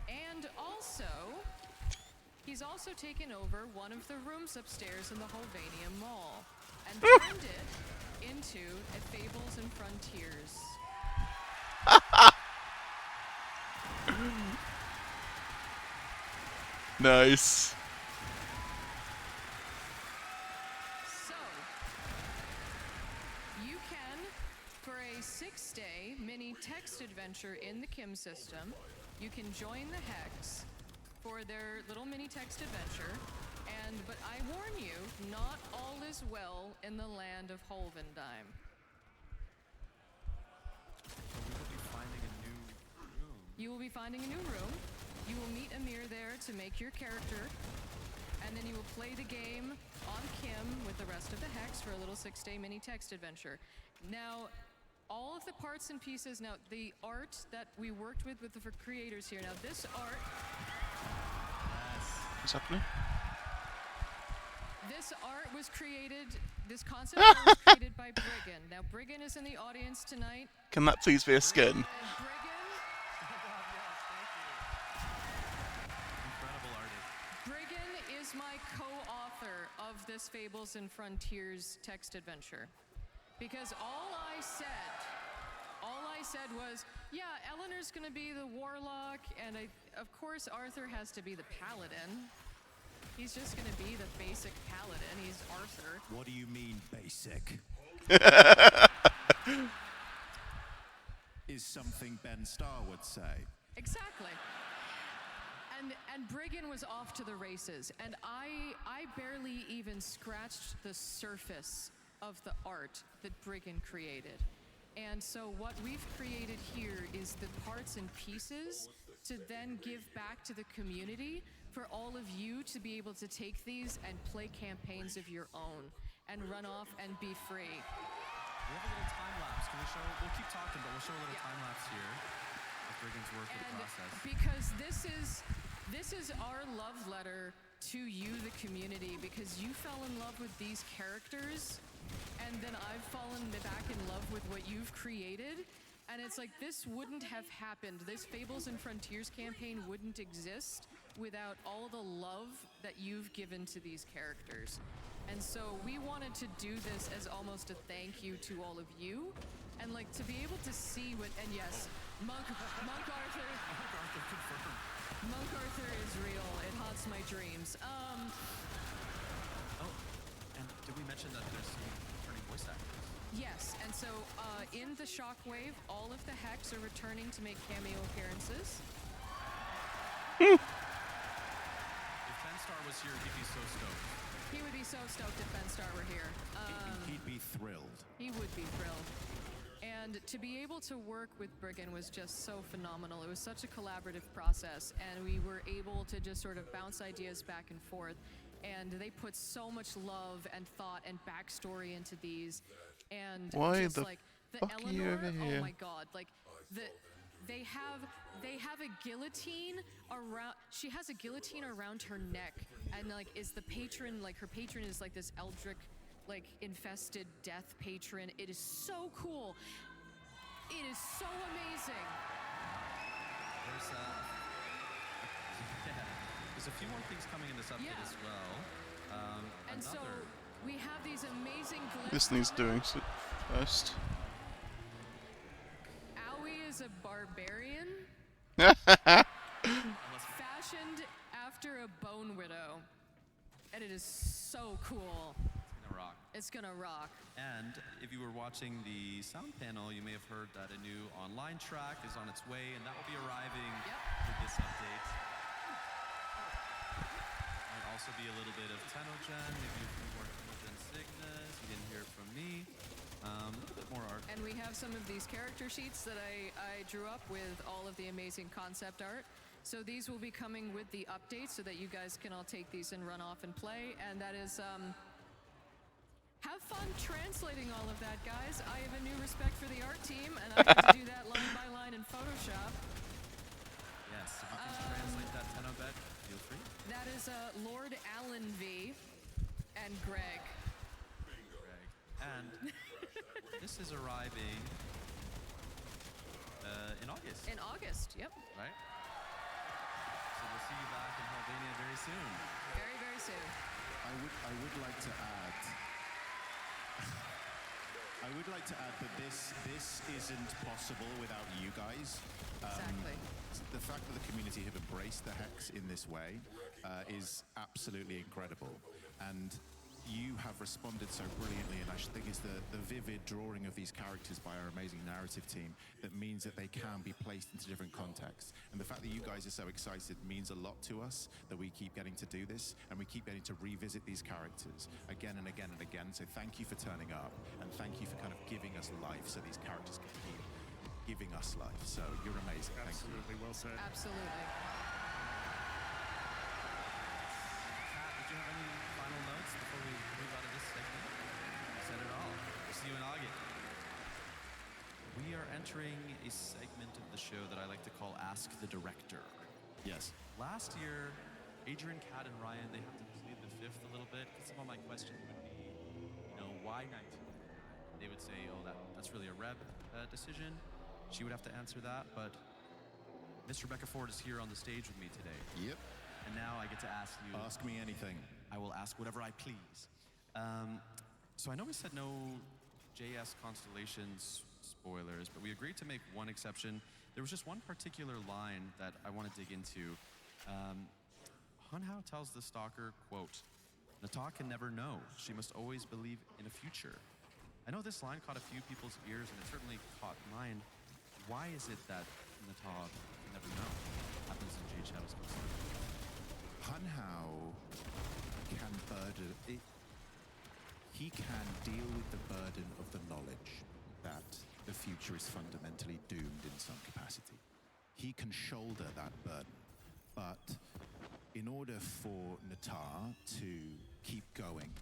And also, he's also taken over one of the rooms upstairs in the Holvania Mall and turned it into a Fables and Frontiers. Nice. So, you can, for a 6-day mini text adventure in the Kim system, you can join the Hex for their little mini text adventure. But I warn you, not all is well in the land of Holvendime. You will be finding a new room. You will meet Amir there to make your character, and then you will play the game on Kim with the rest of the Hex for a little 6-day mini text adventure. Now, all of the parts and pieces, now the art that we worked with the creators here, now this art... What's happening? This art was created, this concept art was created by Briggan. Now Briggan is in the audience tonight. Can that please be a skin? Briggan is my co-author of this Fables and Frontiers text adventure. Because all I said was, yeah, Eleanor's gonna be the warlock, and of course Arthur has to be the paladin. He's just gonna be the basic paladin. He's Arthur. What do you mean, basic? Is something Ben Starr would say. Exactly. And Briggan was off to the races, and I barely even scratched the surface of the art that Briggan created. And so what we've created here is the parts and pieces to then give back to the community for all of you to be able to take these and play campaigns of your own and run off and be free. We have a little time lapse. Can we show? We'll keep talking, but we'll show a little time lapse here of Briggan's work in the process. Because this is our love letter to you, the community, because you fell in love with these characters, and then I've fallen back in love with what you've created. And it's like, this wouldn't have happened. This Fables and Frontiers campaign wouldn't exist without all the love that you've given to these characters. And so we wanted to do this as almost a thank you to all of you, and like to be able to see what, and yes, Monk Arthur. Monk Arthur is real. It haunts my dreams. Oh, and did we mention that there's some returning voice actors? Yes, and so in the Shockwave, all of the Hex are returning to make cameo appearances. If Ben Starr was here, he'd be so stoked. He would be so stoked if Ben Starr were here. He'd be thrilled. He would be thrilled. And to be able to work with Briggan was just so phenomenal. It was such a collaborative process, and we were able to just sort of bounce ideas back and forth. And they put so much love and thought and backstory into these. And Why just the like the fuck are you Eleanor, over oh here? my god, like they have a guillotine around. She has a guillotine around her neck, and like is the patron, like her patron is like this eldritch, like infested death patron. It is so cool. It is so amazing. There's a few more things coming in this update as well. And so we have these amazing glyphs. This needs doing first. Aoi is a barbarian fashioned after a bone widow, and it is so cool. It's gonna rock. It's gonna rock. And if you were watching the sound panel, you may have heard that a new online track is on its way, and that will be arriving with this update. Might also be a little bit of Tenno Gen, maybe a few more Tenno Gen signals. You didn't hear it from me. A little bit more art. And we have some of these character sheets that I drew up with all of the amazing concept art. So these will be coming with the update so that you guys can all take these and run off and play. And that is, have fun translating all of that, guys. I have a new respect for the art team, and I get to do that line by line in Photoshop. Yes, if you can translate that Tenno bet, feel free. That is Lord Allen V. and Greg. And this is arriving in August. In August, yep. Right? So we'll see you back in Albania very soon. Very, very soon. I would like to add. I would like to add that this isn't possible without you guys. Exactly. The fact that the community have embraced the Hex in this way is absolutely incredible. And you have responded so brilliantly, and I think it's the vivid drawing of these characters by our amazing narrative team that means that they can be placed into different contexts. And the fact that you guys are so excited means a lot to us, that we keep getting to do this, and we keep getting to revisit these characters again and again and again. So thank you for turning up, and thank you for kind of giving us life so these characters can keep giving us life. So you're amazing. Absolutely, well said. Absolutely. Kat, did you have any final notes before we move out of this segment? You said it all. We'll see you in August. We are entering a segment of the show that I like to call Ask the Director. Yes. Last year, Adrian, Kat, and Ryan, they have to plead the fifth a little bit, because some of my questions would be, why 19? They would say, oh, that's really a Reb decision. She would have to answer that, but Miss Rebecca Ford is here on the stage with me today. Yep. And now I get to ask you. Ask me anything. I will ask whatever I please. So I know we said no JS Constellations spoilers, but we agreed to make one exception. There was just one particular line that I want to dig into. Hunhao tells the stalker, quote, "Nata can never know. She must always believe in a future." I know this line caught a few people's ears, and it certainly caught mine. Why is it that Nata can never know what happens in Jade Shadow's Constellation? Hunhao can burden it. He can deal with the burden of the knowledge that the future is fundamentally doomed in some capacity. He can shoulder that burden, but in order for Nata to keep going,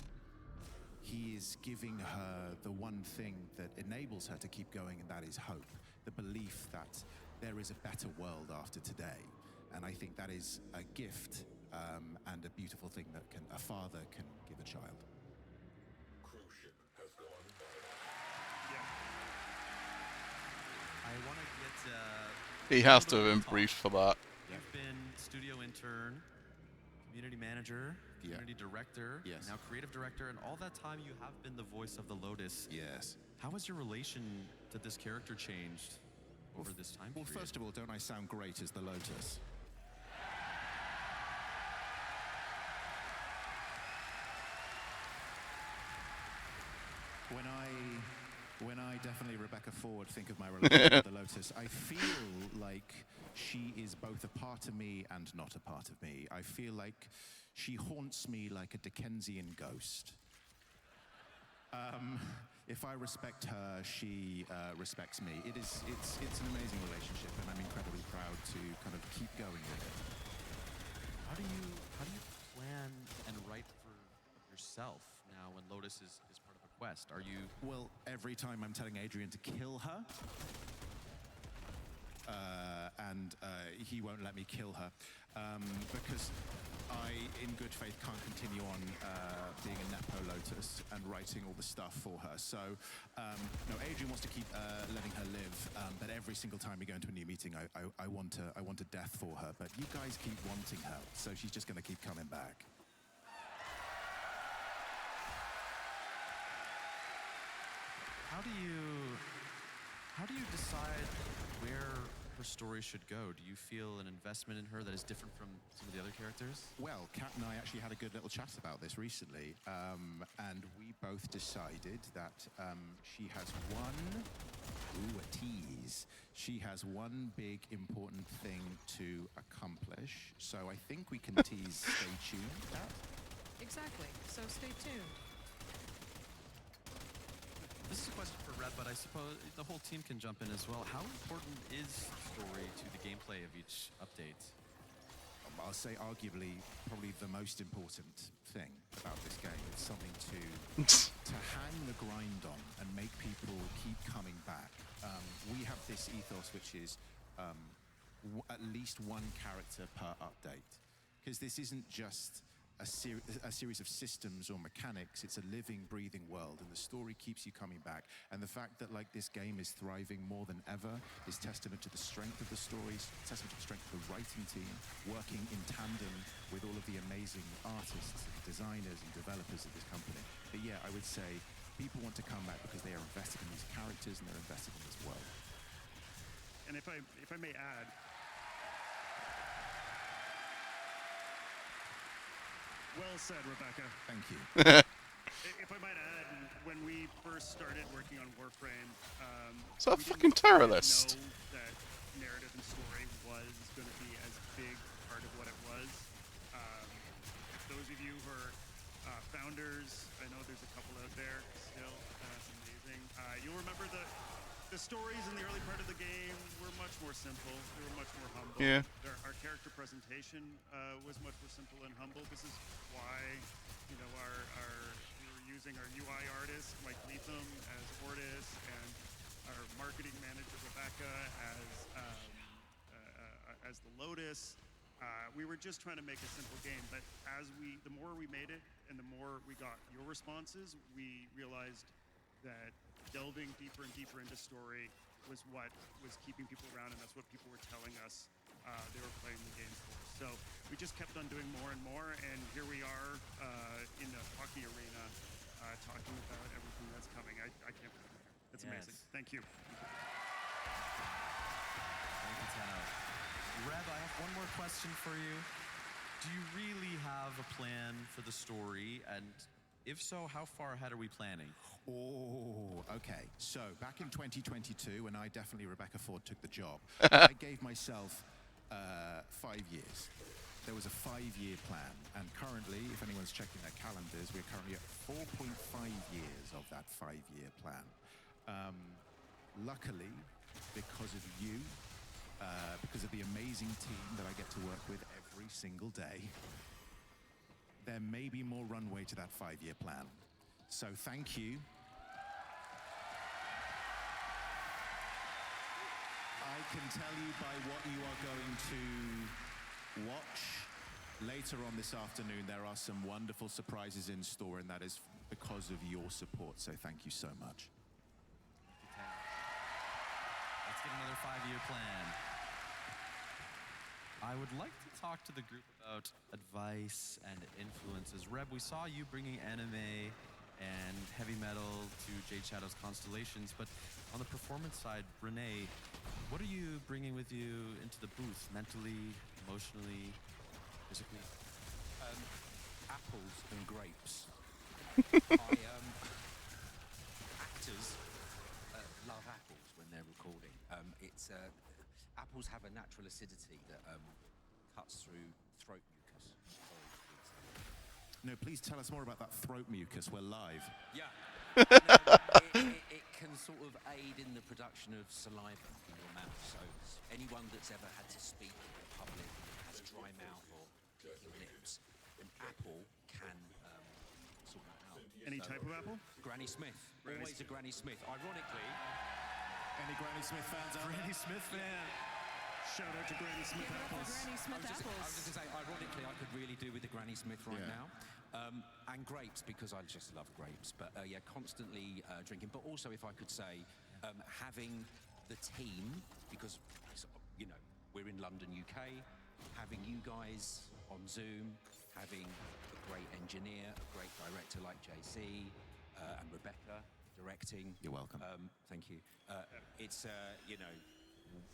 he is giving her the one thing that enables her to keep going, and that is hope. The belief that there is a better world after today. And I think that is a gift and a beautiful thing that a father can give a child. Cruise ship has gone by. I want to get... He has to have been briefed for that. You've been studio intern, community manager, community director, now creative director, and all that time you have been the voice of the Lotus. Yes. How has your relation to this character changed over this time period? Well, first of all, don't I sound great as the Lotus? When I definitely, Rebecca Ford, think of my relationship with the Lotus, I feel like she is both a part of me and not a part of me. I feel like She haunts me like a Dickensian ghost. If I respect her, she respects me. It's an amazing relationship, and I'm incredibly proud to kind of keep going with it. How do you plan and write for yourself now when Lotus is part of a quest? Are you Well, every time I'm telling Adrian to kill her, and he won't let me kill her, because I, in good faith, can't continue on being a Nepo Lotus and writing all the stuff for her. So, no, Adrian wants to keep letting her live, but every single time we go into a new meeting, I want a death for her. But you guys keep wanting her, so she's just going to keep coming back. How do you decide where her story should go? Do you feel an investment in her that is different from some of the other characters? Well, Kat and I actually had a good little chat about this recently, and we both decided that she has one, a tease, she has one big important thing to accomplish. So I think we can tease, stay tuned, Kat? Exactly. So stay tuned. This is a question for Red, but I suppose the whole team can jump in as well. How important is story to the gameplay of each update? I'll say arguably probably the most important thing about this game. It's something to hang the grind on and make people keep coming back. We have this ethos which is at least one character per update, because this isn't just a series of systems or mechanics. It's a living, breathing world, and the story keeps you coming back. And the fact that like this game is thriving more than ever is testament to the strength of the stories, testament to the strength of the writing team, working in tandem with all of the amazing artists and designers and developers of this company. But yeah, I would say people want to come back because they are invested in these characters and they're invested in this world. And if I may add, well said, Rebecca. Thank you. If I might add, when we first started working on Warframe, Is that a we fucking didn't terror know list? that narrative and story was going to be as big part of what it was. Those of you who are founders, I know there's a couple out there still. That's amazing. You'll remember the stories in the early part of the game were much more simple. They were much more humble. Yeah. Our character presentation was much more simple and humble. This is why, we were using our UI artist, Mike Leatham, as Ortis, and our marketing manager, Rebecca, as the Lotus. We were just trying to make a simple game, but the more we made it and the more we got your responses, we realized that delving deeper and deeper into story was what was keeping people around, and that's what people were telling us they were playing the game for. So we just kept on doing more and more, and here we are in the hockey arena talking about everything that's coming. I can't believe it. It's amazing. Thank you. Thank you, Tenno. Reb, I have one more question for you. Do you really have a plan for the story? And if so, how far ahead are we planning? Oh, okay. So back in 2022, when I definitely, Rebecca Ford, took the job, I gave myself 5 years. There was a 5-year plan, and currently, if anyone's checking their calendars, we're currently at 4.5 years of that 5-year plan. Luckily, because of you, because of the amazing team that I get to work with every single day, there may be more runway to that 5-year plan. So thank you. I can tell you by what you are going to watch later on this afternoon, there are some wonderful surprises in store, and that is because of your support. So thank you so much. Let's get another 5-year plan. I would like to talk to the group about advice and influences. Reb, we saw you bringing anime and heavy metal to Jade Shadow's Constellations, but on the performance side, Renee, what are you bringing with you into the booth, mentally, emotionally, physically? Apples and grapes. Actors love apples when they're recording. Apples have a natural acidity that cuts through throat mucus. No, please tell us more about that throat mucus. We're live. Yeah. It can sort of aid in the production of saliva in your mouth. So anyone that's ever had to speak in public, has dry mouth or clicking lips, an apple can sort that out. Any type of apple? Granny Smith. Granny Always a Granny Smith. Ironically, any Granny Smith fans out there? Granny Smith fan. Shout out to Granny Smith apples. Granny Smith I was apples. just going to say, ironically, I could really do with the Granny Smith right Yeah. now. And grapes, because I just love grapes. But yeah, constantly drinking. But also, if I could say, having the team, because, you know, we're in London, UK, having you guys on Zoom, having a great engineer, a great director like JC, and Rebecca directing. You're welcome. Thank you. It's, you know,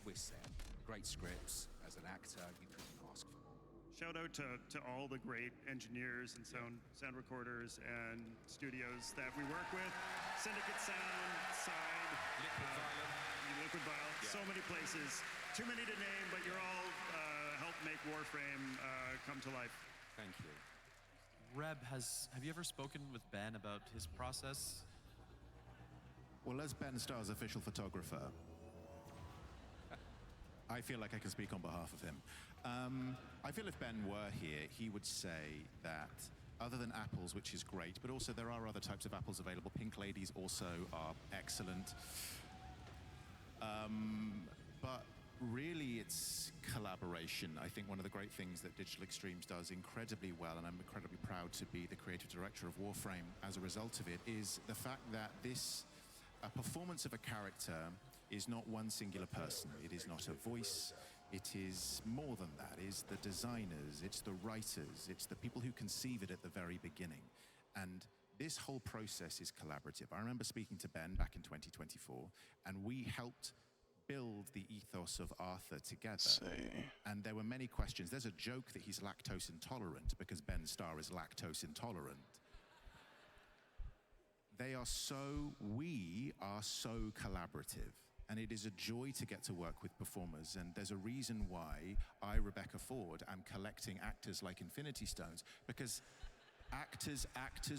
we're set. Great scripts. As an actor, you couldn't ask for more. Shout out to all the great engineers and sound recorders and studios that we work with. Syndicate Sound, Side, Liquid Violent, so many places. Too many to name, but you're all helped make Warframe come to life. Thank you. Reb, have you ever spoken with Ben about his process? Well, as Ben Starr's official photographer, I feel like I can speak on behalf of him. I feel if Ben were here, he would say that other than apples, which is great, but also there are other types of apples available. Pink ladies also are excellent. But really it's collaboration. I think one of the great things that Digital Extremes does incredibly well, and I'm incredibly proud to be the creative director of Warframe as a result of it, is the fact that a performance of a character is not one singular person. It is not a voice. It is more than that. It's the designers, it's the writers, it's the people who conceive it at the very beginning. And this whole process is collaborative. I remember speaking to Ben back in 2024, and we helped build the ethos of Arthur together. And there were many questions. There's a joke that he's lactose intolerant because Ben Starr is lactose intolerant. We are so collaborative. And it is a joy to get to work with performers. And there's a reason why I, Rebecca Ford, am collecting actors like Infinity Stones, because actors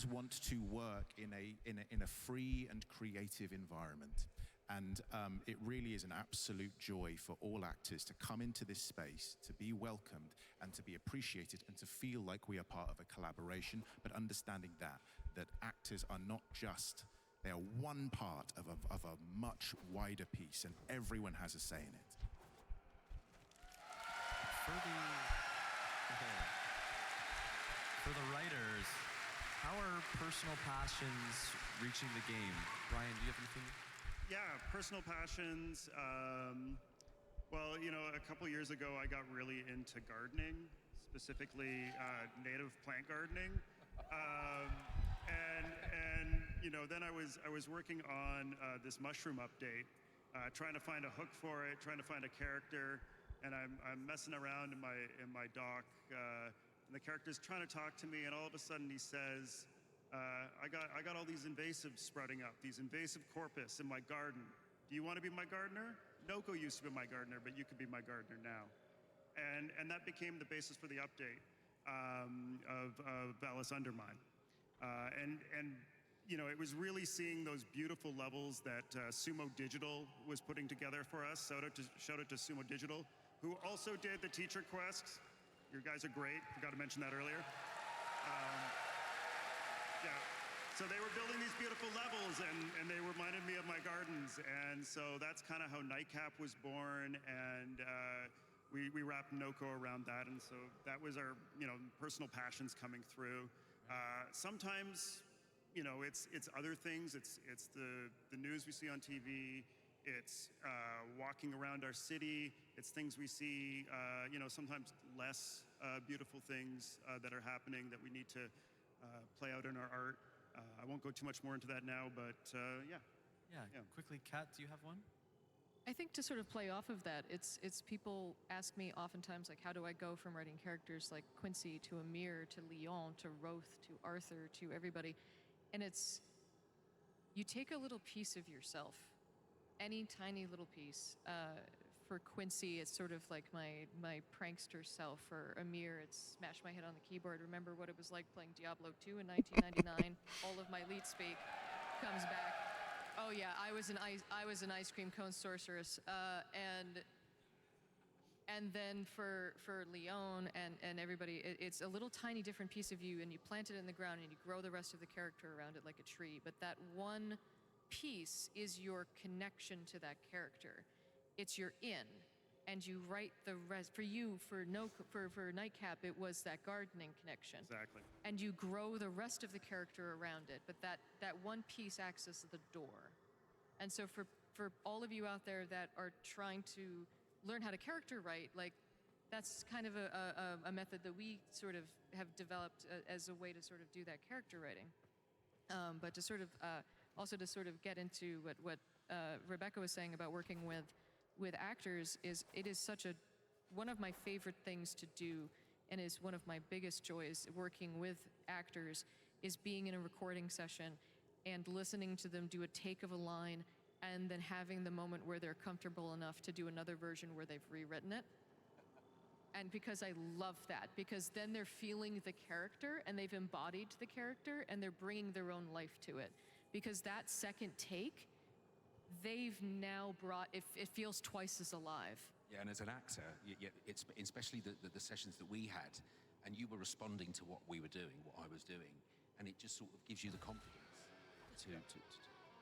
want to work in a free and creative environment. And it really is an absolute joy for all actors to come into this space, to be welcomed and to be appreciated and to feel like we are part of a collaboration, but understanding that actors are not just, they are one part of a much wider piece, and everyone has a say in it. For the writers, how are personal passions reaching the game? Brian, do you have anything? Yeah, personal passions. Well, you know, a couple years ago, I got really into gardening, specifically native plant gardening. And you know, then I was working on this mushroom update, trying to find a hook for it, trying to find a character, and I'm messing around in my dock, and the character's trying to talk to me, and all of a sudden he says, I got all these invasives sprouting up, these invasive corpus in my garden. Do you want to be my gardener? Noko used to be my gardener, but you could be my gardener now. And that became the basis for the update of Valis Undermine. And you know, it was really seeing those beautiful levels that Sumo Digital was putting together for us. Shout out to Sumo Digital, who also did the teacher quests. You guys are great. Forgot to mention that earlier. Yeah. So they were building these beautiful levels, and they reminded me of my gardens. And so that's kind of how Nightcap was born, and we wrapped Noko around that. And so that was our, you know, personal passions coming through. Sometimes, you know, it's other things. It's the news we see on TV. It's walking around our city. It's things we see, you know, sometimes less beautiful things that are happening that we need to play out in our art. I won't go too much more into that now, but yeah. Quickly, Kat, do you have one? I think to sort of play off of that, it's people ask me oftentimes, like, how do I go from writing characters like Quincy to Amir to Leon to Roth to Arthur to everybody, and it's, you take a little piece of yourself, any tiny little piece. for Quincy, it's sort of like my prankster self. For Amir, it's smash my head on the keyboard. Remember what it was like playing Diablo 2 in 1999? All of my leet speak comes back. Oh yeah, I was an ice cream cone sorceress, and then for Leon and everybody, it's a little tiny different piece of you, and you plant it in the ground and you grow the rest of the character around it like a tree. But that one piece is your connection to that character. It's your in, and you write the rest. For you, for Nightcap, it was that gardening connection. Exactly. And you grow the rest of the character around it, but that one piece acts as the door. And so for all of you out there that are trying to learn how to character write, like, that's kind of a method that we sort of have developed as a way to sort of do that character writing. But to sort of also to sort of get into what Rebecca was saying about working with actors, it is such one of my favorite things to do, and is one of my biggest joys working with actors, is being in a recording session and listening to them do a take of a line, and then having the moment where they're comfortable enough to do another version where they've rewritten it. And because I love that, because then they're feeling the character and they've embodied the character and they're bringing their own life to it. Because that second take, they've now brought, it feels twice as alive. Yeah, and as an actor, it's especially the sessions that we had, and you were responding to what we were doing, what I was doing, and it just sort of gives you the confidence to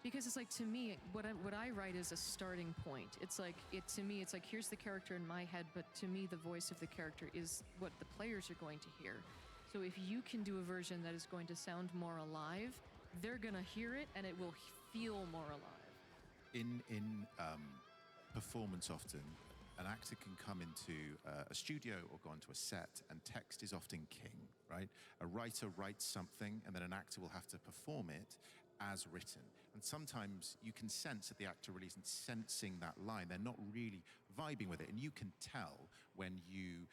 Because it's like, to me, what I write is a starting point. It's like, to me, it's like, here's the character in my head, but to me, the voice of the character is what the players are going to hear. So if you can do a version that is going to sound more alive, they're going to hear it and it will feel more alive. In performance, often an actor can come into a studio or go onto a set, and text is often king, right? A writer writes something and then an actor will have to perform it as written. And sometimes you can sense that the actor really isn't sensing that line. They're not really vibing with it. And you can tell when you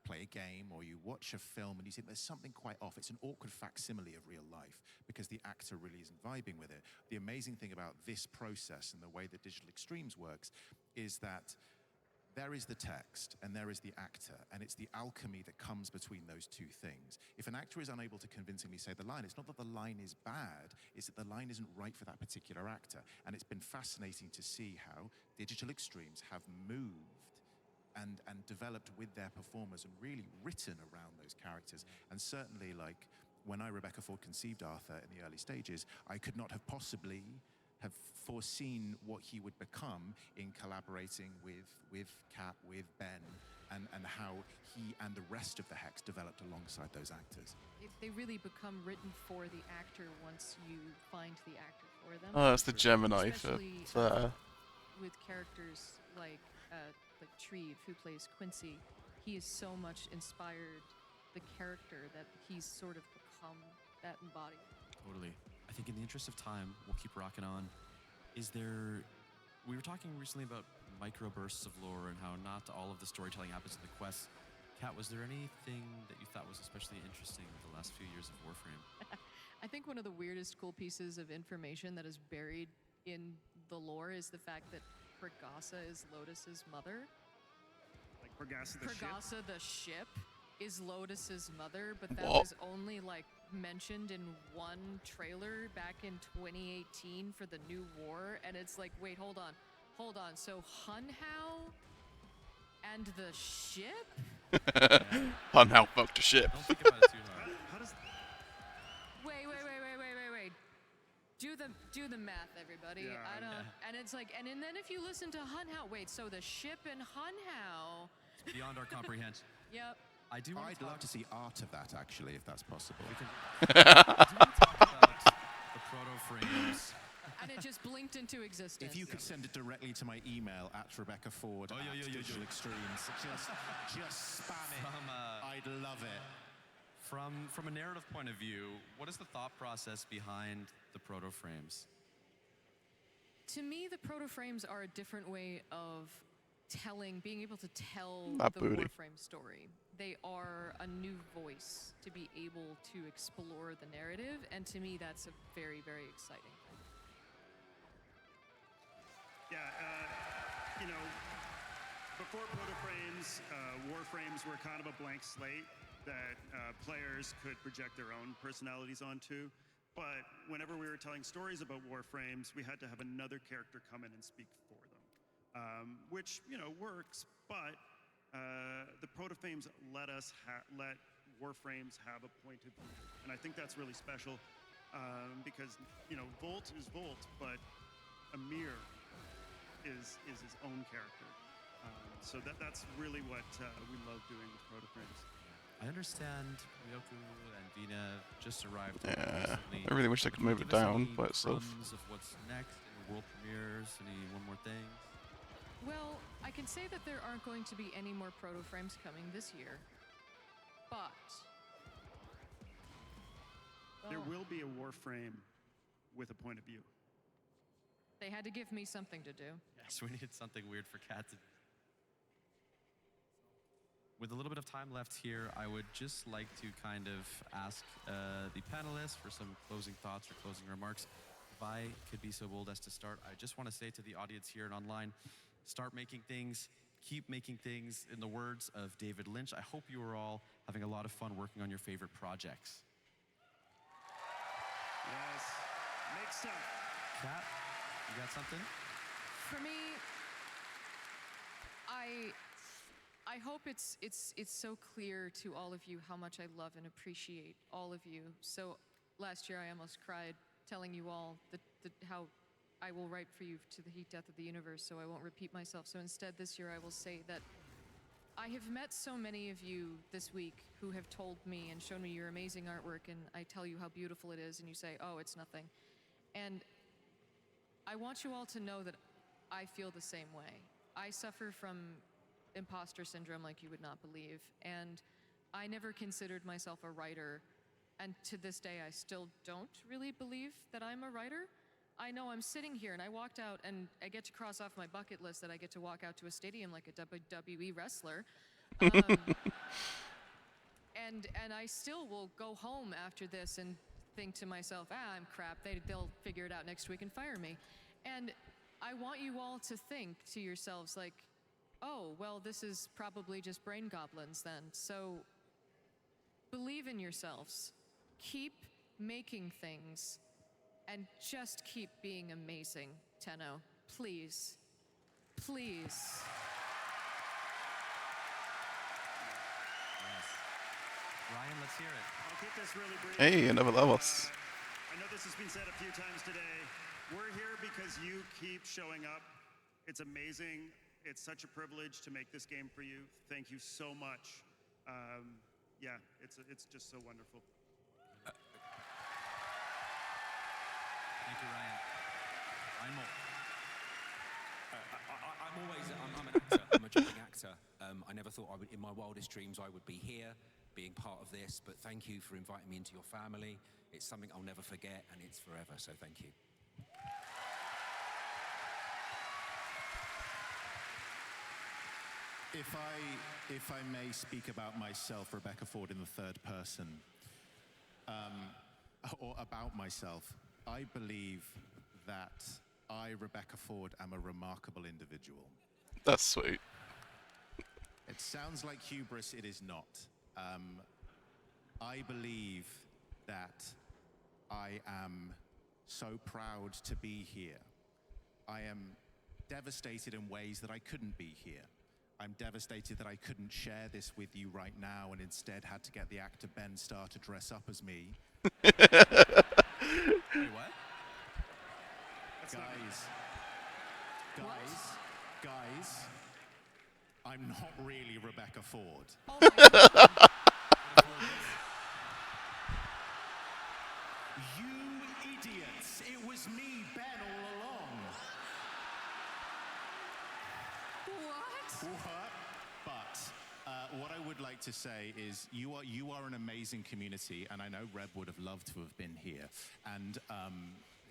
play a game or you watch a film and you think there's something quite off. It's an awkward facsimile of real life because the actor really isn't vibing with it. The amazing thing about this process and the way that Digital Extremes works is that there is the text and there is the actor, and it's the alchemy that comes between those two things. If an actor is unable to convincingly say the line, it's not that the line is bad, it's that the line isn't right for that particular actor. And it's been fascinating to see how Digital Extremes have moved and developed with their performers and really written around those characters. And certainly, like, when Rebecca Ford conceived Arthur in the early stages, I could not have possibly have foreseen what he would become in collaborating with Kat, with Ben, and how he and the rest of the Hex developed alongside those actors. They really become written for the actor once you find the actor for them. Oh, that's the Gemini Especially, for with characters like Treve, who plays Quincy, he has so much inspired the character that he's sort of become that embodiment. Totally. I think in the interest of time, we'll keep rocking on. We were talking recently about microbursts of lore and how not all of the storytelling happens in the quests. Kat, was there anything that you thought was especially interesting in the last few years of Warframe? I think one of the weirdest cool pieces of information that is buried in the lore is the fact that Pregasa is Lotus's mother. Like Pregasa the ship? Pregasa the ship is Lotus's mother, but that What? was only like mentioned in one trailer back in 2018 for the new war, and it's like, wait, hold on. So Hunhow and the ship? Hunhow fucked a ship. Don't think about it too hard. How does... Wait. Do the math, everybody. Yeah, I don't. And it's like, and then if you listen to Hunhow, wait, so the ship in Hunhow. It's beyond our comprehension. Yep. I'd love to see art of that, actually, if that's possible. We can talk about the proto-frames. And it just blinked into existence. If you could send it directly to my email at Rebecca Ford at Digital Extremes, just spam it. I'd love it. From a narrative point of view, what is the thought process behind the proto-frames? To me, the proto-frames are a different way of being able to tell That the booty. Warframe story. They are a new voice to be able to explore the narrative, and to me, that's a very, very exciting thing. Yeah, you know, before Protoframes, Warframes were kind of a blank slate that players could project their own personalities onto. But whenever we were telling stories about Warframes, we had to have another character come in and speak for them, which works. But the Protoframes let Warframes have a point of view, and I think that's really special because Volt is Volt, but Amir is his own character. So that's really what we love doing with Protoframes. I understand Ryoku and Vina just arrived Yeah, recently. I really wish I could Can you move it give us down any by itself. crumbs of what's next in the world premieres? Any one more thing? Well, I can say that there aren't going to be any more proto-frames coming this year. But... There well, will be a Warframe with a point of view. they had to give me something to do. Yes, we needed something weird for Kat to... With a little bit of time left here, I would just like to kind of ask the panelists for some closing thoughts or closing remarks. If I could be so bold as to start, I just want to say to the audience here and online, start making things, keep making things. In the words of David Lynch, I hope you are all having a lot of fun working on your favorite projects. Yes, make stuff. Kat, you got something? For me, I hope it's so clear to all of you how much I love and appreciate all of you. So last year I almost cried telling you all how I will write for you to the heat death of the universe, so I won't repeat myself. So instead this year I will say that I have met so many of you this week who have told me and shown me your amazing artwork, and I tell you how beautiful it is and you say, oh, it's nothing. And I want you all to know that I feel the same way. I suffer from imposter syndrome like you would not believe, and I never considered myself a writer, and to this day I still don't really believe that I'm a writer. I know I'm sitting here and I walked out and I get to cross off my bucket list that I get to walk out to a stadium like a WWE wrestler. And I still will go home after this and think to myself, I'm crap, they'll figure it out next week and fire me. And I want you all to think to yourselves like, oh, well, this is probably just brain goblins then. So believe in yourselves, keep making things, and just keep being amazing, Tenno. Please. Please. Yes. Ryan, let's hear it. I'll keep this really brief. Hey, another levels. I know this has been said a few times today. We're here because you keep showing up. It's amazing. It's such a privilege to make this game for you. Thank you so much. Yeah, it's just so wonderful. Thank you, Ryan. Ryan Moll. I'm an actor. I'm a jobbing actor. I never thought I would, in my wildest dreams, I would be here, being part of this. But thank you for inviting me into your family. It's something I'll never forget, and it's forever. So thank you. If I may speak about myself, Rebecca Ford, in the third person, or about myself, I believe that I, Rebecca Ford, am a remarkable individual. That's sweet. It sounds like hubris, it is not. I believe that I am so proud to be here. I am devastated in ways that I couldn't be here. I'm devastated that I couldn't share this with you right now and instead had to get the actor Ben Starr to dress up as me. Wait, what? Guys, I'm not really Rebecca Ford. Oh my God. You idiots! It was me, Ben, all along. What? But what I would like to say is you are an amazing community, and I know Reb would have loved to have been here. And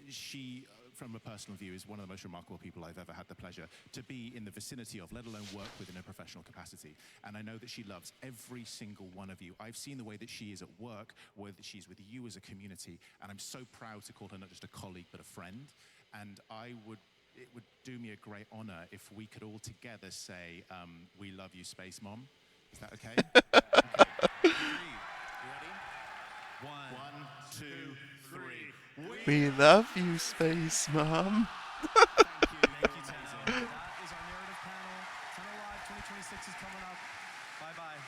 she, from a personal view, is one of the most remarkable people I've ever had the pleasure to be in the vicinity of, let alone work with in a professional capacity. And I know that she loves every single one of you. I've seen the way that she is at work, where she's with you as a community, and I'm so proud to call her not just a colleague, but a friend. And I would it would do me a great honor if we could all together say, "We love you, Space Mom." Is that okay? Okay. Three. You ready? One, two, three. We love you, Space Mom. Thank you, Tenno. That is our narrative panel. Tenno Live 2026 is coming up. Bye-bye.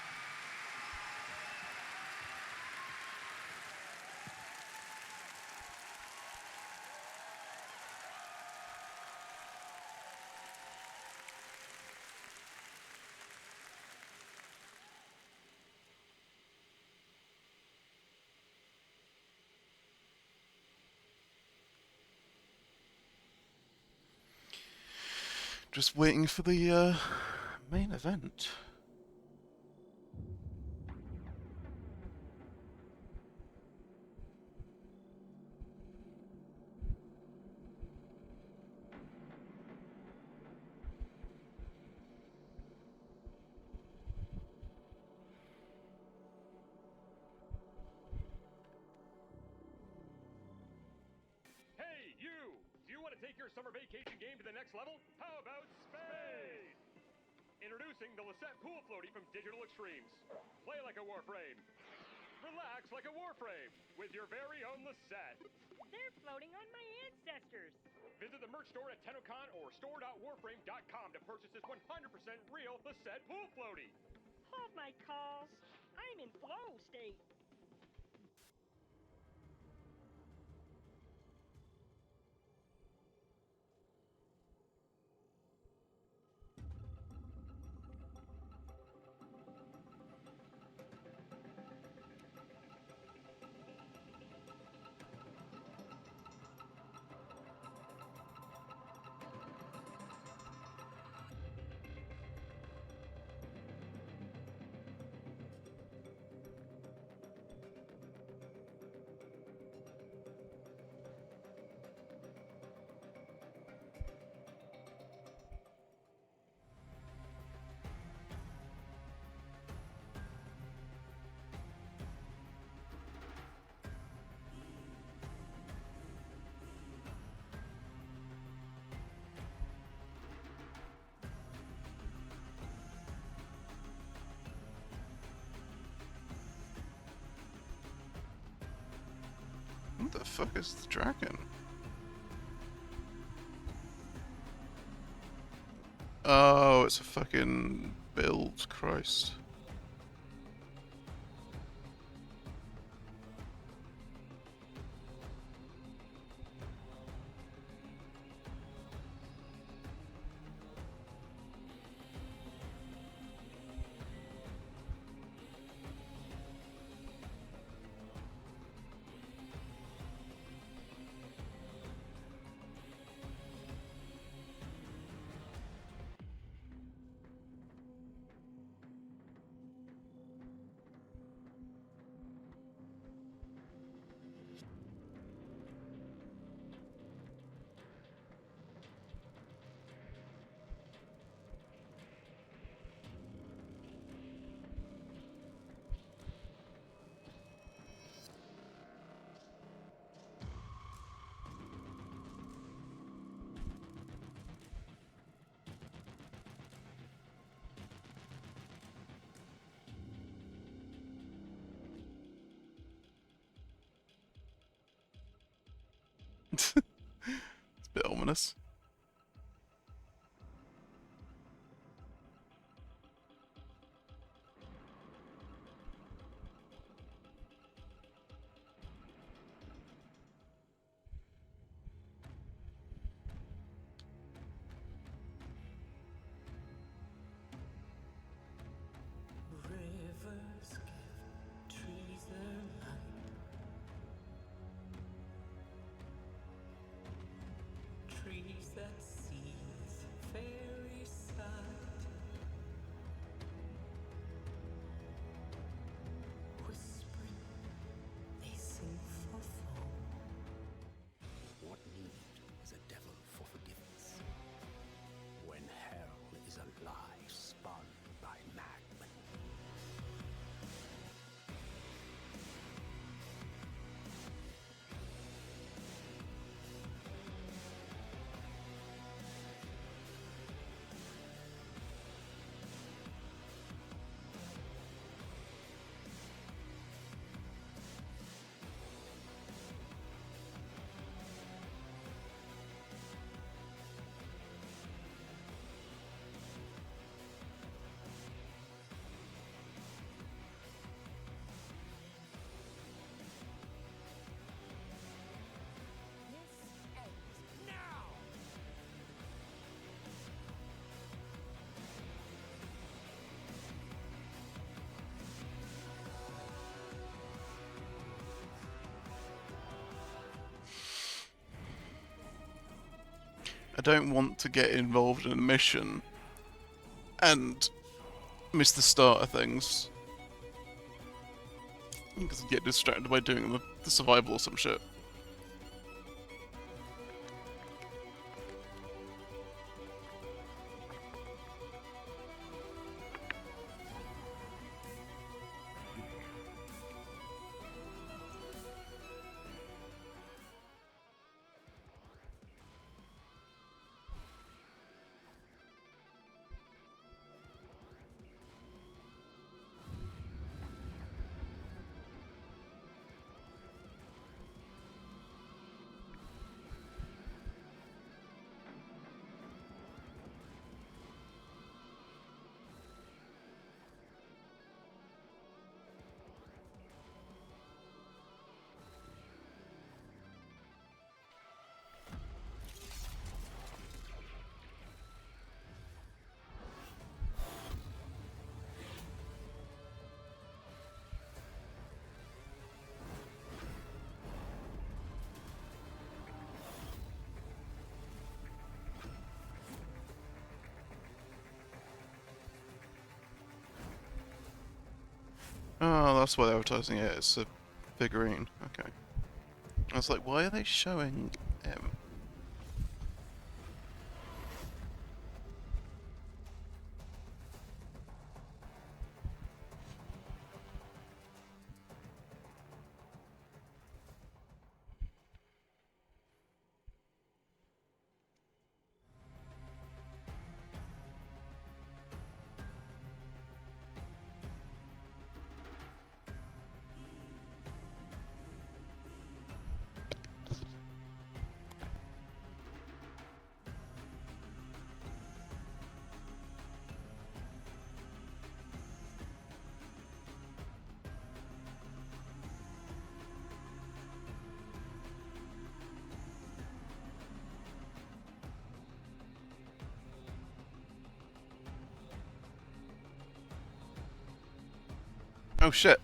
Just waiting for the main event. Hey, you! Do you want to take your summer vacation game to the next level? How about Spade? Introducing the Lisette Pool Floaty from Digital Extremes. Play like a Warframe. Relax like a Warframe with your very own Lisette. They're floating on my ancestors. Visit the merch store at Tenno Con or store.warframe.com to purchase this 100% real Lisette Pool Floaty. Hold my calls. I'm in flow state. What the fuck is the dragon? Oh, it's a fucking build, Christ. It's a bit ominous. Rivers give trees their light. Trees I don't want to get involved in a mission and miss the start of things. Because I get distracted by doing the survival or some shit. Oh, that's why they're advertising it. It's a figurine. Okay. I was like, why are they showing him? Oh shit.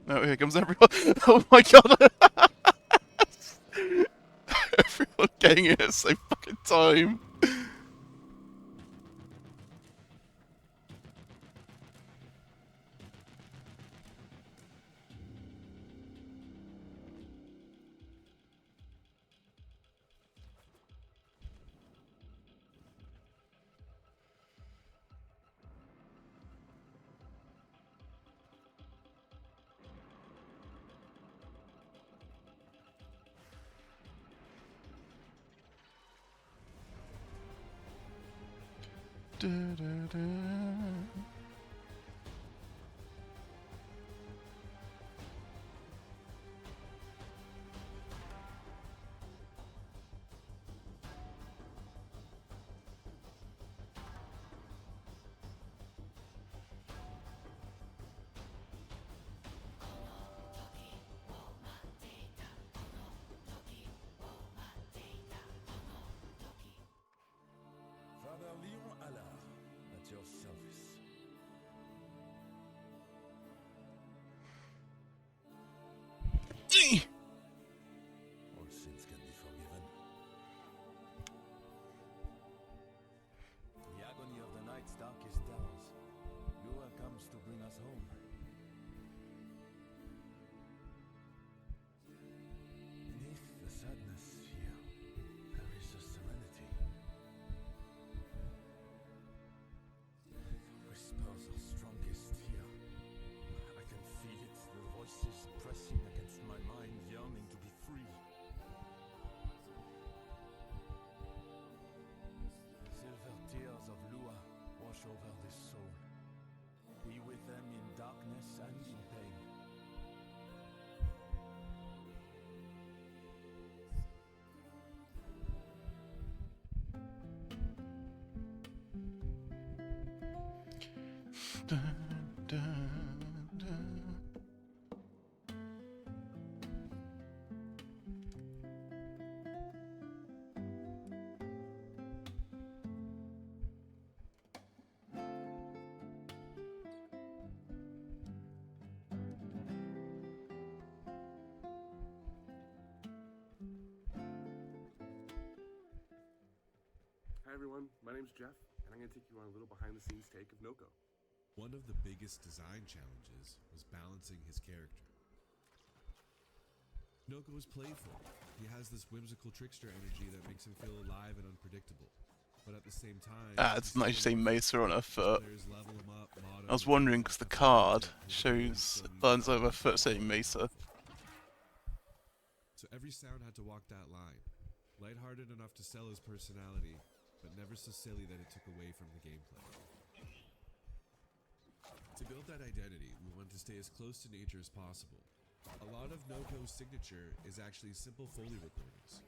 Oh, here comes everyone. Oh my god. Everyone getting it at the same fucking time. Da, da, da. Father Leon Allard, at your service. All sins can be forgiven. The agony of the night's darkest hours. Lua comes to bring us home. Beneath the sadness here, there is a serenity. Hi everyone, my name's Jeff, and I'm going to take you on a little behind-the-scenes take of Noko. One of the biggest design challenges was balancing his character. Noko is playful. He has this whimsical trickster energy that makes him feel alive and unpredictable. But at the same time, It's nice to see Mesa on her foot. I was wondering because the card shows lines over her foot saying Mesa. So every sound had to walk that line. Lighthearted enough to sell his personality, but never so silly that it took away from the gameplay. To build that identity, we wanted to stay as close to nature as possible. A lot of Noko's signature is actually simple Foley recordings.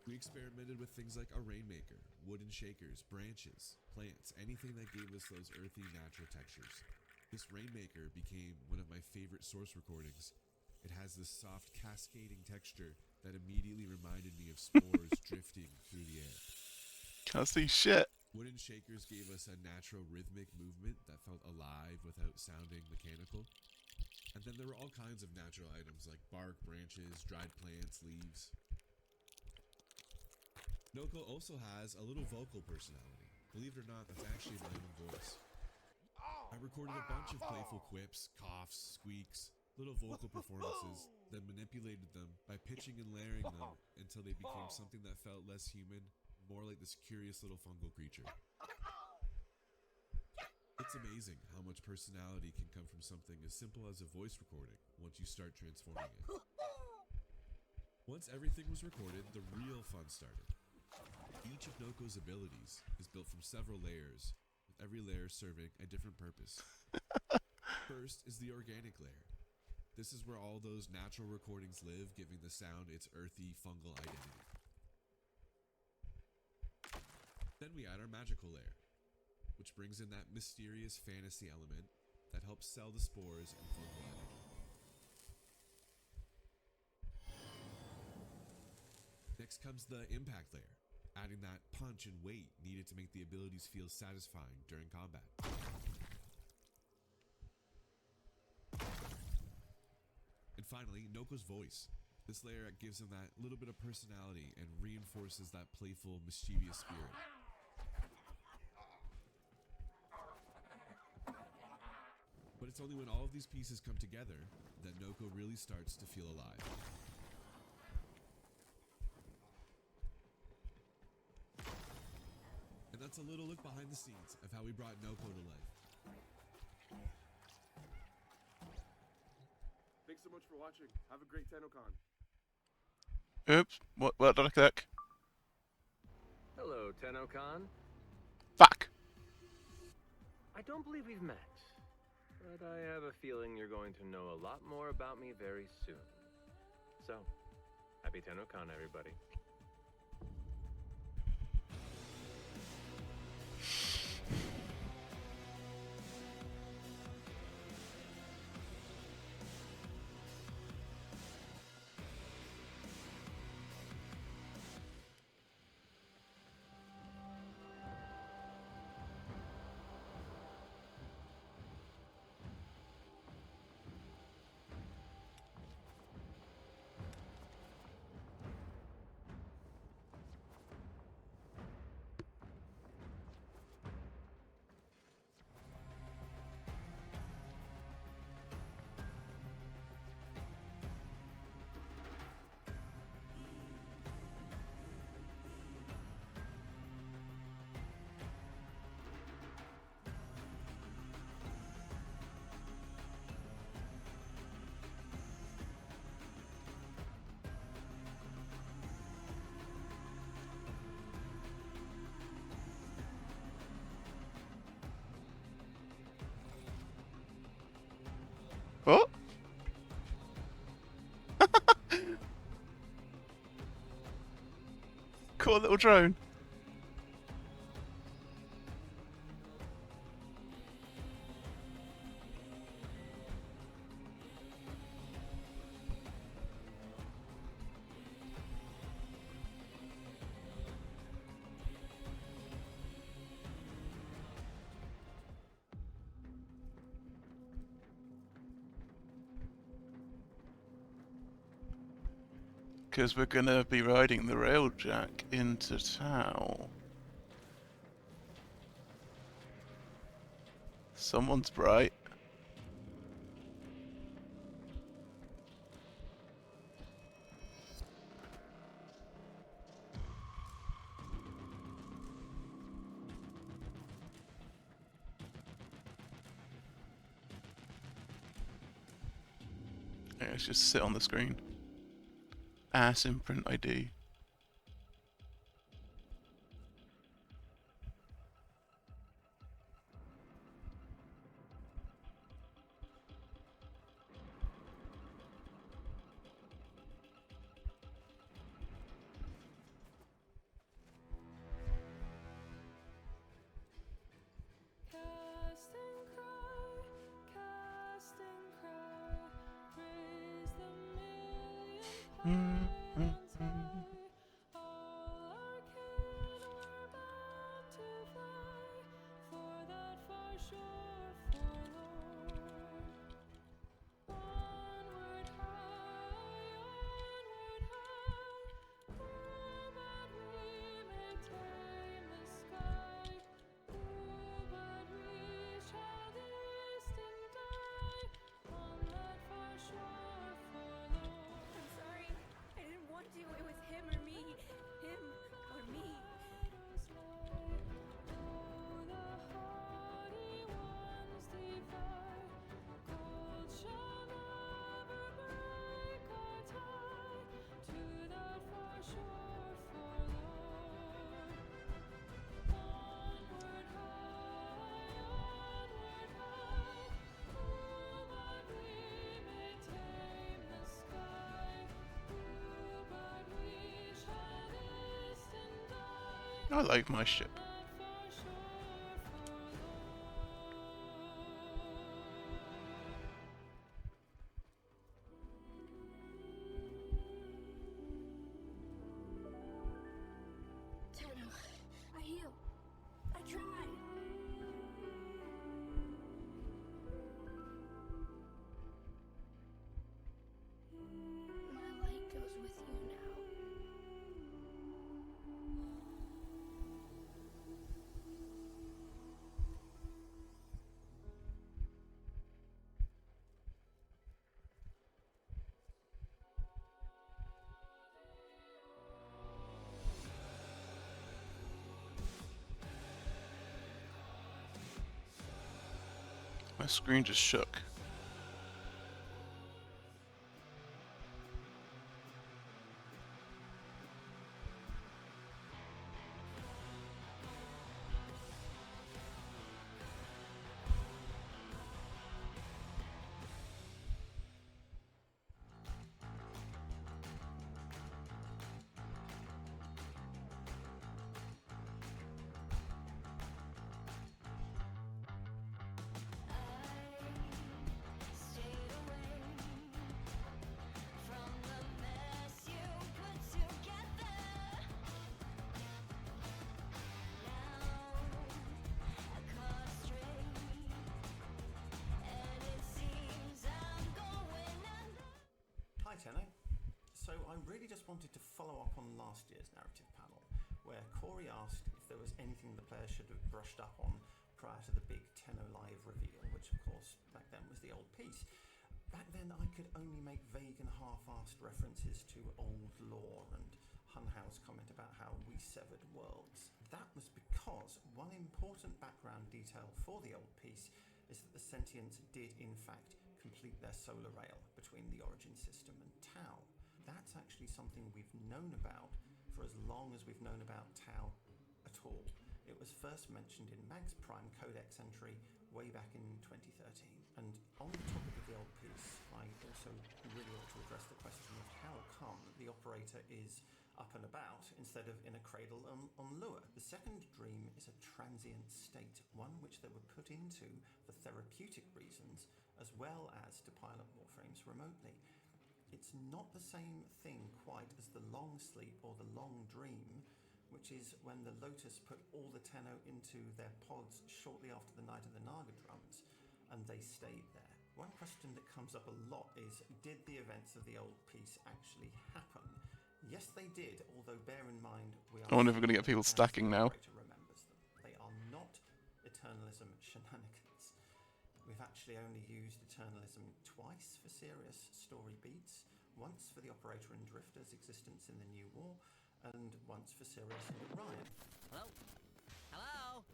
We experimented with things like a rainmaker, wooden shakers, branches, plants, anything that gave us those earthy, natural textures. This rainmaker became one of my favorite source recordings. It has this soft, cascading texture that immediately reminded me of spores drifting through the air. Can't see shit. Wooden shakers gave us a natural rhythmic movement that felt alive without sounding mechanical. And then there were all kinds of natural items like bark, branches, dried plants, leaves. Noko also has a little vocal personality. Believe it or not, that's actually my own voice. I recorded a bunch of playful quips, coughs, squeaks, little vocal performances, then manipulated them by pitching and layering them until they became something that felt less human, more like this curious little fungal creature. It's amazing how much personality can come from something as simple as a voice recording once you start transforming it. Once everything was recorded, the real fun started. Each of Noko's abilities is built from several layers, with every layer serving a different purpose. First is the organic layer. This is where all those natural recordings live, giving the sound its earthy, fungal identity. Then we add our magical layer, which brings in that mysterious fantasy element that helps sell the spores and fungal energy. Next comes the impact layer, adding that punch and weight needed to make the abilities feel satisfying during combat. And finally, Noko's voice. This layer gives him that little bit of personality and reinforces that playful, mischievous spirit. But it's only when all of these pieces come together that Noko really starts to feel alive. And that's a little look behind the scenes of how we brought Noko to life. Thanks so much for watching. Have a great Tenno Con. Oops, what did I click? Hello, Tenno Con. Fuck! I don't believe we've met, but I have a feeling you're going to know a lot more about me very soon. So, happy Tenno Con, everybody. Oh! Cool little drone. Because we're gonna be riding the railjack into town. Someone's bright. Yeah, let's just sit on the screen. Ass imprint ID. I'm sorry. I didn't want to. It was him or me. Him or me. I like my ship. Tenno, I heal. I tried. My light goes with you now. My screen just shook. Hi, Tenno. So I really just wanted to follow up on last year's narrative panel, where Corey asked if there was anything the players should have brushed up on prior to the big Tenno Live reveal, which of course back then was the old piece. Back then I could only make vague and half-assed references to old lore and Hunhow's comment about how we severed worlds. That was because one important background detail for the old piece is that the Sentients did in fact complete their solar rail between the Origin system and Tau. That's actually something we've known about for as long as we've known about Tau at all. It was first mentioned in Mag's Prime Codex entry way back in 2013. And on the topic of the old piece, I also really ought to address the question of how come the operator is up and about instead of in a cradle on Lua. The second dream is a transient state, one which they were put into for therapeutic reasons as well as to pilot warframes remotely. It's not the same thing quite as the long sleep or the long dream, which is when the Lotus put all the Tenno into their pods shortly after the Night of the Naga drums, and they stayed there. One question that comes up a lot is, did the events of the old piece actually happen? Yes, they did, although bear in mind we are... I wonder if we're going to get people stacking now. ...remembers them. They are not Eternalism shenanigans. We've actually only used Eternalism twice for serious story beats, once for the Operator and Drifter's existence in the New War, and once for Sirius and Orion. Hello? Hello?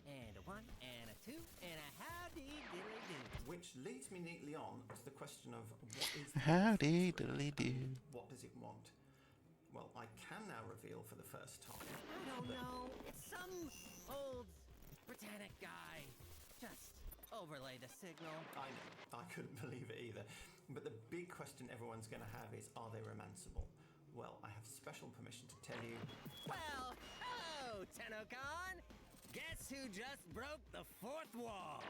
And a one, and a two, and a howdy diddly do. Which leads me neatly on to the question of what is Howdy diddly do. what does it want? Well, I can now reveal for the first time. I don't know. It's some old Britannic guy. Just overlay the signal. I know. I couldn't believe it either. But the big question everyone's going to have is, are they romanceable? Well, I have special permission to tell you. Well, hello, Tenno Con. Guess who just broke the fourth wall?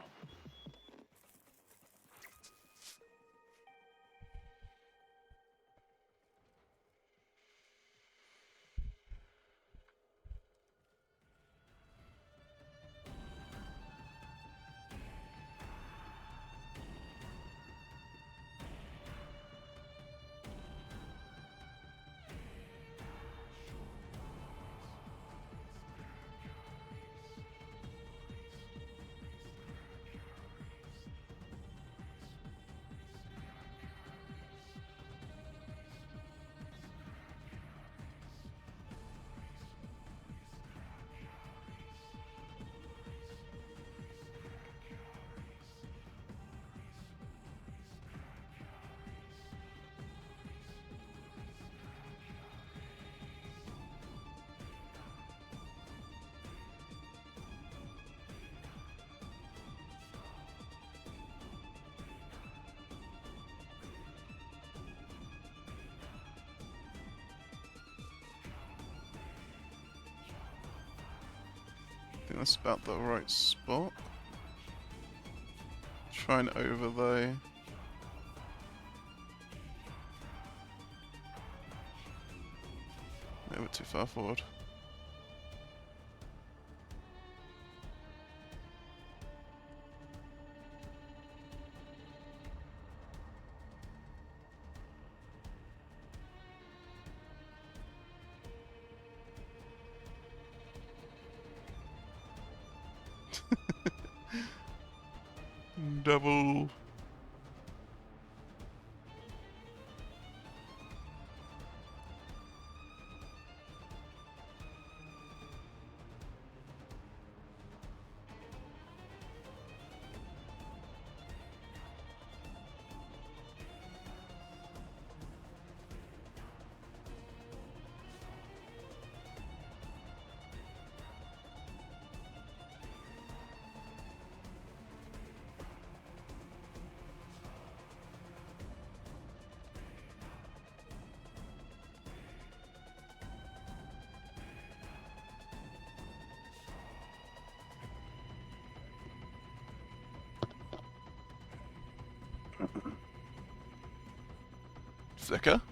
I think that's about the right spot. Try and overlay. No, we're too far forward. Double. Thicker.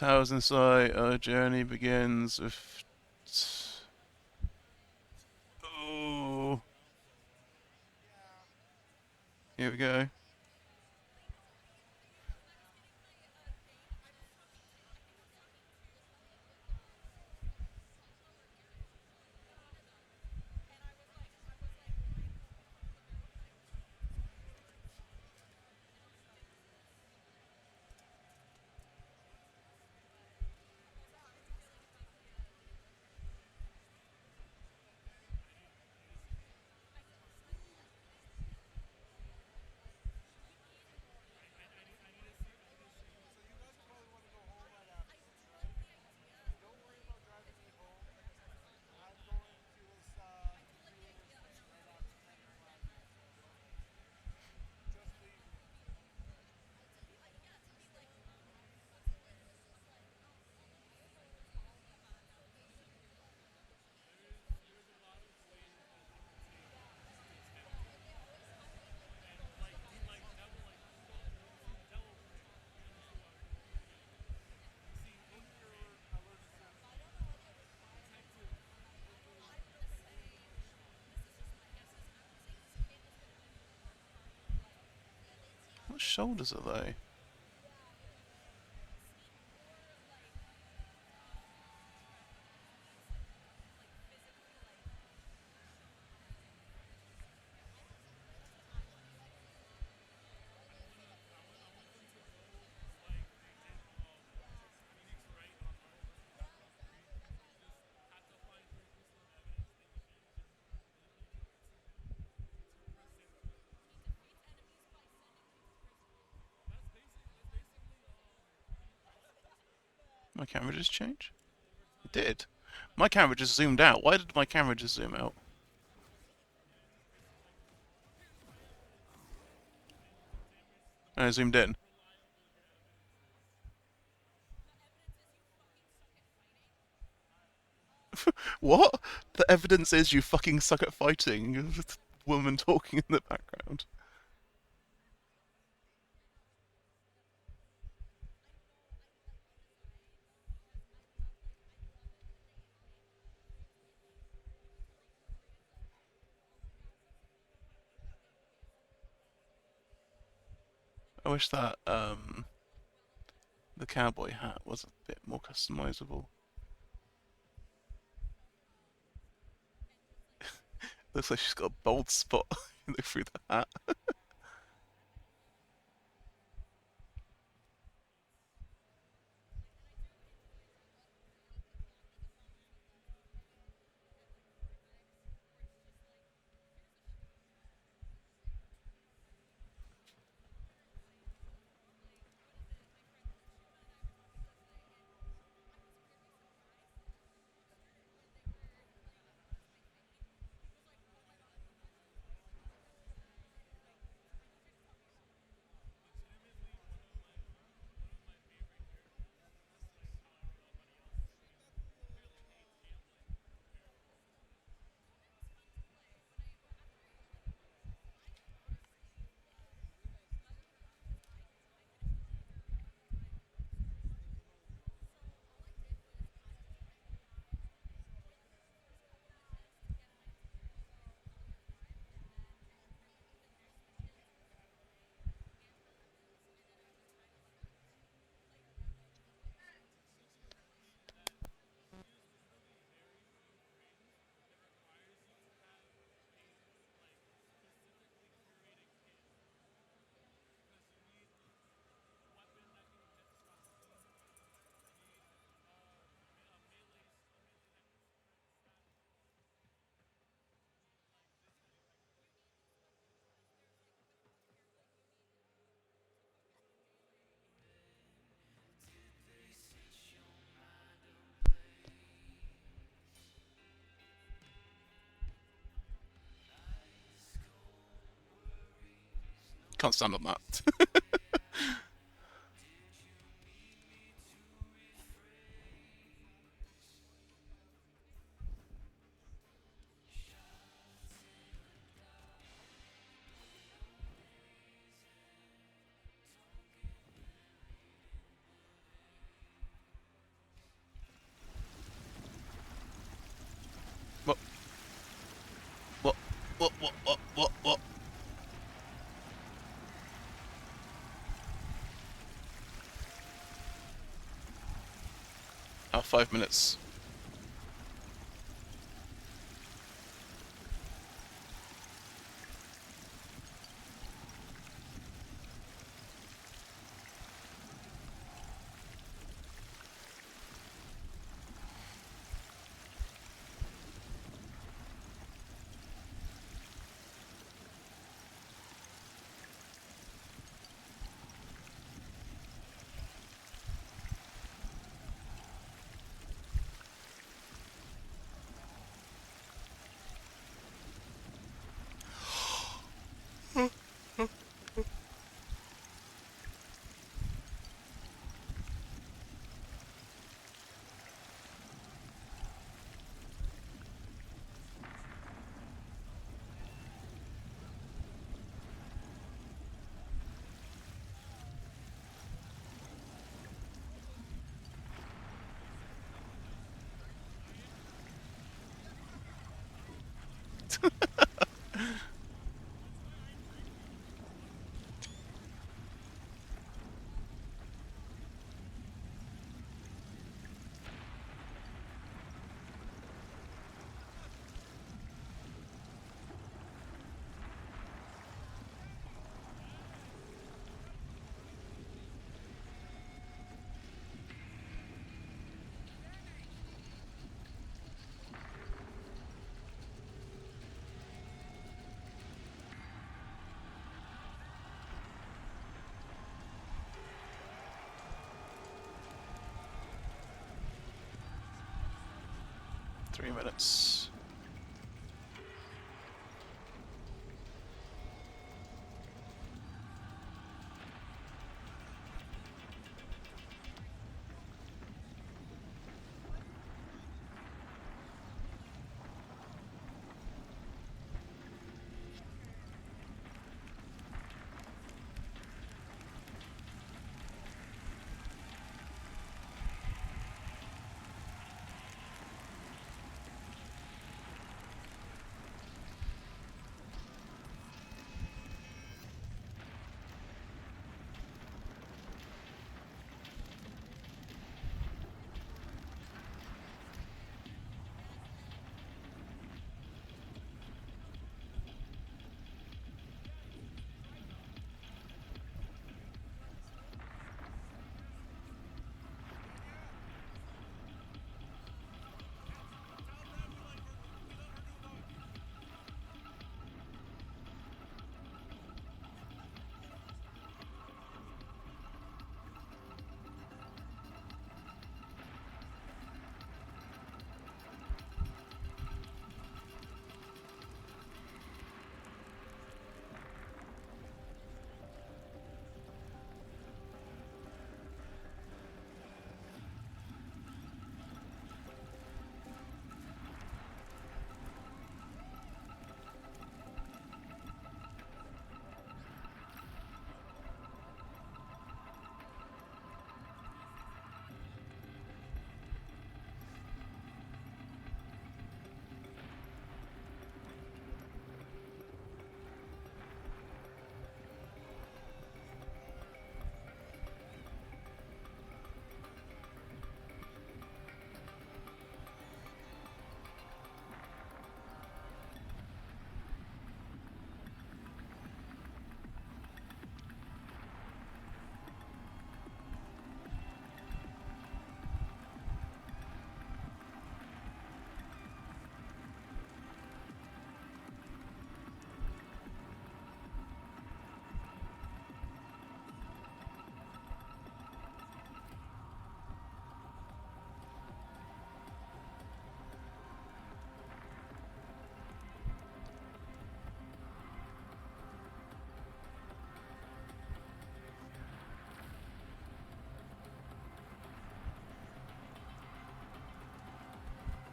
Towers in sight. Our journey begins with. Oh. Here we go. What shoulders are they? My camera just changed? It did. My camera just zoomed out. Why did my camera just zoom out? And I zoomed in. What? The evidence is you fucking suck at fighting. Woman talking in the background. I wish that the cowboy hat was a bit more customizable. Looks like she's got a bald spot through the hat. Can't stand on that. now, 5 minutes. Three minutes.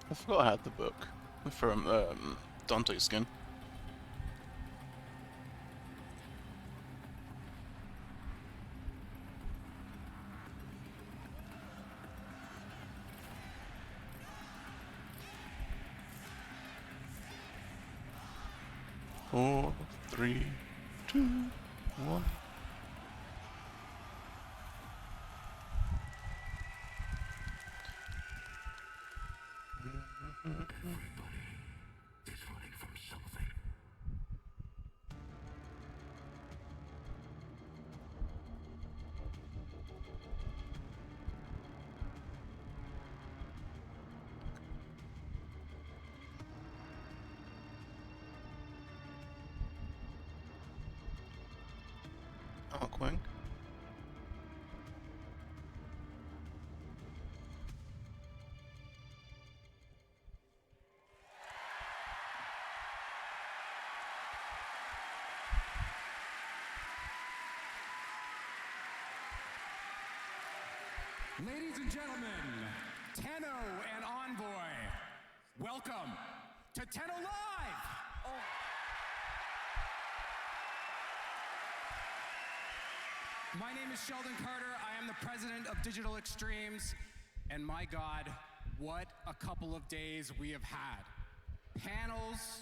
I forgot I had the book from Dante's Skin. Four, three, two, one. Arcwing. Ladies and gentlemen, Tenno and Envoy, welcome to Tenno Live! My name is Sheldon Carter. I am the president of Digital Extremes, and my God, what a couple of days we have had. Panels,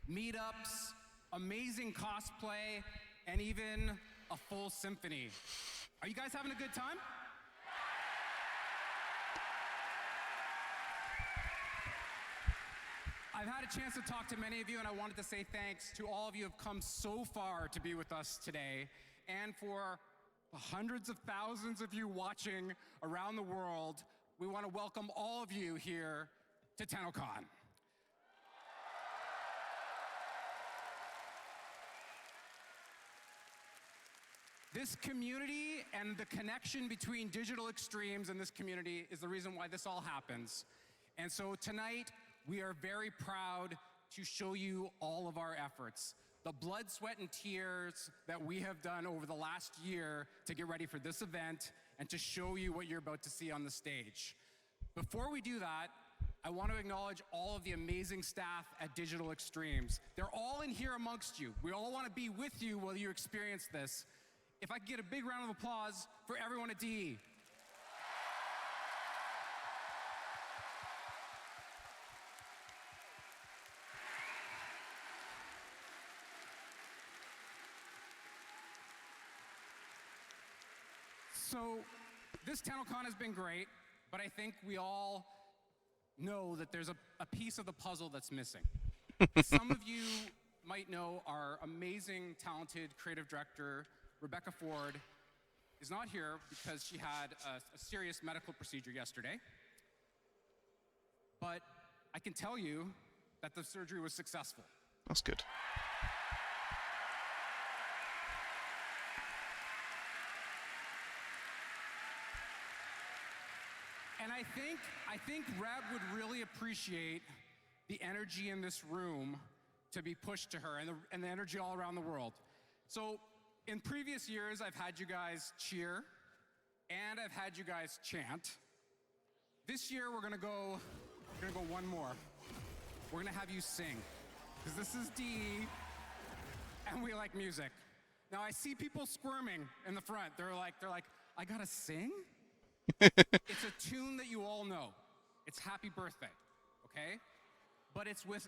meetups, amazing cosplay, and even a full symphony. Are you guys having a good time? I've had a chance to talk to many of you, and I wanted to say thanks to all of you who have come so far to be with us today, and for the hundreds of thousands of you watching around the world. We want to welcome all of you here to Tenno Con. This community and the connection between Digital Extremes and this community is the reason why this all happens. And so tonight, we are very proud to show you all of our efforts, the blood, sweat, and tears that we have done over the last year to get ready for this event and to show you what you're about to see on the stage. Before we do that, I want to acknowledge all of the amazing staff at Digital Extremes. They're all in here amongst you. We all want to be with you while you experience this. If I could get a big round of applause for everyone at DE. So, this Tenno Con has been great, but I think we all know that there's a piece of the puzzle that's missing. Some of you might know our amazing, talented creative director, Rebecca Ford, is not here because she had a serious medical procedure yesterday. But I can tell you that the surgery was successful. That's good. And I think Reb would really appreciate the energy in this room to be pushed to her, and the energy all around the world. So in previous years, I've had you guys cheer, and I've had you guys chant. This year, we're gonna go one more. We're gonna have you sing, because this is DE, and we like music. Now I see people squirming in the front. They're like, I gotta sing? It's a tune that you all know. It's Happy Birthday, okay? But it's with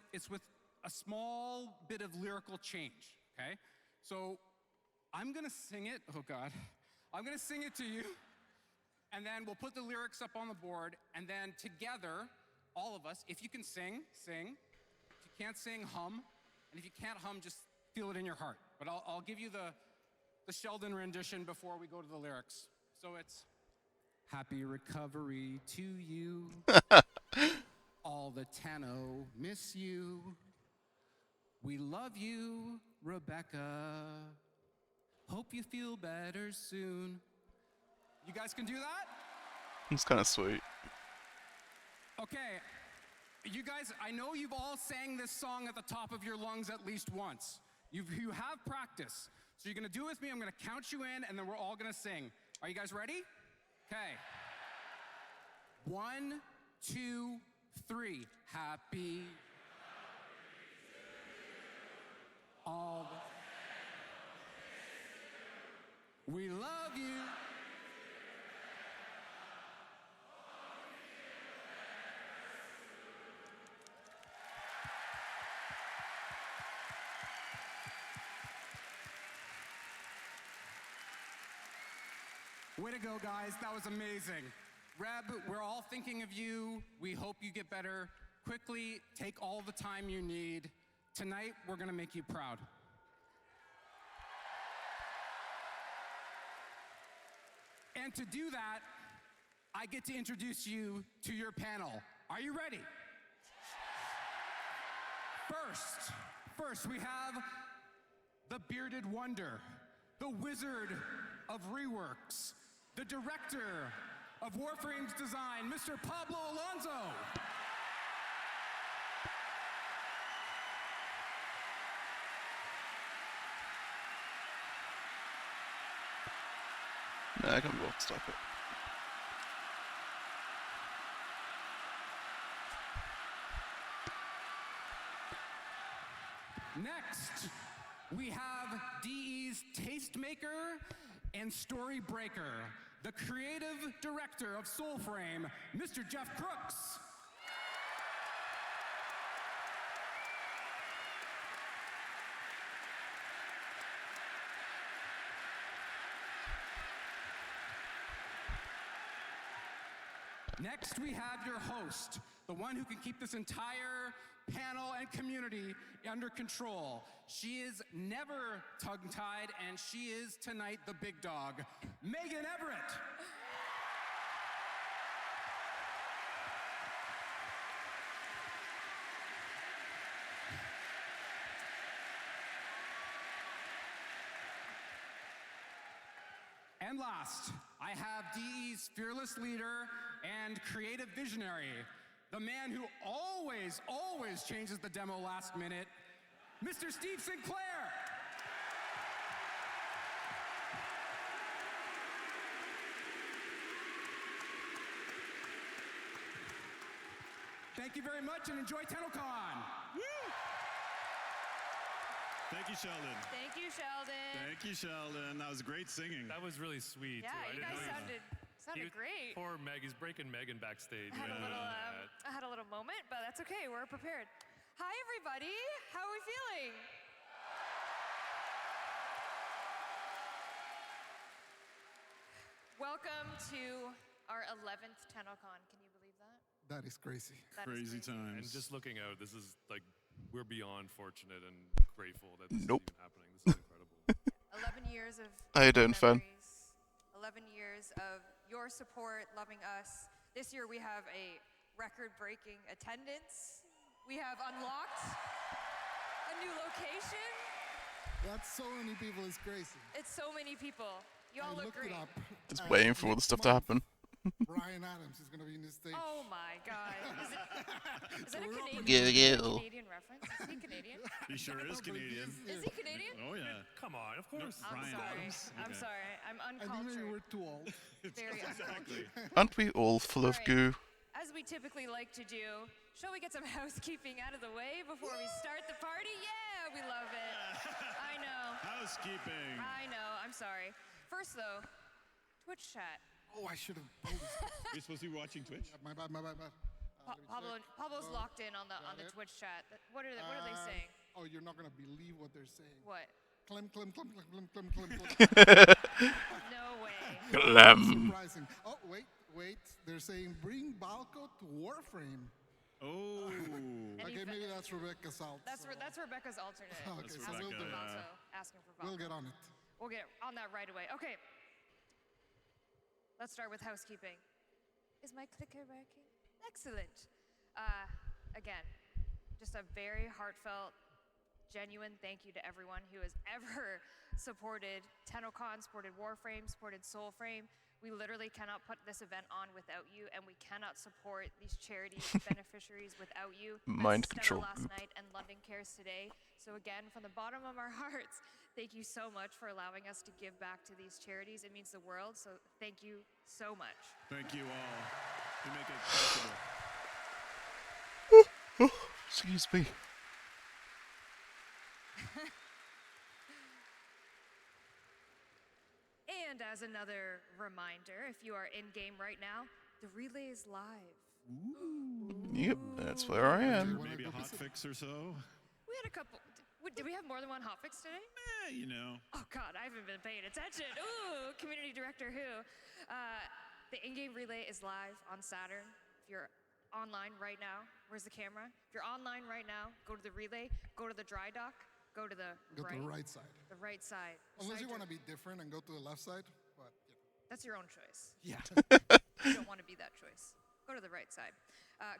a small bit of lyrical change, okay? So I'm gonna sing it, oh God. I'm gonna sing it to you, and then we'll put the lyrics up on the board, and then together, all of us, if you can sing, sing. If you can't sing, hum. And if you can't hum, just feel it in your heart. But I'll give you the Sheldon rendition before we go to the lyrics. So it's, happy recovery to you. All the Tenno miss you. We love you, Rebecca. Hope you feel better soon. You guys can do that? It's kind of sweet. Okay, you guys, I know you've all sang this song at the top of your lungs at least once. You have practice. So you're gonna do it with me, I'm gonna count you in, and then we're all gonna sing. Are you guys ready? Okay. 1, 2, 3. Happy. All the. We love you. Way to go, guys. That was amazing. Reb, we're all thinking of you. We hope you get better quickly. Take all the time you need. Tonight, we're going to make you proud. And to do that, I get to introduce you to your panel. Are you ready? First, we have the bearded wonder, the wizard of reworks, the director of Warframe's design, Mr. Pablo Alonso. No, I can't stop it. Next, we have DE's tastemaker and story breaker, the creative director of Soulframe, Mr. Jeff Crooks. Next, we have your host, the one who can keep this entire panel and community under control. She is never tongue-tied, and she is tonight the big dog, Megan Everett. And last, I have DE's fearless leader and creative visionary, the man who always changes the demo last minute, Mr. Steve Sinclair. Thank you very much and enjoy Tenno Con. Thank you, Sheldon. Thank you, Sheldon. Thank you, Sheldon. That was great singing. That was really sweet. Yeah, too. you guys sounded great. Poor Meg, he's breaking Megan backstage. I had a little moment, but that's okay. We're prepared. Hi, everybody. How are we feeling? Welcome to our 11th Tenno Con. Can you believe that? That is crazy. That is crazy times. And just looking out, this is like, we're beyond fortunate and grateful that this Nope. is even happening. This is incredible. 11 years of How you doing, Finn? memories, 11 years of your support, loving us. This year we have a record-breaking attendance. We have unlocked a new location. That's so many people. It's crazy. It's so many people. You all look great. Just waiting for all the stuff to happen. Brian Adams is going to be in this stage. Oh my God! Is it a Canadian reference? Is he Canadian? He sure is Canadian. Is he Canadian? Oh yeah. Come on, of course. I'm Brian sorry. Adams. I'm Okay. sorry. I'm I think maybe uncultured. we're too old. Very exactly. Aren't we all full of goo? As we typically like to do, shall we get some housekeeping out of the way before we start the party? Yeah, we love it. I know. Housekeeping. I know. I'm sorry. First though, Twitch chat. Oh, I should have. You're supposed to be watching Twitch. My bad. Pablo's locked in on the Twitch chat. What are they saying? Oh, you're not gonna believe what they're saying. What? Clem. No way. Clem. Surprising. Oh, wait. They're saying bring Balco to Warframe. Oh. Okay, maybe that's Rebecca's alt. That's Rebecca's alternate. Okay, so we'll do it. Also asking for Balco. We'll get on it. We'll get on that right away. Okay. Let's start with housekeeping. Is my clicker working? Excellent. Again, just a very heartfelt, genuine thank you to everyone who has ever supported Tenno Con, supported Warframe, supported Soulframe. We literally cannot put this event on without you, and we cannot support these charity beneficiaries without you. Mind That's control Stella last group. night and London Cares today. So again, from the bottom of our hearts, thank you so much for allowing us to give back to these charities. It means the world, so thank you so much. Thank you all. You make it possible. Excuse me. And as another reminder, if you are in-game right now, the relay is live. Yep, that's where I am. Maybe a hotfix or so. We had a couple. Did we have more than one hotfix today? You know. Oh God, I haven't been paying attention. Ooh, community director who? The in-game relay is live on Saturn. If you're online right now, where's the camera? If you're online right now, go to the relay, go to the dry dock, go to the Go to the right side. The right side. Unless you Side want to be different and go to the left side, but That's your own choice. yeah. You don't want to be that choice. Go to the right side.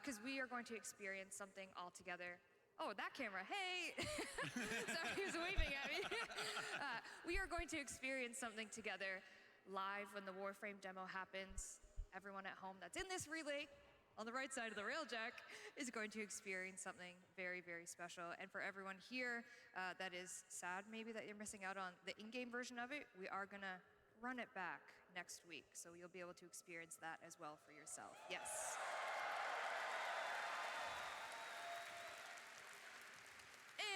Because we are going to experience something altogether Oh, that camera. Hey! Sorry, he was waving at me. We are going to experience something together live when the Warframe demo happens. Everyone at home that's in this relay on the right side of the railjack is going to experience something very, very special. And for everyone here that is sad maybe that you're missing out on the in-game version of it, we are going to run it back next week. So you'll be able to experience that as well for yourself. Yes.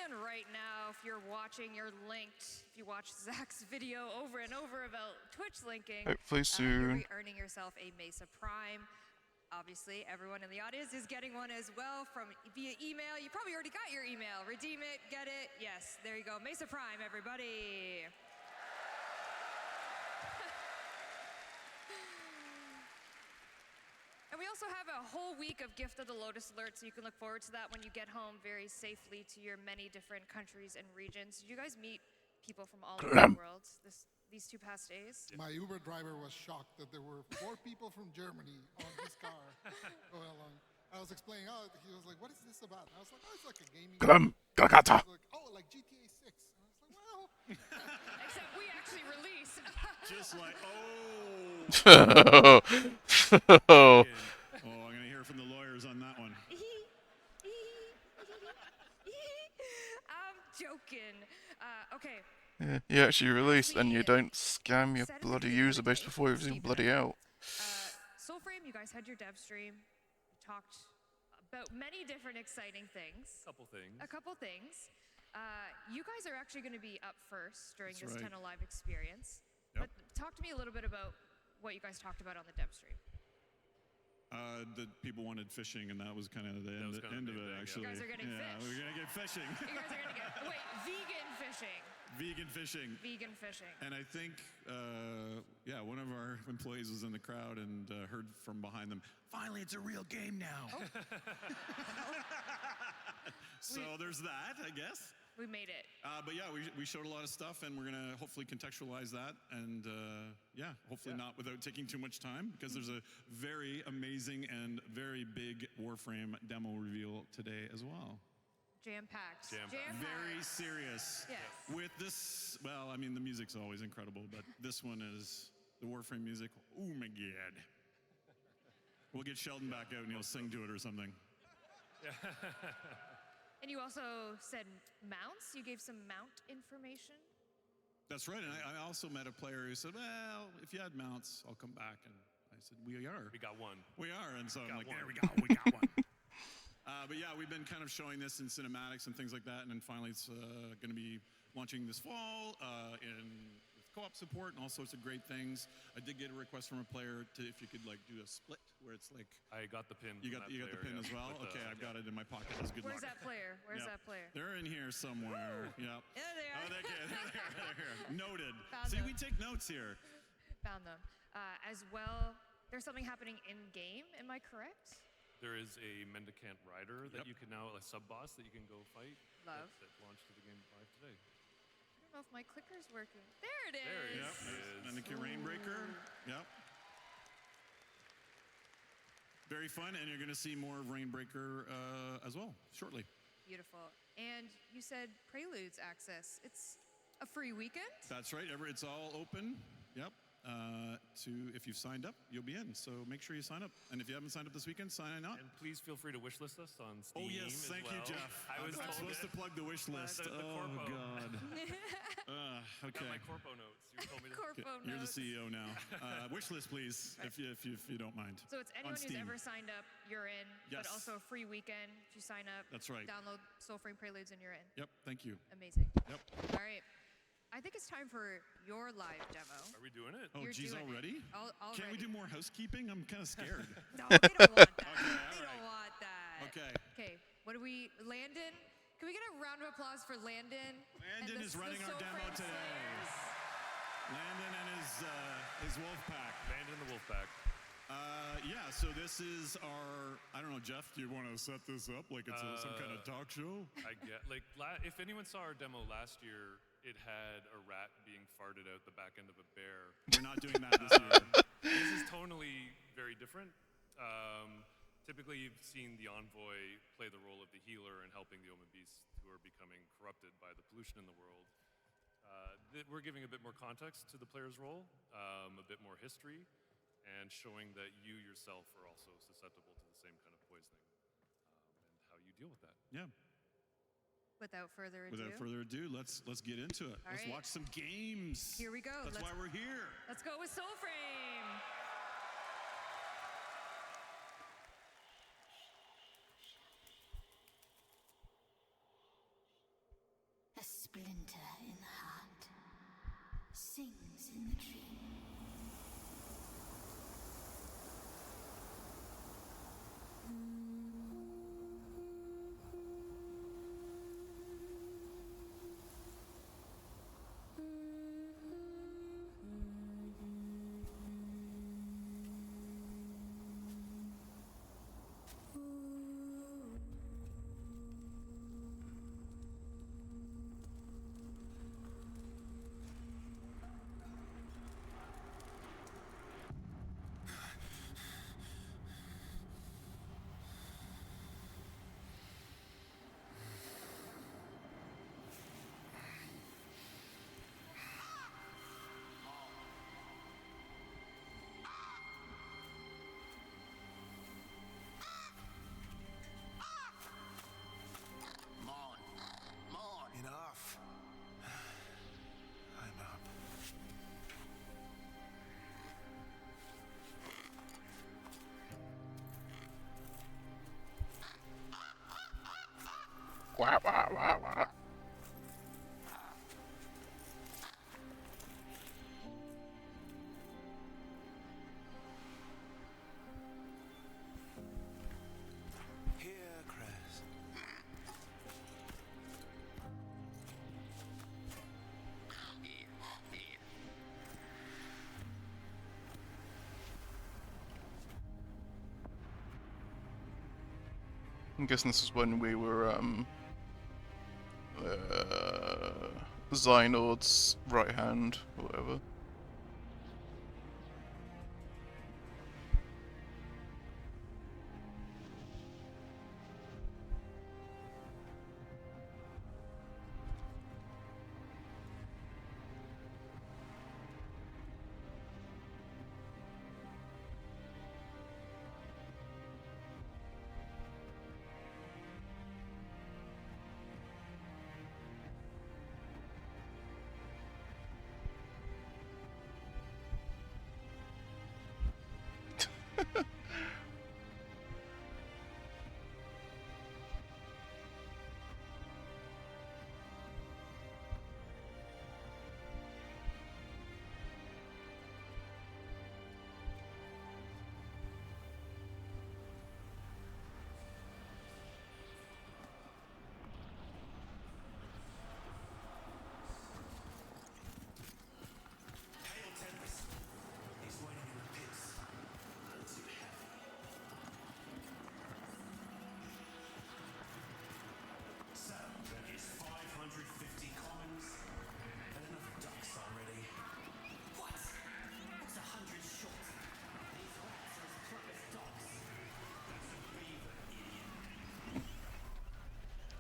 And right now, if you're watching, you're linked. If you watch Zach's video over and over about Twitch linking, Hopefully you'll soon. be earning yourself a Mesa Prime. Obviously, everyone in the audience is getting one as well from via email. You probably already got your email. Redeem it, get it. Yes, there you go. Mesa Prime, everybody. And we also have a whole week of Gift of the Lotus Alert, so you can look forward to that when you get home very safely to your many different countries and regions. Did you guys meet people from all over the world these 2 past days? My Uber driver was shocked that there were 4 people from Germany on his car going along. I was explaining, he was like, what is this about? And I was like, oh, it's like a gaming game. He was like, oh, like GTA 6. And I was like, well. Except we actually release. Just like, Oh. Oh, I'm going to hear from the lawyers on that one. I'm joking. Okay. Yeah, you actually released and you don't scam your bloody user base before you've even bloody out. Soulframe, you guys had your dev stream. You talked about many different exciting things. A couple things. You guys are actually going to be up first during this Tenno Live experience. Yep. But talk to me a little bit about what you guys talked about on the dev stream. That people wanted fishing, and that was kind of the end of it, actually. You guys are getting fish. we're going to get fishing. You guys are going to get, vegan fishing. Vegan fishing. Vegan fishing. And I think, one of our employees was in the crowd and heard from behind them, finally, it's a real game now. Oh. So there's that, I guess. We made it. But yeah, we showed a lot of stuff, and we're going to hopefully contextualize that. And hopefully not without taking too much time, because there's a very amazing and very big Warframe demo reveal today as well. Jam-packed. Very serious. Yes. With this, well, I mean, the music's always incredible, but this one is the Warframe music. Oh my God. We'll get Sheldon back out and he'll sing to it or something. And you also said mounts. You gave some mount information. That's right. And I also met a player who said, well, if you had mounts, I'll come back. And I said, we are. We got one. We are. And so I'm like, one. there we go. We got one. But yeah, we've been kind of showing this in cinematics and things like that. And then finally, it's going to be launching this fall with co-op support and all sorts of great things. I did get a request from a player if you could like do a split where it's like. I got the pin. You got the pin as well. Okay, I've got it in my pocket. That's good. Where's luck. that player? Where's that player? They're in here somewhere. Yep. There they are. Oh, they're here. Noted. Found See, them. we take notes here. Found them. As well, there's something happening in game. Am I correct? There is a Mendicant Rider that you can now, a sub-boss that you can go fight. Love. That launched to the game live today. I don't know if my clicker's working. There it is. There it is. Mendicant Rainbreaker. Yep. Very fun, and you're going to see more of Rainbreaker as well shortly. Beautiful. And you said Preludes access. It's a free weekend? That's right. It's all open. Yep. If you've signed up, you'll be in. So make sure you sign up. And if you haven't signed up this weekend, sign up. And please feel free to wishlist us on Steam. Oh yes, thank you, Jeff. I'm supposed to plug the wish list. The Corpo. God. Okay. Got my Corpo notes. You told me to. Corpo You're the notes. CEO now. Wish list, please, if you don't mind. So it's anyone who's ever signed up, you're in. Yes. But also a free weekend if you sign up. That's right. Download Soulframe Preludes and you're in. Yep. Thank you. Amazing. Yep. All right. I think it's time for your live demo. Are we doing it? Oh, geez, already? Already. Can't we do more housekeeping? I'm kind of scared. No, they don't want that. They don't want that. Okay. Okay, what do we, Landon? Can we get a round of applause for Landon? Landon is running our demo today. Landon and his wolf pack. Landon the wolf pack. So this is our, I don't know, Jeff, do you want to set this up like it's some kind of talk show? I get, if anyone saw our demo last year, it had a rat being farted out the back end of a bear. We're not doing that this year. This is tonally very different. typically, you've seen the Envoy play the role of the healer and helping the Omen Beasts who are becoming corrupted by the pollution in the world. We're giving a bit more context to the player's role, a bit more history, and showing that you yourself are also susceptible to the same kind of poisoning, and how you deal with that. Yeah. Without further ado. Without further ado, let's get into it. All Let's right. watch some games. Here we go. That's why we're here. Let's go with Soulframe. A splinter in the heart sings in the tree. Enough. I'm up. Wah, wah, wah, wah. Here, Crest. I'm guessing this is when we were, Xynord's right hand, or whatever.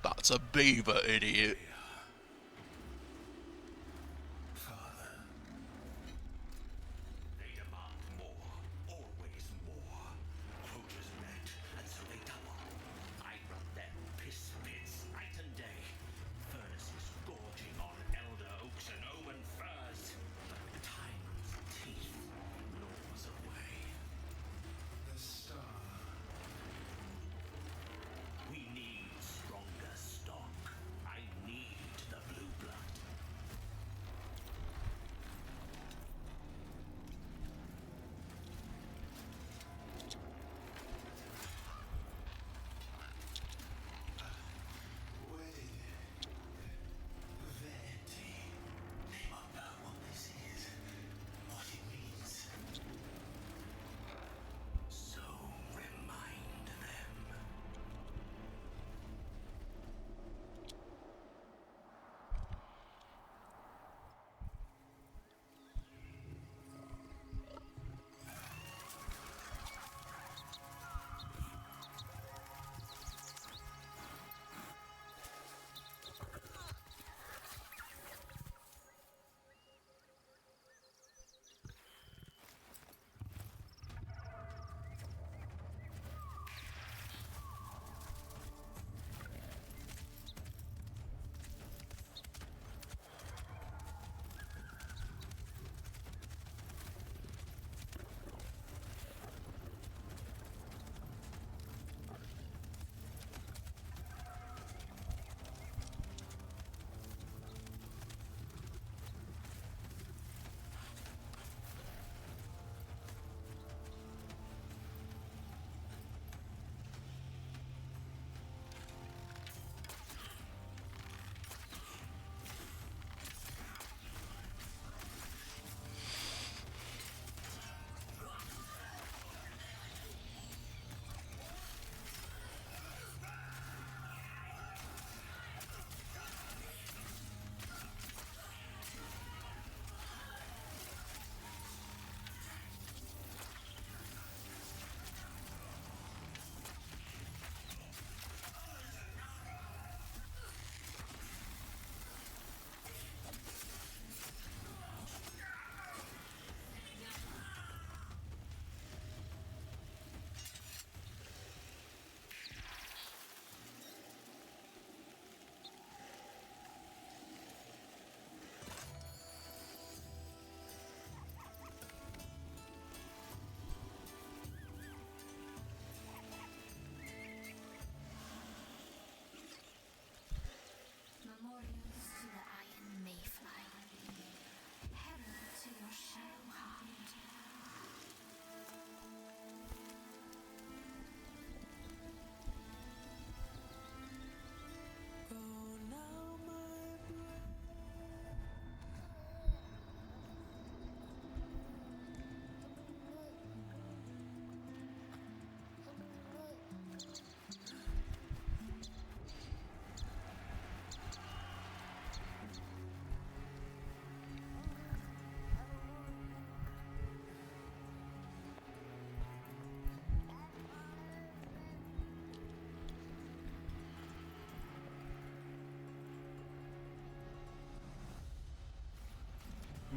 That's a beaver, idiot. They demand more, always more. Voters met, and so they double. I run them piss pits night and day. Furnaces gorging on elder oaks and omen firs. Time's teeth gnaws away. The star. We need stronger stock. I need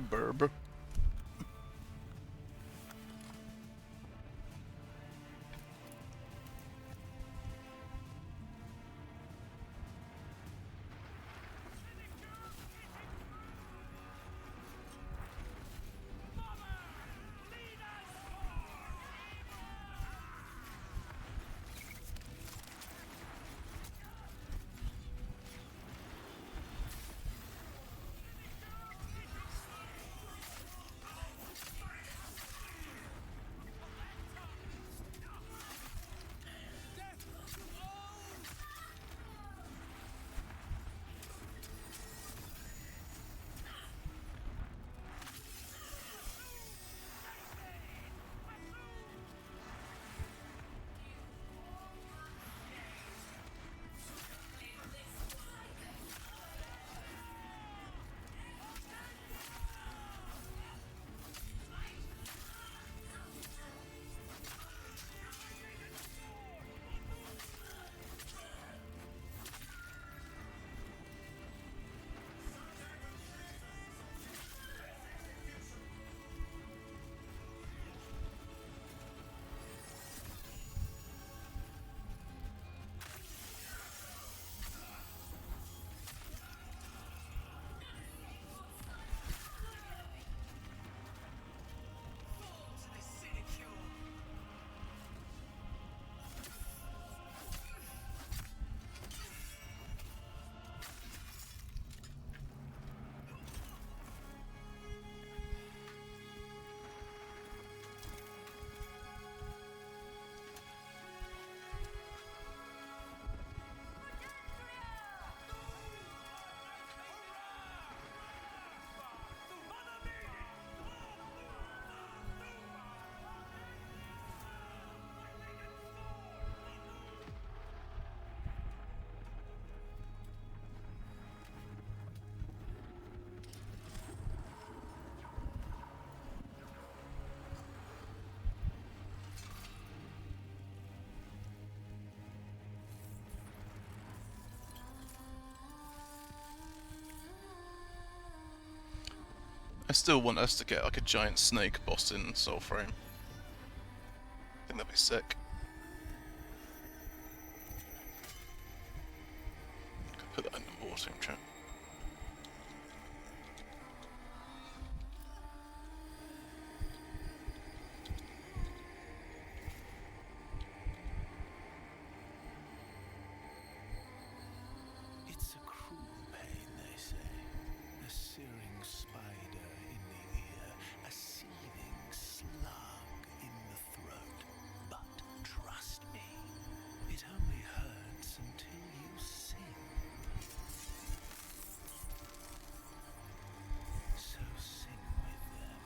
Burb. I still want us to get like a giant snake boss in Soulframe. I think that'd be sick. Could put that in the war team chat. It's a cruel pain, they say. A searing spider in the ear, a seething slug in the throat. But trust me, it only hurts until you sing. So sing with them.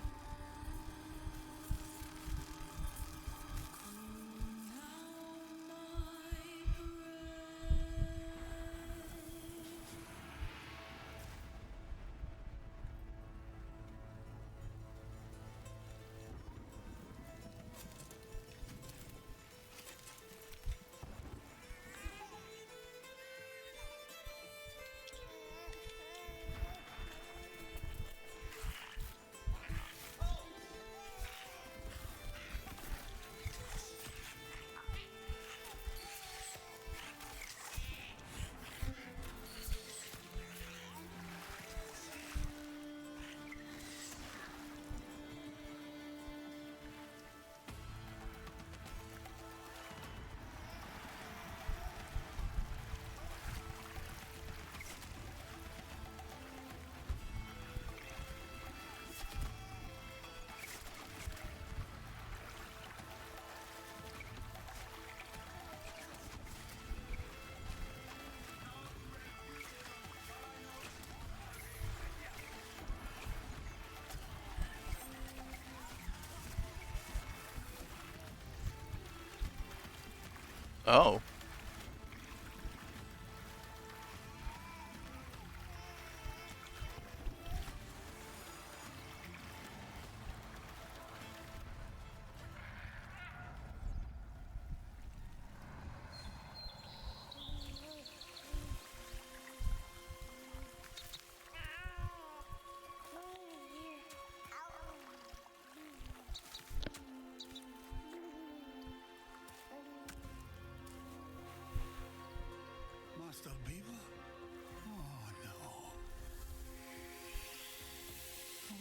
Oh.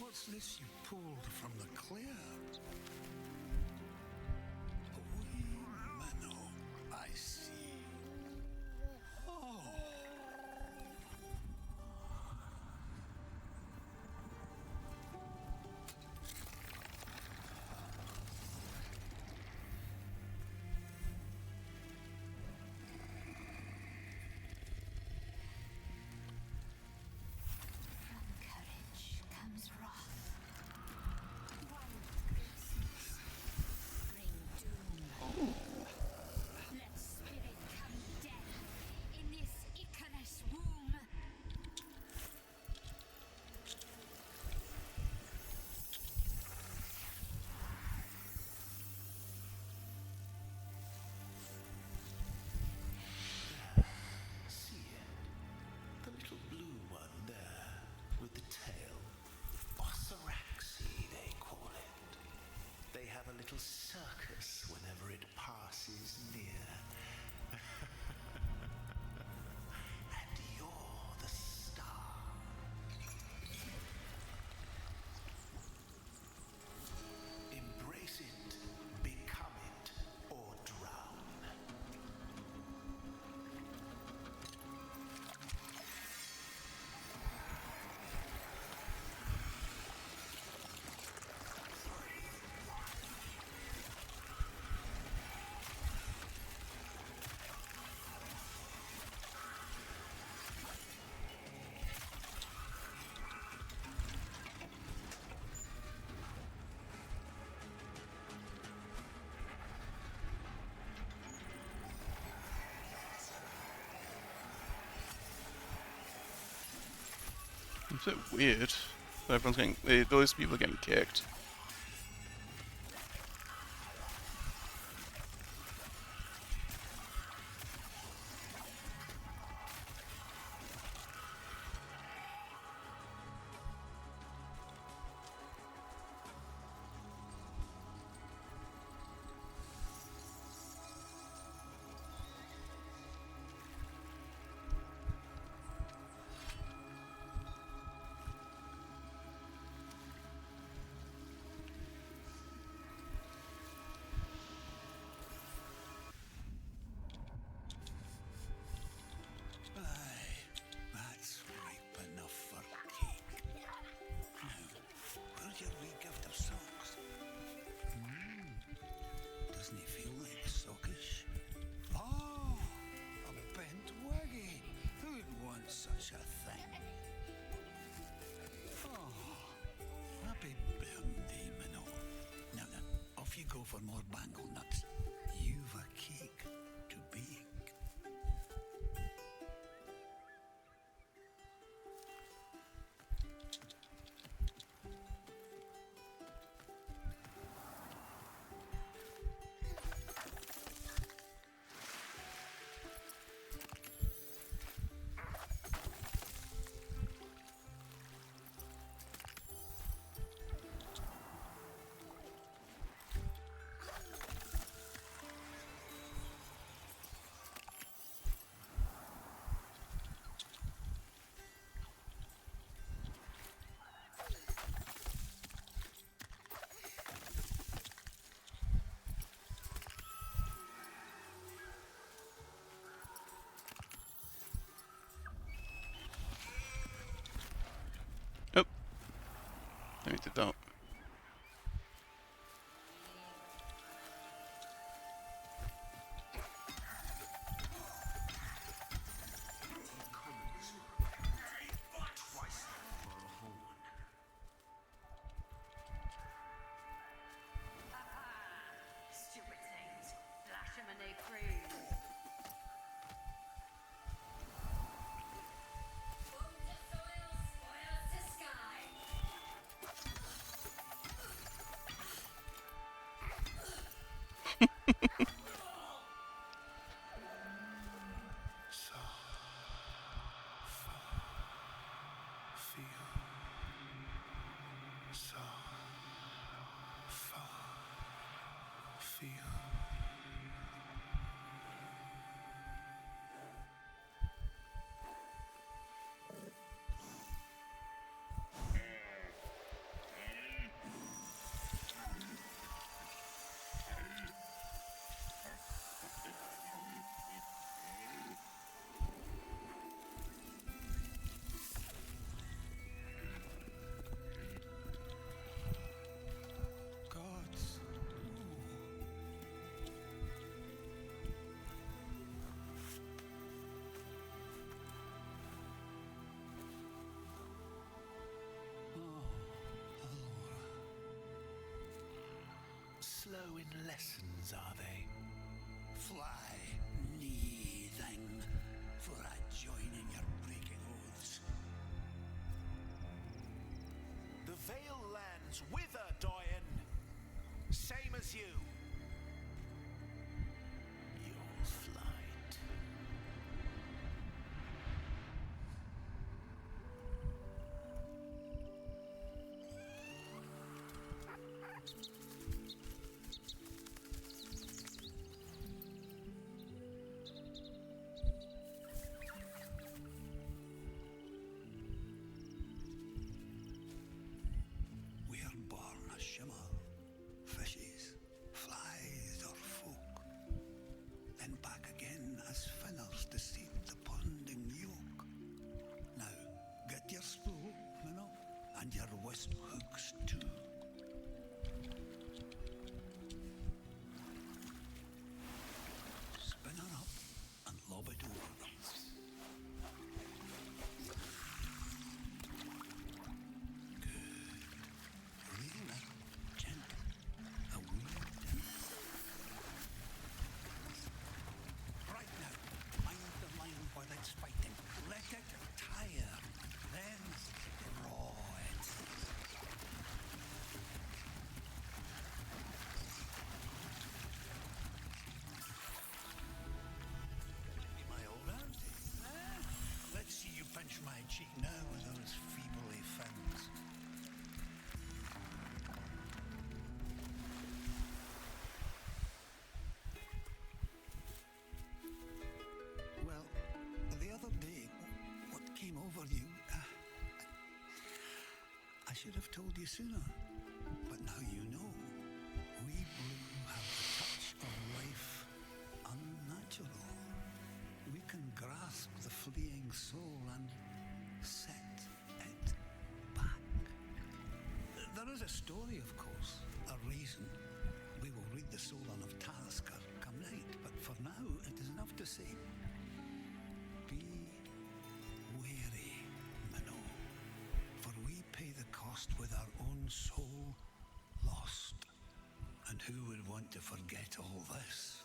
What's this you pulled from the clear? A wee minnow, I see. Oh. From courage comes wrath. Wild bring doom. Let spirit come death in this Icarus womb. See it? The little blue one there, with the tail. Osaraxi, they call it. They have a little circus whenever it passes near. And you're the star. Embrace it, become it, or drown. It's a bit weird. Everyone's getting. Those people are getting kicked. Aye, that's ripe enough for cake. Now, where's your wee gift of socks? Doesn't he feel like sockish? Oh, a bent waggy. Who'd want such a thing? Oh, happy birthday, Minnow. Now then, off you go for more bangle nuts. You've a cake to bake. Oh. I did that. Stupid things. Flash them and they freeze. Food to soil, spoils to sky. So, feel. So, feel. slow in lessons, are they? Fly, knee thing, for I join in your breaking oaths. The Vale lands wither, Doyen. Same as you. You'll fly too. We're born a shimmer, fishes, flies, or folk. Then back again as finners to seek the ponding yoke. Now, get your spool, Minnow, and your wisp hooks too. Spin her up and lob it over them. Really gentle, a wee dip. Right now, mind the line while it's fighting. Let it tire, then draw it. My old auntie. Let's see you pinch my cheek now with those feebly fins. Well, the other day, what came over you? I should have told you sooner, but now you know. We blue have the touch of life unnatural. We can grasp the fleeing soul and set it back. There is a story, of course, a reason. We will read the Solon of Talisker come night, but for now it is enough to say, be wary, Minnow, for we pay the cost with our own soul lost. And who would want to forget all this?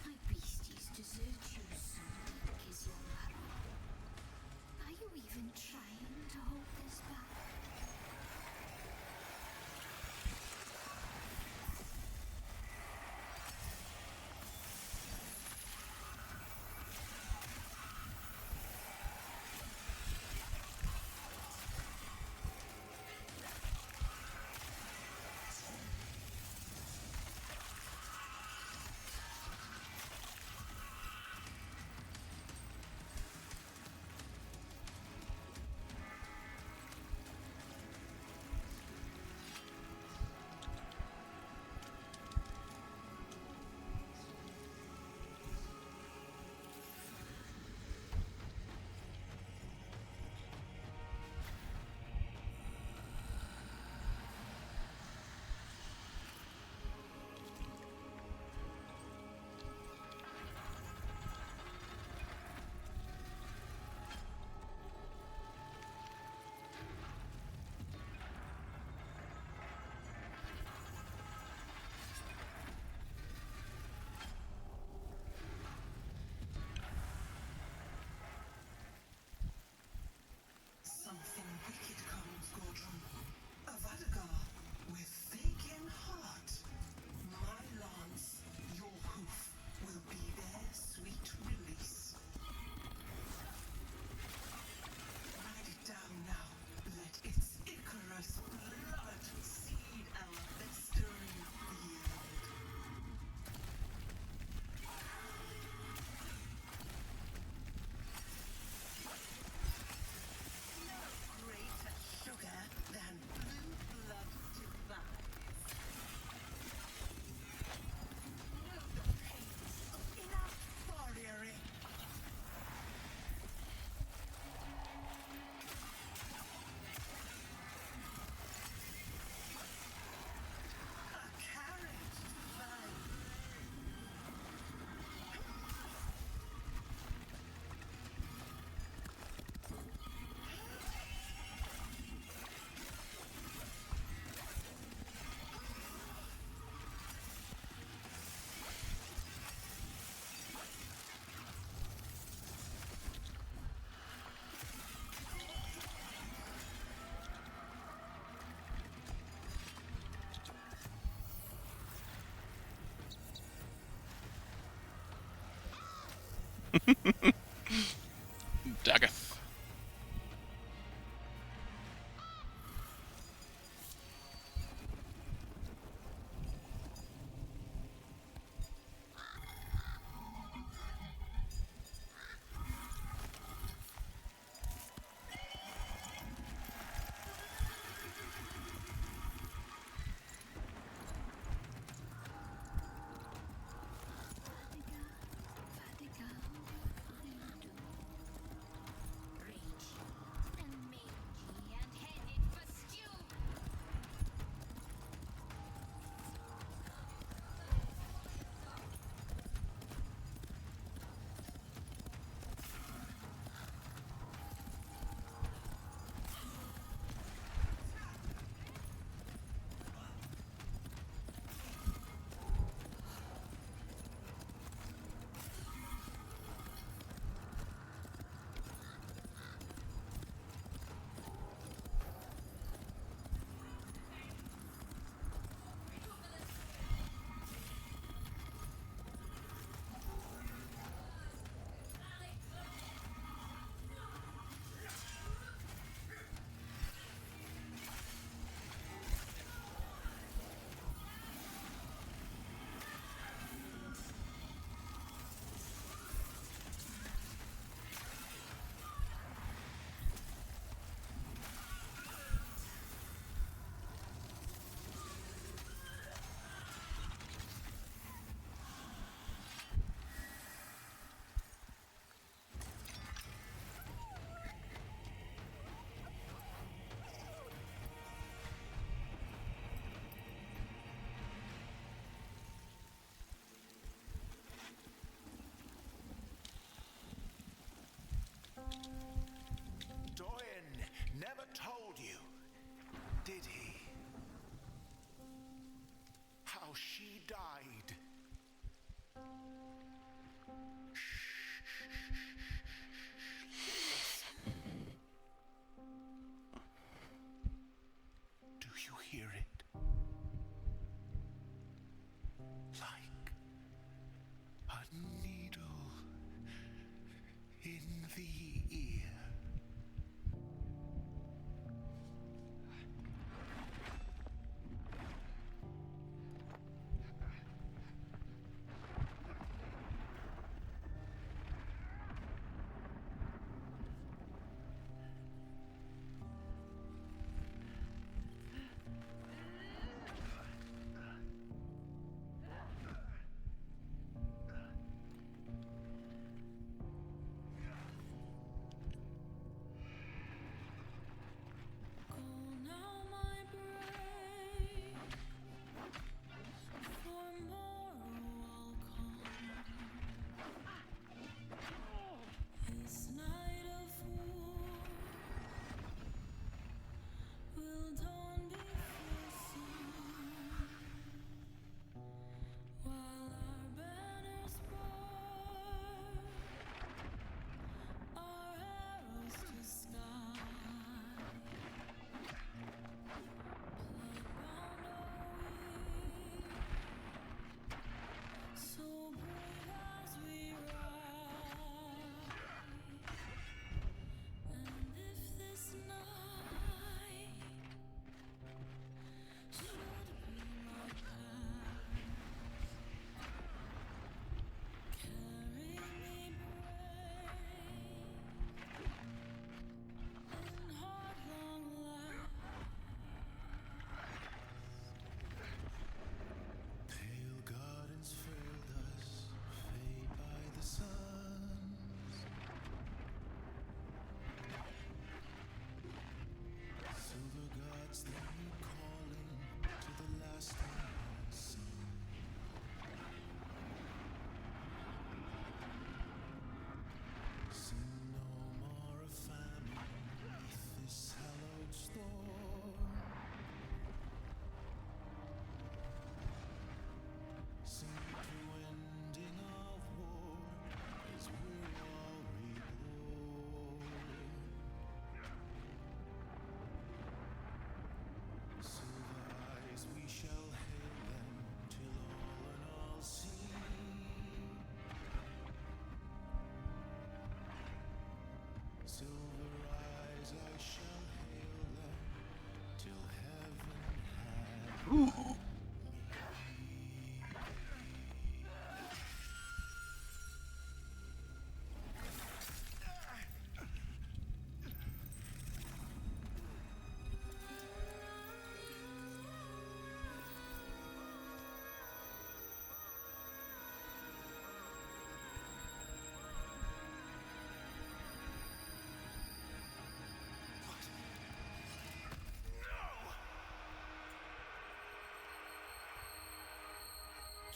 My beasties Daggeth.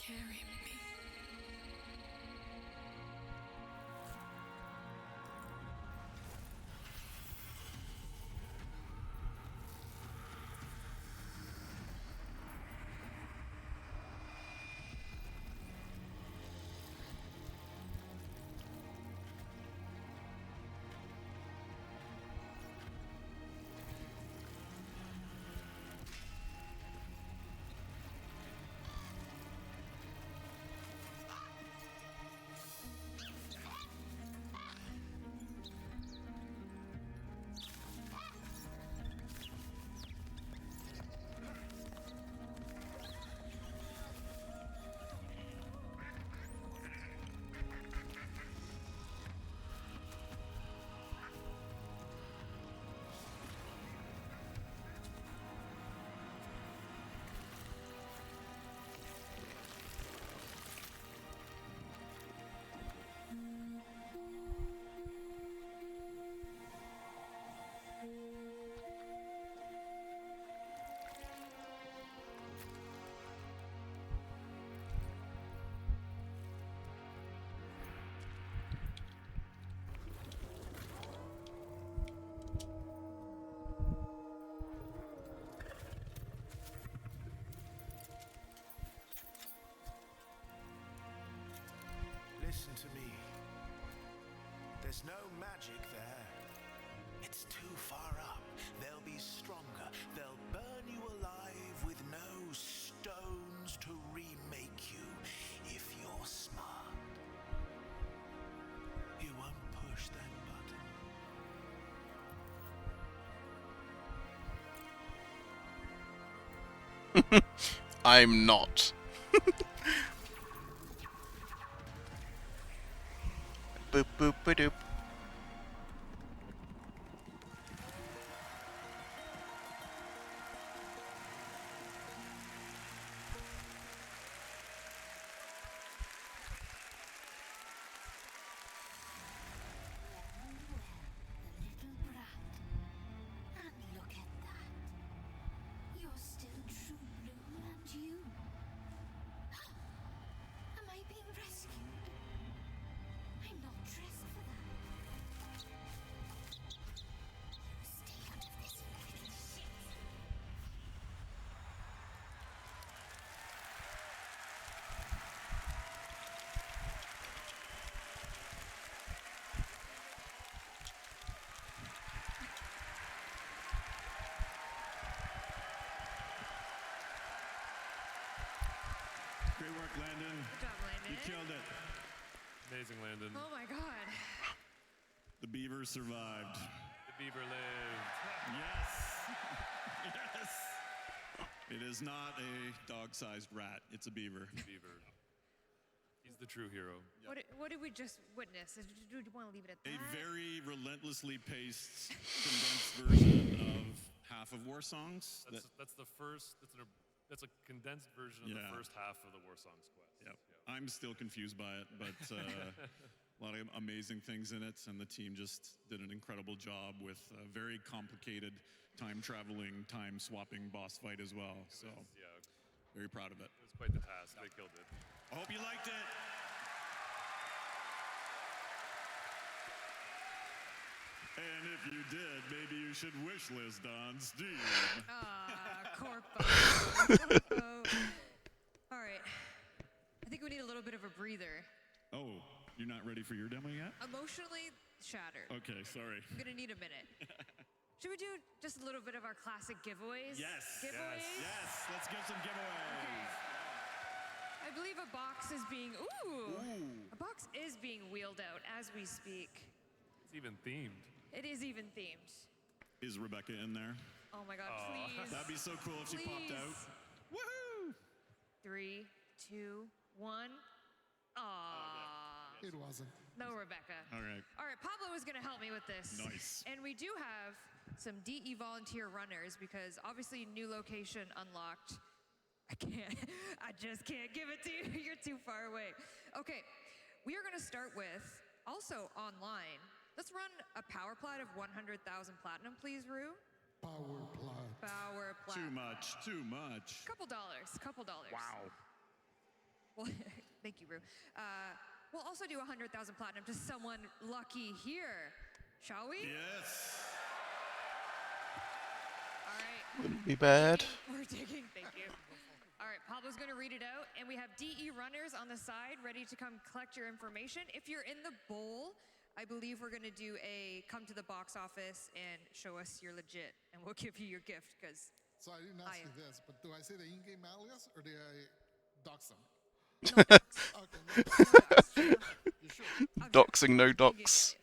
Carry me. Listen to me. There's no magic there. It's too far up. They'll be stronger. They'll burn you alive with no stones to remake you. If you're smart, you won't push that button. I'm not. Boop boop ba doop. Little brat. And look at that. You're still true blue, and you. Am I being rescued? I'm not dressed for that. You stay out of this little shit. Great work, Landon. Good job, Landon. You killed it. Amazing, Landon. Oh my god. The beaver survived. The beaver lived. Yes. Yes. It is not a dog-sized rat. It's a beaver. Beaver. He's the true hero. What did we just witness? Do you want to leave it at that? A very relentlessly paced, condensed version of half of War Songs. That's the first. That's a condensed version of the first half of the War Songs quest. Yep. I'm still confused by it, but a lot of amazing things in it, and the team just did an incredible job with a very complicated time-traveling, time-swapping boss fight as well. So, very proud of it. It was quite the task. They killed it. I hope you liked it. And if you did, maybe you should wish list on Steam. Corpo. All right. I think we need a little bit of a breather. Oh, you're not ready for your demo yet? Emotionally shattered. Okay, sorry. I'm gonna need a minute. Should we do just a little bit of our classic giveaways? Yes. Giveaways? Yes. Let's give some giveaways. Okay. I believe a box is being a box is being wheeled out as we speak. It's even themed. It is even themed. Is Rebecca in there? Oh my god, please. That'd be so cool if she popped out. Woohoo! 3, 2, 1. It wasn't. No, Rebecca. All right. All right, Pablo is going to help me with this. Nice. And we do have some DE volunteer runners because obviously new location unlocked. I just can't give it to you. You're too far away. Okay, we are going to start with, also online, let's run a power plat of 100,000 platinum, please, Rue. Power plat. Power plat. Too much. Couple dollars. Wow. Well, thank you, Rue. We'll also do 100,000 platinum to someone lucky here. Shall we? Yes. All right. Wouldn't be bad. We're digging. Thank you. All right, Pablo's going to read it out, and we have DE runners on the side ready to come collect your information. If you're in the bowl, I believe we're going to do a come to the box office and show us you're legit, and we'll give you your gift because. So I didn't ask you this, but do I say the in-game alias or do I dox them? No docs. Okay, no docs. You sure? Doxing, no docs.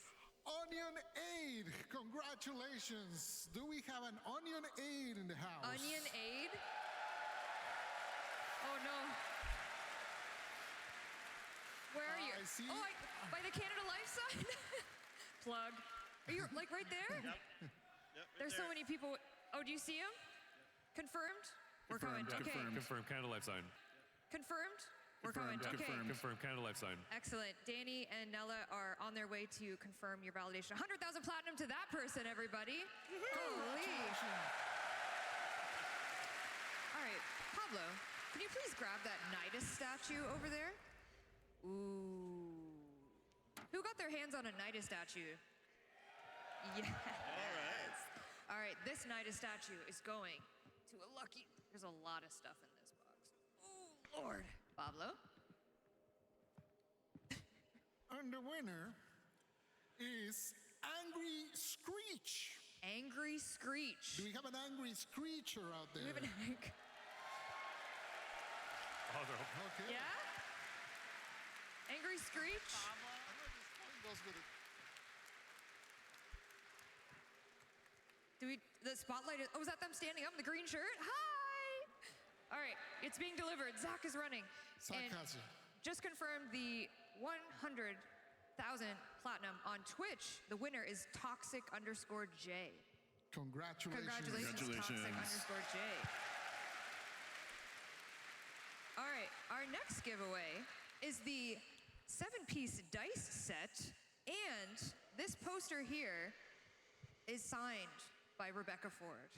Onion Aid, congratulations. Do we have an Onion Aid in the house? Onion Aid? Oh no. Where are you? I see. Oh, by the Canada Life sign? Plug. Are you like right there? Yep. There's so many people. Oh, do you see him? Confirmed? We're coming. Confirmed, Okay. confirmed, Canada Life sign. Confirmed? We're coming. Okay. Confirmed, Canada Life sign. Excellent. Danny and Nella are on their way to confirm your validation. 100,000 platinum to that person, everybody. Holy. All right, Pablo, can you please grab that Nidus statue over there? Ooh. Who got their hands on a Nidus statue? Yes. All right, this Nidus statue is going to a lucky. There's a lot of stuff in this box. Oh, Lord. Pablo? And the winner is Angry Screech. Angry Screech. Do we have an Angry Screecher out there? We have an angry. Oh, they're Okay. Yeah? Angry Screech? I know this one goes with it. The spotlight is, oh, is that them standing up in the green shirt? Hi! All right, it's being delivered. Zach is running. Zach And has it. just confirmed the 100,000 platinum on Twitch. The winner is Toxic_J. Congratulations. Congratulations. Toxic_J. All right, our next giveaway is the 7-piece dice set, and this poster here is signed by Rebecca Ford.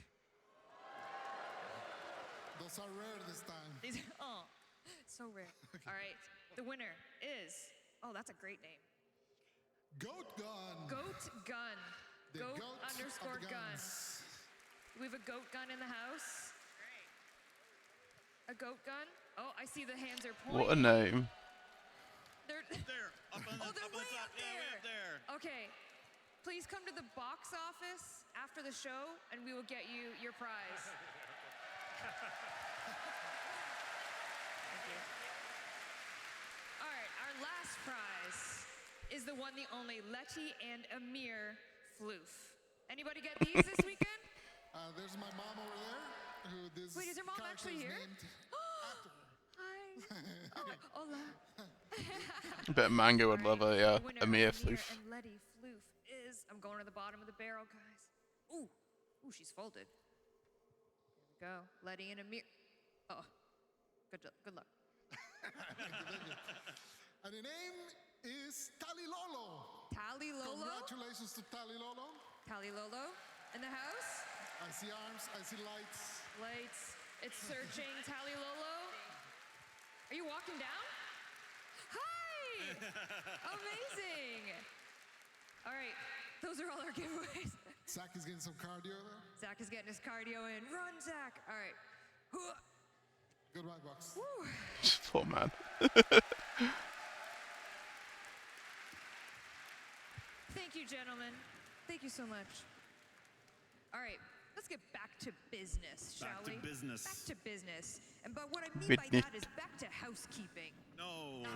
Those are rare this time. These are, so rare. All right, the winner is, oh, that's a great name. Goat Gun. Goat Gun. The Goat goat of underscore the gun. guns. We have a goat gun in the house. A goat gun. Oh, I see the hands are pointing. What a name. They're There, up on the, they're up on way the top. up Yeah, way there. up there. Okay, please come to the box office after the show, and we will get you your prize. Thank you. All right, our last prize is the one, the only Letty and Amir floof. Anybody get these this weekend? There's my mom over there. Who this Wait, is your mom character actually is here? named after. Hi. Oh, hola. I bet Mango would love a The winner Amir of Amir floof. and Letty floof is, I'm going to the bottom of the barrel, guys. Ooh, she's folded. Here we go. Letty and Amir. Oh, good luck. And the name is Tali Lolo. Tali Lolo? Congratulations to Tali Lolo. Tali Lolo in the house. I see arms, I see lights. Lights. It's searching. Tali Lolo. Are you walking down? Hi! Amazing. All right, those are all our giveaways. Zach is getting some cardio there. Zach is getting his cardio in. Run, Zach. All right. Good luck, Box. Woo. Poor man. Thank you, gentlemen. Thank you so much. All right, let's get back to business, shall we? Back to business. Back to business. But what I mean by that is back to housekeeping. No.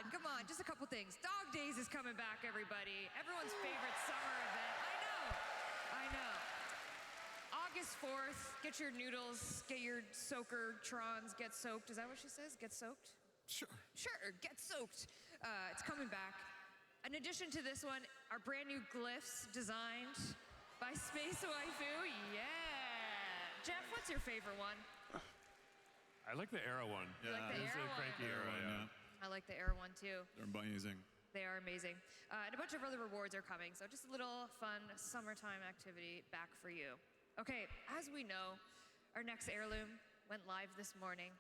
Come on, just a couple things. Dog Days is coming back, everybody. Everyone's favorite summer event. I know. August 4th, get your noodles, get your soaker trons, get soaked. Is that what she says? Get soaked? Sure, get soaked. It's coming back. In addition to this one, our brand new glyphs designed by Space Waifu. Yeah. Jeff, what's your favorite one? I like the Arrow one. You like the It's Arrow a one? cranky Arrow, yeah. I like the Air one too. They're amazing. They are amazing. And a bunch of other rewards are coming, so just a little fun summertime activity back for you. Okay, as we know, our next heirloom went live this morning.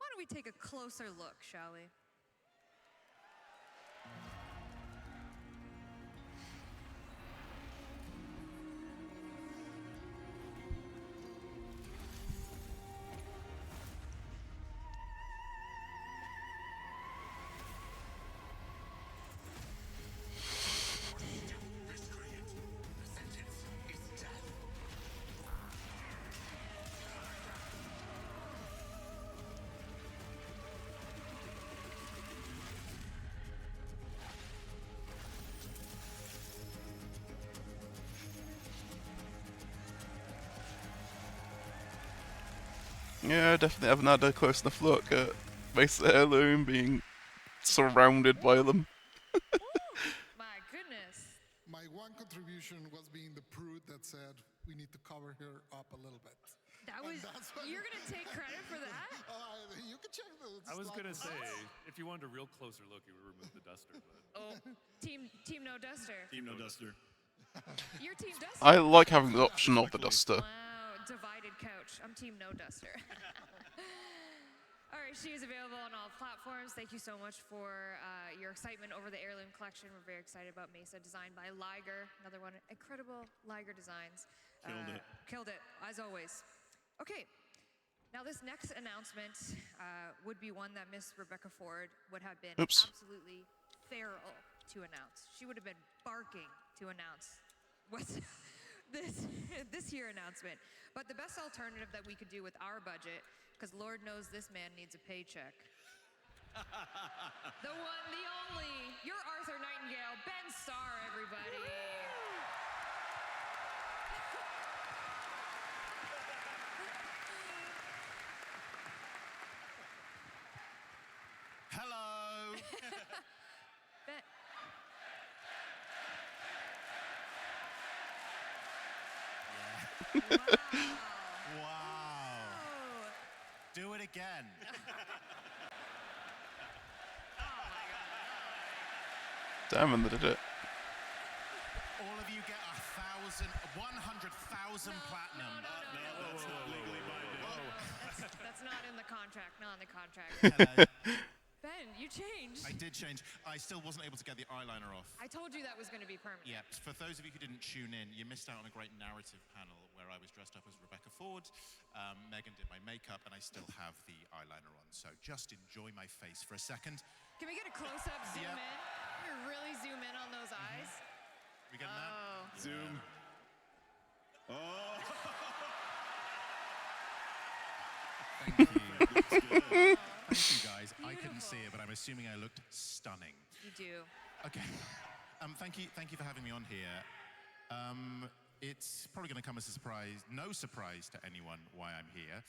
why don't we take a closer look, shall we? Yeah, definitely haven't had a close enough look at Mesa Heirloom being surrounded by them. My goodness. My one contribution was being the prude that said we need to cover her up a little bit. That was. You're gonna take credit for that? You can check the. I was slot gonna say, results. if you wanted a real closer look, you would remove the duster. But Oh, team no duster. Team no duster. Your team duster. I like having the option of the duster. Wow, divided couch. I'm team no duster. All right, she is available on all platforms. Thank you so much for your excitement over the Heirloom collection. We're very excited about Mesa, designed by Liger. Another one, incredible Liger designs. Killed it. Killed it, as always. Okay, now this next announcement would be one that Miss Rebecca Ford would have been absolutely feral to announce. She would have been barking to announce what's this year announcement. But the best alternative that we could do with our budget, because Lord knows this man needs a paycheck. The one, the only, your Arthur Nightingale, Ben Starr, everybody. Hello. Ben. Wow. Do it again. Damn, and they did it. All of you get 100,000 platinum. That's not legally binding. That's not in the contract. Not in the contract. Ben, you changed. I did change. I still wasn't able to get the eyeliner off. I told you that was going to be permanent. Yeah, for those of you who didn't tune in, you missed out on a great narrative panel where I was dressed up as Rebecca Ford. Megan did my makeup, and I still have the eyeliner on. So just enjoy my face for a second. Can we get a close-up zoom in? Really zoom in on those eyes. We getting that? Zoom. Oh. Thank you. Thank you, guys. I couldn't see it, but I'm assuming I looked stunning. You do. Okay. Thank you for having me on here. It's probably going to come as a surprise, no surprise to anyone why I'm here,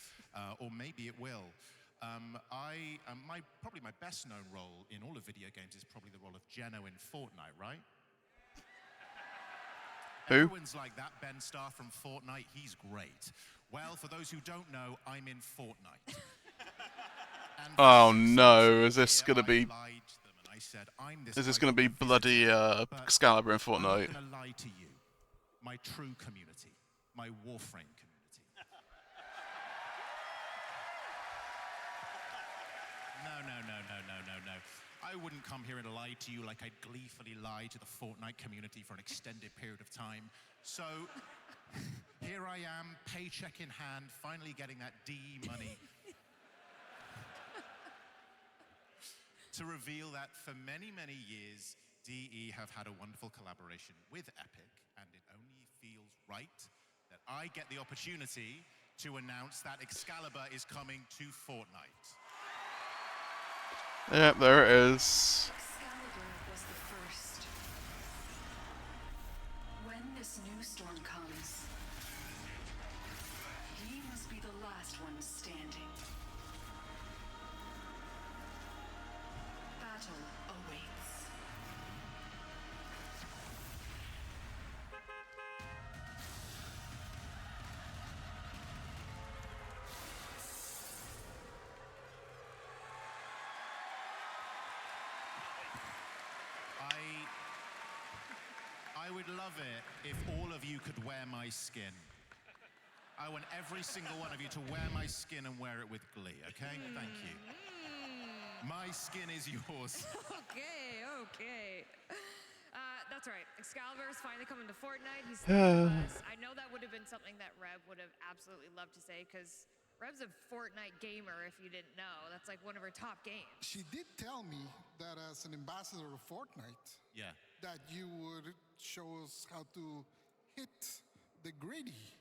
or maybe it will. Probably my best known role in all of video games is probably the role of Tenno in Fortnite, right? Who? Everyone's like, that Ben Starr from Fortnite, he's great. Well, for those who don't know, I'm in Fortnite. Oh no, is this gonna be... I said, Is this gonna be bloody Excalibur in Fortnite? I'm not gonna lie to you, my true community, my Warframe community. No. I wouldn't come here and lie to you like I'd gleefully lie to the Fortnite community for an extended period of time. So, here I am, paycheck in hand, finally getting that DE money. To reveal that for many, many years, DE have had a wonderful collaboration with Epic, and it only feels right that I get the opportunity to announce that Excalibur is coming to Fortnite. Yep, there it is. Excalibur was the first. When this new storm comes, he must be the last one standing. Battle awaits. I would love it if all of you could wear my skin. I want every single one of you to wear my skin and wear it with glee, okay? Thank you. My skin is yours. Okay. That's right. Excalibur is finally coming to Fortnite. He's staying with us. I know that would have been something that Reb would have absolutely loved to say, because Reb's a Fortnite gamer, if you didn't know. That's like one of her top games. She did tell me that as an ambassador of Fortnite, Yeah. that you would show us how to hit the gritty.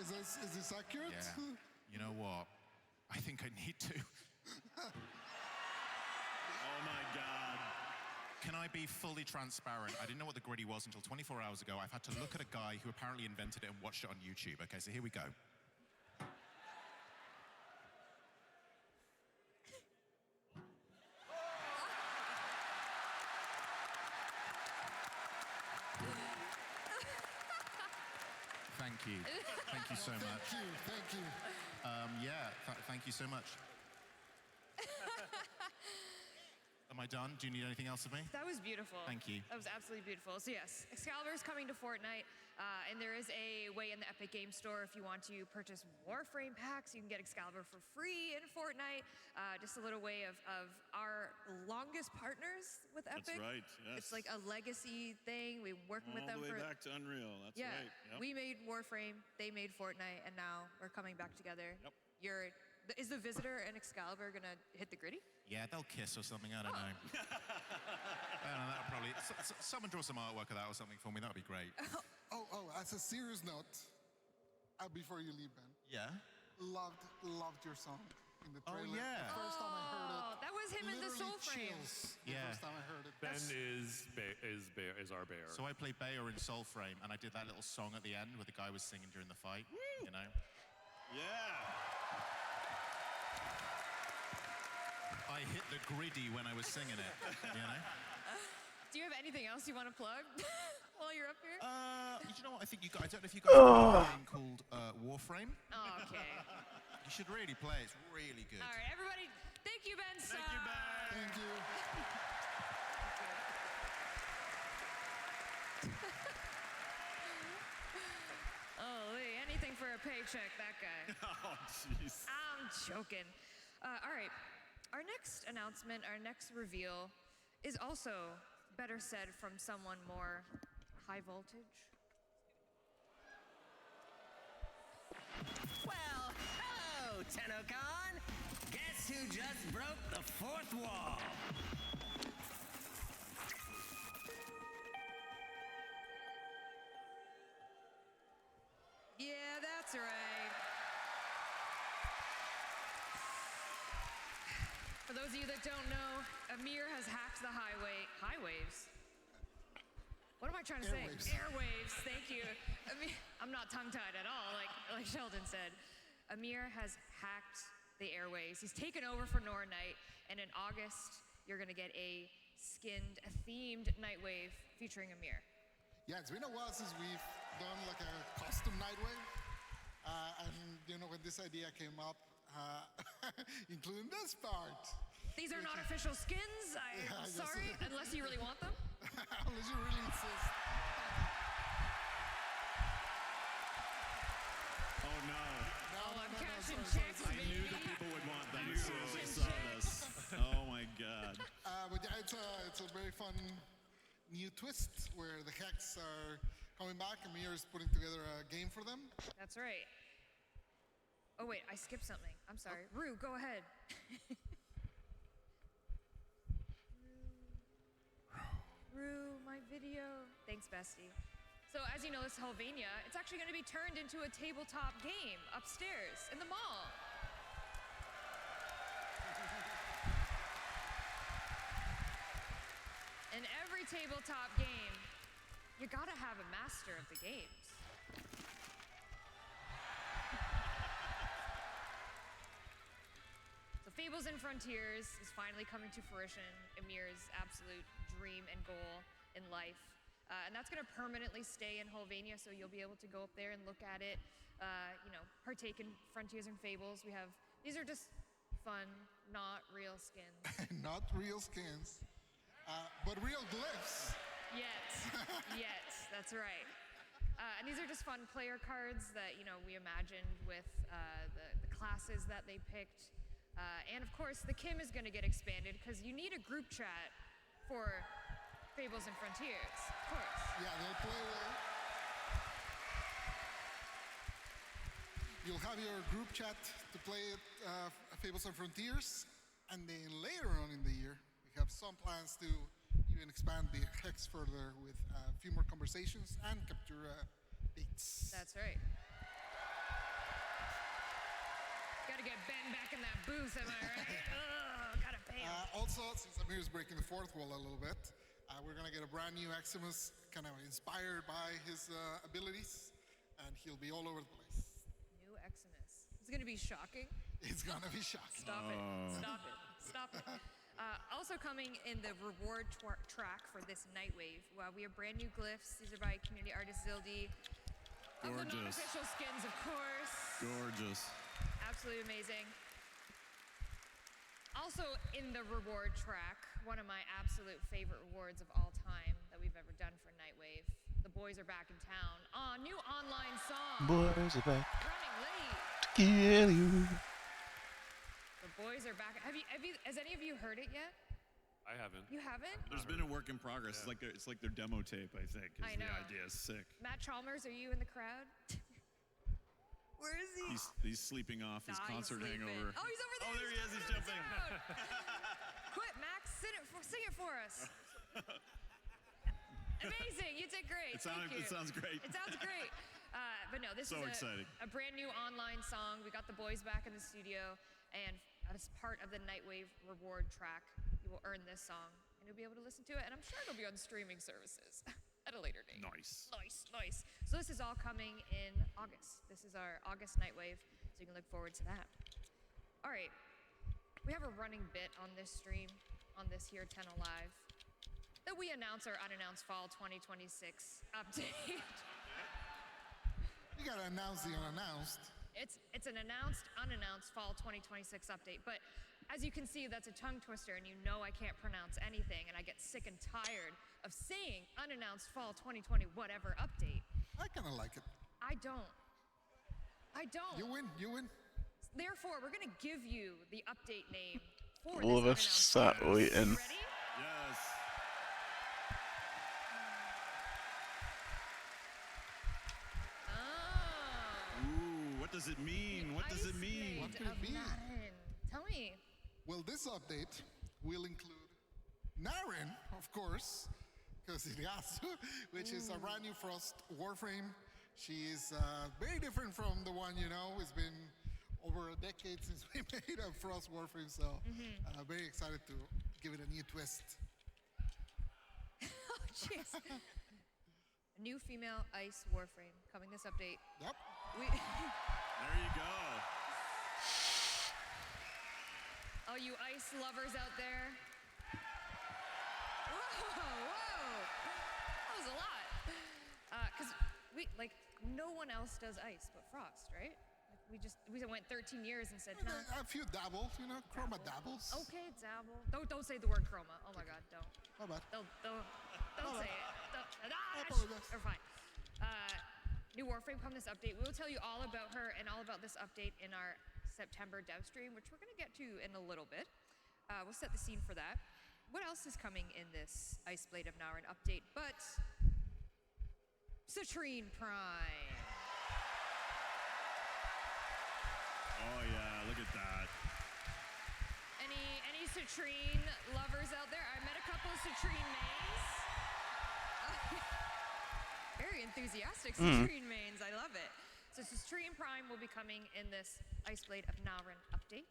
Is this accurate? Yeah. You know what? I think I need to. Oh my God. Can I be fully transparent? I didn't know what the gritty was until 24 hours ago. I've had to look at a guy who apparently invented it and watched it on YouTube. Okay, so here we go. Thank you. Thank you so much. Thank you. Thank you so much. Am I done? Do you need anything else of me? That was beautiful. Thank you. That was absolutely beautiful. So yes, Excalibur is coming to Fortnite, and there is a way in the Epic Game Store if you want to purchase Warframe packs, you can get Excalibur for free in Fortnite. Just a little way of our longest partners with Epic. That's right, yes. It's like a legacy thing. We've been working with them All the way for... back to Unreal, that's yeah, right. Yep. we made Warframe, they made Fortnite, and now we're coming back together. Yep. Is the Visitor and Excalibur gonna hit the gritty? Yeah, they'll kiss or something. I don't know. I don't know. That'll probably. Someone draw some artwork of that or something for me. That'd be great. As a serious note, before you leave, Ben. Yeah. Loved your song in the Oh, trailer. yeah. The first time I heard it. That was him in the literally Soul Frame. chills Yeah. The first time I heard it. Ben is our bear. So I played Bayer in Soul Frame, and I did that little song at the end where the guy was singing during the fight. You know. Yeah. I hit the gritty when I was singing it. You know. Do you have anything else you want to plug while you're up here? You know what? I think you guys. I don't know if you guys know a game called Warframe. Oh, okay. You should really play. It's really good. All right, everybody, thank you, Ben. Thank you, Ben. Thank you. Holy, anything for a paycheck, that guy. Oh, jeez. I'm joking. All right, our next announcement, our next reveal is also better said from someone more high voltage. Well, hello, Tenno Con. Guess who just broke the fourth wall? Yeah, that's right. For those of you that don't know, Amir has hacked the highwaves. What am I trying to Airwaves. say? Airwaves, thank you. I'm not tongue-tied at all, like Sheldon said. Amir has hacked the airwaves. He's taken over for Nora Night, and in August, you're gonna get a themed Nightwave featuring Amir. Yeah, it's been a while since we've done like a custom Nightwave. And when this idea came up, including this part. These are not official skins. I'm sorry, unless you really want them. Unless you really insist. Oh no. I'm cashing checks, I knew that people would want that as soon as they saw this. Oh my God. But yeah, it's a very fun new twist where the Hex are coming back. Amir is putting together a game for them. That's right. Oh wait, I skipped something. I'm sorry. Rue, go ahead. Rue, my video. Thanks, bestie. So as you know, this Helvania, it's actually going to be turned into a tabletop game upstairs in the mall. In every tabletop game, you gotta have a master of the games. So Fables and Frontiers is finally coming to fruition, Amir's absolute dream and goal in life. And that's gonna permanently stay in Helvania, so you'll be able to go up there and look at it, partake in Frontiers and Fables. These are just fun, not real skins. Not real skins, but real glyphs. Yet, that's right. And these are just fun player cards that, you know, we imagined with the classes that they picked. And of course, the Kim is going to get expanded because you need a group chat for Fables and Frontiers, of course. Yeah, they'll play with. You'll have your group chat to play Fables and Frontiers, and then later on in the year, we have some plans to even expand the hex further with a few more conversations and Captura dates. That's right. Gotta get Ben back in that booth, am I right? Ugh, gotta pay him. Also, since Amir is breaking the fourth wall a little bit, we're gonna get a brand new Eximus, kind of inspired by his abilities, and he'll be all over the place. New Eximus. It's gonna be shocking. It's gonna be shocking. Stop it. Stop it. Stop it. Also coming in the reward track for this Nightwave, we have brand new glyphs. These are by community artist Zildi. Of the Gorgeous. non-official skins, of course. Gorgeous. Absolutely amazing. Also in the reward track, one of my absolute favorite rewards of all time that we've ever done for Nightwave. The boys are back in town. New online song. Boys are back Running late. to kill you. The boys are back. Has any of you heard it yet? I haven't. You haven't? There's been a work in progress. Yeah. It's like their demo tape, I think. I know. The idea is sick. Matt Chalmers, are you in the crowd? Where is he? He's sleeping off his Nah, he's concert sleeping. hangover. Oh, he's over there. Oh, there he is. He's jumping. Quit, Max. Sing it for us. Amazing. You did great. It Thank you. sounds great. It sounds great. But no, this So is exciting. a brand new online song. We got the boys back in the studio, and as part of the Nightwave reward track, you will earn this song, and you'll be able to listen to it, and I'm sure it'll be on streaming services at a later date. Nice. Nice, nice. So this is all coming in August. This is our August Nightwave, so you can look forward to that. All right, we have a running bit on this stream, on this here Tenno Live, that we announce our unannounced fall 2026 update. You gotta announce the unannounced. It's an announced, unannounced fall 2026 update, but as you can see, that's a tongue twister, and you know I can't pronounce anything, and I get sick and tired of saying unannounced fall 2020 whatever update. I kind of like it. I don't. You win. Therefore, we're gonna give you the update name for All of this us unannounced sat fall. waiting. You ready? Yes. Ooh, what does it mean? What does it mean? What could it be? Tell me. Well, this update will include Naren, of course, because it has to, which is a brand new Frost Warframe. She is very different from the one you know. It's been over a decade since we made a Frost Warframe, so very excited to give it a new twist. Oh, jeez. A new female ice warframe coming this update. Yep. We There you go. all you ice lovers out there. Whoa. That was a lot. Because no one else does ice but Frost, right? We went 13 years and said, no. A few dabbles, Chroma dabbles. Okay, dabble. Don't say the word chroma. Oh my God, don't. How about? Don't say it. I apologize. Or fine. New Warframe come this update. We will tell you all about her and all about this update in our September dev stream, which we're going to get to in a little bit. We'll set the scene for that. What else is coming in this Ice Blade of Naren update but Citrine Prime? Oh yeah, look at that. Any Citrine lovers out there? I met a couple of Citrine mains. Very enthusiastic Citrine mains. I love it. So Citrine Prime will be coming in this Ice Blade of Naren update.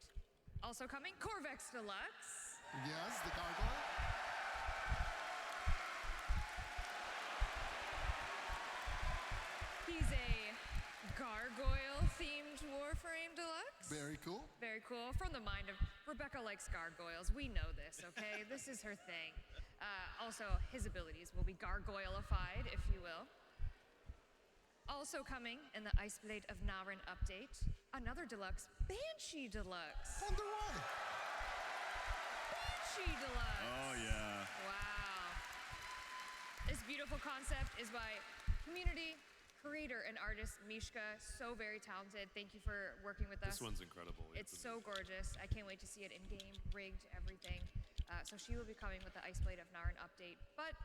Also coming, Corvex Deluxe. Yes, the gargoyle. He's a gargoyle-themed Warframe Deluxe. Very cool. Very cool. From the mind of Rebecca likes gargoyles. We know this, okay? This is her thing. Also, his abilities will be gargoyleified, if you will. Also coming in the Ice Blade of Naren update, another deluxe, Banshee Deluxe. Wonder why. Banshee Deluxe. Oh yeah. Wow. This beautiful concept is by community creator and artist Mishka, so very talented. Thank you for working with us. This one's incredible. It's so gorgeous. I can't wait to see it in game, rigged, everything. So she will be coming with the Iceblade of Narn update. But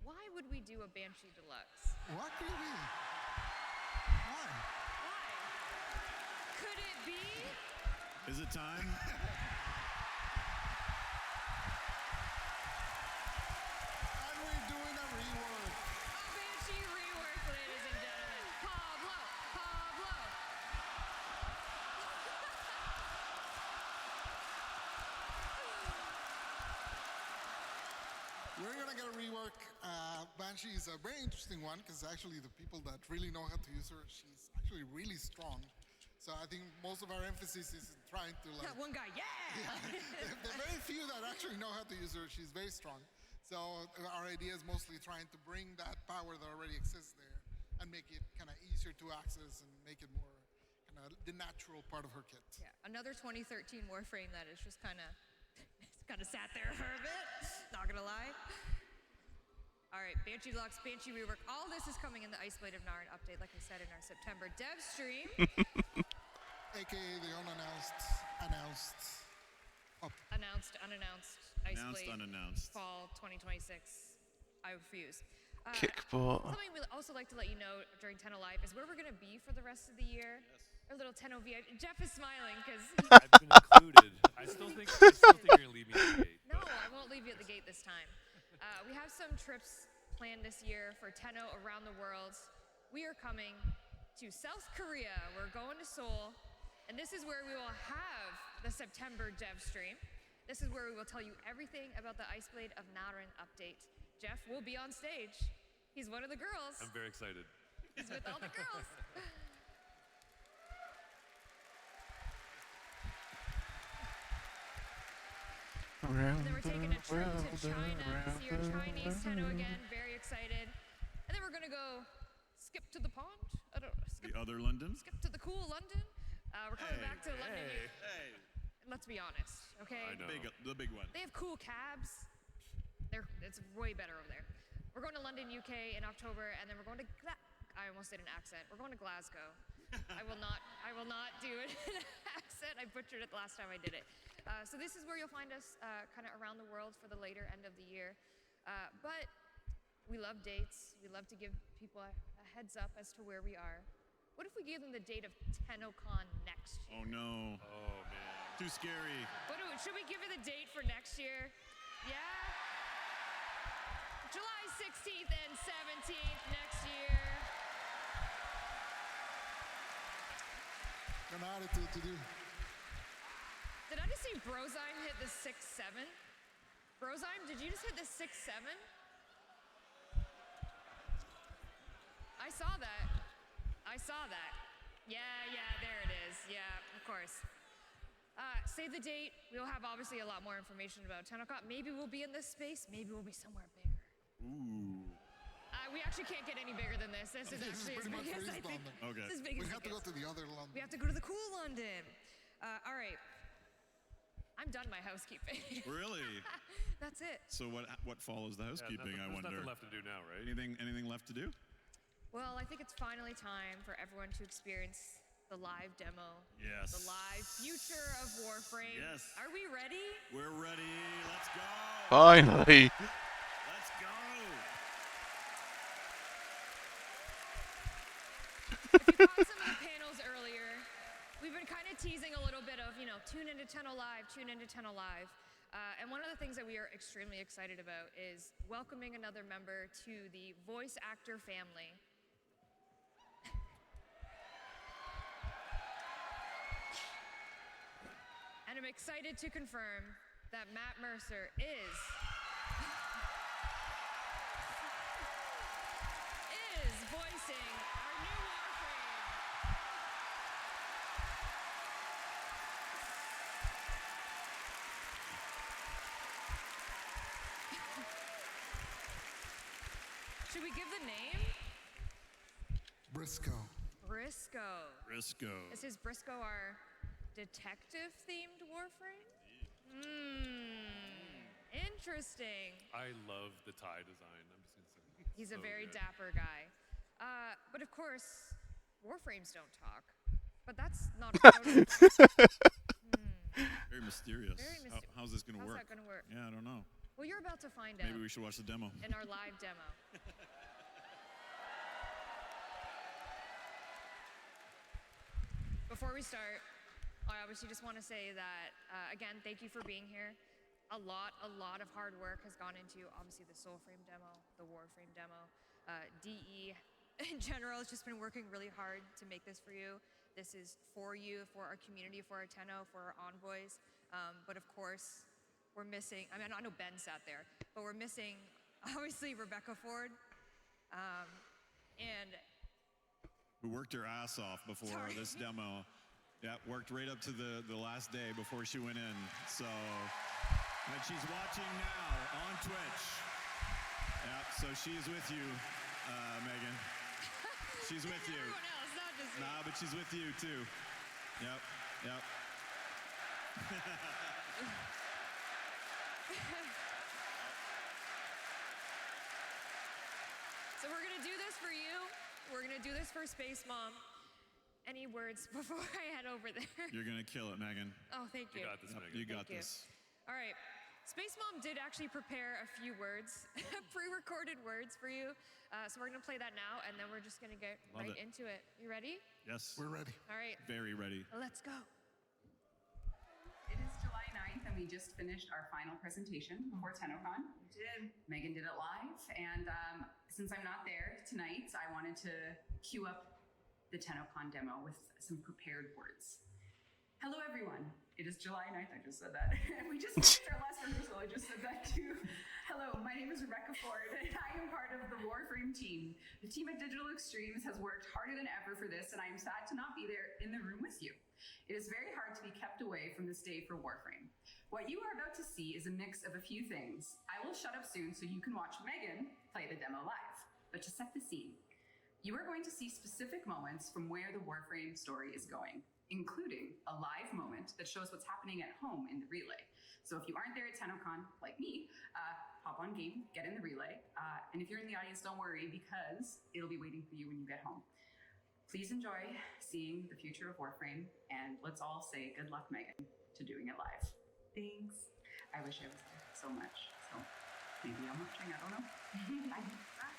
why would we do a Banshee Deluxe? What do you mean? Why? Why? Could it be? Is it time? And we're doing a rework. A Banshee rework, ladies and gentlemen. Pablo, Pablo. We're gonna get a rework. Banshee is a very interesting one because actually the people that really know how to use her, she's actually really strong. So I think most of our emphasis is trying to like. That one guy, yeah. There are very few that actually know how to use her. She's very strong. So our idea is mostly trying to bring that power that already exists there and make it kind of easier to access and make it more kind of the natural part of her kit. Yeah, another 2013 Warframe that is just kind of sat there for a bit. Not gonna lie. All right, Banshee Deluxe, Banshee Rework. All this is coming in the Iceblade of Narn update, like I said, in our September dev stream. AKA the unannounced, Announced, unannounced, Announced, Iceblade, unannounced. fall 2026. I refuse. Kickball. Something we'd also like to let you know during Tenno Live is where we're gonna be for the rest of the year. Our little Tenno VIP. Jeff is smiling because I've been included. I still think you're gonna leave me at the gate. No, I won't leave you at the gate this time. We have some trips planned this year for Tenno around the world. We are coming to South Korea. We're going to Seoul, and this is where we will have the September dev stream. This is where we will tell you everything about the Iceblade of Narn update. Jeff will be on stage. He's one of the girls. I'm very excited. He's with all the girls. And then we're taking a trip to China to see our Chinese Tenno again. Very excited. And then we're gonna go skip to the pond. I don't know. The other London? Skip to the cool London. We're coming back to London. Hey. Let's be honest, okay? I know. The big one. They have cool cabs. It's way better over there. We're going to London, UK in October, and then we're going to I almost did an accent. We're going to Glasgow. I will not do it in an accent. I butchered it the last time I did it. So this is where you'll find us kind of around the world for the later end of the year. But we love dates. We love to give people a heads up as to where we are. What if we give them the date of Tenno Con next year? Oh no. Oh man. Too scary. Should we give her the date for next year? Yeah? July 16th and 17th next year. An attitude to do. Did I just see Brozyme hit the 6-7? Brozyme, did you just hit the 6-7? I saw that. Yeah, there it is. Yeah, of course. Save the date. We'll have obviously a lot more information about Tenno Con. Maybe we'll be in this space. Maybe we'll be somewhere bigger. Ooh. We actually can't get any bigger than this. This is actually as big as I think. Okay. This is big We as have it to go gets. to the other London. We have to go to the cool London. All right. I'm done my housekeeping. Really? That's it. So what follows the housekeeping? I There's wonder. nothing left to do now, right? Anything left to do? Well, I think it's finally time for everyone to experience the live demo. Yes. The live future of Warframe. Yes. Are we ready? We're ready. Let's go. Finally. Let's go. If you caught some of the panels earlier, we've been kind of teasing a little bit of, tune into Tenno Live, tune into Tenno Live. And one of the things that we are extremely excited about is welcoming another member to the voice actor family. And I'm excited to confirm that Matt Mercer is voicing our new Warframe. Should we give the name? Briscoe. Briscoe. Is Briscoe our detective-themed Warframe? Interesting. I love the tie design. I'm just gonna say. He's a So very good. dapper guy. But of course, warframes don't talk. But that's not a Very mysterious. Very How's this going to How's work? that gonna work? Yeah, I don't know. Well, you're about to find out. Maybe we should watch the demo. In our live demo. Before we start, I obviously just want to say that, again, thank you for being here. A lot of hard work has gone into, obviously, the Soulframe demo, the Warframe demo. DE, in general, has just been working really hard to make this for you. This is for you, for our community, for our Tenno, for our envoys. But of course, we're missing, I mean, I know Ben sat there, but we're missing, obviously, Rebecca Ford. And Who worked her ass off before this demo. Yeah, worked right up to the last day before she went in. So, and she's watching now on Twitch. Yeah, so she's with you, Megan. She's with you. Everyone else, not just me. Nah, but she's with you too. Yep, yep. So we're gonna do this for you. We're gonna do this for Space Mom. Any words before I head over there? You're gonna kill it, Megan. Oh, thank you. You got this, Megan. You got Thank you. this. All right. Space Mom did actually prepare a few words, pre-recorded words for you. So we're gonna play that now, and then we're just gonna get Love right it. into it. You ready? Yes. We're ready. All right. Very ready. Let's go. It is July 9th, and we just finished our final presentation before Tenno Con. We did. Megan did it live, and since I'm not there tonight, I wanted to cue up the Tenno Con demo with some prepared words. Hello, everyone. It is July 9th. I just said that. We just finished our last rehearsal. I just said that too. Hello, my name is Rebecca Ford, and I am part of the Warframe team. The team at Digital Extremes has worked harder than ever for this, and I am sad to not be there in the room with you. It is very hard to be kept away from this day for Warframe. What you are about to see is a mix of a few things. I will shut up soon so you can watch Megan play the demo live. But to set the scene, you are going to see specific moments from where the Warframe story is going, including a live moment that shows what's happening at home in the relay. So if you aren't there at TennoCon, like me, hop on game, get in the relay. And if you're in the audience, don't worry, because it'll be waiting for you when you get home. Please enjoy seeing the future of Warframe, and let's all say good luck, Megan, to doing it live. Thanks. I wish I was there so much. So maybe I'm watching, I don't know. Bye. Bye.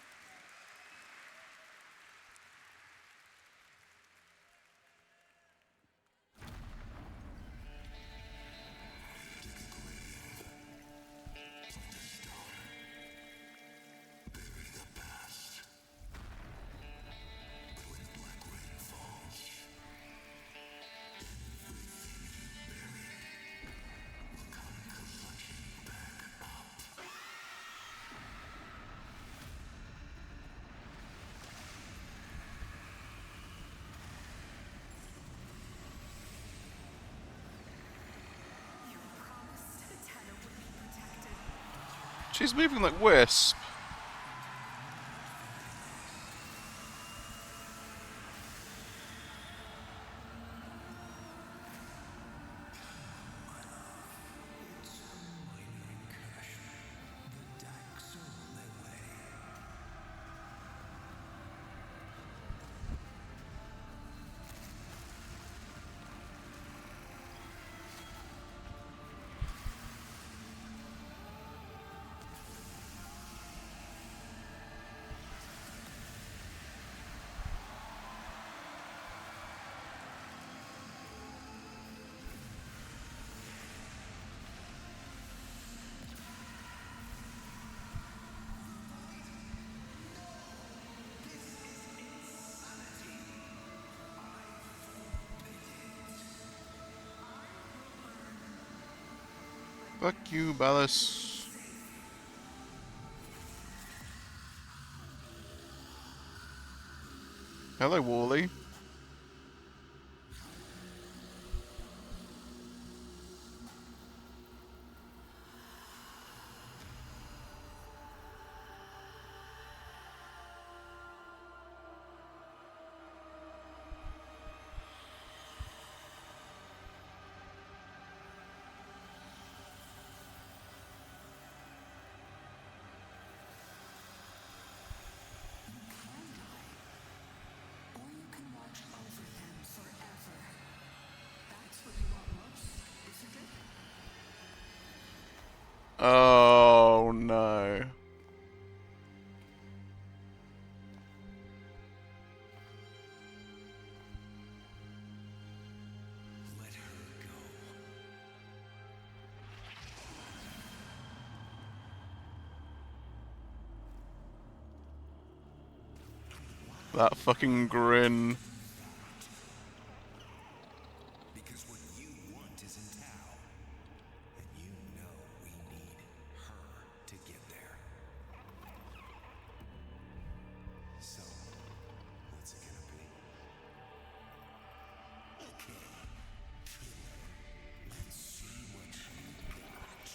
She's moving like Wisp. Fuck you, Ballas. Hello, Wally. That fucking grin. Because what you want is in Tao. And you know we need her to get there. So, what's it gonna be? Okay. Let's see what you got.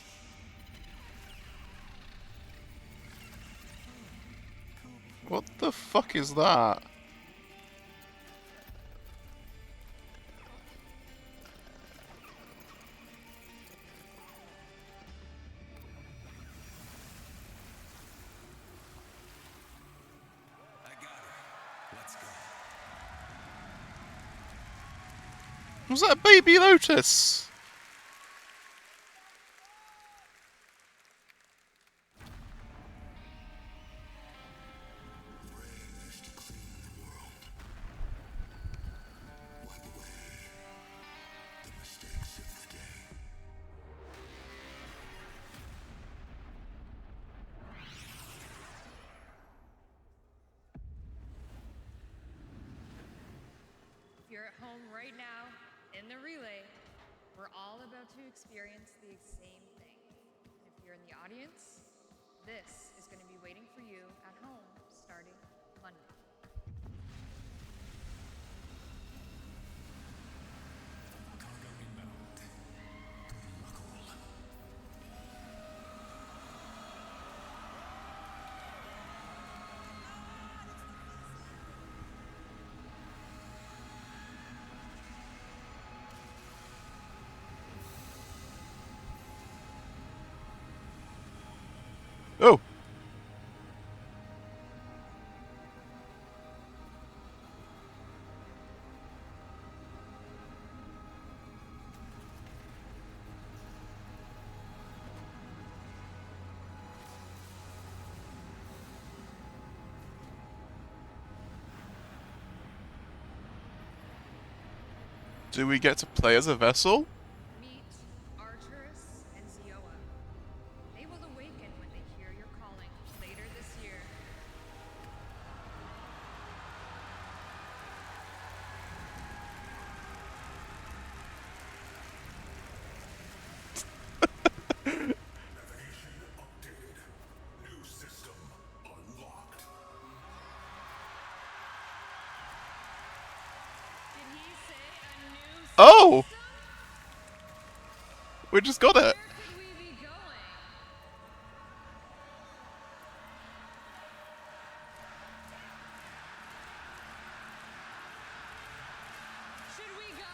What the fuck is that? I got her. Let's go. Was that Baby Lotus? If you're at home right now, in the relay, we're all about to experience the same thing. And if you're in the audience, this is going to be waiting for you at home starting Monday. Oh! Do we get to play as a vessel? Meet Arturus and Zioa. They will awaken when they hear your calling later this year. New system unlocked. Did he say a new Oh! We just got it. Where could we be going? Should we go?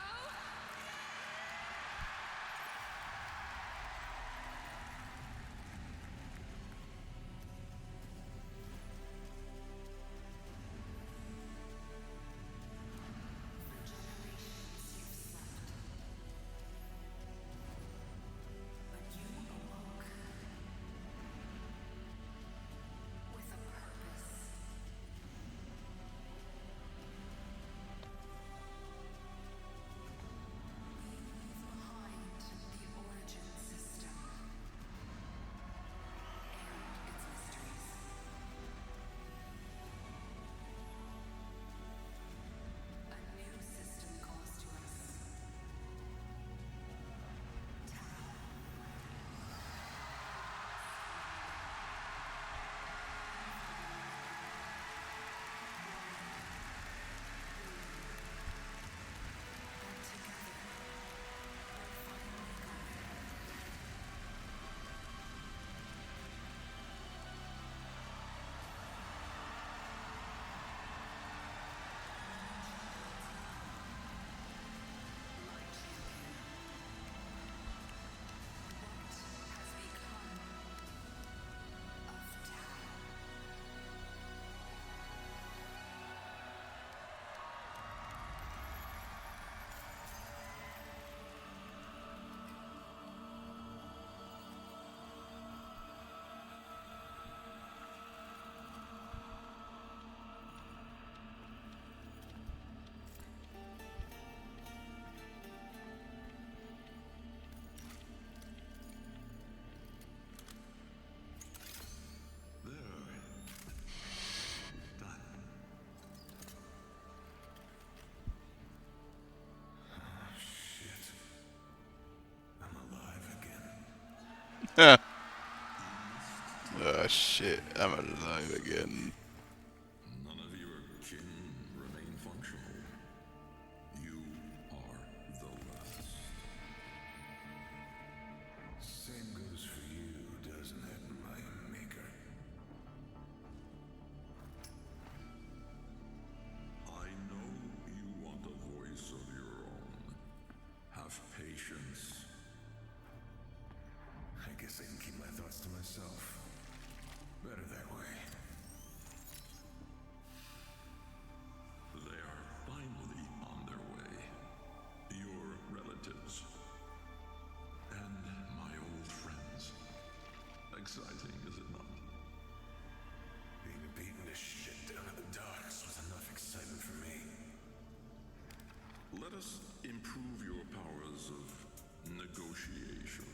Oh shit, I'm alive again. None of your kin remain functional. You are the last. Same goes for you, doesn't it, my maker? I know you want a voice of your own. Have patience. I guess I can keep my thoughts to myself. Better that way. They are finally on their way. Your relatives. And my old friends. Exciting, is it not? Being beaten to shit down in the docks was enough excitement for me. Let us improve your powers of negotiation.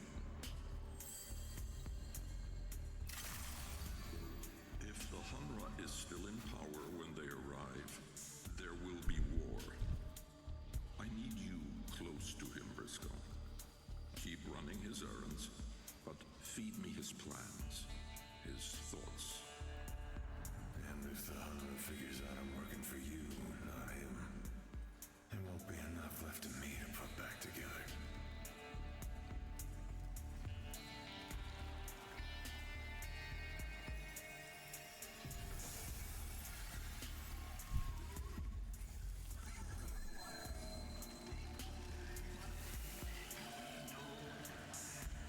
If the Hunra is still in power when they arrive, there will be war. I need you close to him, Briscoe. Keep running his errands, but feed me his plans, his thoughts. And if the Hunter figures out I'm working for you, not him, there won't be enough left of me to put back together.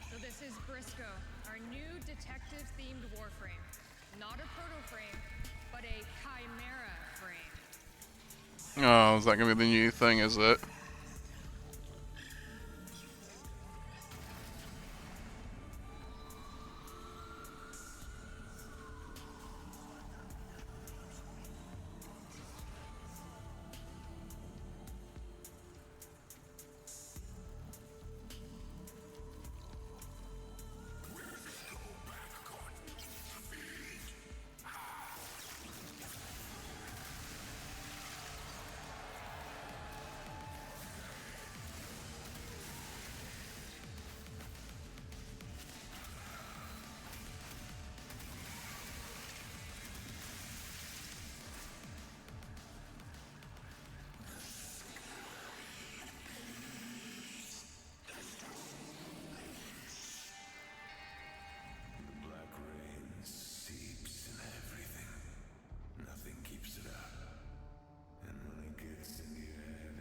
So this is Briscoe, our new detective-themed warframe. Not a proto-frame, but a chimera frame. Oh, is that gonna be the new thing, is it? The black rain seeps in everything. Nothing keeps it out. And when it gets into your head,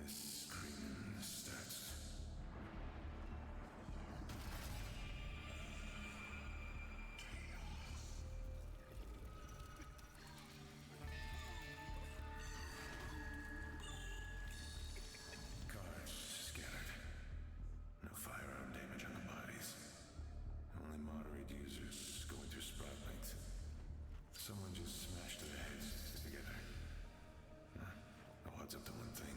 this screaming starts. Cars scattered. No firearm damage on the bodies. Only moderate users going through sprout lights. Someone just smashed their heads together. Oh, heads up to one thing.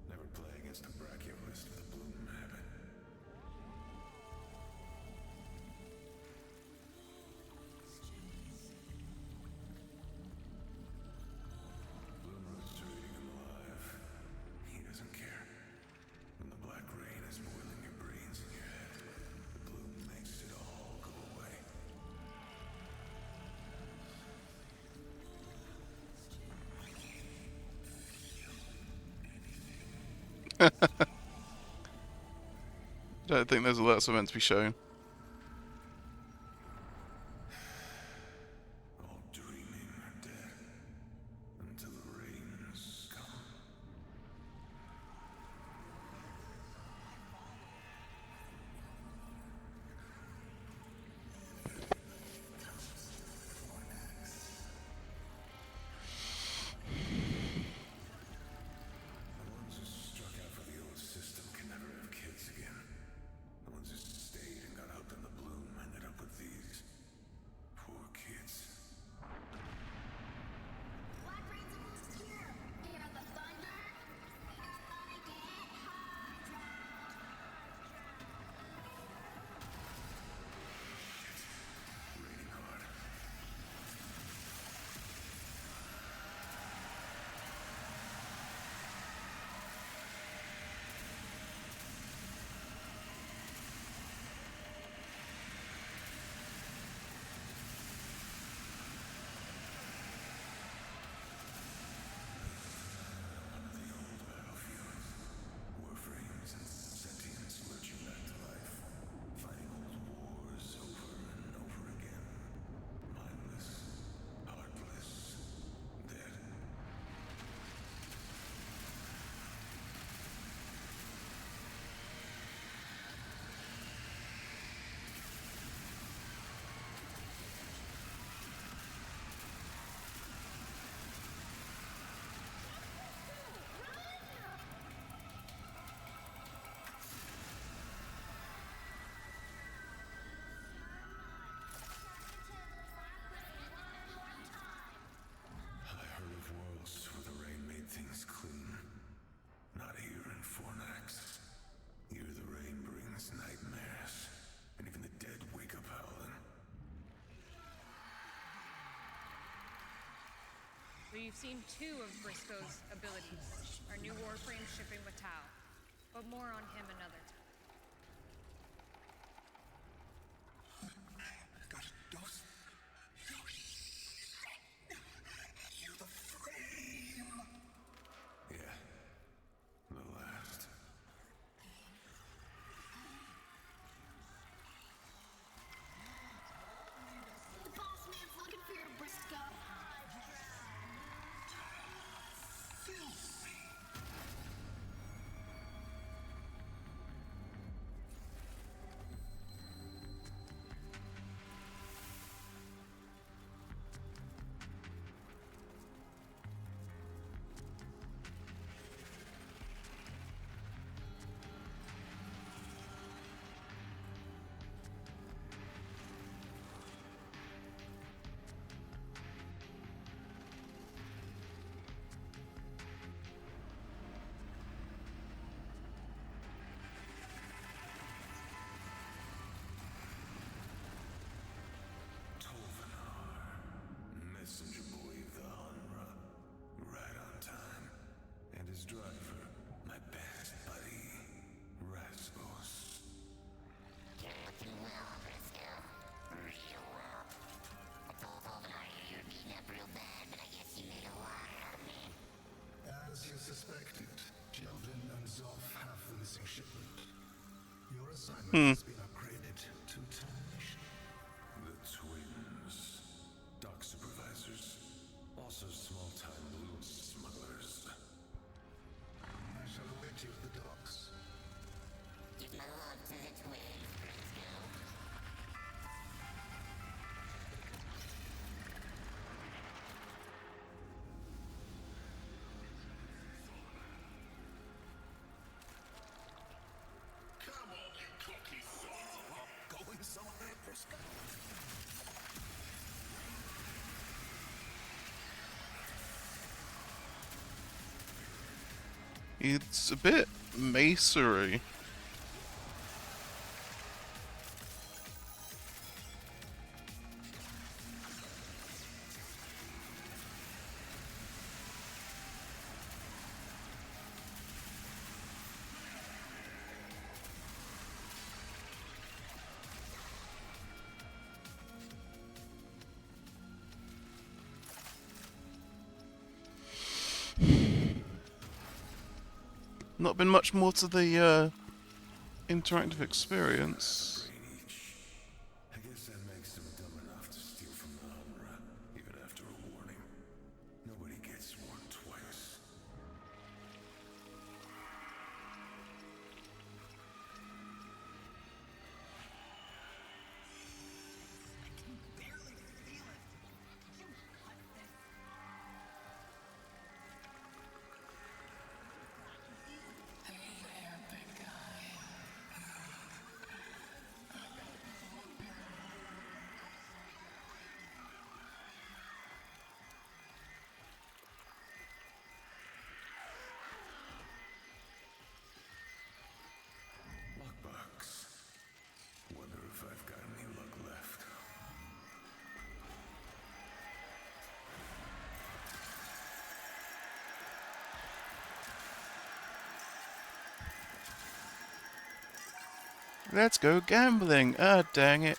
Never play against a brachiolist with a bloom habit. Bloomer's treating him alive. He doesn't care. When the black rain is boiling your brains in your head, the bloom makes it all go away. Don't think there's lots of meant to be shown. All dreaming are dead until the rains come. The ones who struck out for the old system can never have kids again. The ones who stayed and got So you've seen 2 of Briscoe's abilities, our new Warframe shipping with Tau, but more on him another time. Got a dose. You're the frame. Yeah, the last. The boss man's looking for you, Briscoe. Messenger boy of the Hunra, right on time. And his driver, my best buddy, Rasmus. You're looking well, Briscoe. Real well. I told Goldeneye you're beating up real bad, but I guess you made a liar out of me. As you suspected, Jeldin and Zoff have the missing shipment. Your assignment has been upgraded to Tarnish. The twins. Dock supervisors. Also small-time blue smugglers. I shall await you at the docks. Give my love to the twins, Briscoe. Come on, you cocky son. Going somewhere, Briscoe? It's a bit macery. Not been much more to the interactive experience. I guess that makes them dumb enough to steal from the Hunra, even after a warning. Nobody gets warned twice. Lockbox. Wonder if I've got any luck left. Let's go gambling. Ah, dang it.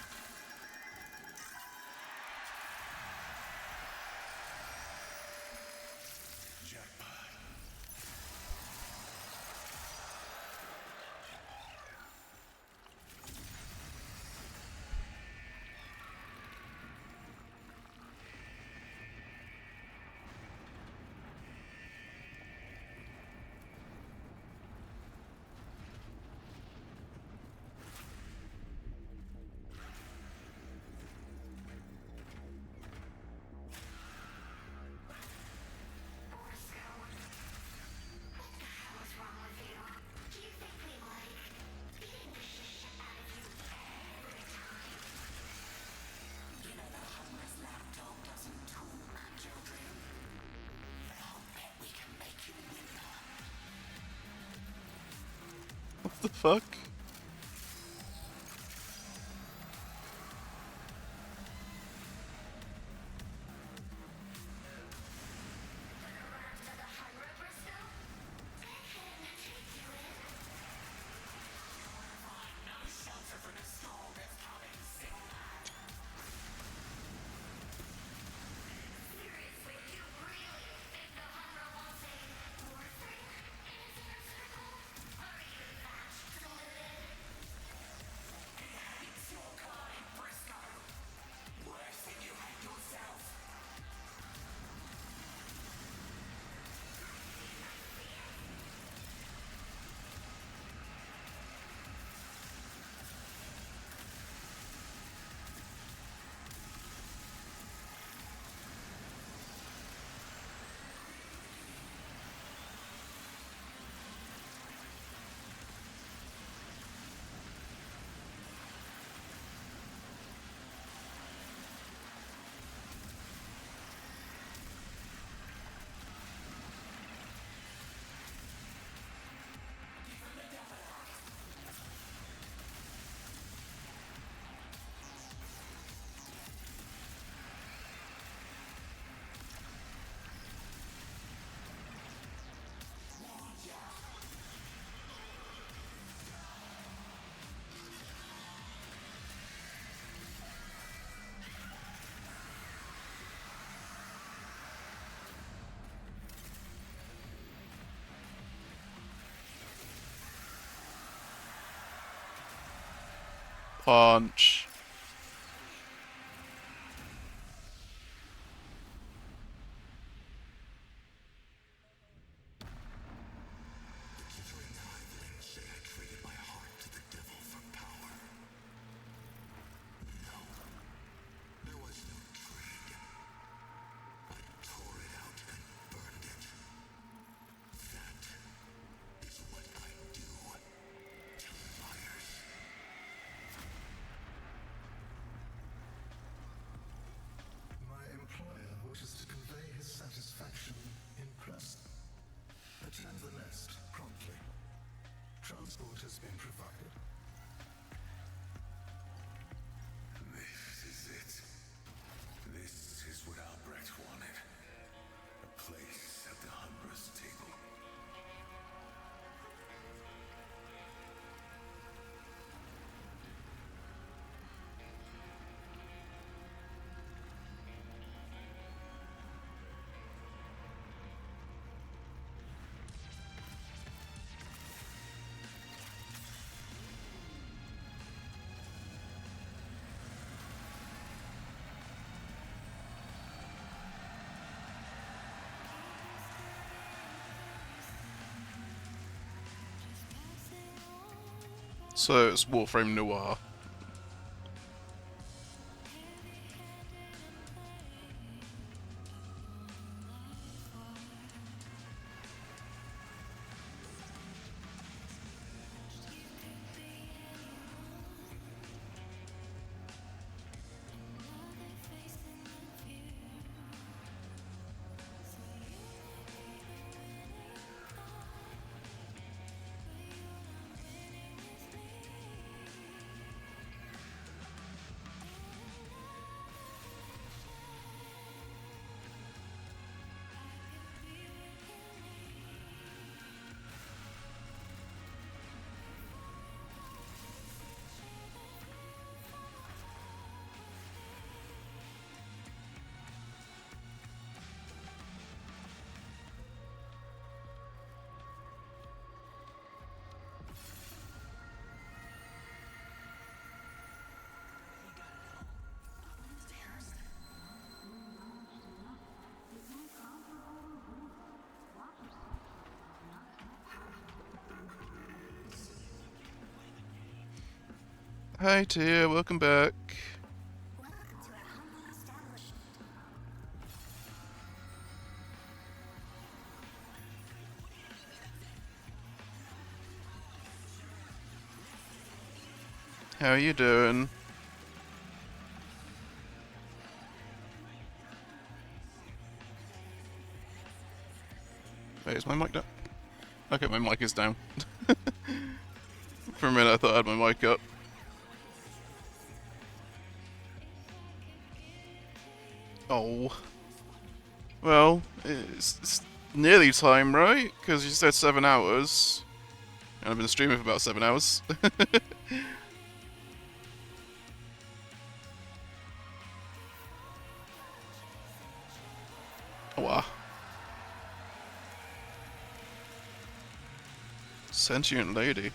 What the fuck? Punch. Say I traded my heart to the devil for power. No. There was no trade. I tore it out and burned it. That is what I do. Kill liars. My employer wishes to convey his satisfaction in person. Attend the nest promptly. Transport has been provided. This is it. This is what Albrecht wanted. A place at the Humbra's table. So it's Warframe Noir. Hi Tia, welcome back. How are you doing? Wait, is my mic down? Okay, my mic is down. For a minute I thought I had my mic up. Oh. Well, it's nearly time, right? Because you said 7 hours. And I've been streaming for about 7 hours. Wow. Sentient lady.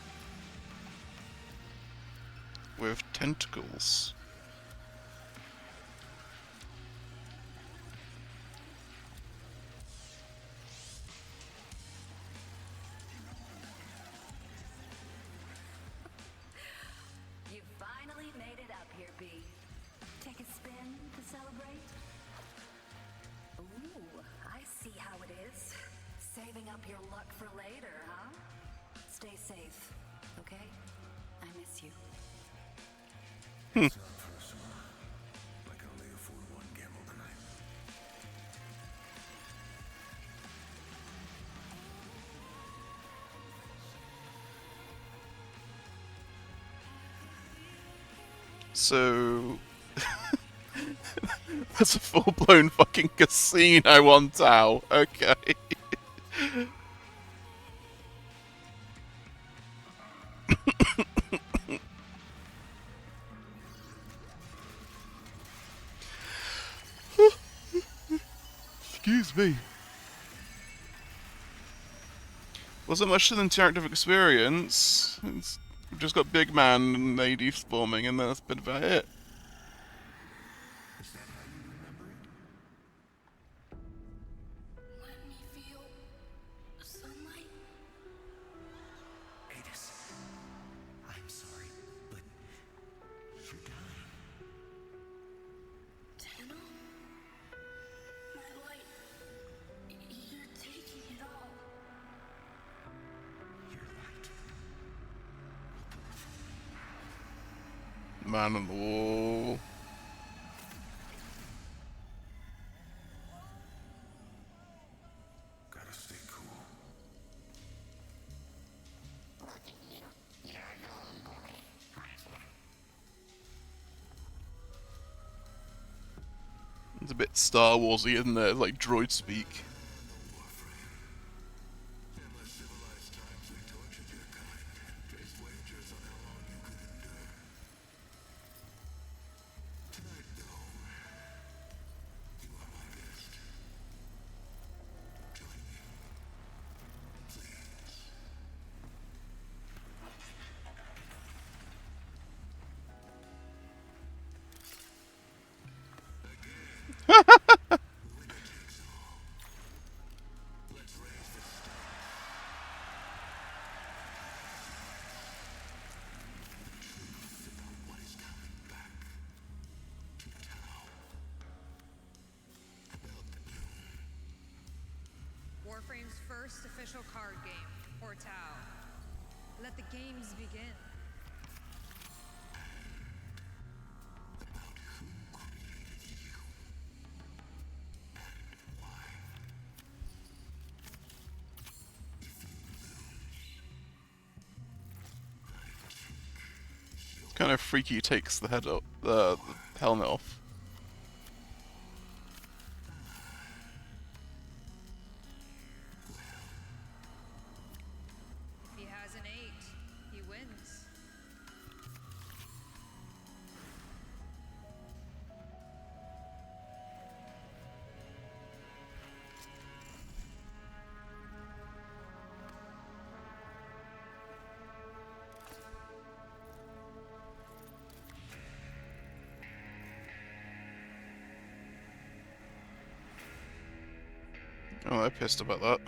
With tentacles. You finally made it up here, B. Take a spin to celebrate? Ooh, I see how it is. Saving up your luck for later, huh? Stay safe, okay? I miss you. It's not personal. I can only afford one gamble tonight. So... That's a full-blown fucking casino on Tau. Okay. Excuse me. Wasn't much of an interactive experience. It's We've just got Big Man and AD forming, and that's been about it. Is that how you remember it? Let me feel the sunlight. Adis, I'm sorry, but you're dying. Tenno? My light. You're taking it all. You're right. Man on the wall. Gotta stay cool. It's a bit Star Warsy, isn't it? Like droid speak. In less civilized times, they tortured your kind, placed wagers on how long you could endure. Tonight, though, you are my guest. Join me, please. Let's raise the stakes. Truth about what is coming back to town. About the noon. Warframe's first official card game, for Tau. Let the games begin. About who created you. And why. If you lose, It's kind of freaky. He takes the head up, the helmet off. If he has an 8, he wins. Oh, they're pissed about that.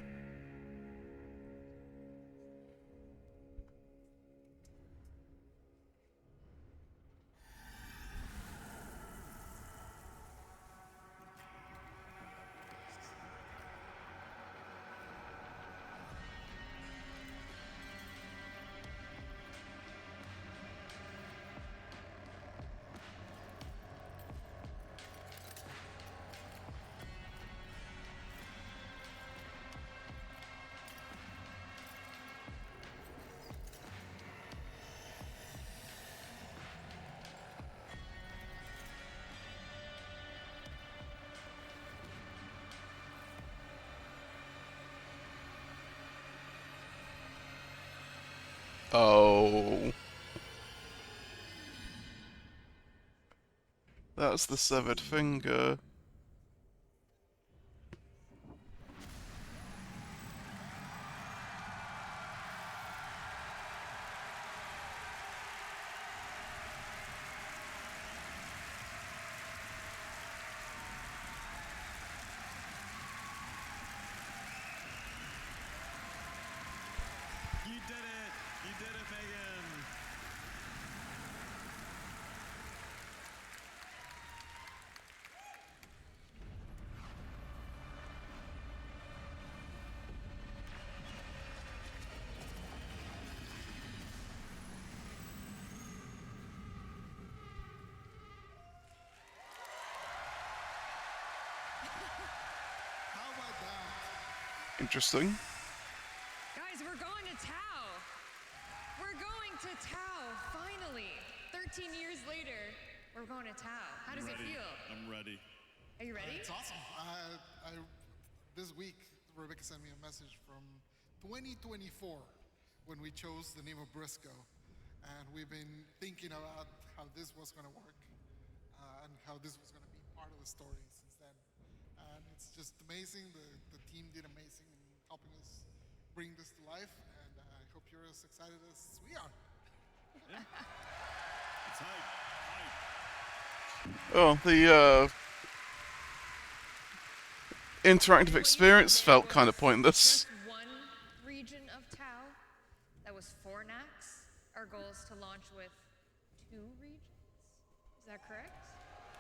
Oh. That's the severed finger. You did it! You did it, Megan! How about that? Interesting. Guys, we're going to Tau. We're going to Tau, finally. 13 years later, we're going to Tau. How does it feel? I'm ready. Are you ready? It's awesome. This week, Rebecca sent me a message from 2024 when we chose the name of Briscoe. And we've been thinking about how this was going to work and how this was going to be part of the story since then. And it's just amazing. The team did amazing in helping us bring this to life. And I hope you're as excited as we are. Oh, the interactive experience felt kind of pointless. Just one region of Tau. That was 4 knacks. Our goal is to launch with 2 regions. Is that correct?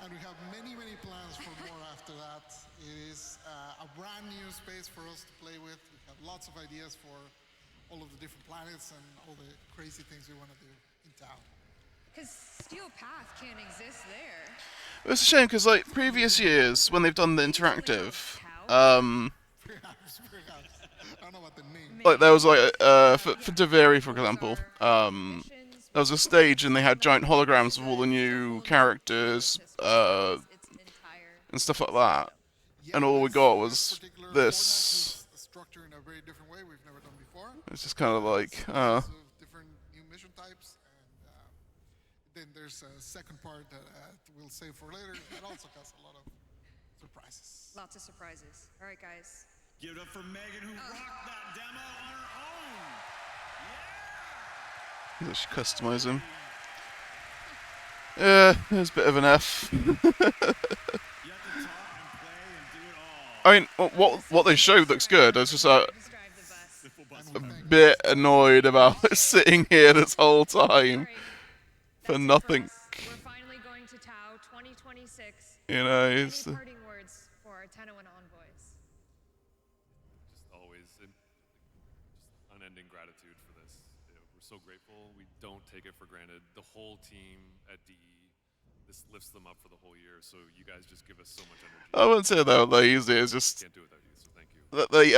And we have many, many plans for more after that. It is a brand new space for us to play with. We have lots of ideas for all of the different planets and all the crazy things we want to do in Tau. Because Steel Path can't exist there. It's a shame because like previous years when they've done the interactive, Perhaps. I don't know what the name. like there was like for Deveri for example, there was a stage and they had giant holograms of all the new characters and stuff like that, and all we got was this. Structured in a very different way we've never done before. It's just kind of like, Different new mission types, and then there's a second part that we'll save for later. That also has a lot of surprises. Lots of surprises. All right, guys. Give it up for Megan, who rocked that demo on her own. let's customize him. Yeah, there's a bit of an F. I mean, what they showed looks good. I was just a bit annoyed about sitting here this whole time for nothing. We're finally going to Tau 2026. You know, Any it's parting words for our Tenno and envoys? Just always just unending gratitude for this. We're so grateful. We don't take it for granted. The whole team at DE, this lifts them up for the whole year. So you guys just give us so much energy. I wouldn't say they were lazy. It's just Can't do it without you. So thank you. that they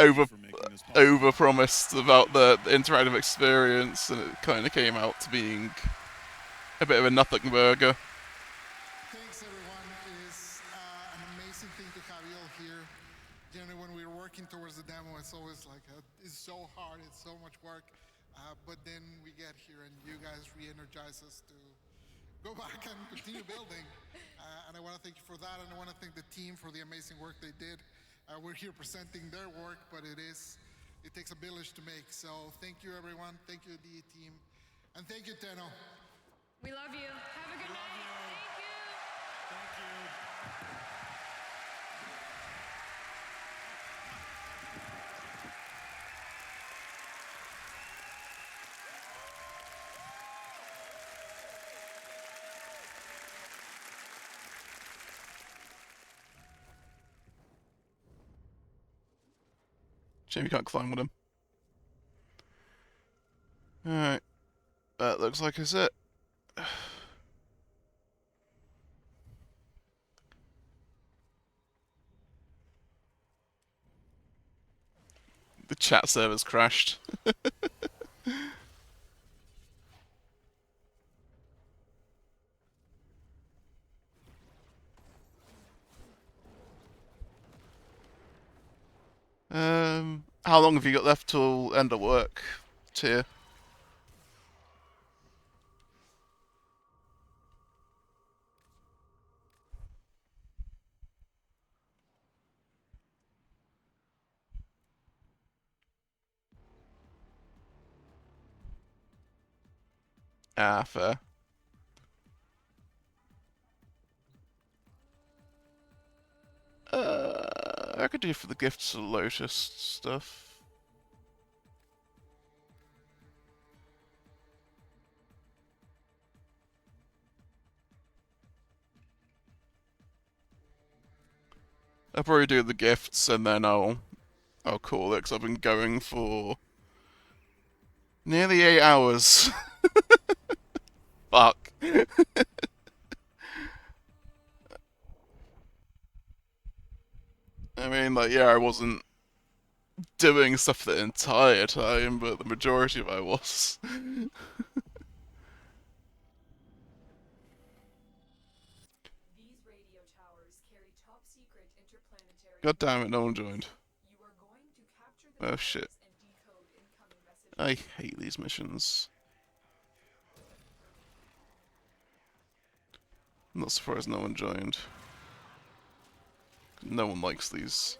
over promised about the interactive experience, and it kind of came out to being a bit of a nothing burger. Thanks, everyone. It is an amazing thing to have you all here. Generally, when we're working towards the demo, it's always like, it's so hard, it's so much work. But then we get here and you guys re-energize us to go back and continue building. And I want to thank you for that, and I want to thank the team for the amazing work they did. We're here presenting their work, but it takes a village to make. So thank you, everyone. Thank you, DE team. And thank you, Tenno. We love you. Have a good night. Thank you. Shame you can't climb with him. Alright. That looks like it's it. The chat server's crashed. How long have you got left till end of work, Tier? Ah, fair. I could do for the gifts of Lotus stuff. I'll probably do the gifts and then I'll call it, because I've been going for nearly 8 hours. Fuck. I mean, like, yeah, I wasn't doing stuff the entire time, but the majority of it was. God damn it, no one joined. Oh shit. I hate these missions. I'm not surprised no one joined. No one likes these.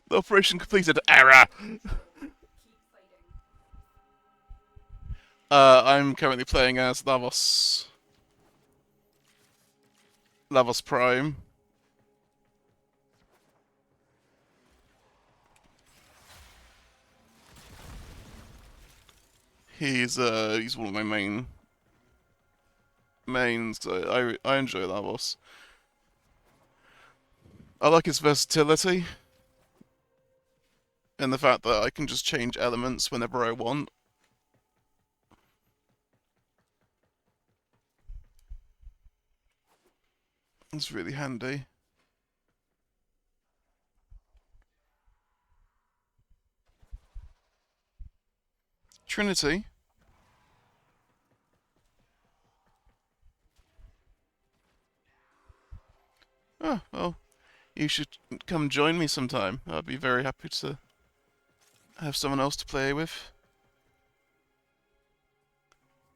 The operation completed. Error. I'm currently playing as Lavos. Lavos Prime. He's one of my mains. I enjoy Lavos. I like his versatility and the fact that I can just change elements whenever I want. It's really handy. Trinity. Oh, well, you should come join me sometime. I'd be very happy to have someone else to play with.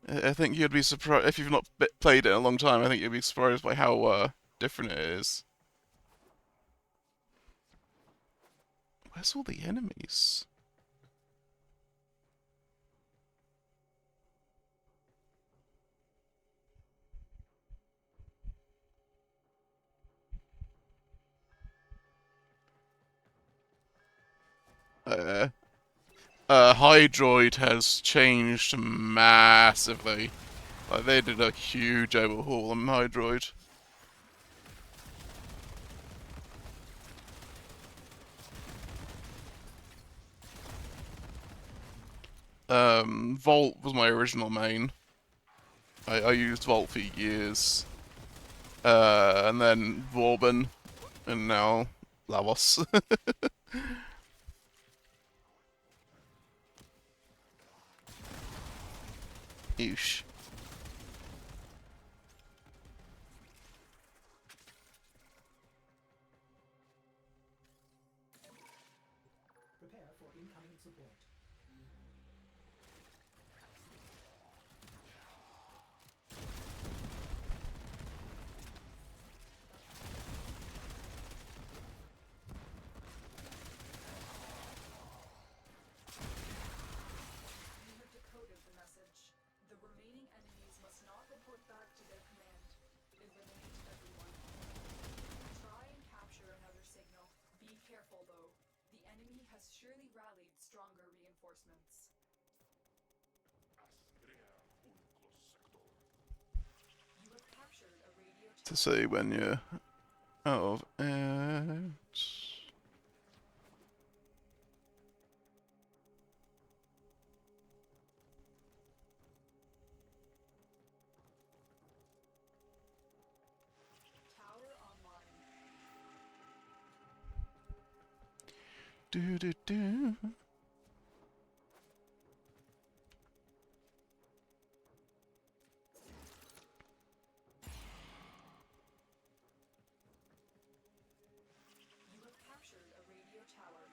I think you'd be surprised, if you've not played it in a long time, I think you'd be surprised by how different it is. Where's all the enemies? Hydroid has changed massively. Like, they did a huge overhaul on Hydroid. Volt was my original main. I used Volt for years. And then Vauban, and now Lavos. Eesh. Prepare for incoming support. You have decoded the message. The remaining enemies must not report back to their command. Eliminate everyone. Try and capture another signal. Be careful, though. The enemy has surely rallied stronger reinforcements. You have captured a radio To see when you're out of it. tower online. Do do do. You have captured a radio tower.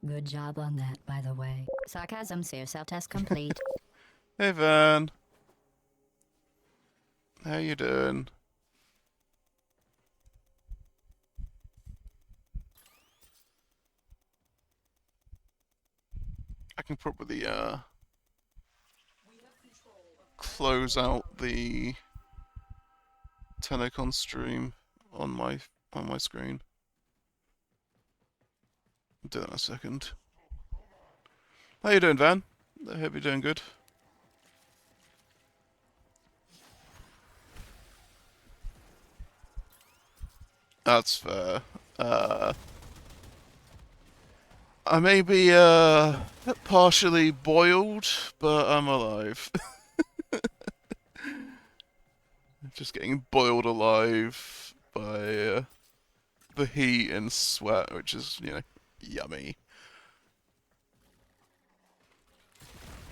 Good job on that, by the way. Sarcasm, so your self-test complete. Hey Van. How you doing? I can probably close out the Tenno Con stream on my screen. I'll do that in a second. How you doing, Van? I hope you're doing good. That's fair. I may be partially boiled, but I'm alive. Just getting boiled alive by the heat and sweat, which is, you know, yummy.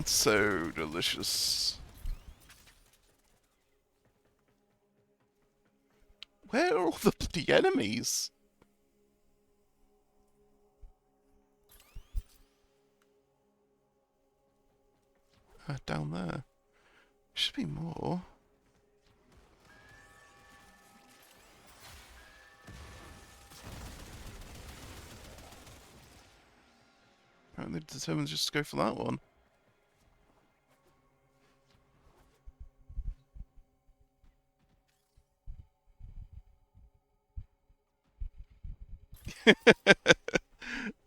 It's so delicious. Where are all the bloody enemies? Down there. Should be more. Apparently determined just to go for that one.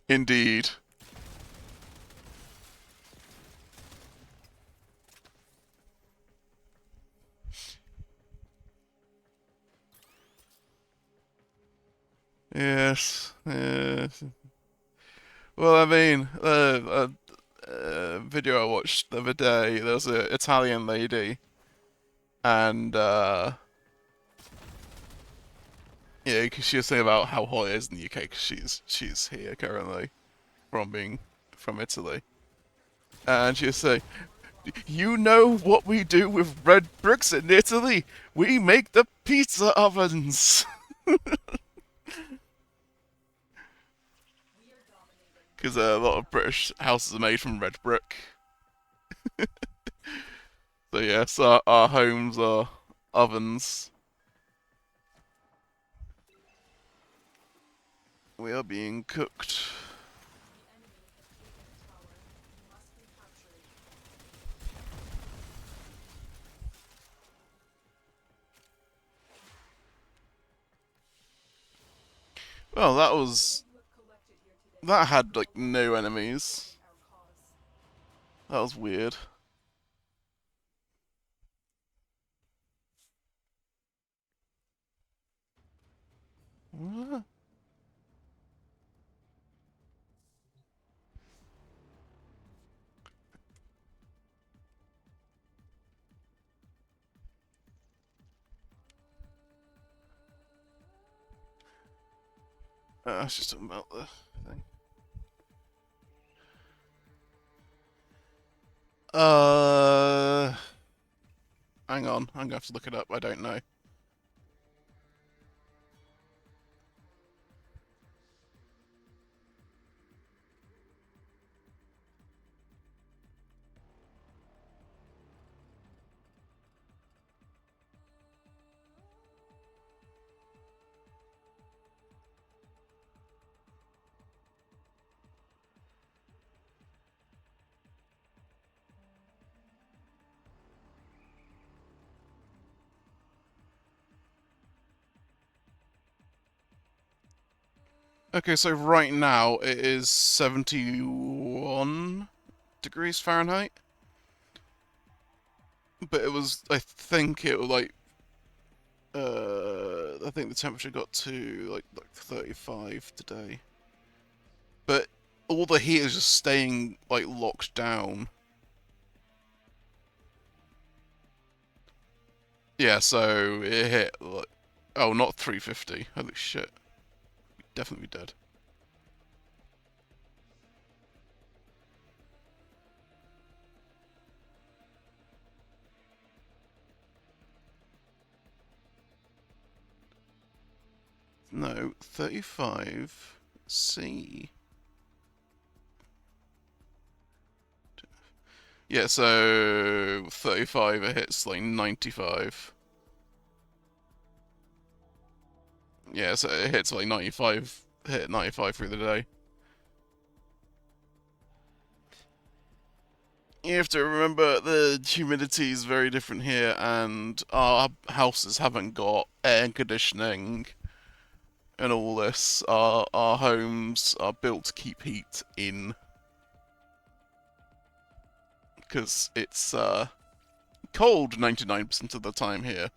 Indeed. Yes. Yes. Well, I mean, video I watched the other day, there was an Italian lady, and yeah, 'cause she was saying about how hot it is in the UK, because she's here currently, from being from Italy, and she was saying, "You know what we do with red bricks in Italy? We make the pizza ovens." Because a lot of British houses are made from red brick. So yes, our homes are ovens. We are being cooked. Well, that had like no enemies. That was weird. What? I was just talking about the thing. Uh, Hang on, I'm gonna have to look it up. I don't know. Okay, so right now it is 71 degrees Fahrenheit. But it was, I think it was like, I think the temperature got to like 35 today. But all the heat is just staying like locked down. Yeah, so it hit like, oh, not 350. Holy shit. We'd definitely be dead. No, 35 C. Yeah, so 35 it hits like 95. Yeah, so it hits like 95, hit 95 through the day. You have to remember the humidity is very different here, and our houses haven't got air conditioning and all this. Our homes are built to keep heat in. Because it's cold 99% of the time here.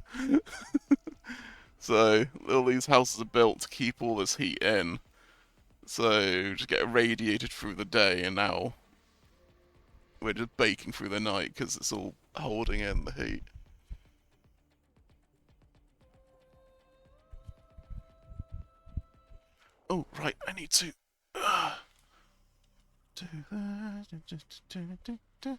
So all these houses are built to keep all this heat in. So just get radiated through the day, and now we're just baking through the night because it's all holding in the heat. Oh, right, I need to do that.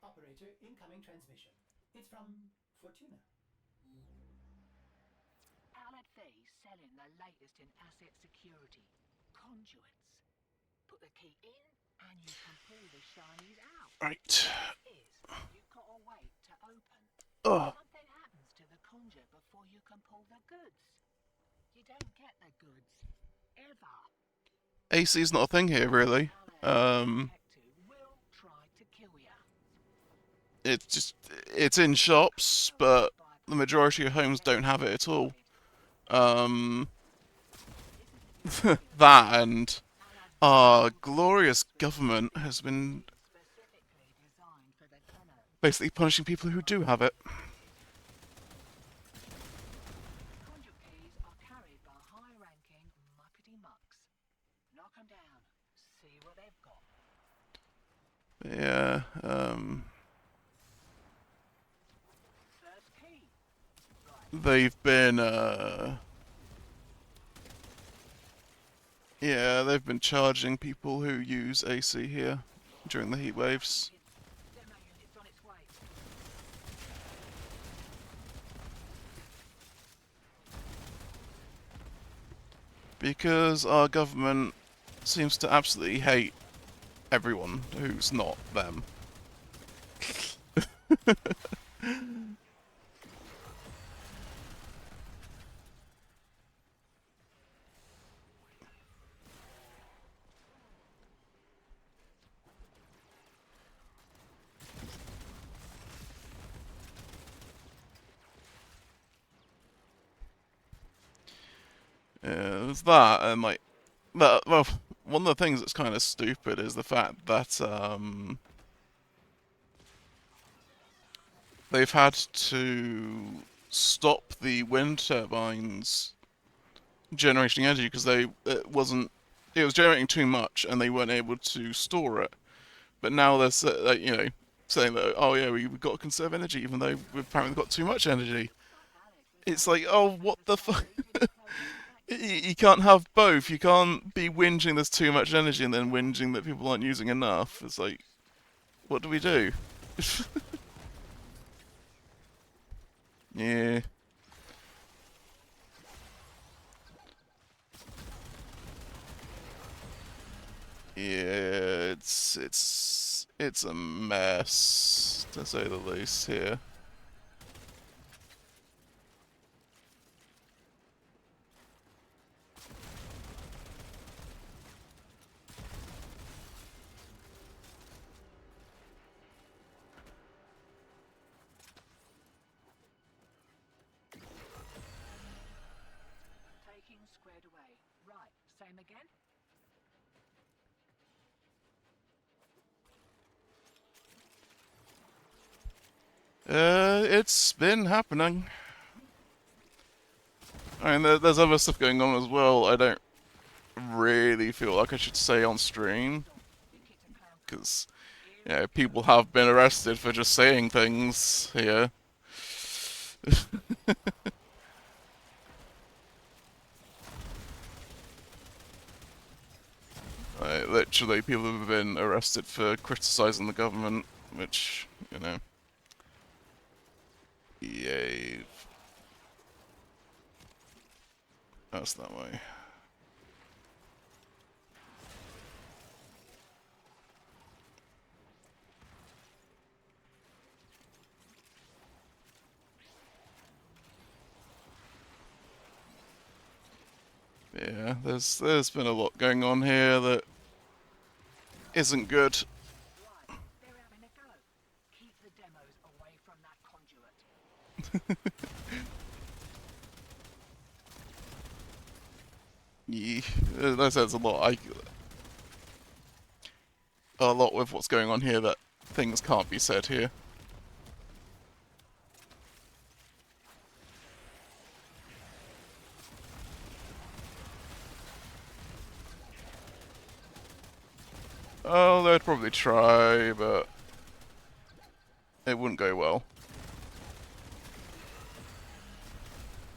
Operator, incoming transmission. It's from Fortuna. Allied Faye selling the latest in asset security. conduits. Put the key in, and you can pull the shinies out. Right. You've got to wait to open. Oh. Something happens to the conjure before you can pull the goods. You don't get the goods ever. AC's not a thing here, really. It's in shops, but the majority of homes don't have it at all. That and our glorious government has been basically punishing people who do have it. Conduit keys are carried by high-ranking muckety mucks. Knock 'em down. See what they've got. Yeah, First key. they've been, yeah, they've been charging people who use AC here during the heat waves. Demo unit's on its way. Because our government seems to absolutely hate everyone who's not them. Yeah, there's that, and like, well, one of the things that's kind of stupid is the fact that they've had to stop the wind turbines generating energy because it was generating too much and they weren't able to store it. But now they're like, saying that, oh yeah, we've got to conserve energy even though we've apparently got too much energy. It's like, oh, what the fuck? You can't have both. You can't be whinging there's too much energy and then whinging that people aren't using enough. It's like, what do we do? Yeah. Yeah, it's a mess, to say the least here. Taking squared away. Right, same again. It's been happening. I mean, there's other stuff going on as well. I don't really feel like I should say on stream, because people have been arrested for just saying things here. Literally, people have been arrested for criticizing the government, which, yay. That's that way. Yeah, there's been a lot going on here that isn't good. Right, they're having a go. Keep the demos away from that conduit. Yeah, there's a lot. A lot with what's going on here that things can't be said here. Oh, they'd probably try, but it wouldn't go well.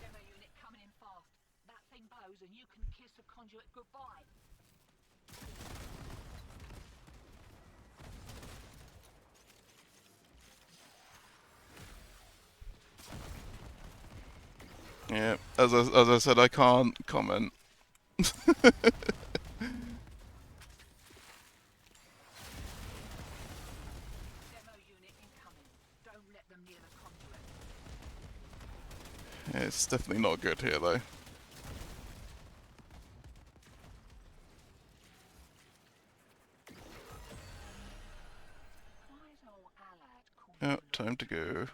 Demo unit coming in fast. That thing bows and you can kiss the conduit goodbye. Yeah, as I said, I can't comment. It's definitely not good here, though. Oh, time to go.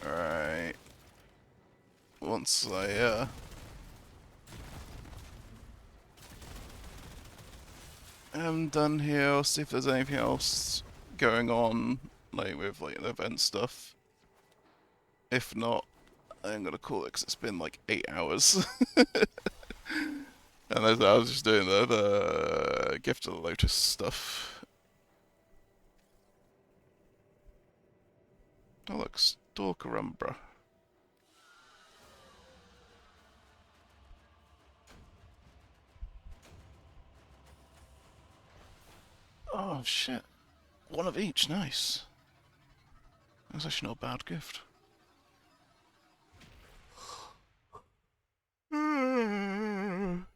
Alright. Once I, am done here, I'll see if there's anything else going on, like, with, like, the event stuff. If not, I'm gonna call it, because it's been, like, 8 hours. And I was just doing the Gift of the Lotus stuff. Oh look, Stalker Umbra. Oh shit. One of each, nice. That's actually not a bad gift.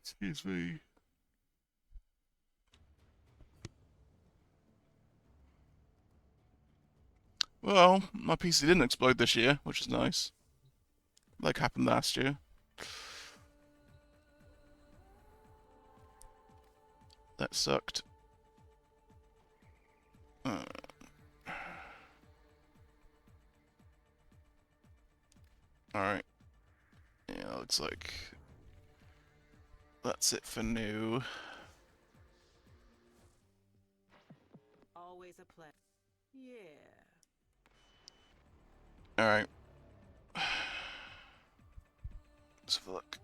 Excuse me. Well, my PC didn't explode this year, which is nice. Like happened last year. That sucked. Alright. Yeah, looks like that's it for new. Always a pleasure. Yeah. Alright. Let's have a look.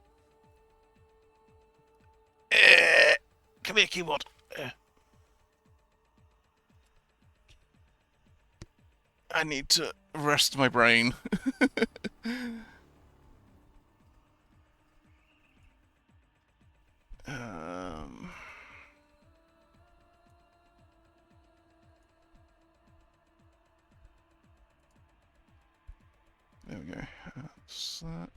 Come here, keyboard. I need to rest my brain. There we go. That's that.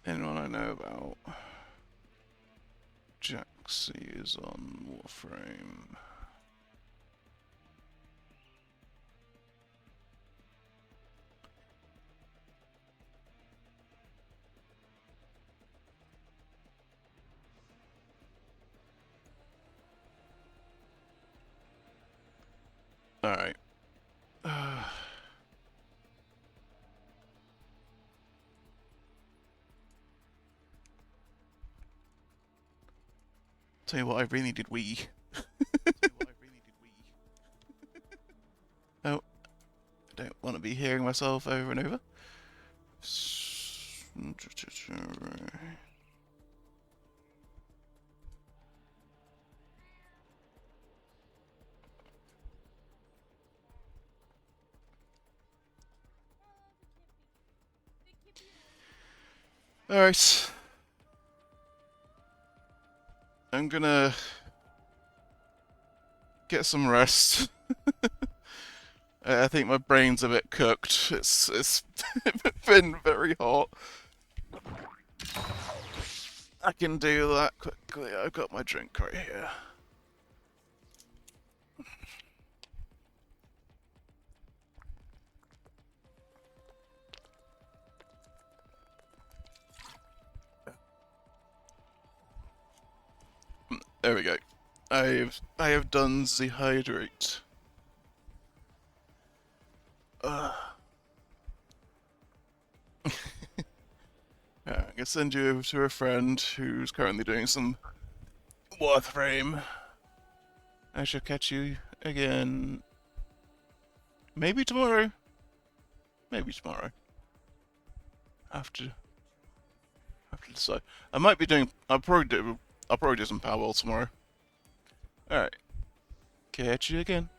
Anyone I know about? Jaxie is on Warframe. Alright. Tell you what, I really did wee. Oh, I don't want to be hearing myself over and over. Alright. I'm gonna get some rest. I think my brain's a bit cooked. It's been very hot. I can do that quickly. I've got my drink right here. There we go. I have done the hydrate. Yeah, I can send you over to a friend who's currently doing some Warframe. I shall catch you again. Maybe tomorrow. Maybe tomorrow. After decide. I might be doing. I'll probably do some Powerball tomorrow. All right. Catch you again.